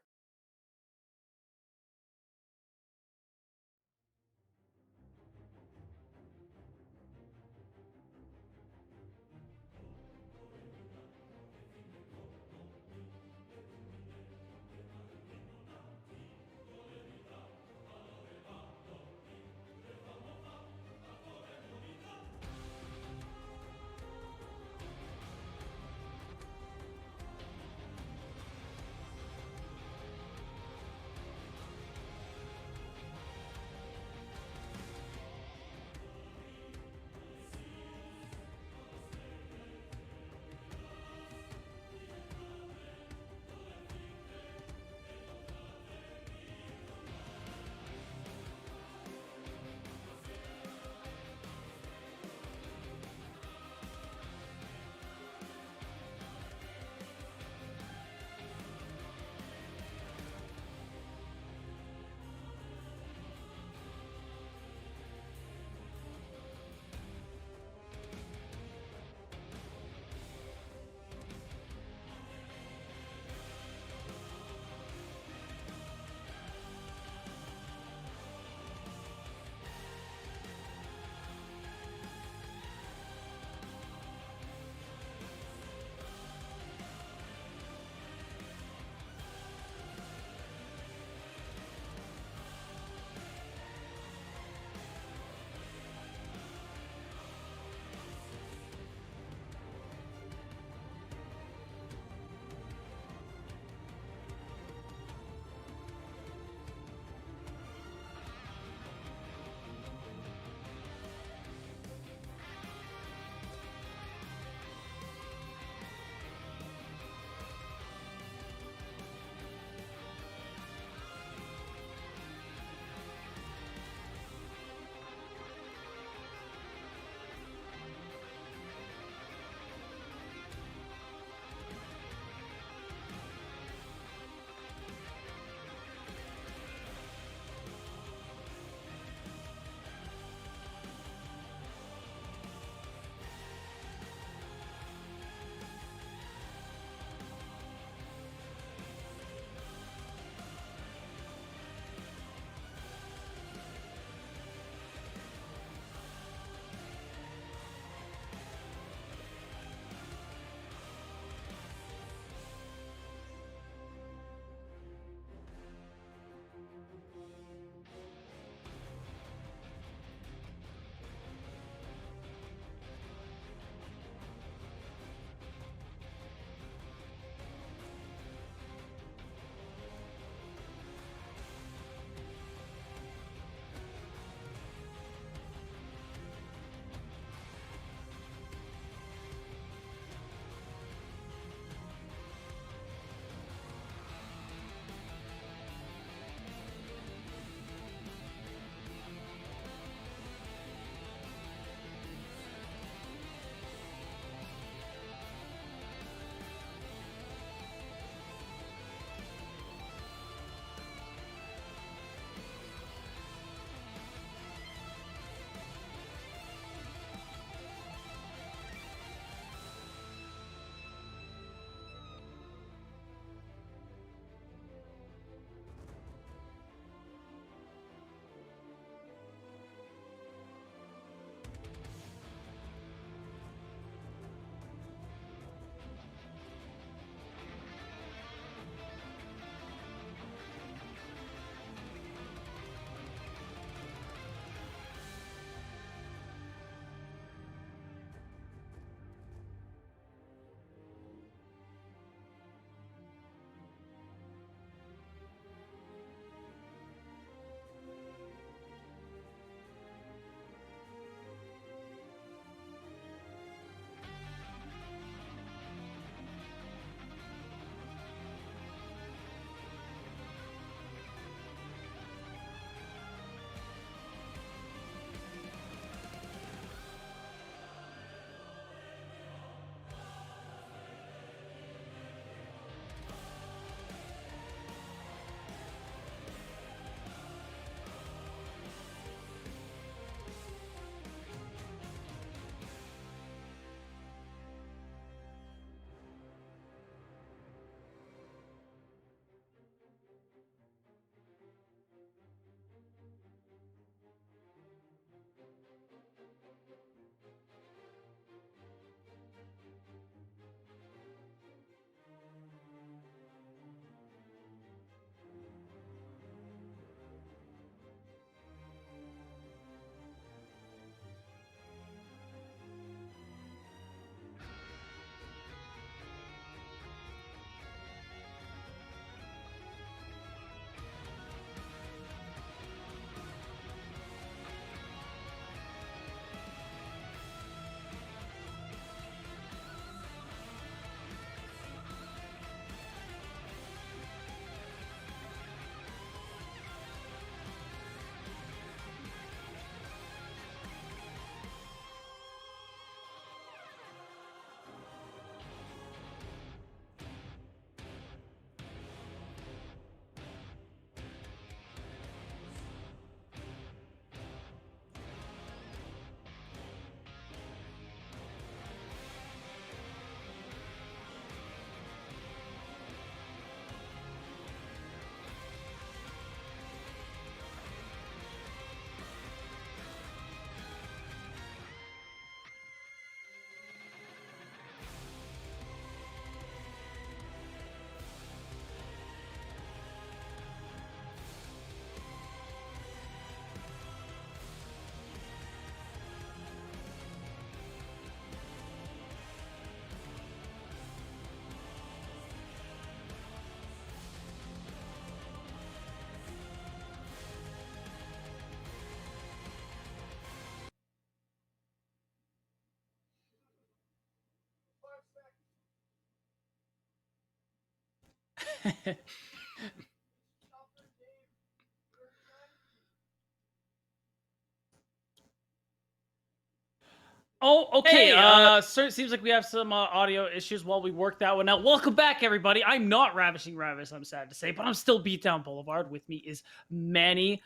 Oh, okay. Hey, So it seems like we have some audio issues while we work that one out. Welcome back, everybody. I'm not Ravishing Ravis, I'm sad to say, but I'm still Beatdown Boulevard. With me is Manny.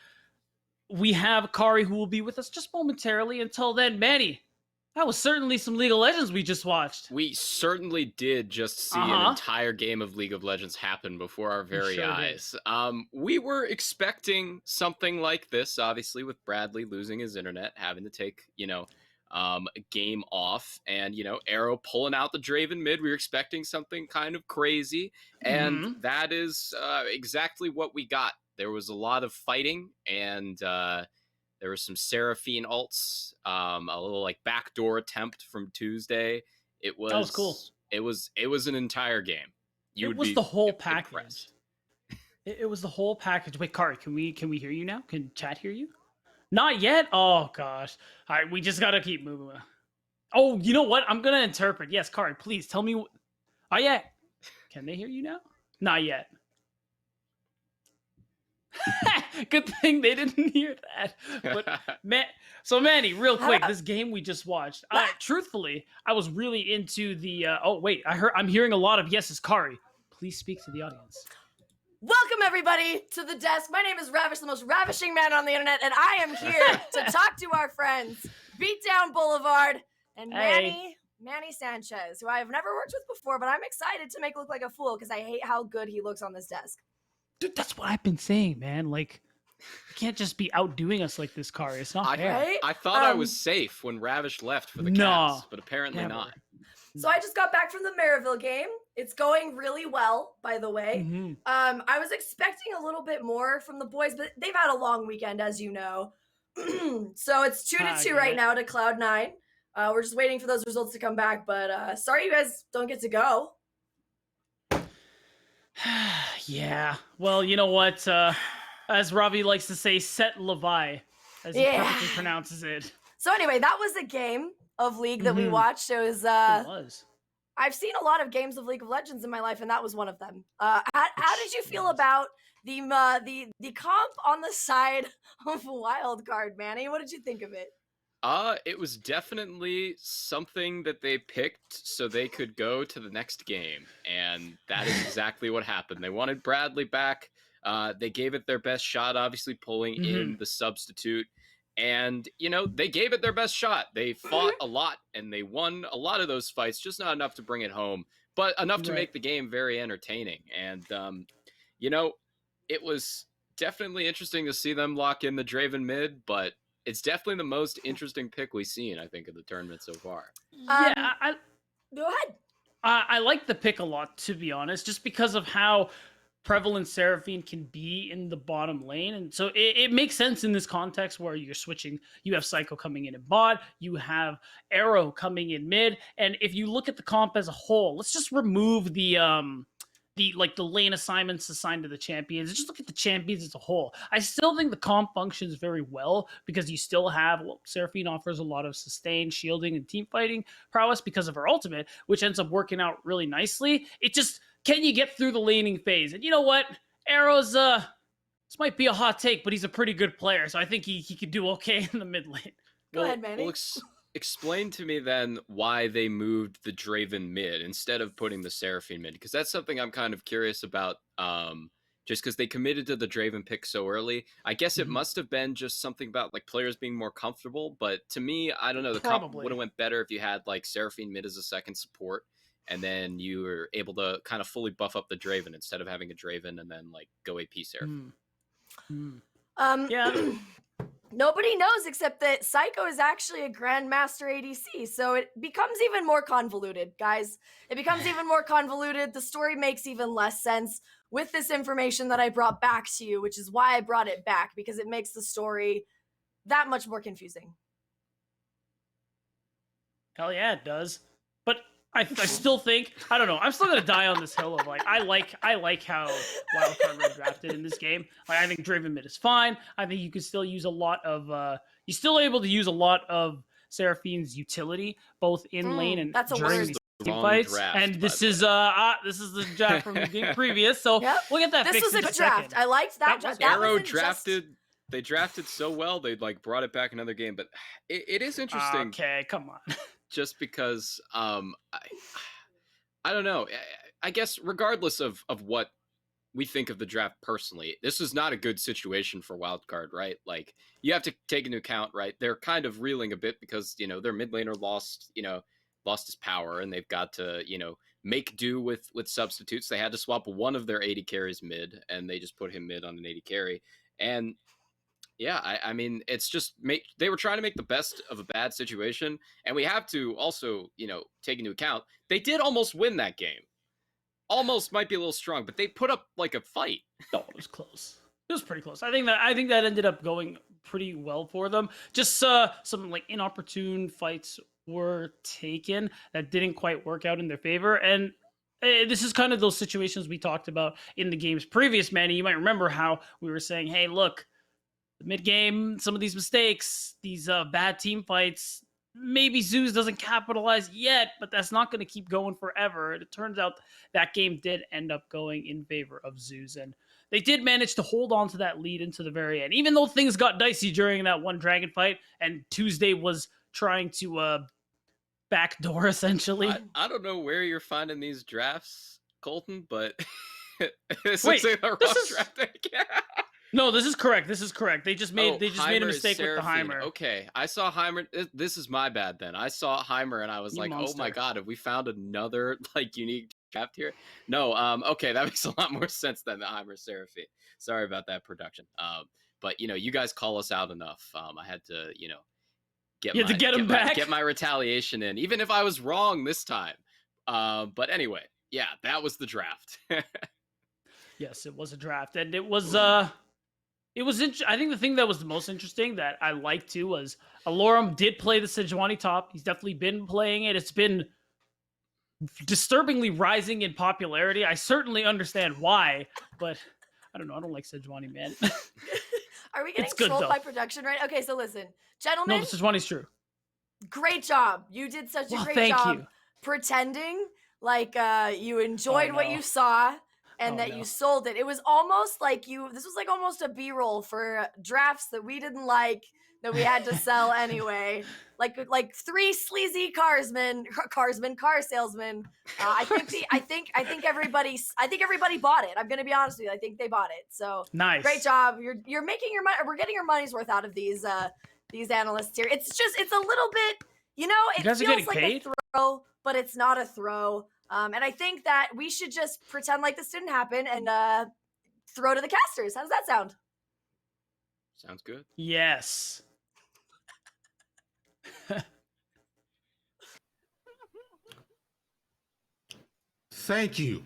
We have Kari, who will be with us just momentarily. Until then, Manny, that was certainly some League of Legends we just watched. We certainly did just see an entire game of League of Legends happen before our very sure did. eyes. We were expecting something like this, obviously, with Bradley losing his internet, having to take, a game off, and Arrow pulling out the Draven mid. We were expecting something kind of crazy, and that is exactly what we got. There was a lot of fighting, and there were some Seraphine ults, a little like backdoor attempt from Tuesday. That was cool. It was an entire game. It was the whole package. It was the whole package. Wait, Kari, can we hear you now? Can chat hear you? Not yet? Oh, gosh. All right, we just got to keep moving. Oh, you know what? I'm going to interpret. Yes, Kari, please tell me. Oh, yeah. Can they hear you now? Not yet. Good thing they didn't hear that. But so Manny, real quick, this game we just watched. Truthfully, I was really into the. Oh wait, I'm hearing a lot of yeses. Kari, please speak to the audience. Welcome, everybody, to the desk. My name is Ravish, the most ravishing man on the internet, and I am here to talk to our friends, Beatdown Boulevard, and Manny Sanchez, who I have never worked with before, but I'm excited to make look like a fool because I hate how good he looks on this desk. Dude, that's what I've been saying, man. Like, you can't just be outdoing us like this, Kari. It's not fair. Right? I thought I was safe when Ravish left for the Cavs, but apparently not. So I just got back from the Maryville game. It's going really well, by the way. I was expecting a little bit more from the boys, but they've had a long weekend, as you know. So it's 2-2 right now to Cloud9. We're just waiting for those results to come back, but sorry you guys don't get to go. Yeah. Well, you know what? As Ravi likes to say, set Levi, as he perfectly pronounces it. So anyway, that was a game of League that we watched. It was. I've seen a lot of games of League of Legends in my life, and that was one of them. How did you feel about the comp on the side of Wildcard, Manny? What did you think of it? It was definitely something that they picked so they could go to the next game, and that is exactly what happened. They wanted Bradley back. They gave it their best shot, obviously pulling in the substitute, and they gave it their best shot. They fought a lot, and they won a lot of those fights, just not enough to bring it home, but enough to make the game very entertaining. And it was definitely interesting to see them lock in the Draven mid, but it's definitely the most interesting pick we've seen, I think, of the tournament so far. Go ahead. I like the pick a lot, to be honest, just because of how prevalent Seraphine can be in the bottom lane. And so it makes sense in this context where you're switching. You have Psycho coming in bot, you have Arrow coming in mid. And if you look at the comp as a whole, let's just remove the lane assignments assigned to the champions. Just look at the champions as a whole. I still think the comp functions very well because you still have, Seraphine offers a lot of sustained shielding and team fighting prowess because of her ultimate, which ends up working out really nicely. It just, can you get through the laning phase? And you know what? Arrow's, this might be a hot take, but he's a pretty good player, so I think he could do okay in the mid lane. Go ahead, Manny. Explain to me then why they moved the Draven mid instead of putting the Seraphine mid, because that's something I'm kind of curious about. Just because they committed to the Draven pick so early, I guess it must have been just something about like players being more comfortable. But to me, I don't know. The comp would have went better if you had like Seraphine mid as a second support, and then you were able to kind of fully buff up the Draven instead of having a Draven and then like go AP Seraphine. Yeah. Nobody knows except that Psycho is actually a Grandmaster ADC, so it becomes even more convoluted, guys. It becomes even more convoluted. The story makes even less sense with this information that I brought back to you, which is why I brought it back, because it makes the story that much more confusing. Hell yeah, it does. But I still think, I don't know, I'm still gonna die on this hill of like I like how Wildcard red drafted in this game. Like, I think Draven mid is fine. I think you can still use a lot of you're still able to use a lot of Seraphine's utility both in lane and that's a during word. these team Wrong fights, draft, and by this the is this is the draft from the game previous. So Yep. we'll get that This fixed was a in good second. draft. I liked that draft. That Arrow wasn't drafted. They drafted so well. They like brought it back another game, but it is interesting. Okay, come on. Just because I don't know. I guess regardless of what we think of the draft personally, this is not a good situation for Wildcard, right? Like you have to take into account, right? They're kind of reeling a bit because their mid laner lost his power, and they've got to make do with substitutes. They had to swap one of their 80 carries mid, and they just put him mid on an 80 carry. And yeah, I mean, it's just they were trying to make the best of a bad situation, and we have to also take into account they did almost win that game. Almost might be a little strong, but they put up like a fight. No, it was close. It was pretty close. I think that ended up going pretty well for them. Just some like inopportune fights were taken that didn't quite work out in their favor, and this is kind of those situations we talked about in the game's previous, Manny. You might remember how we were saying, hey, look, the mid game, some of these mistakes, these bad team fights, maybe Zeus doesn't capitalize yet, but that's not going to keep going forever. It turns out that game did end up going in favor of Zeus, and they did manage to hold on to that lead into the very end. Even though things got dicey during that one dragon fight, and Tuesday was trying to backdoor, essentially. I don't know where you're finding these drafts, Colton, but Wait, the wrong draft again. No, this is correct. They just made made a Heimer mistake with the Seraphine. Heimer. Okay, I saw Heimer. This is my bad then. I saw Heimer and I was You like, monster. oh my god, have we found another like unique draft here? No, okay, that makes a lot more sense than the Heimer Seraphine. Sorry about that, production. But you guys call us out enough. I had to get my retaliation in, even if I was wrong this time. But anyway, yeah, that was the draft. Yes, it was a draft, and it was I think the thing that was the most interesting that I liked too was Alorum did play the Sejuani top. He's definitely been playing it. It's been disturbingly rising in popularity. I certainly understand why, but I don't know. I don't like Sejuani, man. Are we getting It's good, trolled though. by production, right? Okay, so listen, gentlemen, No, the Sejuani's true. great job. You did such a Well, great thank job you. pretending like you enjoyed what no. you saw and Oh, that no. you sold it. It was almost like this was like almost a B-roll for drafts that we didn't like that we had to sell anyway. Like three sleazy car salesmen. I think everybody bought it. I'm gonna be honest with you. I think they bought it. So Nice. great job. You're making your money. We're getting our money's worth out of these analysts here. It's a little bit, it You guys are feels getting like paid? a throw, but it's not a throw. And I think that we should just pretend like this didn't happen and throw to the casters. How does that sound? Sounds good. Yes. Thank you.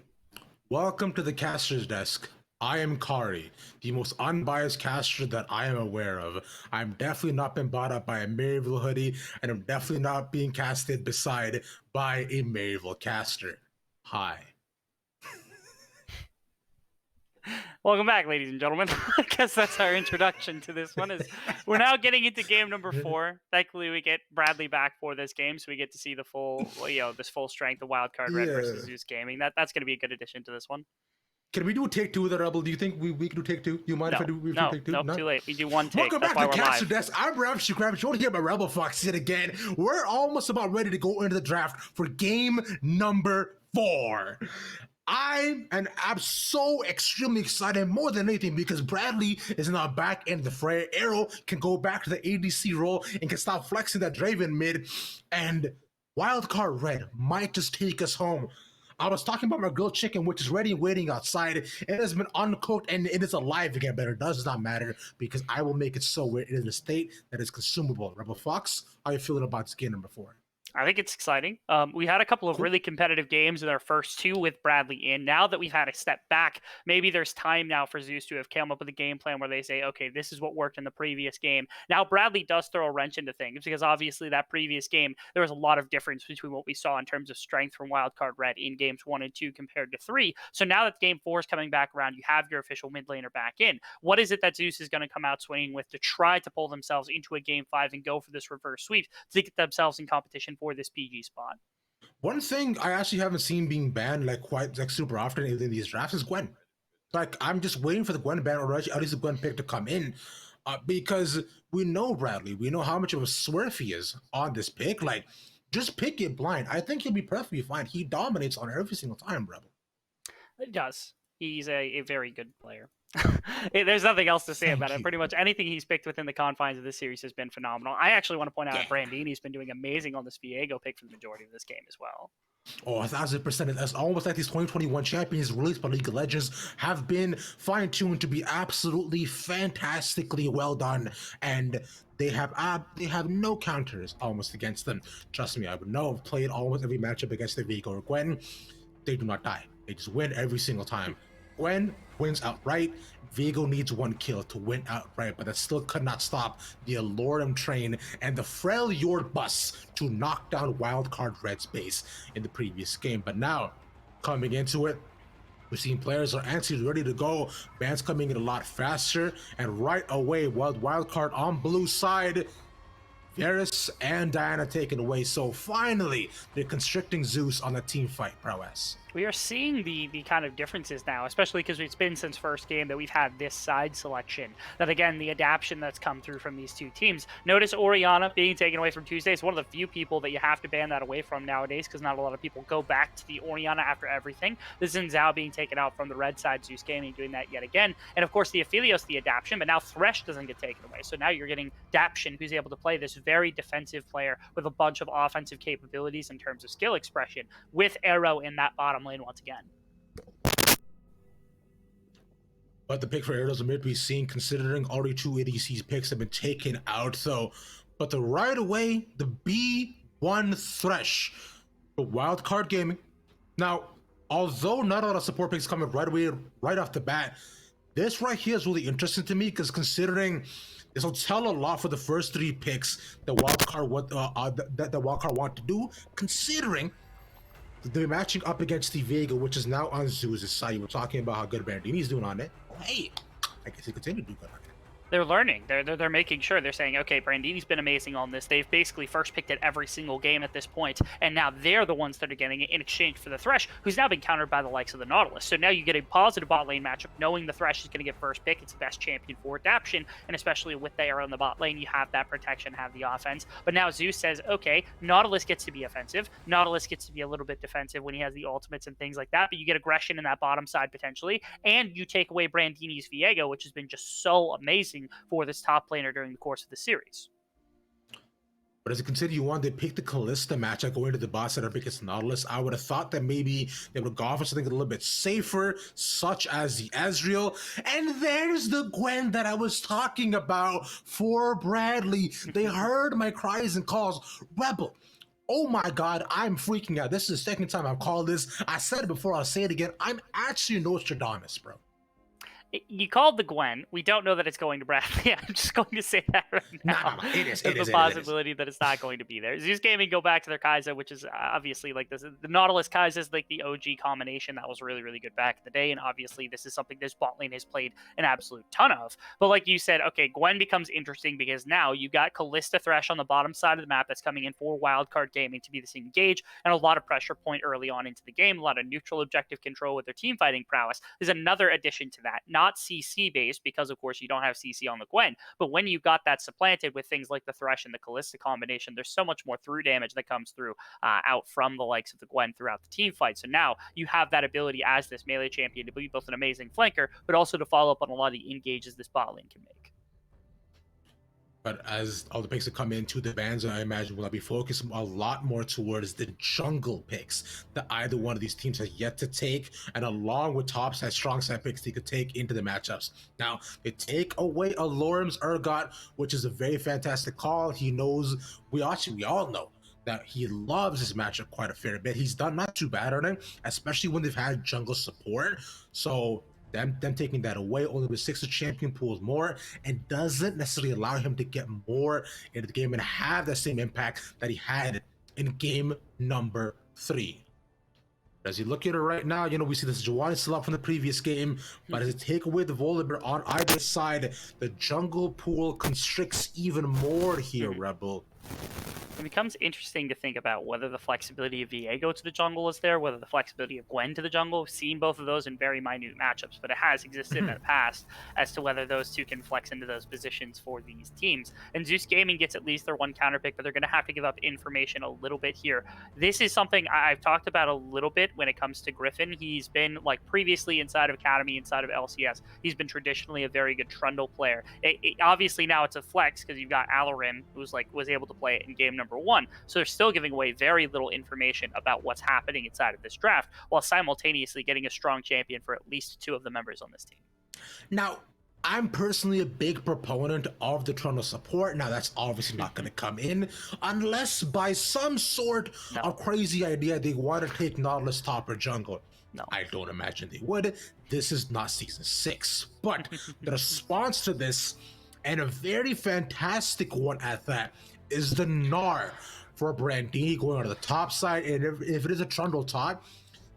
Welcome to the caster's desk. I am Kari, the most unbiased caster that I am aware of. I'm definitely not been bought up by a Maryville hoodie, and I'm definitely not being casted beside by a Maryville caster. Hi. Welcome back, ladies and gentlemen. I guess that's our introduction to this one. Is we're now getting into game number 4. Thankfully, we get Bradley back for this game, so we get to see the full, this full strength of Wildcard Red versus Zeus Gaming. That's going to be a good addition to this one. Can we do a take 2 with the Rebel? Do you think we can do take 2? Do you mind if I do take 2? Nope, too late. We do one take. Welcome That's back why to we're Caster live. Desk. I'm Ramsey Krabs. You want to hear my Rebel Fox yet again? We're almost about ready to go into the draft for game number 4. I'm so extremely excited more than anything because Bradley is now back in the fray. Arrow can go back to the ADC role and can stop flexing that Draven mid. And Wildcard Red might just take us home. I was talking about my grilled chicken, which is ready and waiting outside. It has been uncooked and it is alive again, but it does not matter because I will make it so it is in a state that is consumable. Rebel Fox, how are you feeling about game number 4? I think it's exciting. We had a couple of really competitive games in our first 2 with Bradley in. Now that we've had a step back, maybe there's time now for Zeus to have come up with a game plan where they say, okay, this is what worked in the previous game. Now Bradley does throw a wrench into things because obviously that previous game, there was a lot of difference between what we saw in terms of strength from Wildcard Red in games 1 and 2 compared to 3. So now that game 4 is coming back around, you have your official mid laner back in. What is it that Zeus is going to come out swinging with to try to pull themselves into a game 5 and go for this reverse sweep to get themselves in competition for this PG spot? One thing I actually haven't seen being banned quite super often in these drafts is Gwen. Like, I'm just waiting for the Gwen ban, or at least the Gwen pick to come in, because we know Bradley. We know how much of a swerve he is on this pick. Like, just pick it blind. I think he'll be perfectly fine. He dominates on every single time, Rebel. It does. He's a very good player. There's nothing else to say Thank about it. you. Pretty much anything he's picked within the confines of this series has been phenomenal. I actually want to point out that Brandini's been doing amazing on this Viego pick for the majority of this game as well. Oh, 1,000%. It's almost like these 2021 champions released by League of Legends have been fine-tuned to be absolutely fantastically well done, and they have no counters almost against them. Trust me, I would know. I've played almost every matchup against the Viego or Gwen. They do not die. They just win every single time. Gwen wins outright. Viego needs one kill to win outright, but that still could not stop the Alorem train and the Freljord bus to knock down Wildcard Red's base in the previous game. But now, coming into it, we've seen players are actually ready to go. Bans coming in a lot faster, and right away, Wildcard on blue side, Varus and Diana taken away. So finally, they're constricting Zeus on the team fight prowess. We are seeing the kind of differences now, especially because it's been since first game that we've had this side selection. That again, the adaptation that's come through from these two teams. Notice Orianna being taken away from Tuesday is one of the few people that you have to ban that away from nowadays, because not a lot of people go back to the Orianna after everything. The Xin Zhao being taken out from the red side, Zeus Gaming doing that yet again. And of course the Aphelios, the adaptation, but now Thresh doesn't get taken away. So now you're getting Daption, who's able to play this very defensive player with a bunch of offensive capabilities in terms of skill expression, with Arrow in that bottom lane once again. But the pick for Arrows are to be seen, considering already two ADC's picks have been taken out. So, but the right away, the B1 Thresh for Wildcard Gaming. Now, although not a lot of support picks coming right away, right off the bat, this right here is really interesting to me, because considering this will tell a lot for the first three picks that Wildcard want to do, considering they're matching up against the Viego, which is now on Zeus' side. We're talking about how good Brandini's doing on it. Hey, I guess he continue to do good on it. They're learning. They're making sure. They're saying, okay, Brandini's been amazing on this. They've basically first picked it every single game at this point, and now they're the ones that are getting it in exchange for the Thresh, who's now been countered by the likes of the Nautilus. So now you get a positive bot lane matchup, knowing the Thresh is going to get first pick. It's the best champion for adaptation, and especially with the arrow in the bot lane, you have that protection, have the offense. But now Zeus says, okay, Nautilus gets to be offensive. Nautilus gets to be a little bit defensive when he has the ultimates and things like that, but you get aggression in that bottom side potentially, and you take away Brandini's Viego, which has been just so amazing for this top laner during the course of the series. But as you consider you wanted to pick the Kalista matchup going to the bot side against Nautilus, I would have thought that maybe they would go for something a little bit safer, such as the Ezreal. And there's the Gwen that I was talking about for Bradley. They heard my cries and calls. Rebel. Oh my God, I'm freaking out. This is the second time I've called this. I said it before, I'll say it again. I'm actually Nostradamus, bro. You called the Gwen. We don't know that it's going to Bradley. I'm just going to say that right now. No, it is. There's a possibility that it's not going to be there. Zeus Gaming go back to their Kai'Sa, which is obviously like this. The Nautilus Kai'Sa is like the OG combination that was really, really good back in the day. And obviously, this is something this bot lane has played an absolute ton of. But like you said, okay, Gwen becomes interesting because now you got Kalista Thresh on the bottom side of the map that's coming in for Wildcard Gaming to be this engage and a lot of pressure point early on into the game, a lot of neutral objective control with their team fighting prowess. There's another addition to that. Not CC based, because of course you don't have CC on the Gwen, but when you got that supplanted with things like the Thresh and the Kalista combination, there's so much more through damage that comes through out from the likes of the Gwen throughout the team fight. So now you have that ability as this melee champion to be both an amazing flanker, but also to follow up on a lot of the engages this bot lane can make. But as all the picks that come into the bans, I imagine will be focused a lot more towards the jungle picks that either one of these teams has yet to take, and along with top side, strong side picks they could take into the matchups. Now, they take away Alorem's Urgot, which is a very fantastic call. He knows, we all know that he loves his matchup quite a fair bit. He's done not too bad on it, especially when they've had jungle support. So them taking that away only with 6 champion pools more, and doesn't necessarily allow him to get more into the game and have the same impact that he had in game number 3. As you look at it right now, we see this Jawani still up from the previous game, but as you take away the Volibear on either side, the jungle pool constricts even more here, Rebel. It becomes interesting to think about whether the flexibility of Viego to the jungle is there, whether the flexibility of Gwen to the jungle. We've seen both of those in very minute matchups, but it has existed in the past as to whether those two can flex into those positions for these teams. And Zeus Gaming gets at least their one counter pick, but they're going to have to give up information a little bit here. This is something I've talked about a little bit when it comes to Griffin. He's been, like, previously inside of Academy, inside of LCS, he's been traditionally a very good Trundle player. Obviously now it's a flex because you've got Alarin, who's was able to play it in game number 1. So they're still giving away very little information about what's happening inside of this draft, while simultaneously getting a strong champion for at least 2 of the members on this team. Now, I'm personally a big proponent of the Trundle support. Now, that's obviously not going to come in unless by some sort of crazy idea they want to take Nautilus top or jungle. No. I don't imagine they would. This is not season 6. But the response to this, and a very fantastic one at that, is the Gnar for Brandini going on the top side. And if it is a Trundle top,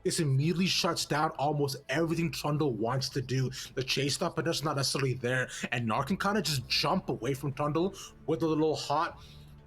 this immediately shuts down almost everything Trundle wants to do. The chase stuff, but that's not necessarily there. And Gnar can kind of just jump away from Trundle with a little hot.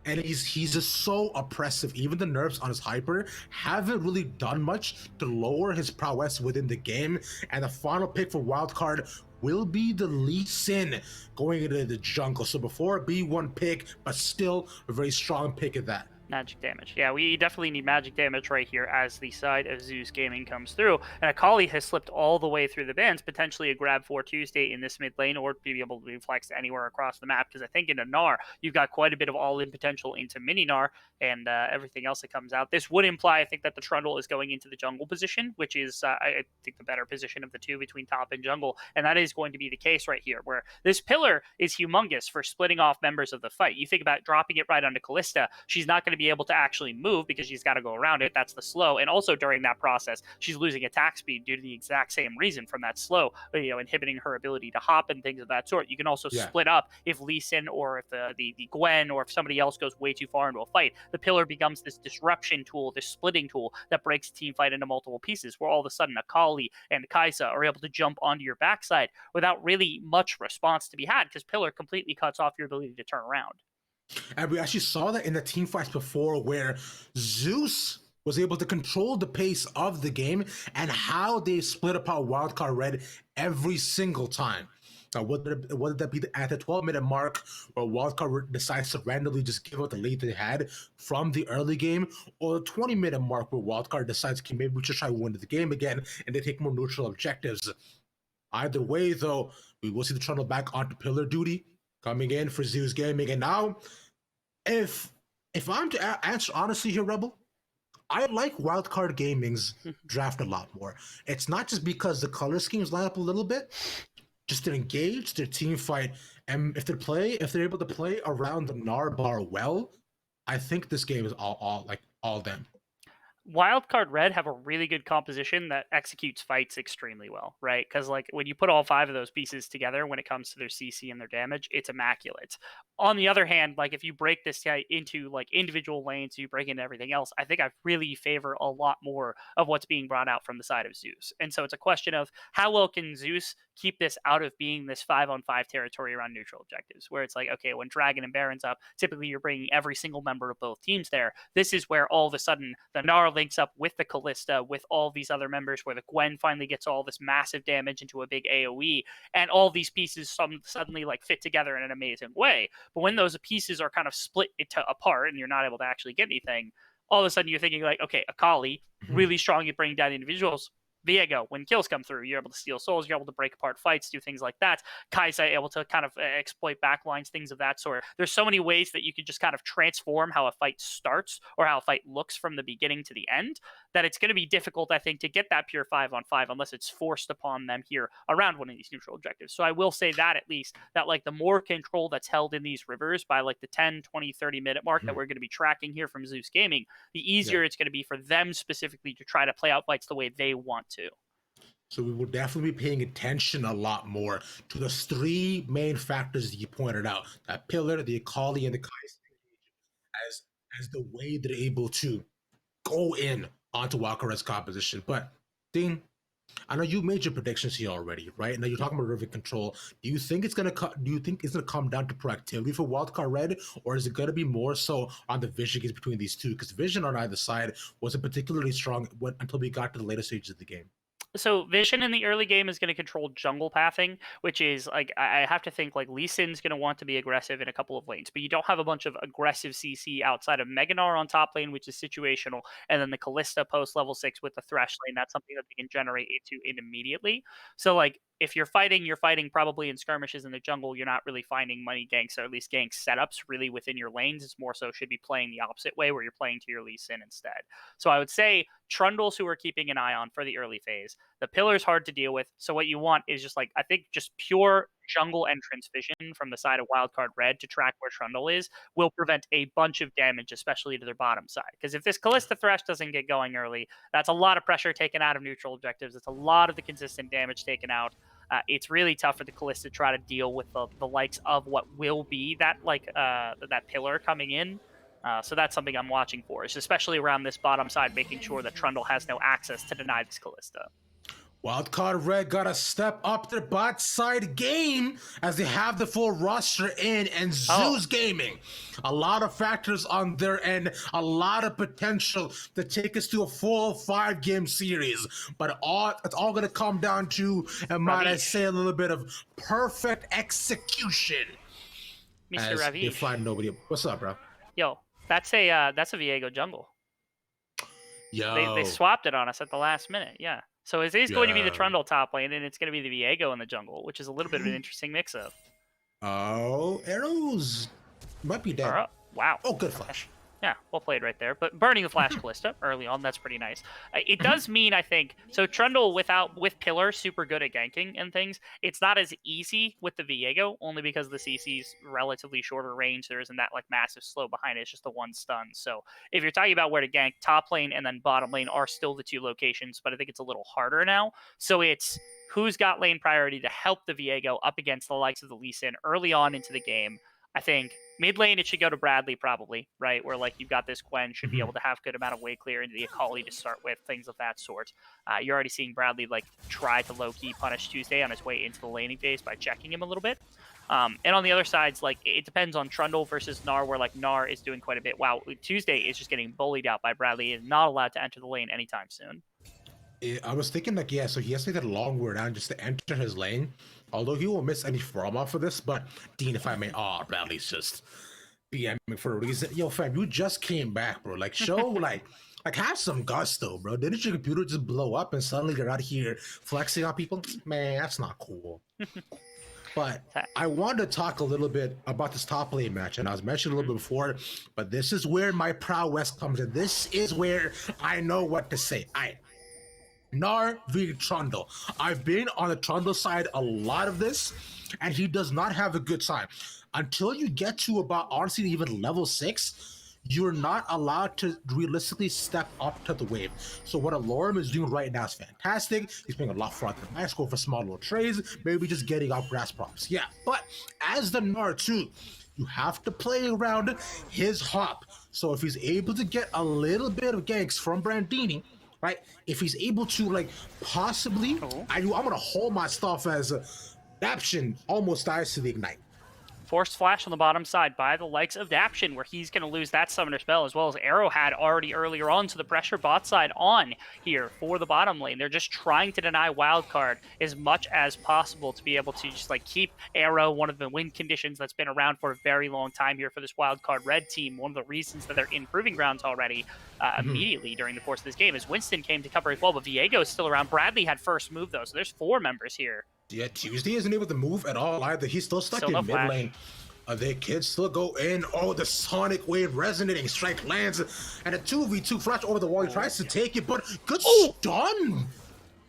And he's just so oppressive. Even the nerfs on his hyper haven't really done much to lower his prowess within the game. And the final pick for Wildcard will be the Lee Sin going into the jungle. So before a B1 pick, but still a very strong pick at that. Magic damage. Yeah, we definitely need magic damage right here as the side of Zeus Gaming comes through. And Akali has slipped all the way through the bans, potentially a grab for Tuesday in this mid lane, or be able to be flexed anywhere across the map. Because I think in a Gnar, you've got quite a bit of all-in potential into mini Gnar and everything else that comes out. This would imply, I think, that the Trundle is going into the jungle position, which is, I think, the better position of the two between top and jungle. And that is going to be the case right here, where this pillar is humongous for splitting off members of the fight. You think about dropping it right onto Callista, she's not going to be able to actually move because she's got to go around it. That's the slow. And also during that process, she's losing attack speed due to the exact same reason from that slow, inhibiting her ability to hop and things of that sort. You can also split up if Lee Sin or if the Gwen or if somebody else goes way too far into a fight. The pillar becomes this disruption tool, this splitting tool that breaks a team fight into multiple pieces, where all of a sudden Akali and Kaisa are able to jump onto your backside without really much response to be had, because pillar completely cuts off your ability to turn around. And we actually saw that in the team fights before, where Zeus was able to control the pace of the game and how they split apart Wildcard Red every single time. Now, whether that be at the 12-minute mark where Wildcard decides to randomly just give out the lead they had from the early game, or the 20-minute mark where Wildcard decides, okay, maybe we should try to win the game again, and they take more neutral objectives. Either way, though, we will see the Trundle back onto pillar duty, coming in for Zeus Gaming. And now, if I'm to answer honestly here, Rebel, I like Wildcard Gaming's draft a lot more. It's not just because the color schemes line up a little bit, just to engage their team fight, and if they're able to play around the Gnar bar well, I think this game is all them. Wildcard Red have a really good composition that executes fights extremely well, right? Because when you put all 5 of those pieces together when it comes to their CC and their damage, it's immaculate. On the other hand, if you break this into individual lanes, you break into everything else, I think I really favor a lot more of what's being brought out from the side of Zeus. And so it's a question of how well can Zeus keep this out of being this 5-on-5 territory around neutral objectives, where it's okay, when Dragon and Baron's up, typically you're bringing every single member of both teams there. This is where all of a sudden the Gnar links up with the Callista, with all these other members, where the Gwen finally gets all this massive damage into a big AoE, and all these pieces suddenly fit together in an amazing way. But when those pieces are kind of split apart and you're not able to actually get anything, all of a sudden you're thinking okay, Akali, really strong at bringing down individuals. Viego, when kills come through, you're able to steal souls, you're able to break apart fights, do things like that. Kaisa able to kind of exploit backlines, things of that sort. There's so many ways that you can just kind of transform how a fight starts or how a fight looks from the beginning to the end, that it's going to be difficult, I think, to get that pure 5-on-5 unless it's forced upon them here around one of these neutral objectives. So I will say that at least, that the more control that's held in these rivers by the 10, 20, 30-minute mark that we're going to be tracking here from Zeus Gaming, the easier it's going to be for them specifically to try to play out fights the way they want to. So we will definitely be paying attention a lot more to those 3 main factors that you pointed out: that pillar, the Akali, and the Kaisa, as the way they're able to go in onto Wildcard's composition. But Dean, I know you made your predictions here already, right? Now you're talking about river control. Do you think it's gonna come down to proactivity for Wildcard Red, or is it gonna be more so on the vision games between these two? Because vision on either side wasn't particularly strong until we got to the later stages of the game. So Vision in the early game is going to control jungle pathing, which is like I have to think like Lee Sin's going to want to be aggressive in a couple of lanes, but you don't have a bunch of aggressive CC outside of Meganar on top lane, which is situational, and then the Kalista post level 6 with the Thresh lane. That's something that they can generate into immediately. So like if you're fighting probably in skirmishes in the jungle. You're not really finding money ganks, or at least gank setups really within your lanes. It's more so should be playing the opposite way, where you're playing to your Lee Sin instead. So I would say Trundles, who we're keeping an eye on for the early phase. The pillar's hard to deal with. So what you want is just like, I think just pure jungle entrance vision from the side of Wildcard Red to track where Trundle is will prevent a bunch of damage, especially to their bottom side. Because if this Kalista Thresh doesn't get going early, that's a lot of pressure taken out of neutral objectives. It's a lot of the consistent damage taken out. It's really tough for the Kalista to try to deal with the likes of what will be that that pillar coming in. So that's something I'm watching for, is especially around this bottom side, making sure that Trundle has no access to deny this Kalista. Wildcard Red got to step up their bot side game as they have the full roster in, and Zeus Gaming. A lot of factors on their end, a lot of potential to take us to a full 5-game series. But it's all going to come down to, and might I say, a little bit of perfect execution. Mr. Ravish. They find nobody. What's up, bro? Yo, that's a Viego jungle. Yo. They swapped it on us at the last minute, yeah. So it is going to be the Trundle top lane, and it's going to be the Viego in the jungle, which is a little bit of an interesting mix-up. Oh, arrows might be dead. Wow. Oh, good flash. Yeah, well played right there. But burning the Flash Kalista early on, that's pretty nice. It does mean, I think, so Trundle with Pillar, super good at ganking and things. It's not as easy with the Viego, only because the CC's relatively shorter range. There isn't that like massive slow behind it. It's just the one stun. So if you're talking about where to gank, top lane and then bottom lane are still the two locations, but I think it's a little harder now. So it's who's got lane priority to help the Viego up against the likes of the Lee Sin early on into the game. I think mid lane, it should go to Bradley probably, right? Where like you've got this Gwen, should be able to have good amount of way clear into the Akali to start with, things of that sort. You're already seeing Bradley like try to low-key punish Tuesday on his way into the laning phase by checking him a little bit. And on the other sides, like it depends on Trundle versus Gnar, where like Gnar is doing quite a bit. Wow, Tuesday is just getting bullied out by Bradley. He is not allowed to enter the lane anytime soon. I was thinking like, yeah, so he has to get a long way down just to enter his lane. Although he won't miss any from off of this, but Dean, if I may, Bradley's just BMing for a reason. Yo, fam, you just came back, bro. Like, show, like have some gusto, bro. Didn't your computer just blow up and suddenly you're out here flexing on people? Man, that's not cool. But I wanted to talk a little bit about this top lane match, and I was mentioning a little bit before, but this is where my prowess comes in. This is where I know what to say. Gnar v Trundle. I've been on the Trundle side a lot of this, and he does not have a good time. Until you get to about, honestly, even level 6, you're not allowed to realistically step up to the wave. So what Alorum is doing right now is fantastic. He's playing a lot farther than nice, going for small little trades, maybe just getting out grass props. Yeah, but as the Gnar too, you have to play around his hop. So if he's able to get a little bit of ganks from Brandini, right? If he's able to, like, possibly, I'm gonna hold my stuff as Daption almost dies to the Ignite. Forced flash on the bottom side by the likes of Daption, where he's going to lose that summoner spell, as well as Arrow had already earlier on, so the pressure bot side on here for the bottom lane. They're just trying to deny Wildcard as much as possible to be able to just like keep Arrow, one of the win conditions that's been around for a very long time here for this Wildcard Red team. One of the reasons that they're in Proving Grounds already immediately during the course of this game is Winston came to cover as well, but Viego is still around. Bradley had first move though, so there's 4 members here. Yeah, Tuesday isn't able to move at all either. He's still stuck in mid lane. Their kids still go in. Oh, the Sonic Wave resonating. Strike lands. And a 2v2 flash over the wall. He tries to take it, but good stun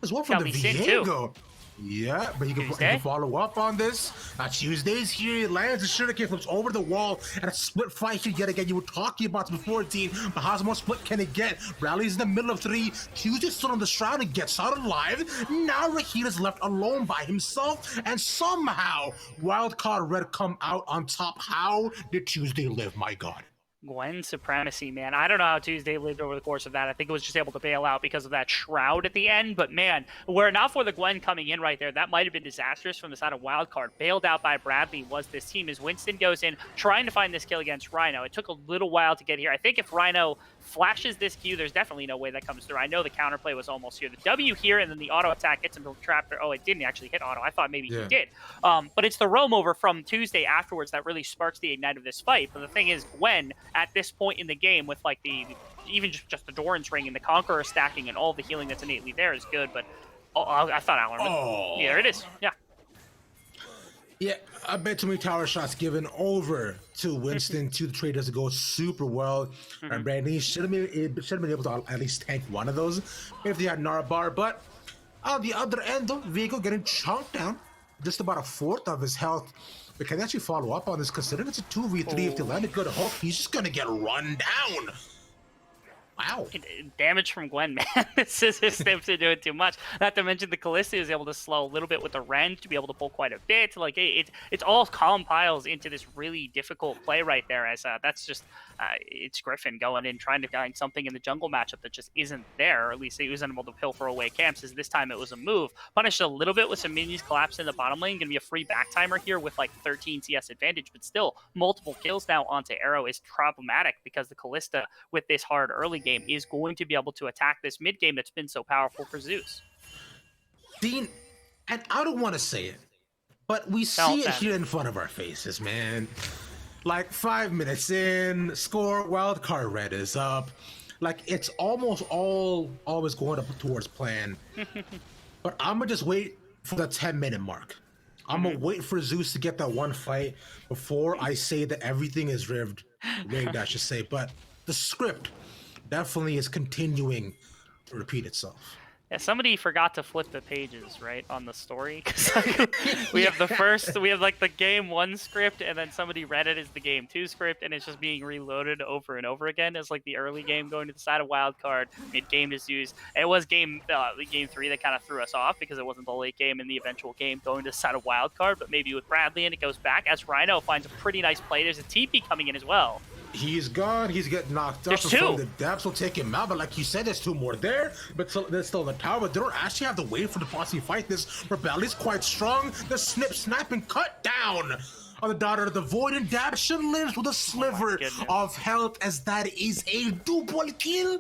as well from the Viego. Yeah, but he can follow up on this. Tuesday's here. He lands. The shuriken flips over the wall. And a split fight here yet again. You were talking about this before, Dean. But how much split can it get? Rally's in the middle of 3. Tuesday's still on the shroud and gets out alive. Now Rahid is left alone by himself. And somehow, Wildcard Red come out on top. How did Tuesday live, my God? Gwen supremacy, man. I don't know how Tuesday lived over the course of that. I think it was just able to bail out because of that shroud at the end. But man, were it not for the Gwen coming in right there, that might have been disastrous from the side of Wildcard. Bailed out by Bradley was this team as Winston goes in trying to find this kill against Rhino. It took a little while to get here. I think if Rhino flashes this Q, there's definitely no way that comes through. I know the counterplay was almost here. The W here, and then the auto attack gets him trapped there. Oh, it didn't actually hit auto. I thought maybe he did. But it's the roam over from Tuesday afterwards that really sparks the ignite of this fight. But the thing is, Gwen, at this point in the game, with like the even just the Doran's ring and the Conqueror stacking and all the healing that's innately there is good. But I thought Alan would. Yeah, there it is. Yeah. Yeah, I bet too many tower shots given over to Winston. To the trade doesn't go super well. And Brandon should have been able to at least tank one of those if they had Narabar. But on the other end, though, Viego getting chomped down, just about a fourth of his health. But can they actually follow up on this, considering it's a 2v3? If they land a good hook, he's just gonna get run down. Wow. Damage from Gwen, man. This is his steps to do it too much. Not to mention the Callista is able to slow a little bit with the Rend to be able to pull quite a bit. Like it's all compiles into this really difficult play right there. As that's just it's Griffin going in trying to find something in the jungle matchup that just isn't there. Or at least he wasn't able to pilfer away camps. As this time it was a move. Punished a little bit with some minions collapsed in the bottom lane. Gonna be a free back timer here with like 13 CS advantage, but still multiple kills now onto Arrow is problematic because the Callista with this hard early game is going to be able to attack this mid game that's been so powerful for Zeus. Dean, and I don't want to say it, but we see it here in front of our faces, man. Like 5 minutes in, score, wildcard red is up. Like it's almost always going up towards plan. But I'm gonna just wait for the 10-minute mark. I'm gonna wait for Zeus to get that one fight before I say that everything is rigged, I should say. But the script definitely is continuing to repeat itself. Yeah, somebody forgot to flip the pages, right, on the story. Cause like, we have the first, we have like the game 1 script, and then somebody read it as the game 2 script, and it's just being reloaded over and over again as like the early game going to the side of Wildcard, mid game to Zeus. It was game 3 that kind of threw us off because it wasn't the late game and the eventual game going to the side of Wildcard, but maybe with Bradley and it goes back as Rhino finds a pretty nice play. There's a TP coming in as well. He's gone. He's getting knocked up. There's two. From the depths will take him out. But like you said, there's 2 more there. But there's still in the tower. But they don't actually have to wait for the boss to fight this. Rebelli's quite strong. The snip, snap, and cut down on the daughter of the void. And Dabshin lives with a sliver of health, as that is a double kill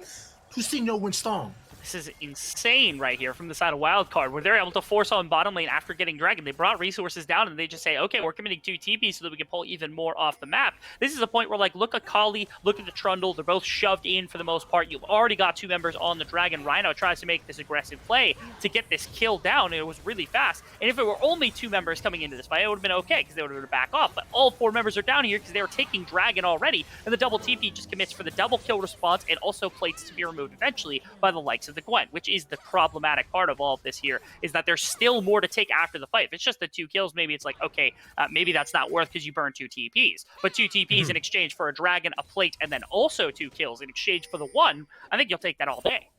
to Senior Winston. This is insane right here from the side of Wildcard, where they're able to force on bottom lane after getting Dragon. They brought resources down, and they just say, okay, we're committing 2 TPs so that we can pull even more off the map. This is a point where, like, look at Kali, look at the Trundle. They're both shoved in for the most part. You've already got 2 members on the Dragon. Rhino tries to make this aggressive play to get this kill down, and it was really fast. And if it were only 2 members coming into this fight, it would have been okay, because they would have been back off. But all 4 members are down here because they were taking Dragon already, and the double TP just commits for the double kill response and also plates to be removed eventually by the likes of the Gwen, which is the problematic part of all of this here, is that there's still more to take after the fight. If it's just the 2 kills, maybe it's like, okay, maybe that's not worth because you burned 2 TPs. But 2 TPs in exchange for a Dragon, a plate, and then also 2 kills in exchange for the 1, I think you'll take that all day.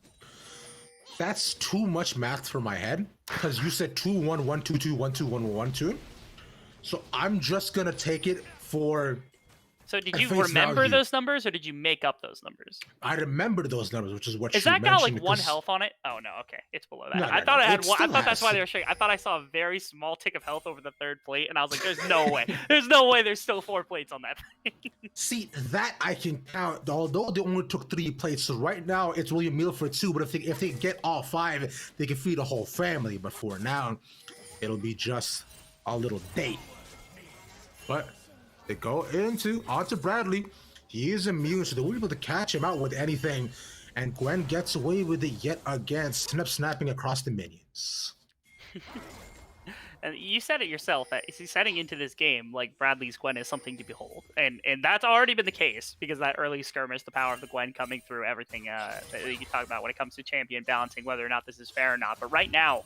That's too much math for my head, because you said 2-1, 1-2-2, 1-2, 1-1, 1-2. So I'm just going to take it for... So did you remember those numbers, or did you make up those numbers? I remember those numbers, which is what is that got like 1 health on it? Oh no, okay, it's below that. I thought it had one. I thought that's why they were showing. I thought I saw a very small tick of health over the 3rd plate, and I was like, "There's no way. There's no way. There's still 4 plates on that thing." See, that I can count. Although they only took 3 plates, so right now it's really a meal for 2. But if they get all 5, they can feed a whole family. But for now, it'll be just a little date. But they go onto Bradley. He is immune, so they were able to catch him out with anything. And Gwen gets away with it yet again, snapping across the minions. And you said it yourself that setting into this game, like Bradley's Gwen is something to behold, and that's already been the case because that early skirmish, the power of the Gwen coming through, everything that you talk about when it comes to champion balancing, whether or not this is fair or not. But right now,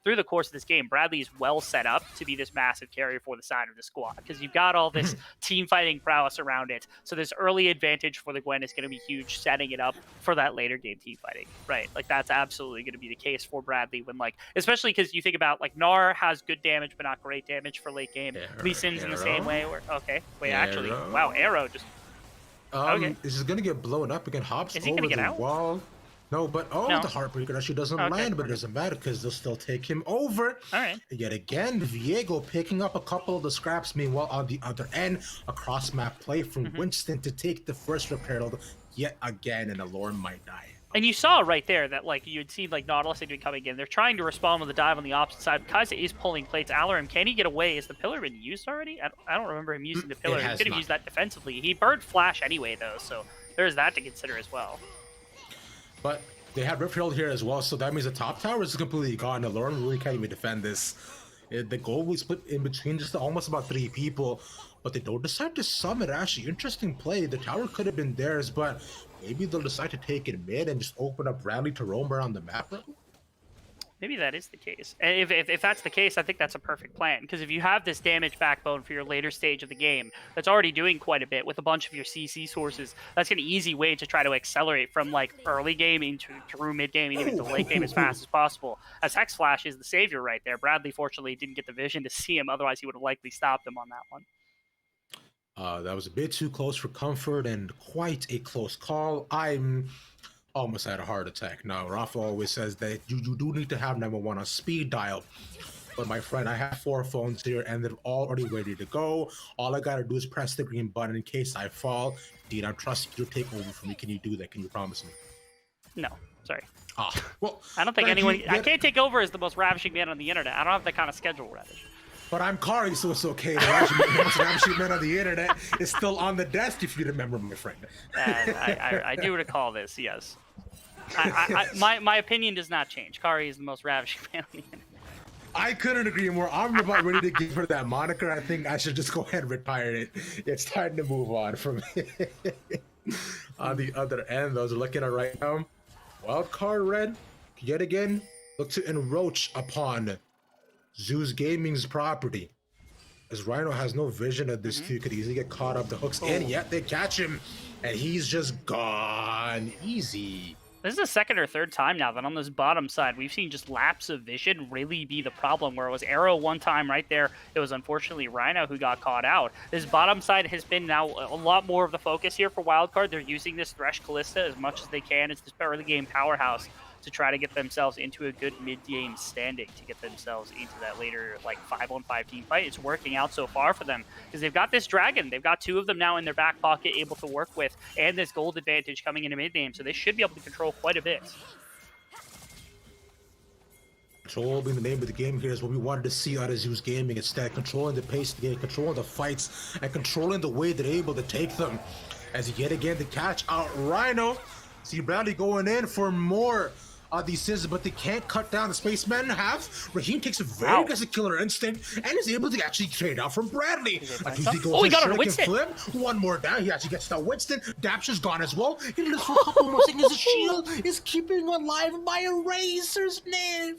through the course of this game, Bradley is well set up to be this massive carrier for the side of the squad because you've got all this team fighting prowess around it. So this early advantage for the Gwen is going to be huge, setting it up for that later game team fighting, right? Like that's absolutely going to be the case for Bradley when, like, especially because you think about like Gnar has good damage but not great damage for late game. Lee Sin's in the same way where actually, wow, Arrow just Okay. This is gonna get blown up again. Hops Is he over gonna get the out? wall. No, but No. the Heartbreaker actually doesn't Okay. land, but it doesn't matter because they'll still take him over. All right. And yet again, Viego picking up a couple of the scraps. Meanwhile, on the other end, a cross-map play from Winston to take the first repair yet again, and Alorn might die. And you saw right there that, like, you'd see, like, Nautilus had been coming in. They're trying to respond with a dive on the opposite side. Kaiser is pulling plates. Alarim, can he get away? Is the pillar been used already? I don't remember him using the pillar. He could have used that defensively. He burned Flash anyway, though, so there's that to consider as well. But they have Rift Herald here as well, so that means the top tower is completely gone. Alorn really can't even defend this. The goal was split in between just almost about 3 people, but they don't decide to summon. Actually, interesting play. The tower could have been theirs, but maybe they'll decide to take it mid and just open up Bradley to roam around the map. Maybe that is the case. And if that's the case, I think that's a perfect plan. Because if you have this damage backbone for your later stage of the game that's already doing quite a bit with a bunch of your CC sources, that's an easy way to try to accelerate from like early game into through mid game and even to late game as fast as possible. As Hex Flash is the savior right there. Bradley fortunately didn't get the vision to see him, otherwise he would have likely stopped him on that one. That was a bit too close for comfort and quite a close call. I'm almost had a heart attack. Now, Rafa always says that you do need to have 911 on speed dial. But my friend, I have 4 phones here and they're all already ready to go. All I gotta do is press the green button in case I fall. Dean, I'm trusting you to take over for me. Can you do that? Can you promise me? No, sorry. Well, I don't think anyone... I can't take over as the most ravishing man on the internet. I don't have that kind of schedule, Radish. But I'm Kari, so it's okay. The ravishing man on the internet is still on the desk, if you remember, my friend. I do recall this, yes. My opinion does not change. Kari is the most ravishing man on the internet. I couldn't agree more. I'm about ready to give her that moniker. I think I should just go ahead and retire it. It's time to move on from it. On the other end, those are looking at right now. Wildcard Red, yet again, look to encroach upon Zeus Gaming's property. As Rhino has no vision of this too, could easily get caught up. The hooks in, yet they catch him, and he's just gone. Easy. This is the second or third time now that on this bottom side, we've seen just lapse of vision really be the problem, where it was Arrow one time right there. It was unfortunately Rhino who got caught out. This bottom side has been now a lot more of the focus here for Wildcard. They're using this Thresh Callista as much as they can. It's this early game powerhouse to try to get themselves into a good mid-game standing, to get themselves into that later like 5-on-5 team fight. It's working out so far for them because they've got this dragon. They've got 2 of them now in their back pocket able to work with, and this gold advantage coming into mid-game, so they should be able to control quite a bit. Control being the name of the game here is what we wanted to see out of Zeus Gaming. Instead, controlling the pace of the game, controlling the fights, and controlling the way they're able to take them. As yet again, to catch out Rhino. See Bradley going in for more these scissors, but they can't cut down the spaceman in half. Raheem takes a very aggressive killer instinct and is able to actually trade out from Bradley. He got on Winston. Flip. One more down. He actually gets that Winston. Dapsh's gone as well. He lives for a couple more seconds. His shield is keeping alive by a razor's nib.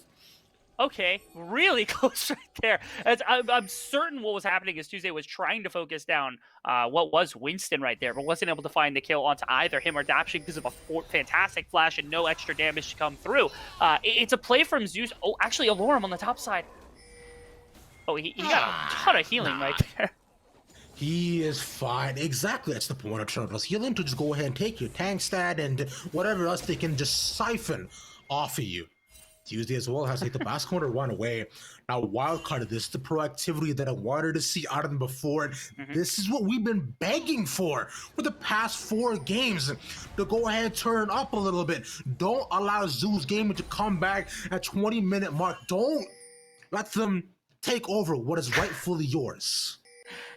Okay, really close right there. I'm certain what was happening is Tuesday was trying to focus down what was Winston right there, but wasn't able to find the kill onto either him or Dapshi because of a fantastic flash and no extra damage to come through. It's a play from Zeus. Oh, actually, Alorum on the top side. Oh, he got a ton of healing right there. He is fine. Exactly. That's the point of Turtles. Healing to just go ahead and take your tank stat and whatever else they can just siphon off of you. Tuesday as well has to take the basket to run away. Now, Wildcard, this is the proactivity that I wanted to see out of them before. This is what we've been begging for the past 4 games, to go ahead and turn up a little bit. Don't allow Zeus Gaming to come back at 20-minute mark. Don't let them take over what is rightfully yours.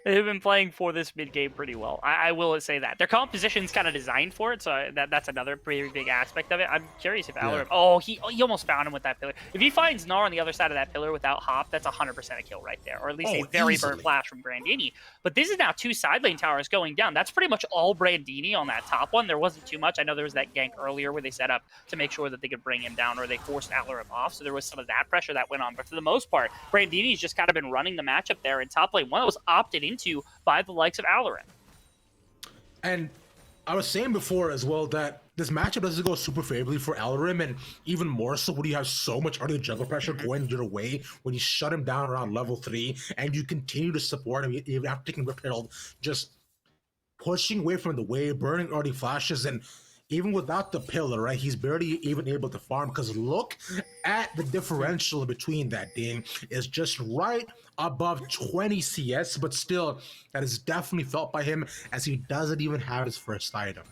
They've been playing for this mid-game pretty well. I will say that. Their composition's kind of designed for it, so that's another pretty big aspect of it. I'm curious if Alarim... Oh, he almost found him with that pillar. If he finds Gnar on the other side of that pillar without Hop, that's 100% a kill right there, or at least a very burnt flash from Brandini. But this is now 2 side lane towers going down. That's pretty much all Brandini on that top one. There wasn't too much. I know there was that gank earlier where they set up to make sure that they could bring him down, or they forced Alarim off, so there was some of that pressure that went on. But for the most part, Brandini's just kind of been running the matchup there in top lane. One that was opted into by the likes of Alarin. And I was saying before as well that this matchup doesn't go super favorably for Alarim, and even more so when you have so much early jungle pressure going your way, when you shut him down around level 3, and you continue to support him even after taking Rift Herald, just pushing away from the wave, burning early flashes, and even without the pillar, right, he's barely even able to farm because look at the differential between that, Dean. It's just right above 20 CS, but still, that is definitely felt by him as he doesn't even have his first item.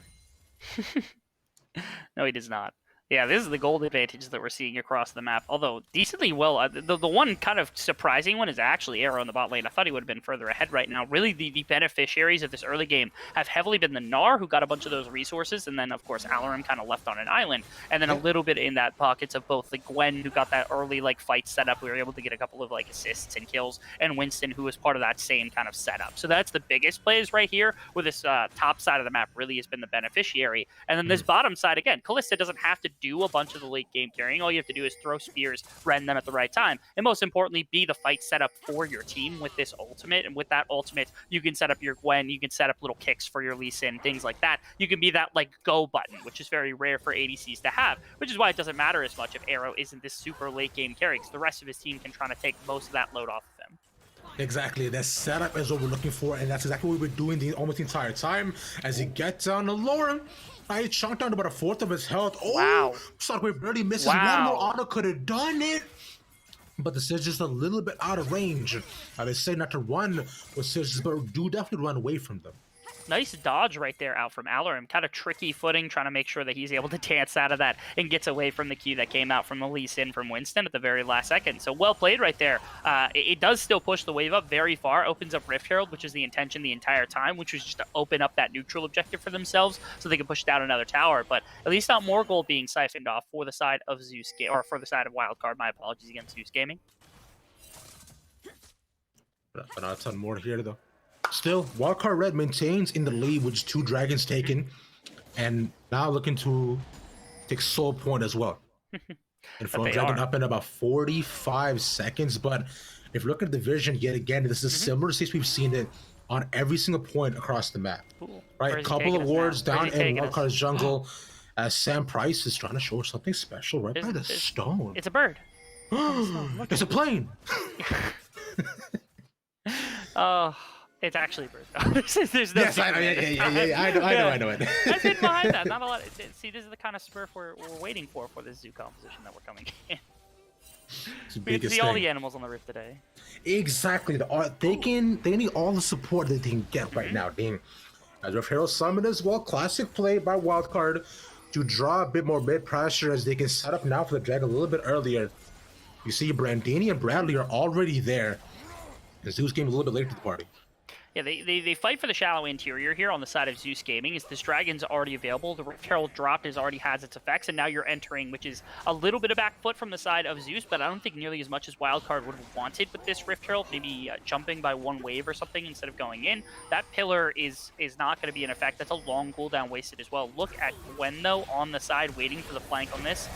No, he does not. Yeah, this is the gold advantage that we're seeing across the map. Although decently well, the one kind of surprising one is actually Arrow in the bot lane. I thought he would have been further ahead right now. Really, the beneficiaries of this early game have heavily been the Gnar, who got a bunch of those resources, and then of course Alarum kind of left on an island, and then a little bit in that pockets of both the Gwen, who got that early like fight setup. We were able to get a couple of like assists and kills, and Winston, who was part of that same kind of setup. So that's the biggest plays right here, where this top side of the map really has been the beneficiary, and then this bottom side again, Kalista doesn't have to do a bunch of the late game carrying. All you have to do is throw spears, rend them at the right time, and most importantly, be the fight setup for your team with this ultimate. And with that ultimate, you can set up your Gwen, you can set up little kicks for your Lee Sin, things like that. You can be that like go button, which is very rare for ADCs to have, which is why it doesn't matter as much if Arrow isn't this super late game carry, because the rest of his team can try to take most of that load off of him. Exactly, that setup is what we're looking for, and that's exactly what we've been doing almost the entire time. As he gets down to Lauren, I chunked down to about a fourth of his health. Oh, wow. Shockwave barely misses. Wow. One more auto could have done it, but the Sid's just a little bit out of range. They say not to run with Sid's, but do definitely run away from them. Nice dodge right there out from Alarum. Kind of tricky footing, trying to make sure that he's able to dance out of that and gets away from the Q that came out from the Lee Sin from Winston at the very last second. So well played right there. It does still push the wave up very far, opens up Rift Herald, which is the intention the entire time, which was just to open up that neutral objective for themselves so they can push down another tower. But at least not more gold being siphoned off for the side of Zeus, or for the side of Wildcard. My apologies against Zeus Gaming. But not a ton more here, though. Still, Wildcard Red maintains in the lead with 2 dragons taken, and now looking to take Soul Point as well. And from Dragon up in about 45 seconds, but if you look at the vision yet again, this is similar to we've seen it on every single point across the map. Cool. Right, a couple of wards down in Wildcard's jungle, as Sam Price is trying to show something special right by the stone. It's a bird. It's a plane. Oh. It's actually a bird. There's no yes, I know it. That's hidden behind that. Not a lot. See, this is the kind of smurf we're waiting for this zoo composition that we're coming in. We get to see all the animals on the rift today. Exactly. They need all the support that they can get right now. Being as Rift Herald Summon as well, classic play by Wildcard to draw a bit more mid pressure as they can set up now for the dragon a little bit earlier. You see, Brandini and Bradley are already there. And Zeus came a little bit late to the party. Yeah, they fight for the shallow interior here on the side of Zeus Gaming. This dragon's already available. The Rift Herald dropped already has its effects, and now you're entering, which is a little bit of back foot from the side of Zeus, but I don't think nearly as much as Wildcard would have wanted with this Rift Herald. Maybe jumping by 1 wave or something instead of going in. That pillar is not going to be in effect. That's a long cooldown wasted as well. Look at Gwen, though, on the side, waiting for the flank on this.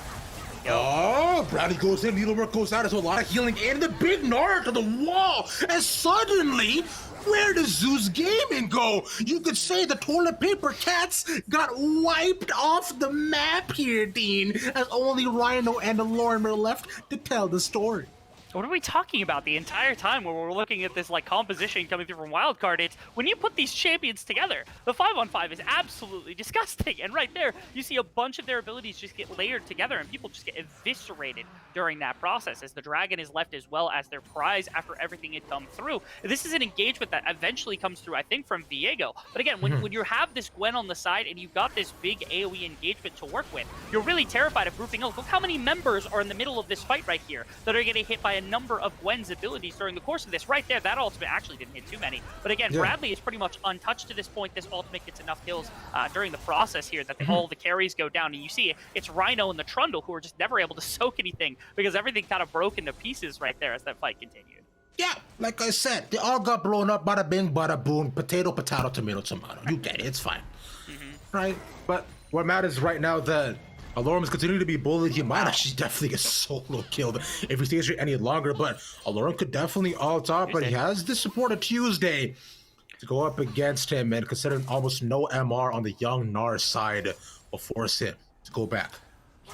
Oh, Bradley goes in, needlework goes out, so a lot of healing, and the big Gnar to the wall, and suddenly, where does Zeus Gaming go? You could say the toilet paper cats got wiped off the map here, Dean, as only Rhino and Lauren are left to tell the story. What are we talking about the entire time when we're looking at this like composition coming through from Wildcard? It's when you put these champions together, the 5-on-5 is absolutely disgusting. And right there, you see a bunch of their abilities just get layered together and people just get eviscerated during that process as the dragon is left as well as their prize after everything had come through. This is an engagement that eventually comes through, I think, from Viego. But again, when you have this Gwen on the side and you've got this big AoE engagement to work with, you're really terrified of grouping. Oh, look how many members are in the middle of this fight right here that are getting hit by a number of Gwen's abilities during the course of this. Right there, that ultimate actually didn't hit too many. But again, Bradley is pretty much untouched to this point. This ultimate gets enough kills during the process here that all the carries go down. And you see it's Rhino and the Trundle who are just never able to soak anything because everything kind of broke into pieces right there as that fight continued. Yeah, like I said, they all got blown up, bada bing, bada boom, potato, potato, tomato, tomato. You get it, it's fine. Right? But what matters right now that Alorum is continuing to be bullied. He might actually definitely get solo killed if he stays here any longer, but Alorum could definitely ult up, but he has the support of Tuesday to go up against him, and considering almost no MR on the young Gnar side will force him to go back.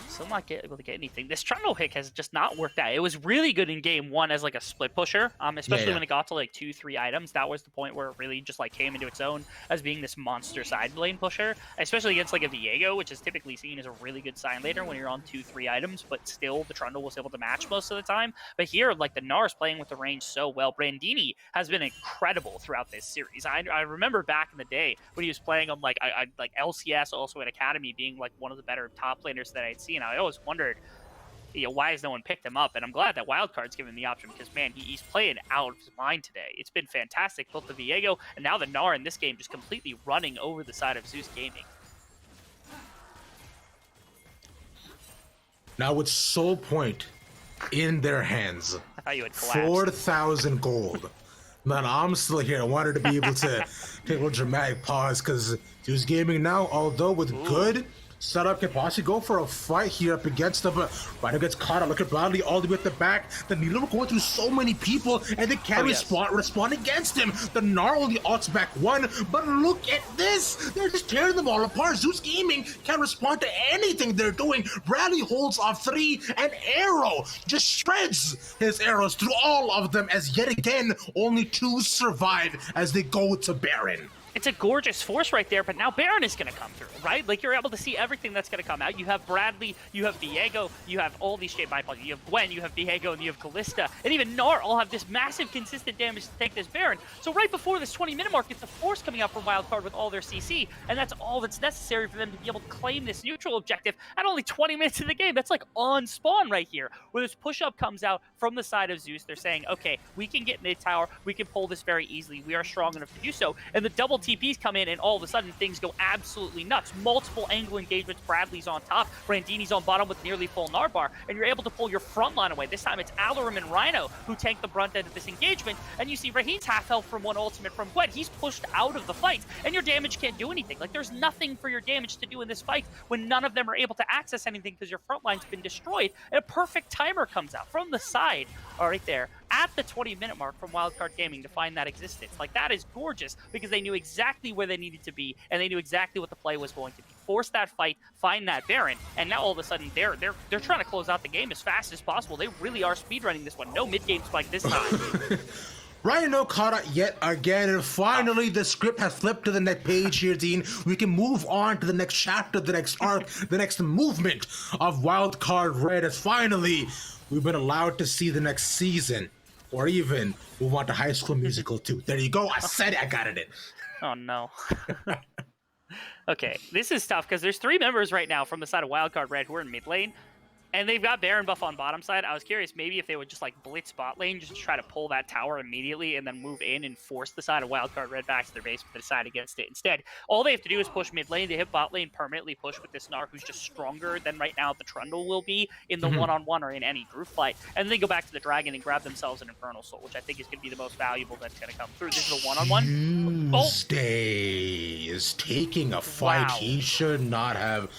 Still not able to get anything. This Trundle pick has just not worked out. It was really good in game 1 as like a split pusher, especially when it got to like 2-3 items. That was the point where it really just like came into its own as being this monster side lane pusher, especially against like a Viego, which is typically seen as a really good side laner when you're on 2-3 items, but still the Trundle was able to match most of the time. But here, like the Gnar is playing with the range so well. Brandini has been incredible throughout this series. I remember back in the day when he was playing on like like LCS, also at Academy, being like one of the better top laners that I'd seen. I always wondered, why has no one picked him up? And I'm glad that Wildcard's given the option because, man, he's playing out of his mind today. It's been fantastic. Both the Viego and now the Gnar in this game just completely running over the side of Zeus Gaming. Now with Soul Point in their hands, I thought you had collapsed. 4,000 gold. Man, I'm still here. I wanted to be able to take a little dramatic pause because Zeus Gaming now, although with good setup, can possibly go for a fight here up against them. Ryder gets caught out. Look at Bradley all the way at the back. The Needle going through so many people, and they can't respond against him. The Gnar only ults back one, but look at this. They're just tearing them all apart. Zeus Gaming can't respond to anything they're doing. Bradley holds off 3, and Arrow just shreds his arrows through all of them as yet again, only 2 survive as they go to Baron. It's a gorgeous force right there, but now Baron is going to come through, right? Like, you're able to see everything that's going to come out. You have Bradley, you have Viego, you have all these shaped by you have Gwen, you have Viego, and you have Callista, and even Gnar all have this massive consistent damage to take this Baron. So right before this 20-minute mark, it's a force coming out from Wildcard with all their CC, and that's all that's necessary for them to be able to claim this neutral objective at only 20 minutes of the game. That's like on spawn right here, where this push-up comes out from the side of Zeus. They're saying, okay, we can get mid-tower, we can pull this very easily, we are strong enough to do so, and the double TPs come in, and all of a sudden things go absolutely nuts. Multiple angle engagements. Bradley's on top, Brandini's on bottom with nearly full Narbar, and you're able to pull your front line away. This time it's Alarim and Rhino who tank the brunt end of this engagement, and you see Raheem's half health from one ultimate from Gwen. He's pushed out of the fight, and your damage can't do anything. Like, there's nothing for your damage to do in this fight when none of them are able to access anything because your front line's been destroyed, and a perfect timer comes out from the side, right there, at the 20-minute mark from Wildcard Gaming to find that existence. Like, that is gorgeous because they knew exactly where they needed to be, and they knew exactly what the play was going to be. Force that fight, find that Baron, and now all of a sudden they're trying to close out the game as fast as possible. They really are speedrunning this one. No mid-game spike this time. Rhino caught out yet again, and finally the script has flipped to the next page here, Dean. We can move on to the next chapter, the next arc, the next movement of Wildcard Red, as finally we've been allowed to see the next season, or even move on to High School Musical 2. There you go. I said it. I got it in. Oh, no. Okay, this is tough because there's 3 members right now from the side of Wildcard Red who are in mid lane. And they've got Baron buff on bottom side. I was curious maybe if they would just like blitz bot lane, just try to pull that tower immediately and then move in and force the side of Wildcard Red back to their base, but they decide against it. Instead, all they have to do is push mid lane. They hit bot lane, permanently push with this Gnar who's just stronger than right now the Trundle will be in the one-on-one or in any group fight. And then they go back to the Dragon and grab themselves an Infernal Soul, which I think is going to be the most valuable that's going to come through. This is a one-on-one. Tuesday is taking a fight he should not have.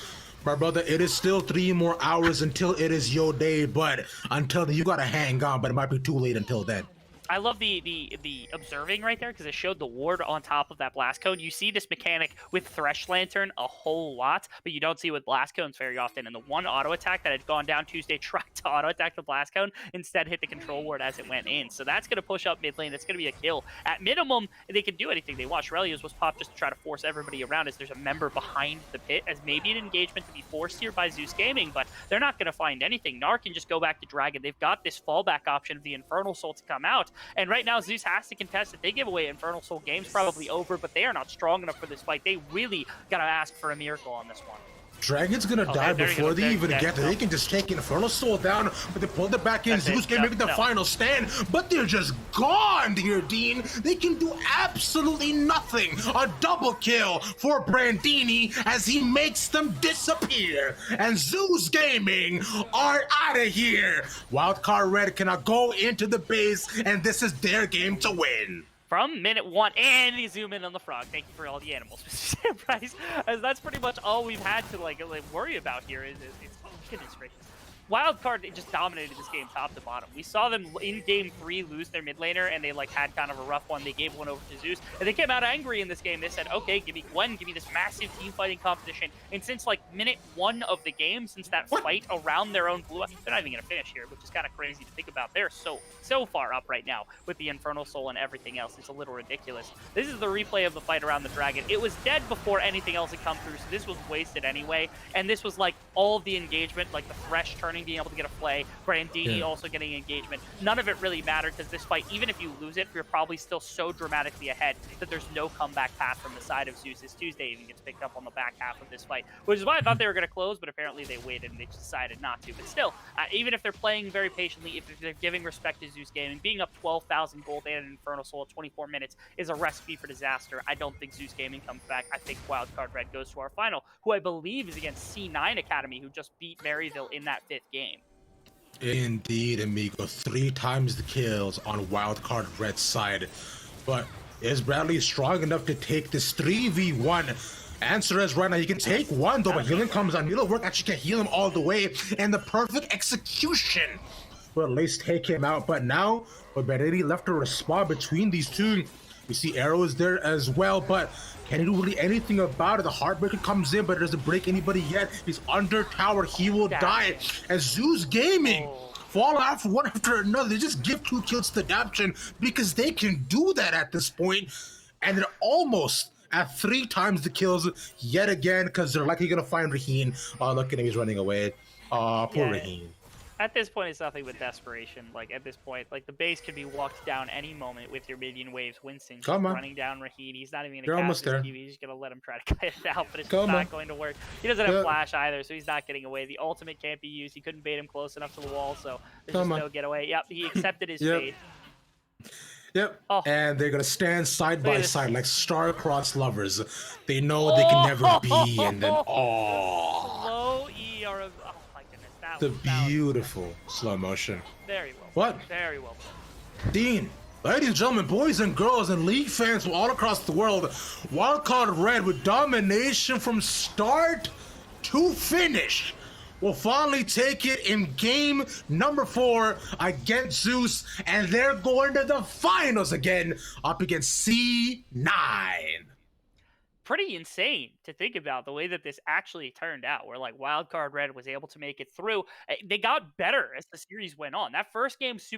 My brother, it is still 3 more hours until it is your day, but until then, you gotta hang on, but it might be too late until then. I love the observing right there because it showed the ward on top of that blast cone. You see this mechanic with Thresh Lantern a whole lot, but you don't see it with blast cones very often. And the one auto attack that had gone down Tuesday tried to auto attack the blast cone, instead hit the control ward as it went in. So that's going to push up mid lane. That's going to be a kill. At minimum, they can do anything they want. Shurelios was popped just to try to force everybody around as there's a member behind the pit as maybe an engagement to be forced here by Zeus Gaming, but they're not going to find anything. Gnar can just go back to Dragon. They've got this fallback option of the Infernal Soul to come out. And right now, Zeus has to contest. If they give away Infernal Soul, game's probably over, but they are not strong enough for this fight. They really got to ask for a miracle on this one. Dragon's gonna die before they even get there. They can just take Infernal Soul down, but they pulled it back in. Zeus can make the final stand, but they're just gone here, Dean. They can do absolutely nothing. A double kill for Brandini as he makes them disappear. And Zeus Gaming are out of here. Wildcard Red cannot go into the base, and this is their game to win. From minute 1, and they zoom in on the frog. Thank you for all the animals, Mr. Samprice, as that's pretty much all we've had to like worry about here. Is goodness gracious. Wildcard just dominated this game top to bottom. We saw them in game 3 lose their mid laner, and they like had kind of a rough one. They gave one over to Zeus, and they came out angry in this game. They said, okay, give me Gwen, give me this massive team fighting competition. And since like minute 1 of the game, since that fight around their own blue, they're not even gonna finish here, which is kind of crazy to think about. They're so far up right now with the Infernal Soul and everything else. It's a little ridiculous. This is the replay of the fight around the dragon. It was dead before anything else had come through, so this was wasted anyway. And this was like all of the engagement, like the Thresh turning, being able to get a play, Brandini also getting engagement. None of it really mattered because this fight, even if you lose it, you're probably still so dramatically ahead that there's no comeback path from the side of Zeus. This Tuesday even gets picked up on the back half of this fight, which is why I thought they were going to close, but apparently they waited and they just decided not to. But still, even if they're playing very patiently, if they're giving respect to Zeus Gaming, being up 12,000 gold and an Infernal Soul at 24 minutes is a recipe for disaster. I don't think Zeus Gaming comes back. I think Wildcard Red goes to our final, who I believe is against C9 Academy, who just beat Maryville in that 5th game. Indeed, amigo. 3 times the kills on Wildcard Red's side. But is Bradley strong enough to take this 3v1? Answer is right now, he can take one, though, but healing comes on. Needle Work actually can heal him all the way, and the perfect execution will at least take him out. But now, with Beretti left to respond between these two, we see arrows there as well, but can he do really anything about it? The Heartbreaker comes in, but it doesn't break anybody yet. He's under tower. He will die. As Zeus Gaming fall off one after another. They just give 2 kills to Adaption because they can do that at this point, and they're almost at 3 times the kills yet again because they're likely going to find Raheen. Oh, look at him. He's running away. Poor Raheen. At this point, it's nothing but desperation. Like, at this point, like, the base could be walked down any moment with your minion waves. Winston's just running down Raheen. He's not even going to cast his TV. He's just going to let him try to cut it out, but it's not going to work. He doesn't have flash either, so he's not getting away. The ultimate can't be used. He couldn't bait him close enough to the wall, so there's just no getaway. Yep, he accepted his fate. And they're gonna stand side by side like star-crossed lovers. They know they can never be, and then Low E or oh my goodness, the beautiful slow motion. Very well. What? Very well. Dean, ladies and gentlemen, boys and girls, and League fans from all across the world, Wildcard Red with domination from start to finish will finally take it in game number 4 against Zeus, and they're going to the finals again up against C9. Pretty insane to think about the way that this actually turned out, where like Wildcard Red was able to make it through. They got better as the series went on. That first game, super